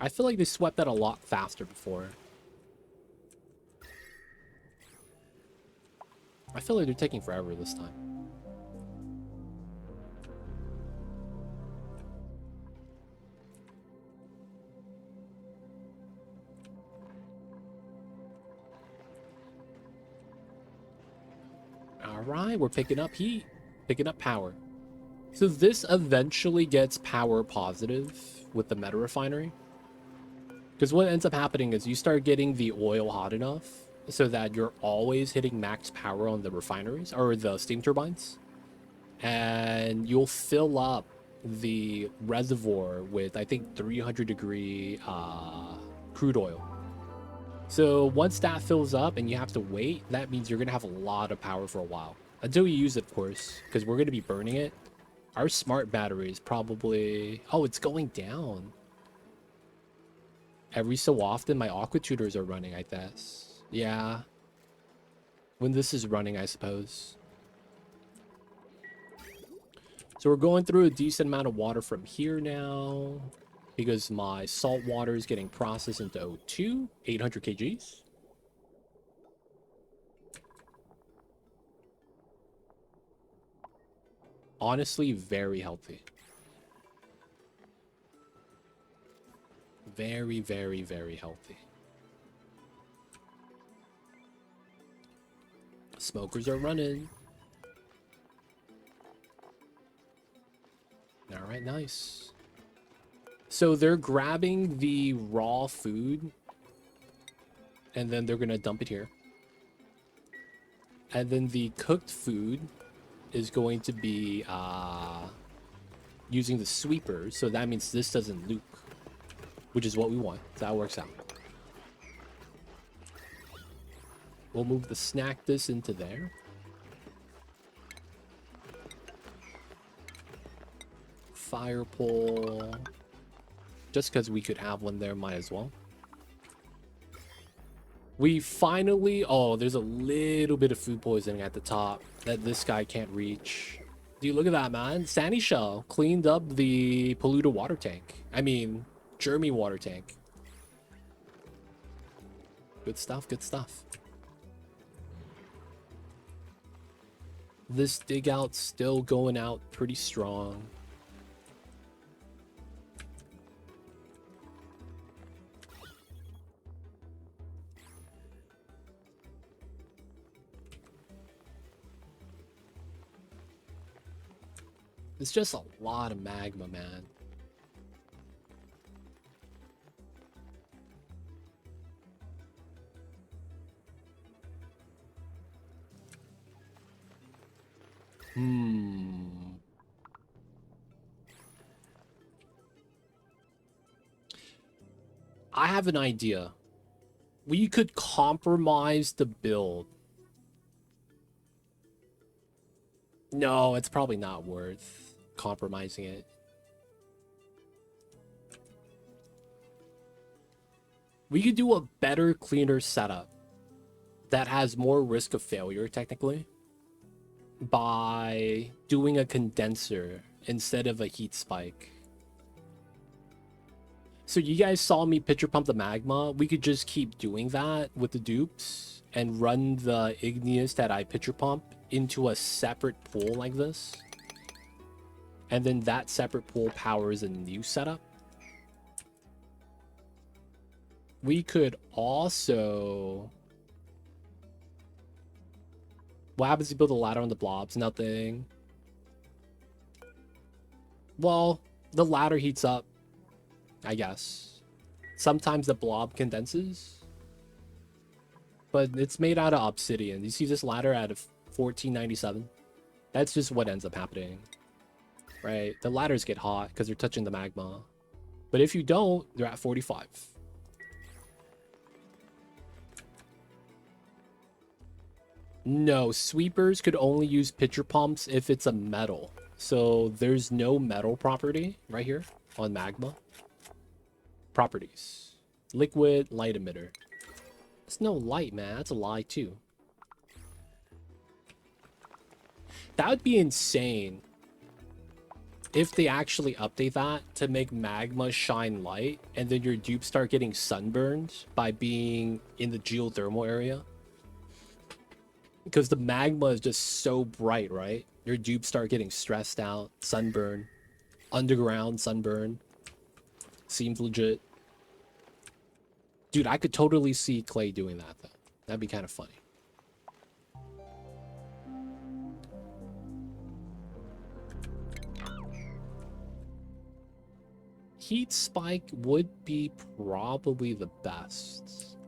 I feel like they swept that a lot faster before. I feel like they're taking forever this time. Alright, we're picking up heat. Picking up power. So this eventually gets power positive with the meta refinery. Because what ends up happening is you start getting the oil hot enough so that you're always hitting max power on the refineries or the steam turbines. And you'll fill up the reservoir with, I think, 300-degree crude oil. So once that fills up and you have to wait, that means you're going to have a lot of power for a while. Until you use it, of course, because we're going to be burning it. Our smart battery is probably... Oh, it's going down. Every so often, my aqua tutors are running, I guess. Yeah. When this is running, I suppose. So we're going through a decent amount of water from here now. Because my salt water is getting processed into O2. 800 kgs. Honestly, very healthy. Very, very, very healthy. Smokers are running. All right, nice. So they're grabbing the raw food and then they're gonna dump it here. And then the cooked food is going to be using the sweepers. So that means this doesn't loop, which is what we want. So that works out. We'll move the snack this into there. Fire pole. Just because we could have one there, might as well. We finally... Oh, there's a little bit of food poisoning at the top that this guy can't reach. Dude, look at that, man. Sandy Shell cleaned up the polluted water tank. I mean, Jeremy water tank. Good stuff, good stuff. This dig out's still going out pretty strong. It's just a lot of magma, man. I have an idea. We could compromise the build. No, it's probably not worth compromising it. We could do a better, cleaner setup that has more risk of failure, technically, by doing a condenser instead of a heat spike. So you guys saw me picture pump the magma. We could just keep doing that with the dupes and run the igneous that I picture pump into a separate pool like this. And then that separate pool powers a new setup. We could also... What happens if you build a ladder on the blobs? Nothing. Well, the ladder heats up, I guess. Sometimes the blob condenses. But it's made out of obsidian. You see this ladder at 1497? That's just what ends up happening. Right? The ladders get hot because they're touching the magma. But if you don't, they're at 45. No, sweepers could only use pitcher pumps if it's a metal. So there's no metal property right here on magma. Properties. Liquid light emitter. It's no light, man. That's a lie too. That would be insane if they actually update that to make magma shine light and then your dupes start getting sunburned by being in the geothermal area. Because the magma is just so bright, right? Your dupes start getting stressed out, sunburn, underground sunburn. Seems legit. Dude, I could totally see Clay doing that, though. That'd be kind of funny. Heat spike would be probably the best.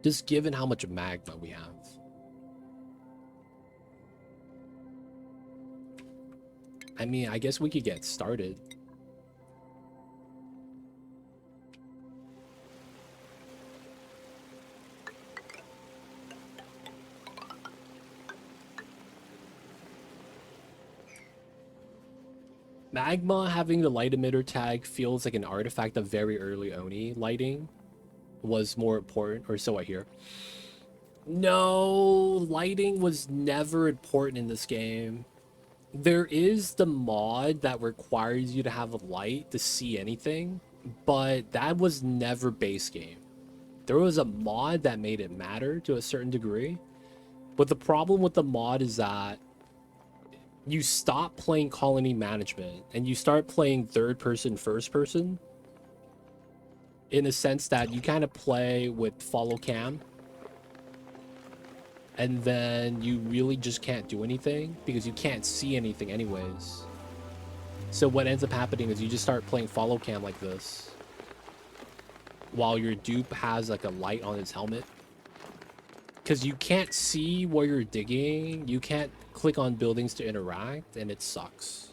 Just given how much magma we have. I mean, I guess we could get started. Magma having the light emitter tag feels like an artifact of very early Oni lighting was more important, or so I hear. No, lighting was never important in this game. There is the mod that requires you to have a light to see anything, but that was never base game. There was a mod that made it matter to a certain degree, but the problem with the mod is that you stop playing colony management and you start playing third person, first person, in a sense that you kind of play with follow cam, and then you really just can't do anything because you can't see anything anyways. So what ends up happening is you just start playing follow cam like this while your dupe has like a light on his helmet, because you can't see where you're digging, you can't click on buildings to interact, and it sucks.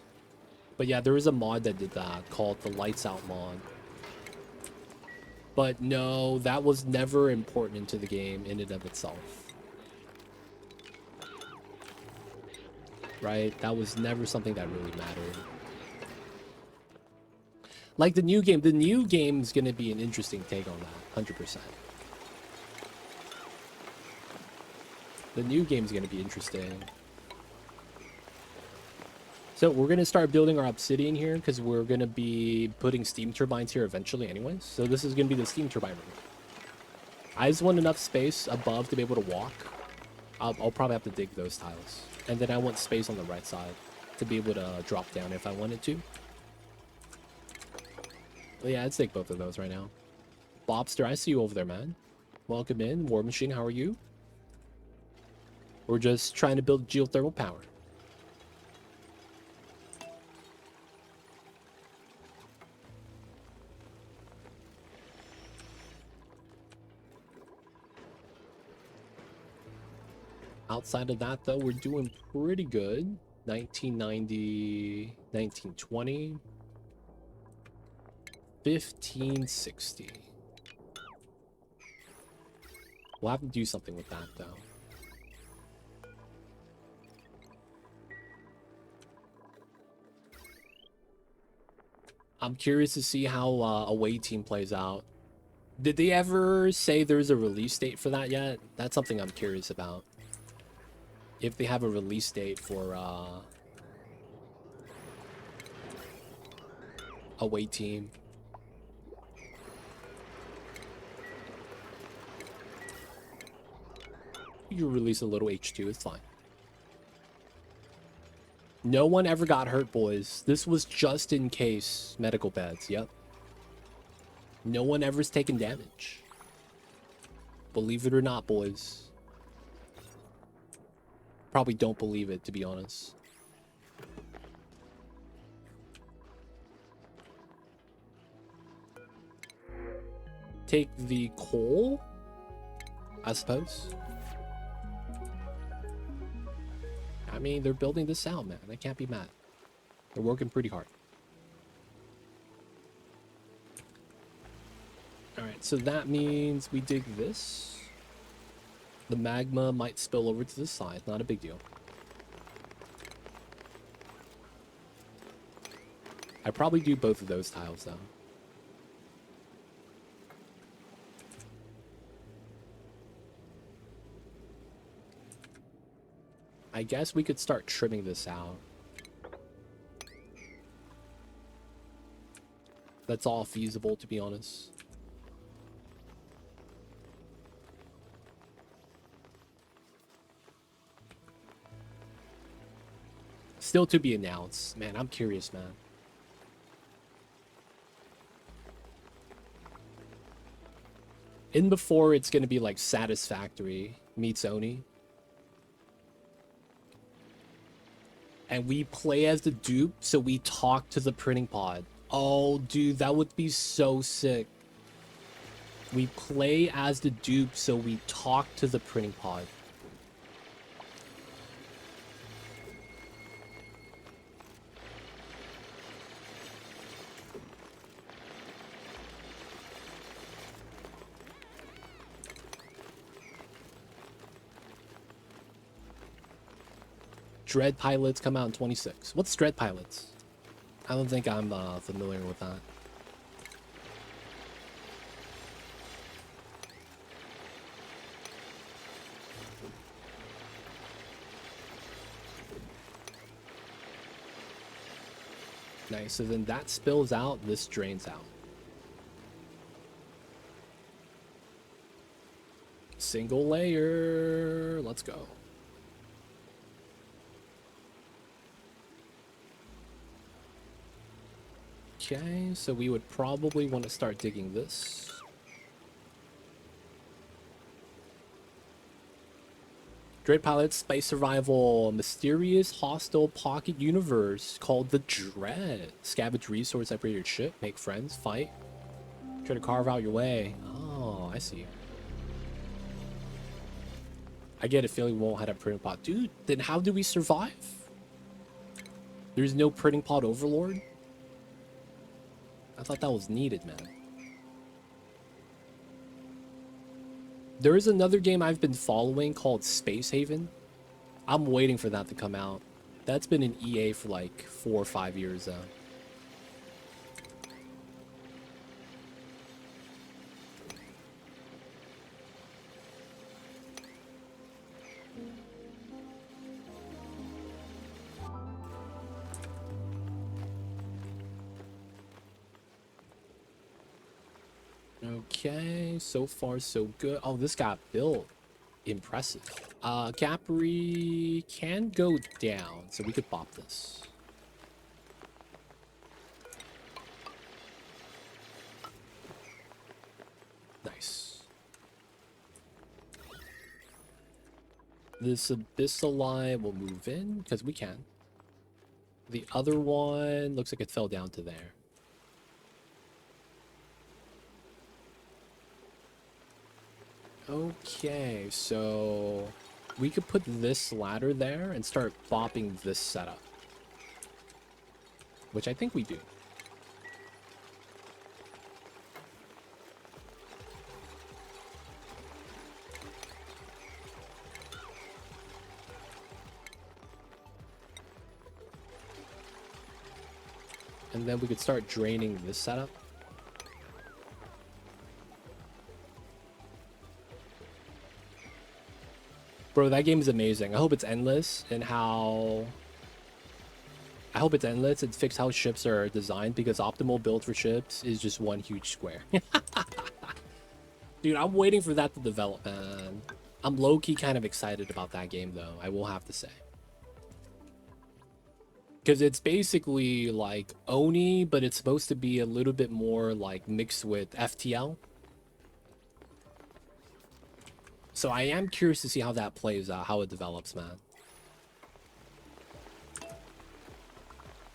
But yeah, there is a mod that did that called the lights out mod. But no, that was never important into the game in and of itself. Right? That was never something that really mattered. Like the new game is going to be an interesting take on that, 100%. The new game is going to be interesting. So we're going to start building our obsidian here because we're going to be putting steam turbines here eventually anyways. So this is going to be the steam turbine room. I just want enough space above to be able to walk. I'll probably have to dig those tiles. And then I want space on the right side to be able to drop down if I wanted to. But yeah, I'd take both of those right now. Bobster, I see you over there, man. Welcome in. War Machine, how are you? We're just trying to build geothermal power. Outside of that, though, we're doing pretty good. 1990, 1920, 1560. We'll have to do something with that, though. I'm curious to see how away team plays out. Did they ever say there's a release date for that yet? That's something I'm curious about. If they have a release date for away team. You release a little H2, it's fine. No one ever got hurt, boys. This was just in case medical beds, yep. No one ever's taken damage. Believe it or not, boys. Probably don't believe it, to be honest. Take the coal, I suppose. I mean, they're building this out, man. I can't be mad. They're working pretty hard. Alright, so that means we dig this. The magma might spill over to the side. Not a big deal. I probably do both of those tiles, though. I guess we could start trimming this out. That's all feasible, to be honest. Still to be announced. Man, I'm curious, man. In before, it's going to be like Satisfactory meets Oni. And we play as the dupe, so we talk to the printing pod. Oh, dude, that would be so sick. We play as the dupe, so we talk to the printing pod. Dread Pilots come out in 26. What's Dread Pilots? I don't think I'm familiar with that. Nice, so then that spills out, this drains out. Single layer, let's go. Okay, so we would probably want to start digging this. Dread Pilot Space Survival, mysterious hostile pocket universe called the Dread. Scavenge resource, upgrade your ship, make friends, fight. Try to carve out your way. Oh, I see. I get a feeling we won't have a printing pod. Dude, then how do we survive? There's no printing pod overlord? I thought that was needed, man. There is another game I've been following called Space Haven. I'm waiting for that to come out. That's been in EA for like 4 or 5 years, though. Okay, so far so good. Oh, this got built. Impressive. Capri can go down, so we could pop this. Nice. This abyssal line will move in, because we can. The other one looks like it fell down to there. Okay, so we could put this ladder there and start plopping this setup. Which I think we do. And then we could start draining this setup. Bro, that game is amazing. I hope it's endless and how... I hope it's endless and fix how ships are designed, because optimal build for ships is just one huge square. Dude, I'm waiting for that to develop, man. I'm low-key kind of excited about that game, though, I will have to say. Because it's basically like Oni, but it's supposed to be a little bit more like mixed with FTL. So I am curious to see how that plays out, how it develops, man.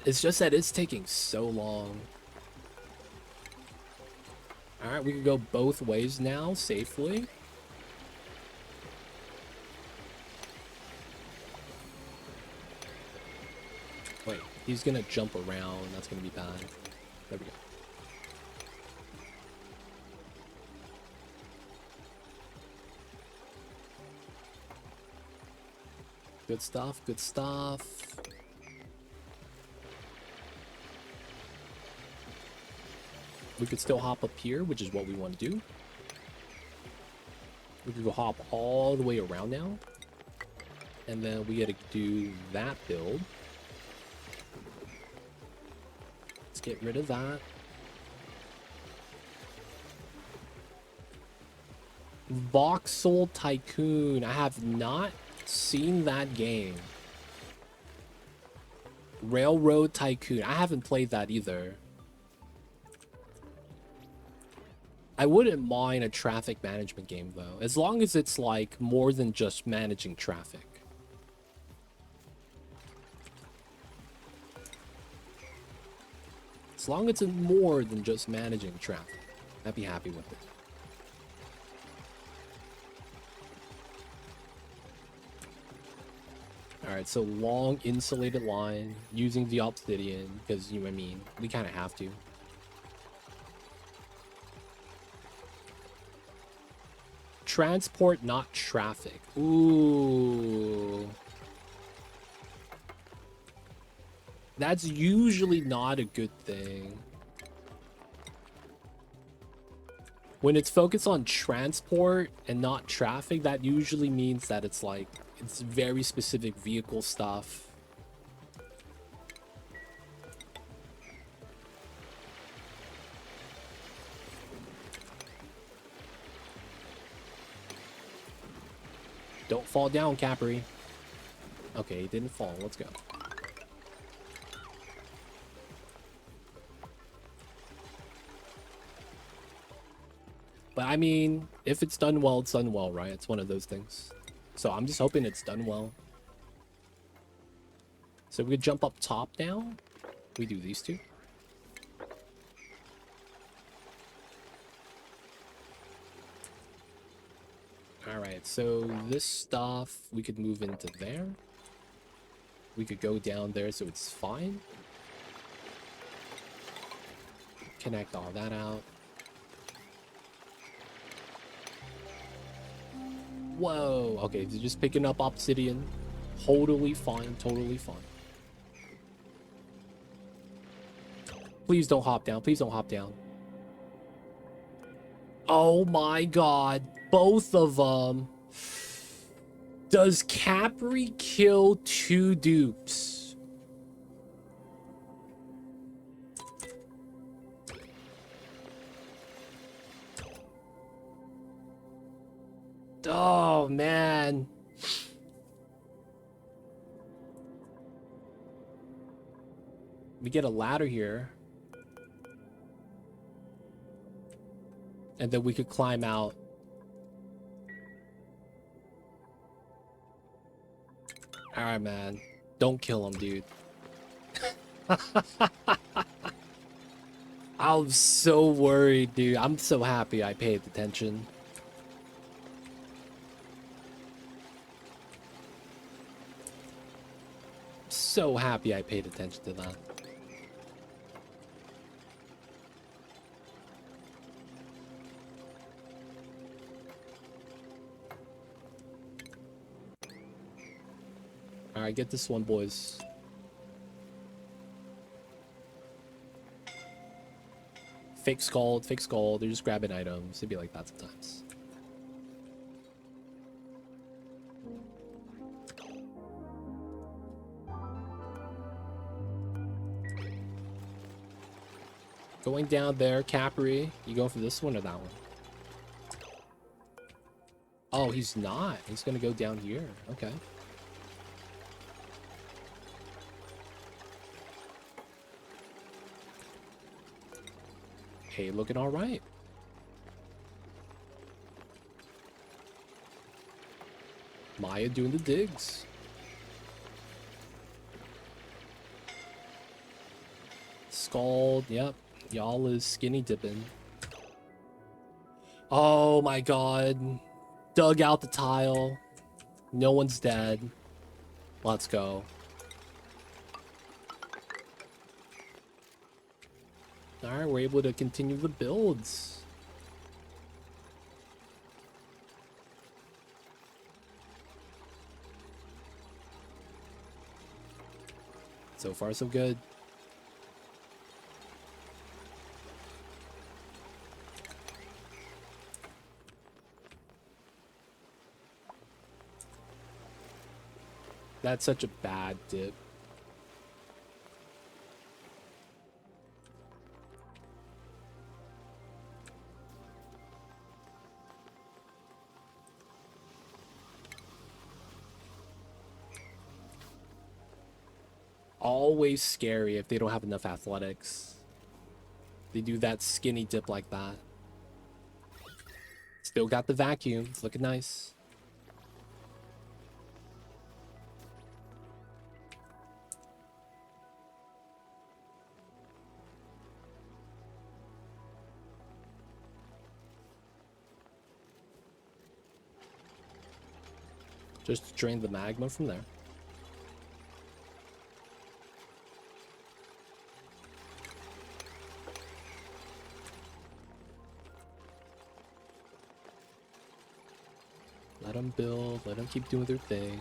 It's just that it's taking so long. Alright, we can go both ways now, safely. Wait, he's gonna jump around. That's gonna be bad. There we go. Good stuff, good stuff. We could still hop up here, which is what we want to do. We could go hop all the way around now. And then we gotta do that build. Let's get rid of that. Voxel Tycoon. I have not seen that game. Railroad Tycoon. I haven't played that either. I wouldn't mind a traffic management game, though, as long as it's like more than just managing traffic. As long as it's more than just managing traffic, I'd be happy with it. Alright, so long insulated line using the obsidian, because, you know what I mean, we kind of have to. Transport, not traffic. Ooh. That's usually not a good thing. When it's focused on transport and not traffic, that usually means that it's like, it's very specific vehicle stuff. Don't fall down, Capri. Okay, he didn't fall. Let's go. But I mean, if it's done well, it's done well, right? It's one of those things. So I'm just hoping it's done well. So we could jump up top now. We do these two. Alright, so this stuff, we could move into there. We could go down there so it's fine. Connect all that out. Whoa, okay, they're just picking up obsidian. Totally fine, totally fine. Please don't hop down, please don't hop down. Oh my god, both of them. Does Capri kill two dupes? Oh, man. We get a ladder here. And then we could climb out. Alright, man. Don't kill him, dude. I'm so worried, dude. I'm so happy I paid attention. So happy I paid attention to that. Alright, get this one, boys. Fake skull, fake skull. They're just grabbing items. It'd be like that sometimes. Going down there, Capri. You going for this one or that one? Oh, he's not. He's gonna go down here. Okay. Hey, looking all right. Maya doing the digs. Scald, yep. Y'all is skinny dipping. Oh my god. Dug out the tile. No one's dead. Let's go. Alright, we're able to continue the builds. So far, so good. That's such a bad dip. Always scary if they don't have enough athletics. They do that skinny dip like that. Still got the vacuum. It's looking nice. Just drain the magma from there. Let them build, let them keep doing their thing.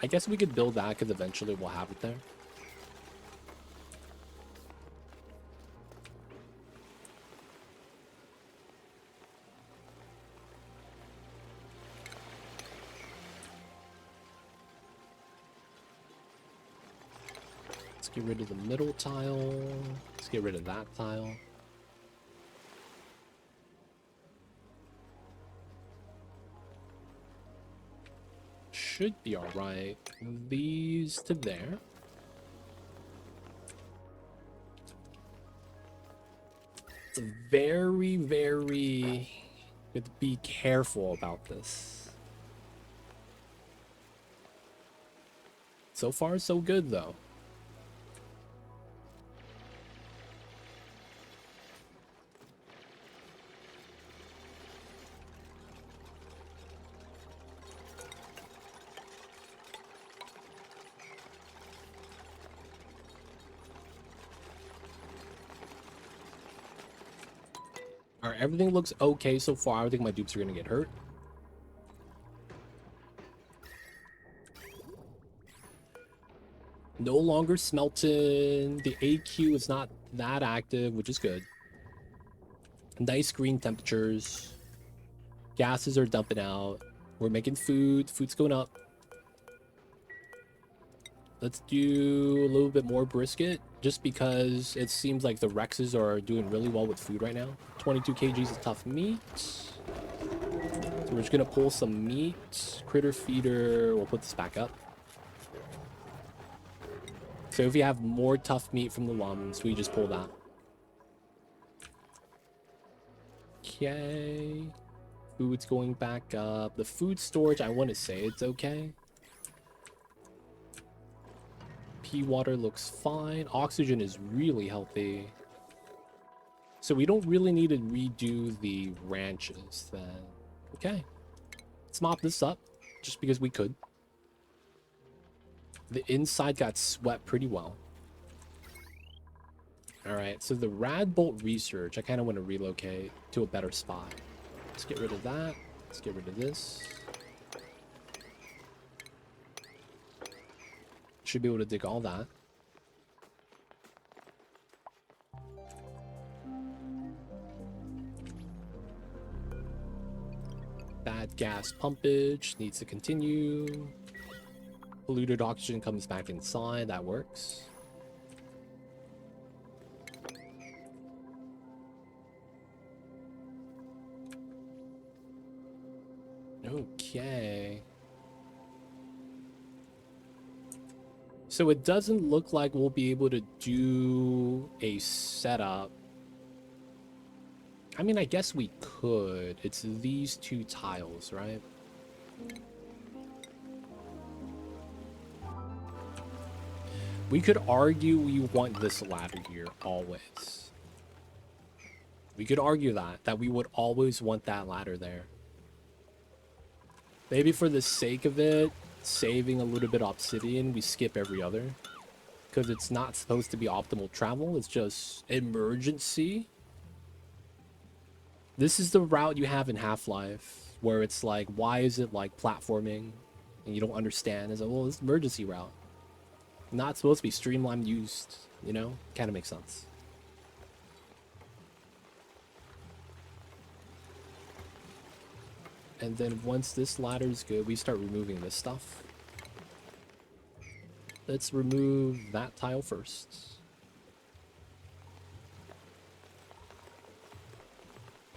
I guess we could build that because eventually we'll have it there. Let's get rid of the middle tile. Let's get rid of that tile. Should be all right. These to there. It's very, very good to be careful about this. So far, so good, though. Alright, everything looks okay so far. I don't think my dupes are gonna get hurt. No longer smelting. The AQ is not that active, which is good. Nice green temperatures. Gases are dumping out. We're making food. Food's going up. Let's do a little bit more brisket, just because it seems like the Rexes are doing really well with food right now. 22 kgs of tough meat. We're just gonna pull some meat. Critter feeder. We'll put this back up. So if you have more tough meat from the lums, we just pull that. Okay. Food's going back up. The food storage, I want to say it's okay. Pea water looks fine. Oxygen is really healthy. So we don't really need to redo the ranches then. Okay. Let's mop this up just because we could. The inside got swept pretty well. Alright, so the rad bolt research, I kind of want to relocate to a better spot. Let's get rid of that. Let's get rid of this. Should be able to dig all that. Bad gas pumpage needs to continue. Polluted oxygen comes back inside. That works. Okay. So it doesn't look like we'll be able to do a setup. I mean, I guess we could. It's these two tiles, right? We could argue we want this ladder here, always. We could argue that we would always want that ladder there. Maybe for the sake of it, saving a little bit of obsidian, we skip every other. Because it's not supposed to be optimal travel, it's just emergency. This is the route you have in Half-Life, where it's like, why is it like platforming? And you don't understand. It's like, well, it's emergency route. Not supposed to be streamlined used, you know? Kind of makes sense. And then once this ladder is good, we start removing this stuff. Let's remove that tile first.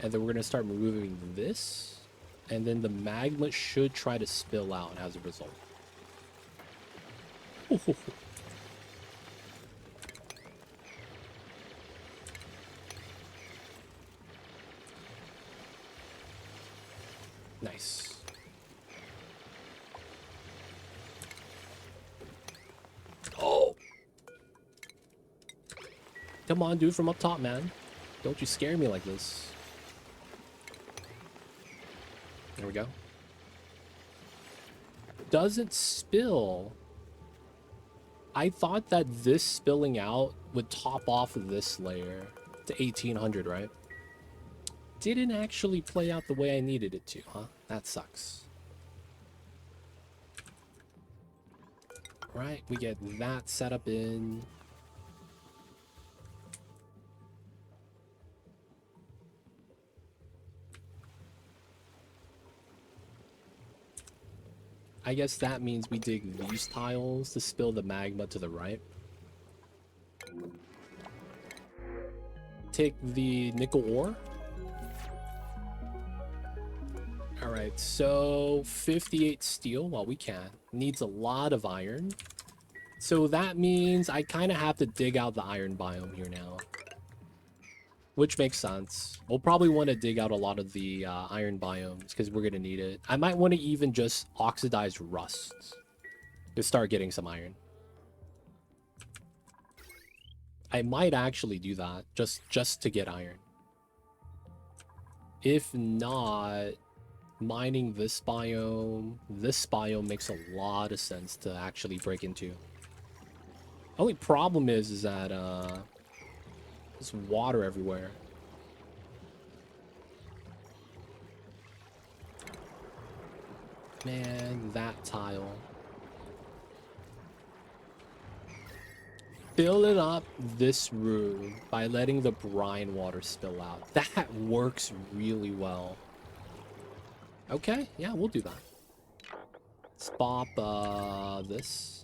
And then we're going to start removing this. And then the magma should try to spill out as a result. Nice. Oh! Come on, dude, from up top, man. Don't you scare me like this. There we go. Doesn't spill. I thought that this spilling out would top off of this layer to 1800, right? Didn't actually play out the way I needed it to, huh? That sucks. Right, we get that set up in. I guess that means we dig these tiles to spill the magma to the right. Take the nickel ore. Alright, so 58 steel while we can. Needs a lot of iron. So that means I kind of have to dig out the iron biome here now. Which makes sense. We'll probably want to dig out a lot of the iron biomes because we're going to need it. I might want to even just oxidize rust to start getting some iron. I might actually do that just to get iron. If not, mining this biome makes a lot of sense to actually break into. Only problem is that there's water everywhere. Man, that tile. Fill it up this room by letting the brine water spill out. That works really well. Okay, yeah, we'll do that. Let's pop this.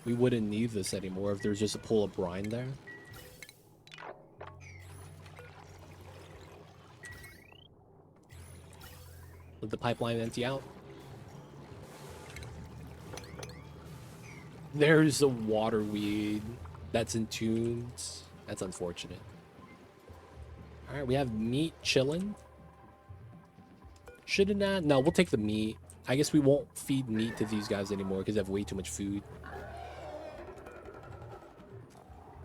We wouldn't need this anymore if there's just a pool of brine there. the pipeline empty out. There's a water weed that's in tunes. That's unfortunate. All right, we have meat chilling. Shouldn't that? No, we'll take the meat. I guess we won't feed meat to these guys anymore because they have way too much food.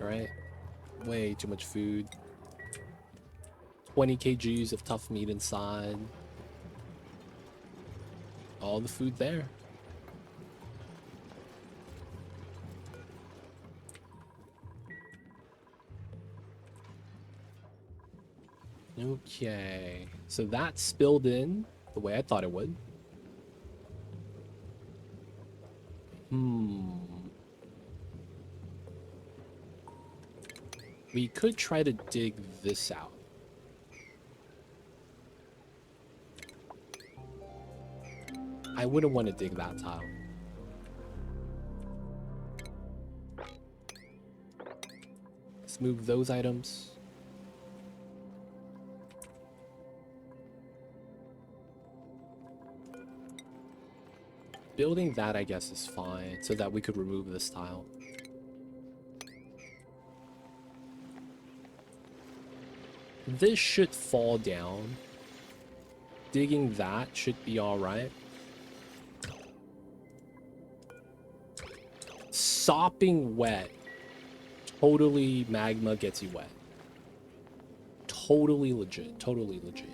All right, way too much food. 20 kgs of tough meat inside. All the food there. Okay, so that spilled in the way I thought it would. We could try to dig this out. I wouldn't want to dig that tile. Let's move those items. Building that, I guess, is fine, so that we could remove this tile. This should fall down. Digging that should be alright. Sopping wet. Totally magma gets you wet. Totally legit. Totally legit.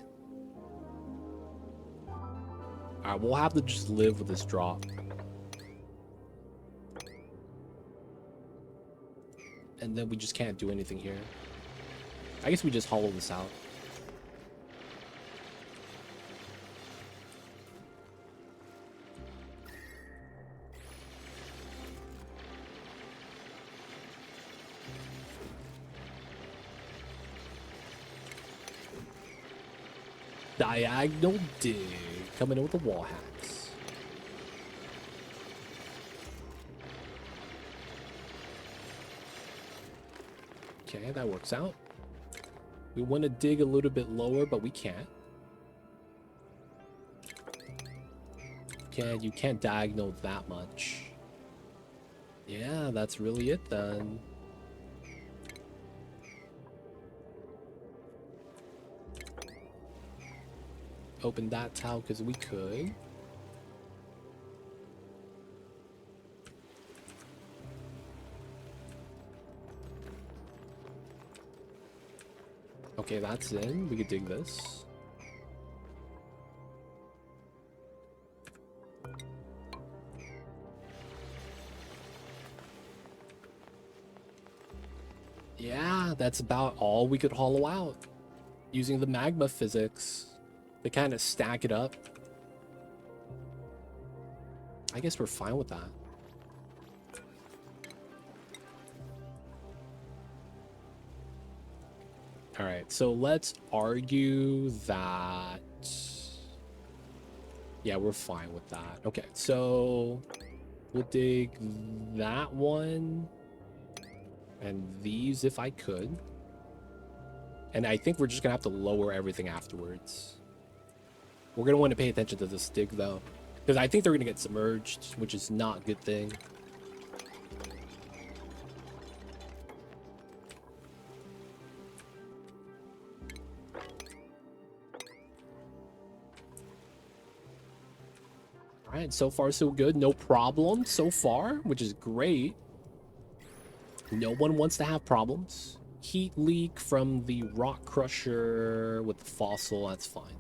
Alright, we'll have to just live with this drop. And then we just can't do anything here. I guess we just hollow this out. Diagonal dig. Coming in with the wall hacks. Okay, that works out. We want to dig a little bit lower, but we can't. Okay, you can't diagonal that much. Yeah, that's really it then. Open that tile because we could. Okay, that's in. We could dig this. Yeah, that's about all we could hollow out. Using the magma physics to kind of stack it up. I guess we're fine with that. All right, so let's argue that... Yeah, we're fine with that. Okay, so we'll dig that one and these if I could. And I think we're just gonna have to lower everything afterwards. We're gonna want to pay attention to this dig though, because I think they're gonna get submerged, which is not a good thing. All right, so far so good. No problem so far, which is great. No one wants to have problems. Heat leak from the rock crusher with the fossil, that's fine.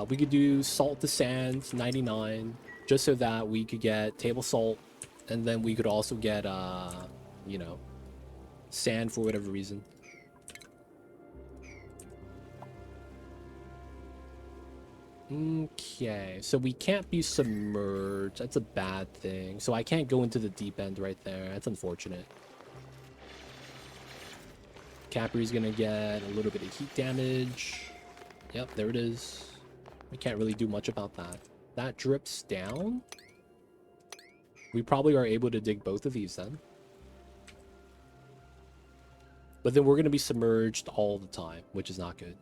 We could do salt to sand 99 just so that we could get table salt, and then we could also get you know, sand for whatever reason. Okay, so we can't be submerged. That's a bad thing. So I can't go into the deep end right there. That's unfortunate. Capri's gonna get a little bit of heat damage. Yep, there it is. We can't really do much about that. That drips down. We probably are able to dig both of these then. But then we're gonna be submerged all the time, which is not good.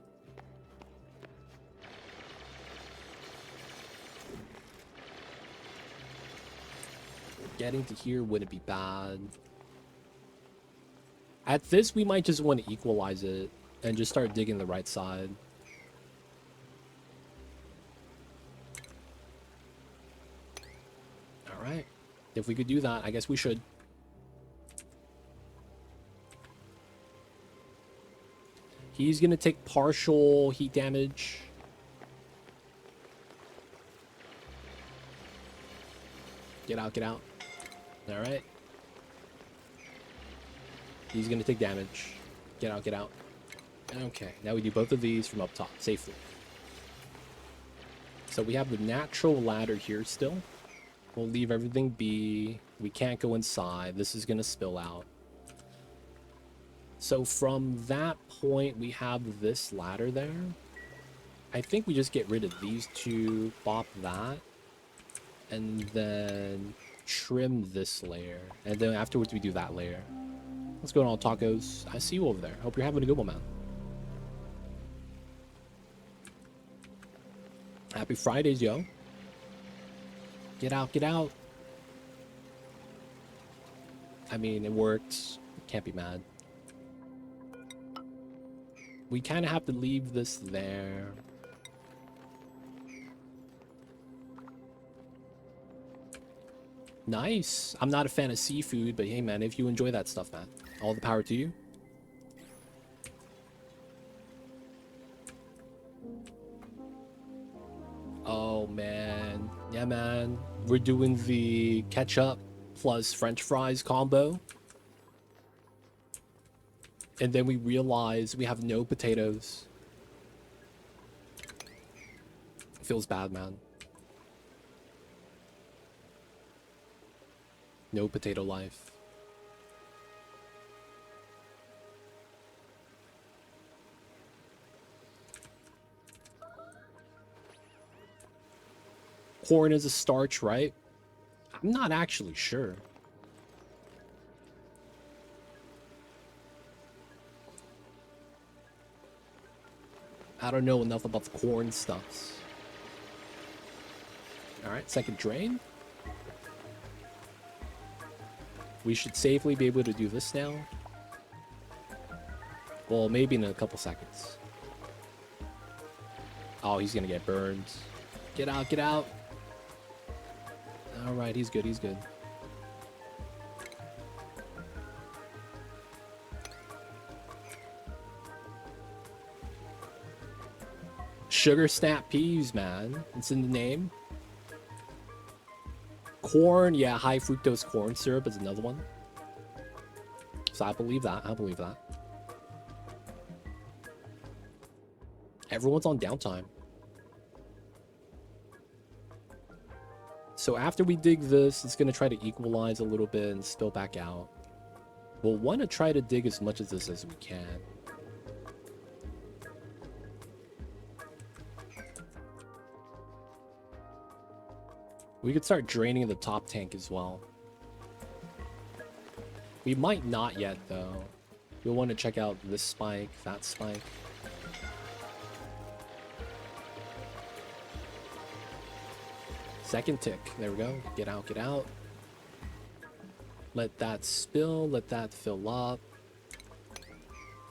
Getting to here wouldn't be bad. At this, we might just want to equalize it and just start digging the right side. All right. If we could do that, I guess we should. He's going to take partial heat damage. Get out, get out. All right. He's going to take damage. Get out, get out. Okay, now we do both of these from up top, safely. So we have the natural ladder here still. We'll leave everything be. We can't go inside. This is going to spill out. So from that point, we have this ladder there. I think we just get rid of these two, bop that, and then trim this layer. And then afterwards, we do that layer. What's going on, tacos? I see you over there. Hope you're having a good one, man. Happy Fridays, yo. Get out, get out. I mean, it worked. Can't be mad. We kind of have to leave this there. Nice. I'm not a fan of seafood, but hey, man, if you enjoy that stuff, man, all the power to you. Oh, man. Yeah, man. We're doing the ketchup plus French fries combo. And then we realize we have no potatoes. Feels bad, man. No potato life. Corn is a starch, right? I'm not actually sure. I don't know enough about the corn stuffs. Alright, second drain. We should safely be able to do this now. Well, maybe in a couple seconds. Oh, he's gonna get burned. Get out, get out. Alright, he's good, he's good. Sugar snap peas, man. It's in the name. Corn, yeah, high fructose corn syrup is another one. So I believe that, I believe that. Everyone's on downtime. So after we dig this, it's going to try to equalize a little bit and spill back out. We'll want to try to dig as much of this as we can. We could start draining the top tank as well. We might not yet, though. We'll want to check out this spike, that spike. Second tick. There we go. Get out, get out. Let that spill. Let that fill up.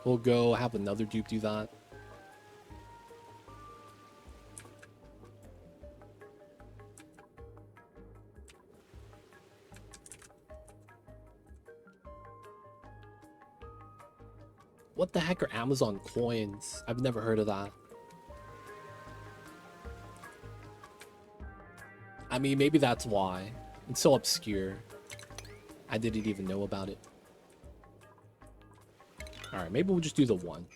We'll go have another dupe do that. What the heck are Amazon coins? I've never heard of that. I mean, maybe that's why. It's so obscure. I didn't even know about it. Alright, maybe we'll just do the one.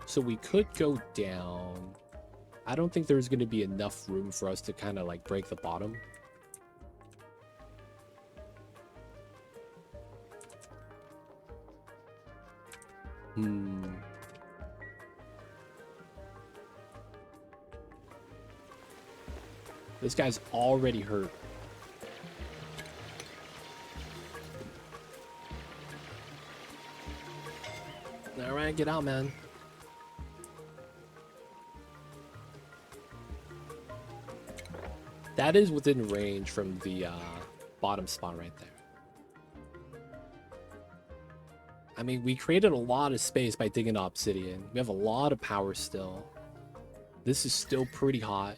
So we could go down. I don't think there's going to be enough room for us to kind of like break the bottom. This guy's already hurt. Alright, get out, man. That is within range from the bottom spawn right there. I mean, we created a lot of space by digging obsidian. We have a lot of power still. This is still pretty hot.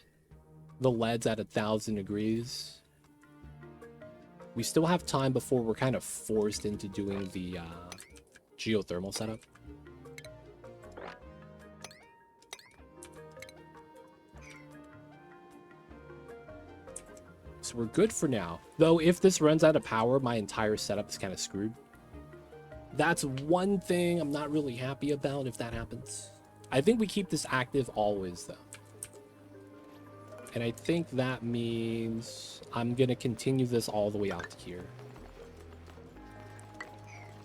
The lead's at 1,000 degrees. We still have time before we're kind of forced into doing the geothermal setup. So we're good for now. Though if this runs out of power, my entire setup is kind of screwed. That's one thing I'm not really happy about if that happens. I think we keep this active always, though. And I think that means I'm going to continue this all the way out to here.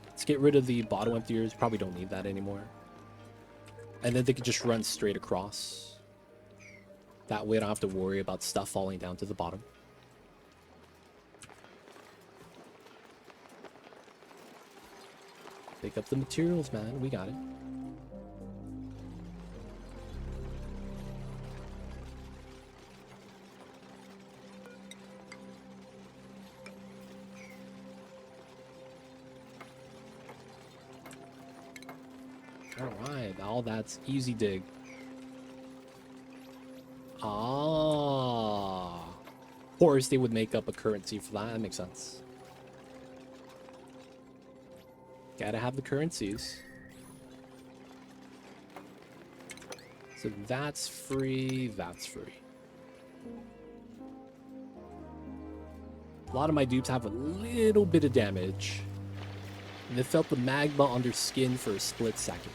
Let's get rid of the bottom emptiers. Probably don't need that anymore. And then they can just run straight across. That way I don't have to worry about stuff falling down to the bottom. Pick up the materials, man. We got it. Alright, all that's easy dig. Ah. Of course, they would make up a currency for that. That makes sense. Gotta have the currencies. So that's free, that's free. A lot of my dupes have a little bit of damage. And they felt the magma on their skin for a split second.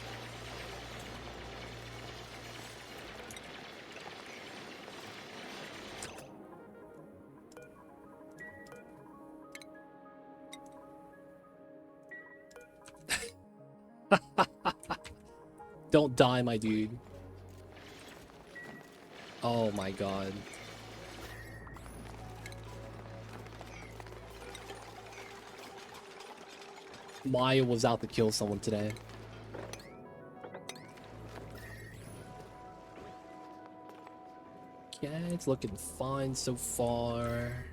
Don't die, my dude. Oh my god. Maya was out to kill someone today. Yeah, it's looking fine so far.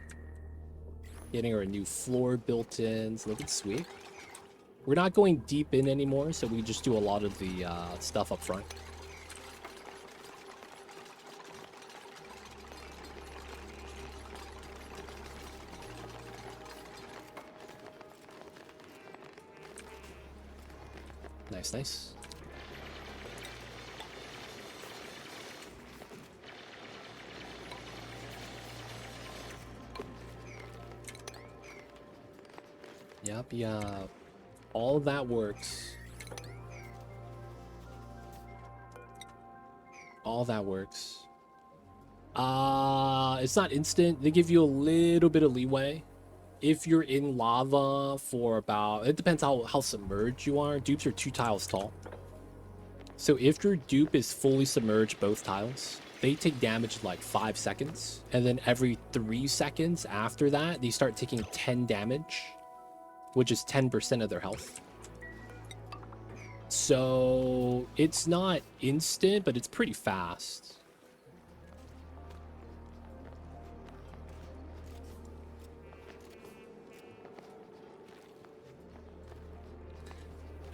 Getting our new floor built in. It's looking sweet. We're not going deep in anymore, so we just do a lot of the stuff up front. Nice, nice. Yep, yep. All that works. All that works. It's not instant. They give you a little bit of leeway. If you're in lava for about... It depends how submerged you are. Dupes are 2 tiles tall. So if your dupe is fully submerged both tiles, they take damage like 5 seconds. And then every 3 seconds after that, they start taking 10 damage. Which is 10% of their health. So it's not instant, but it's pretty fast.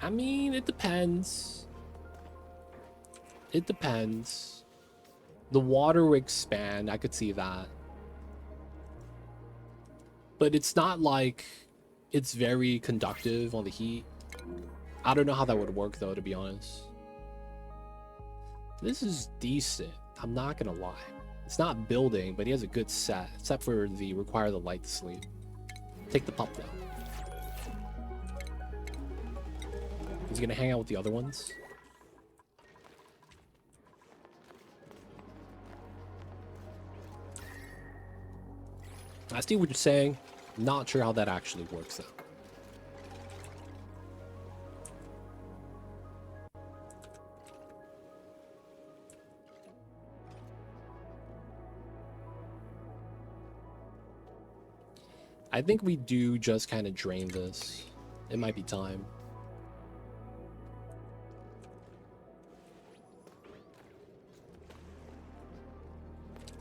I mean, it depends. It depends. The water will expand. I could see that. But it's not like it's very conductive on the heat. I don't know how that would work, though, to be honest. This is decent. I'm not gonna lie. It's not building, but he has a good set. Except for the require the light to sleep. Take the pup, though. He's gonna hang out with the other ones. I see what you're saying. Not sure how that actually works, though. I think we do just kind of drain this. It might be time.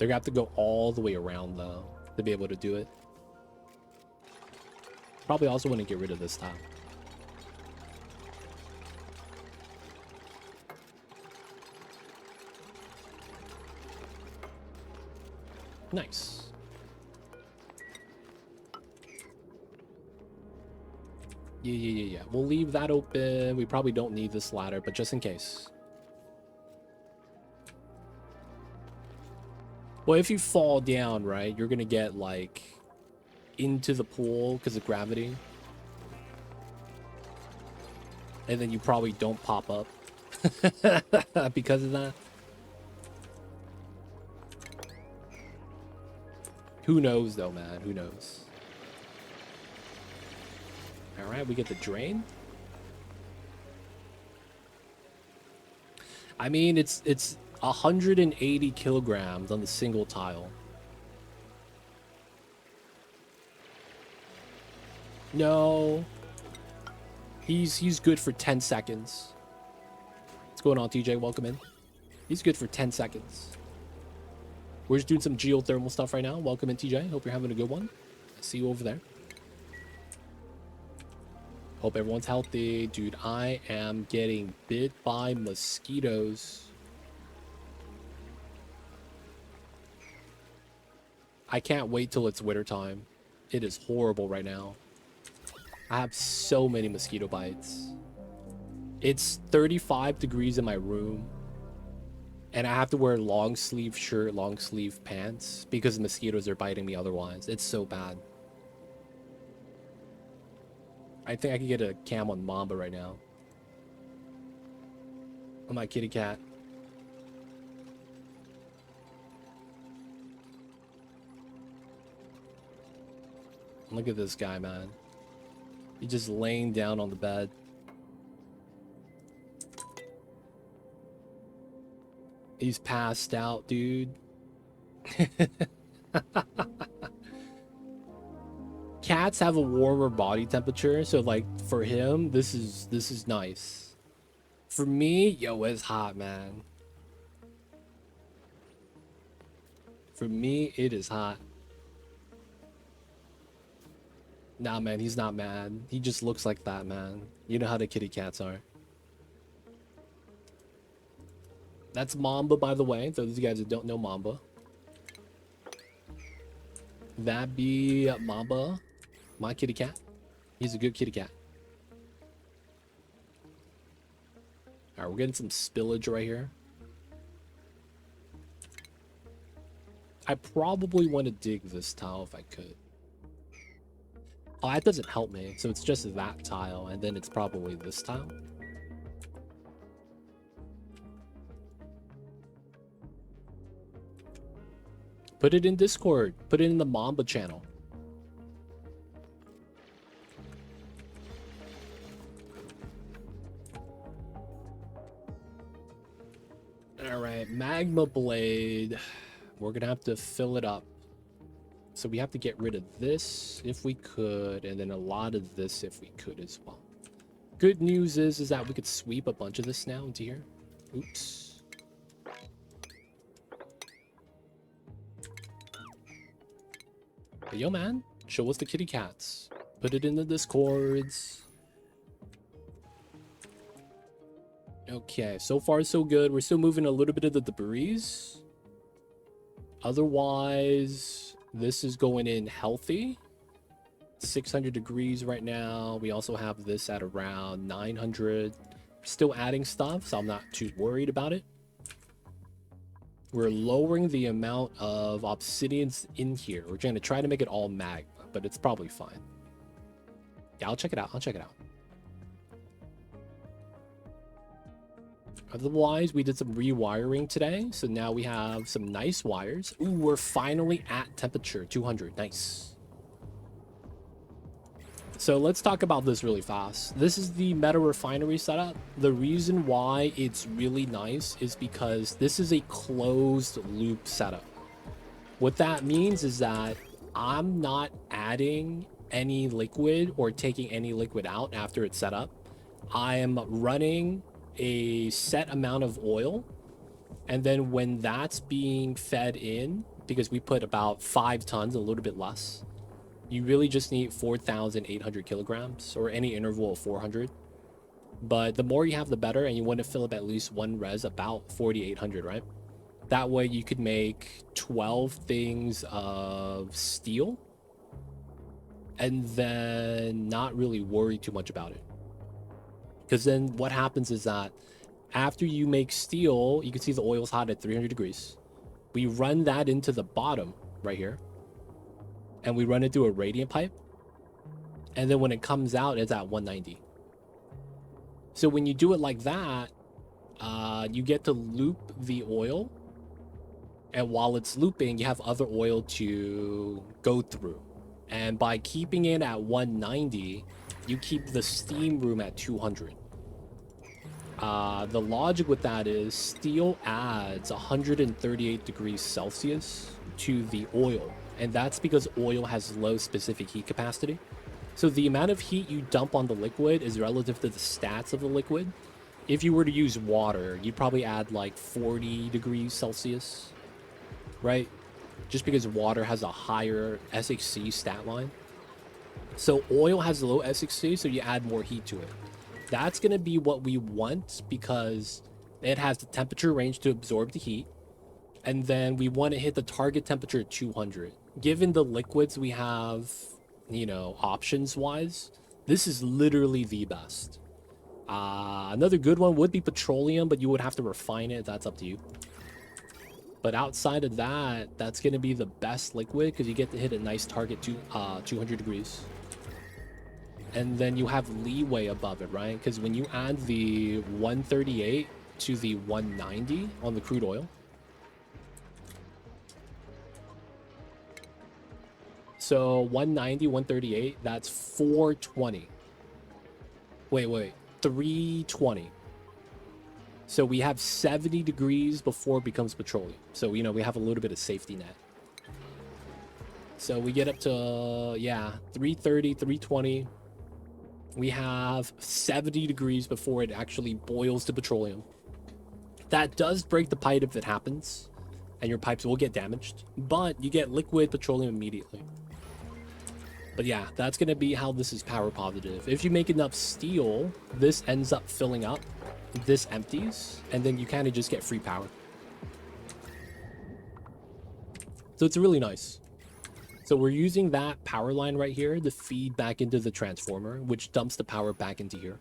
They're gonna have to go all the way around though to be able to do it. Probably also want to get rid of this tile. Nice. Yeah. We'll leave that open. We probably don't need this ladder, but just in case. Well, if you fall down, right, you're gonna get, like, into the pool because of gravity. And then you probably don't pop up because of that. Who knows, though, man? Who knows? All right, we get the drain. I mean, it's 180 kilograms on the single tile. No. He's good for 10 seconds. What's going on, TJ? Welcome in. He's good for 10 seconds. We're just doing some geothermal stuff right now. Welcome in, TJ. Hope you're having a good one. I see you over there. Hope everyone's healthy. Dude, I am getting bit by mosquitoes. I can't wait till it's winter time. It is horrible right now. I have so many mosquito bites. It's 35 degrees in my room. And I have to wear long sleeve shirt, long sleeve pants because mosquitoes are biting me otherwise. It's so bad. I think I could get a cam on Mamba right now. On my kitty cat. Look at this guy, man. He's just laying down on the bed. He's passed out, dude. Cats have a warmer body temperature, so like for him, this is nice. For me, yo, it's hot, man. For me, it is hot. Nah, man, he's not mad. He just looks like that, man. You know how the kitty cats are. That's Mamba, by the way. Those of you guys that don't know Mamba. That be Mamba, my kitty cat. He's a good kitty cat. Alright, we're getting some spillage right here. I probably want to dig this tile if I could. Oh, that doesn't help me. So it's just that tile, and then it's probably this tile. Put it in Discord. Put it in the Mamba channel. Alright, Magma Blade. We're gonna have to fill it up. So we have to get rid of this if we could, and then a lot of this if we could as well. Good news is that we could sweep a bunch of this now into here. Oops. But yo, man, show us the kitty cats. Put it in the Discords. Okay, so far so good. We're still moving a little bit of the debris. Otherwise, this is going in healthy. 600 degrees right now. We also have this at around 900. Still adding stuff, so I'm not too worried about it. We're lowering the amount of obsidians in here. We're going to try to make it all magma, but it's probably fine. Yeah, I'll check it out. Otherwise, we did some rewiring today. So now we have some nice wires. Ooh, we're finally at temperature 200. Nice. So let's talk about this really fast. This is the Meta Refinery setup. The reason why it's really nice is because this is a closed loop setup. What that means is that I'm not adding any liquid or taking any liquid out after it's set up. I am running a set amount of oil, and then when that's being fed in, because we put about 5 tons, a little bit less. You really just need 4,800 kilograms, or any interval of 400. But the more you have, the better, and you want to fill up at least one res about 4,800, right? That way you could make 12 things of steel, and then not really worry too much about it. Because then what happens is that after you make steel, you can see the oil's hot at 300 degrees. We run that into the bottom right here, and we run it through a radiant pipe, and then when it comes out, it's at 190. So when you do it like that, you get to loop the oil, and while it's looping, you have other oil to go through. And by keeping it at 190, you keep the steam room at 200. The logic with that is steel adds 138 degrees Celsius to the oil, and that's because oil has low specific heat capacity. So the amount of heat you dump on the liquid is relative to the stats of the liquid. If you were to use water, you'd probably add like 40 degrees Celsius, right? Just because water has a higher SHC stat line. So oil has low SHC, so you add more heat to it. That's going to be what we want because it has the temperature range to absorb the heat. And then we want to hit the target temperature at 200. Given the liquids we have, you know, options wise, this is literally the best. Another good one would be petroleum, but you would have to refine it. That's up to you. But outside of that, that's going to be the best liquid because you get to hit a nice target to 200 degrees. And then you have leeway above it, right? Because when you add the 138 to the 190 on the crude oil, so 190, 138, that's 420. Wait, 320. So we have 70 degrees before it becomes petroleum. So, you know, we have a little bit of safety net. So we get up to, yeah, 330, 320. We have 70 degrees before it actually boils to petroleum. That does break the pipe if it happens, and your pipes will get damaged, but you get liquid petroleum immediately. But yeah, that's going to be how this is power positive. If you make enough steel, this ends up filling up, this empties, and then you kind of just get free power. So it's really nice. So we're using that power line right here to feed back into the transformer, which dumps the power back into here.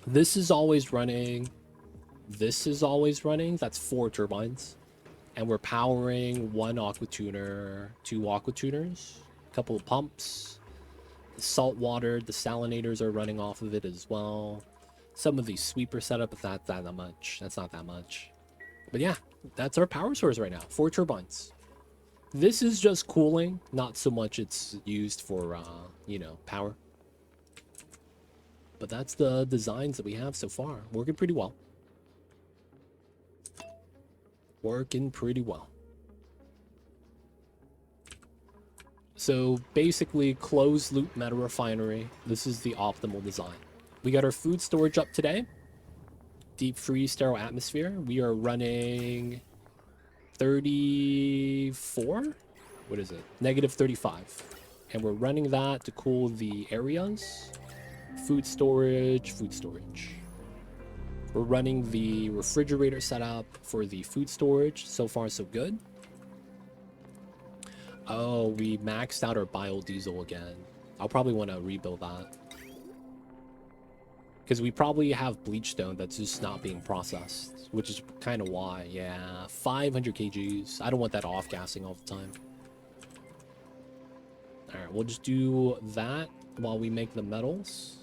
This is always running. This is always running. That's 4 turbines. And we're powering 1 aqua tuner, 2 aqua tuners, a couple of pumps. The salt water, the salinators are running off of it as well. Some of these sweeper setup, but that's not that much. That's not that much. But yeah, that's our power source right now. 4 turbines. This is just cooling, not so much it's used for, you know, power. But that's the designs that we have so far. Working pretty well. Working pretty well. So basically, closed loop meta refinery. This is the optimal design. We got our food storage up today. Deep freeze sterile atmosphere. We are running 34. What is it? Negative 35. And we're running that to cool the areas. Food storage, food storage. We're running the refrigerator setup for the food storage. So far, so good. Oh, we maxed out our biodiesel again. I'll probably want to rebuild that. Because we probably have bleach stone that's just not being processed, which is kind of why. Yeah, 500 kgs. I don't want that off-gassing all the time. All right, we'll just do that while we make the metals.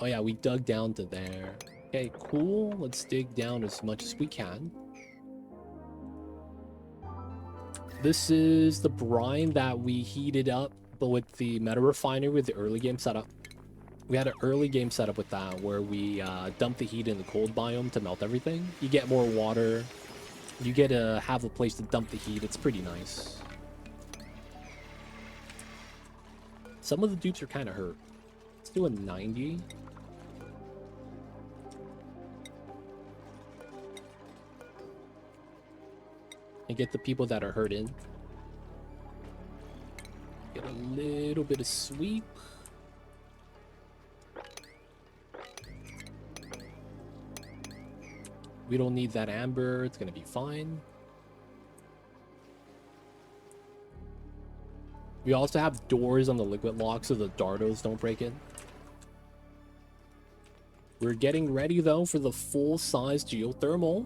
Oh yeah, we dug down to there. Okay, cool. Let's dig down as much as we can. This is the brine that we heated up with the meta refinery with the early game setup. We had an early game setup with that where we dump the heat in the cold biome to melt everything. You get more water. You get to have a place to dump the heat. It's pretty nice. Some of the dupes are kind of hurt. Let's do a 90. and get the people that are hurt in. Get a little bit of sweep. We don't need that amber. It's gonna be fine. We also have doors on the liquid lock so the dardos don't break in. We're getting ready though for the full-size geothermal.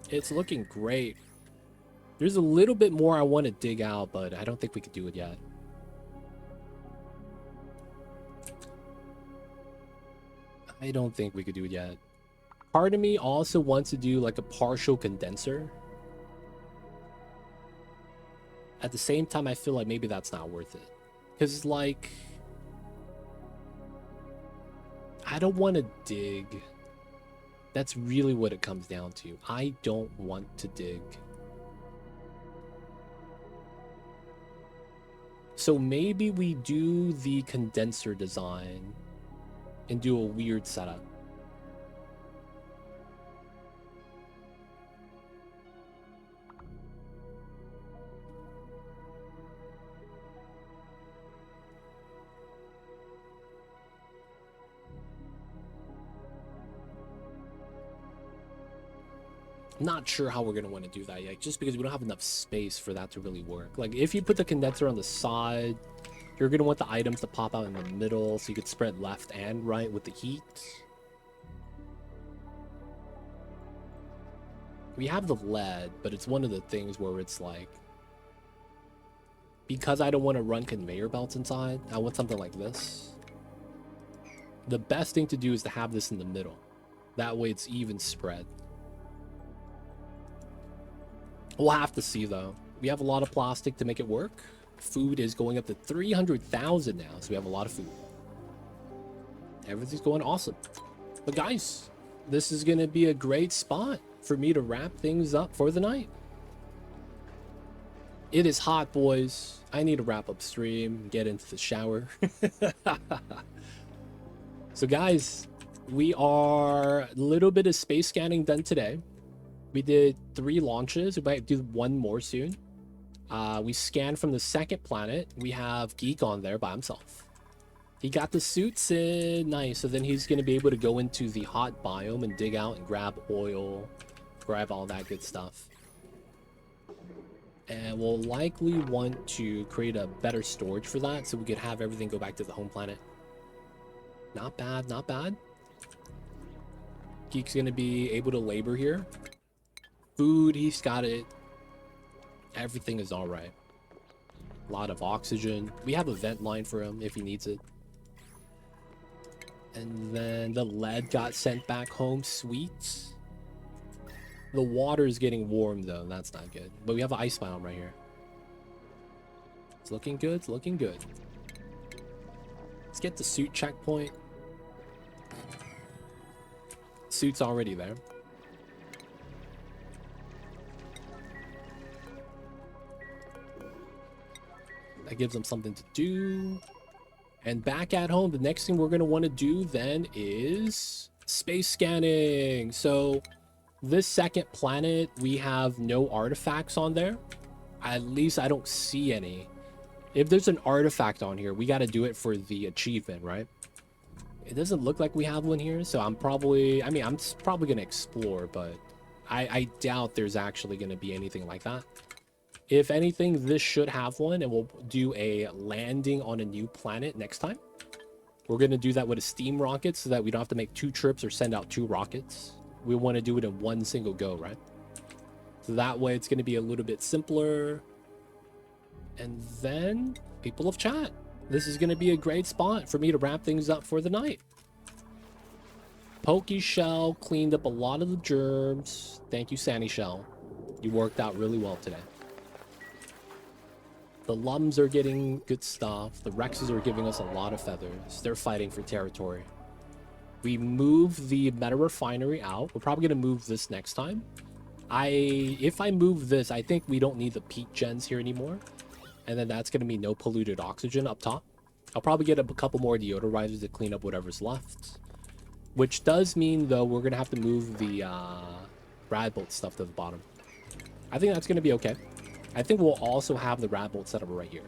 It's looking great. There's a little bit more I want to dig out, but I don't think we could do it yet. I don't think we could do it yet. Part of me also wants to do like a partial condenser. At the same time, I feel like maybe that's not worth it. Because, like, I don't want to dig. That's really what it comes down to. I don't want to dig. So maybe we do the condenser design and do a weird setup. Not sure how we're going to want to do that yet, just because we don't have enough space for that to really work. Like, if you put the condenser on the side, you're going to want the items to pop out in the middle so you could spread left and right with the heat. We have the lead, but it's one of the things where it's like, because I don't want to run conveyor belts inside, I want something like this. The best thing to do is to have this in the middle. That way it's even spread. We'll have to see though. We have a lot of plastic to make it work. Food is going up to 300,000 now, so we have a lot of food. Everything's going awesome. But guys, this is going to be a great spot for me to wrap things up for the night. It is hot, boys. I need to wrap up stream, get into the shower. So guys, we are a little bit of space scanning done today. We did 3 launches. We might do 1 more soon. We scanned from the second planet. We have Geek on there by himself. He got the suits in. Nice. So then he's going to be able to go into the hot biome and dig out and grab oil, grab all that good stuff. And we'll likely want to create a better storage for that so we could have everything go back to the home planet. Not bad, not bad. Geek's going to be able to labor here. Food, he's got it. Everything is all right. A lot of oxygen. We have a vent line for him if he needs it. And then the lead got sent back home. Sweet. The water is getting warm though. That's not good. But we have an ice biome right here. It's looking good. It's looking good. Let's get the suit checkpoint. Suit's already there. That gives them something to do. And back at home, the next thing we're going to want to do then is space scanning. So this second planet, we have no artifacts on there. At least I don't see any. If there's an artifact on here, we got to do it for the achievement, right? It doesn't look like we have one here, so I'm probably going to explore, but I doubt there's actually going to be anything like that. If anything, this should have one, and we'll do a landing on a new planet next time. We're going to do that with a steam rocket so that we don't have to make 2 trips or send out 2 rockets. We want to do it in one single go, right? So that way it's going to be a little bit simpler. And then, people of chat, this is going to be a great spot for me to wrap things up for the night. Pokey Shell cleaned up a lot of the germs. Thank you, Sandy Shell. You worked out really well today. The Lums are getting good stuff. The Rexes are giving us a lot of feathers. They're fighting for territory. We moved the Meta Refinery out. We're probably going to move this next time. If I move this, I think we don't need the peak gens here anymore. And then that's going to be no polluted oxygen up top. I'll probably get a couple more deodorizers to clean up whatever's left. Which does mean, though, we're going to have to move the Radbolt stuff to the bottom. I think that's going to be okay. I think we'll also have the rat bolt set up right here.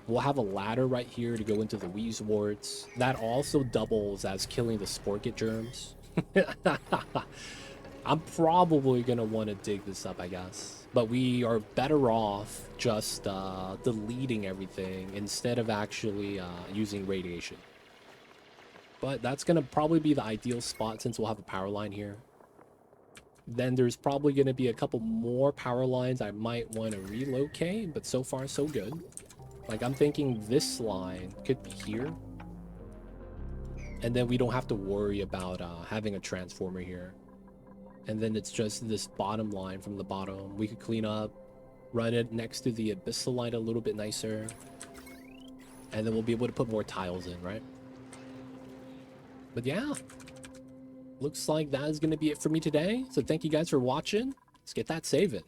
We'll have a ladder right here to go into the wheeze warts. That also doubles as killing the sporket germs. I'm probably going to want to dig this up, I guess. But we are better off just deleting everything instead of actually using radiation. But that's going to probably be the ideal spot since we'll have a power line here. Then there's probably going to be a couple more power lines I might want to relocate, but so far so good. Like, I'm thinking this line could be here. And then we don't have to worry about having a transformer here. And then it's just this bottom line from the bottom. We could clean up, run it next to the abyssal line a little bit nicer. And then we'll be able to put more tiles in, right? But yeah, looks like that is going to be it for me today. So thank you guys for watching. Let's get that saving.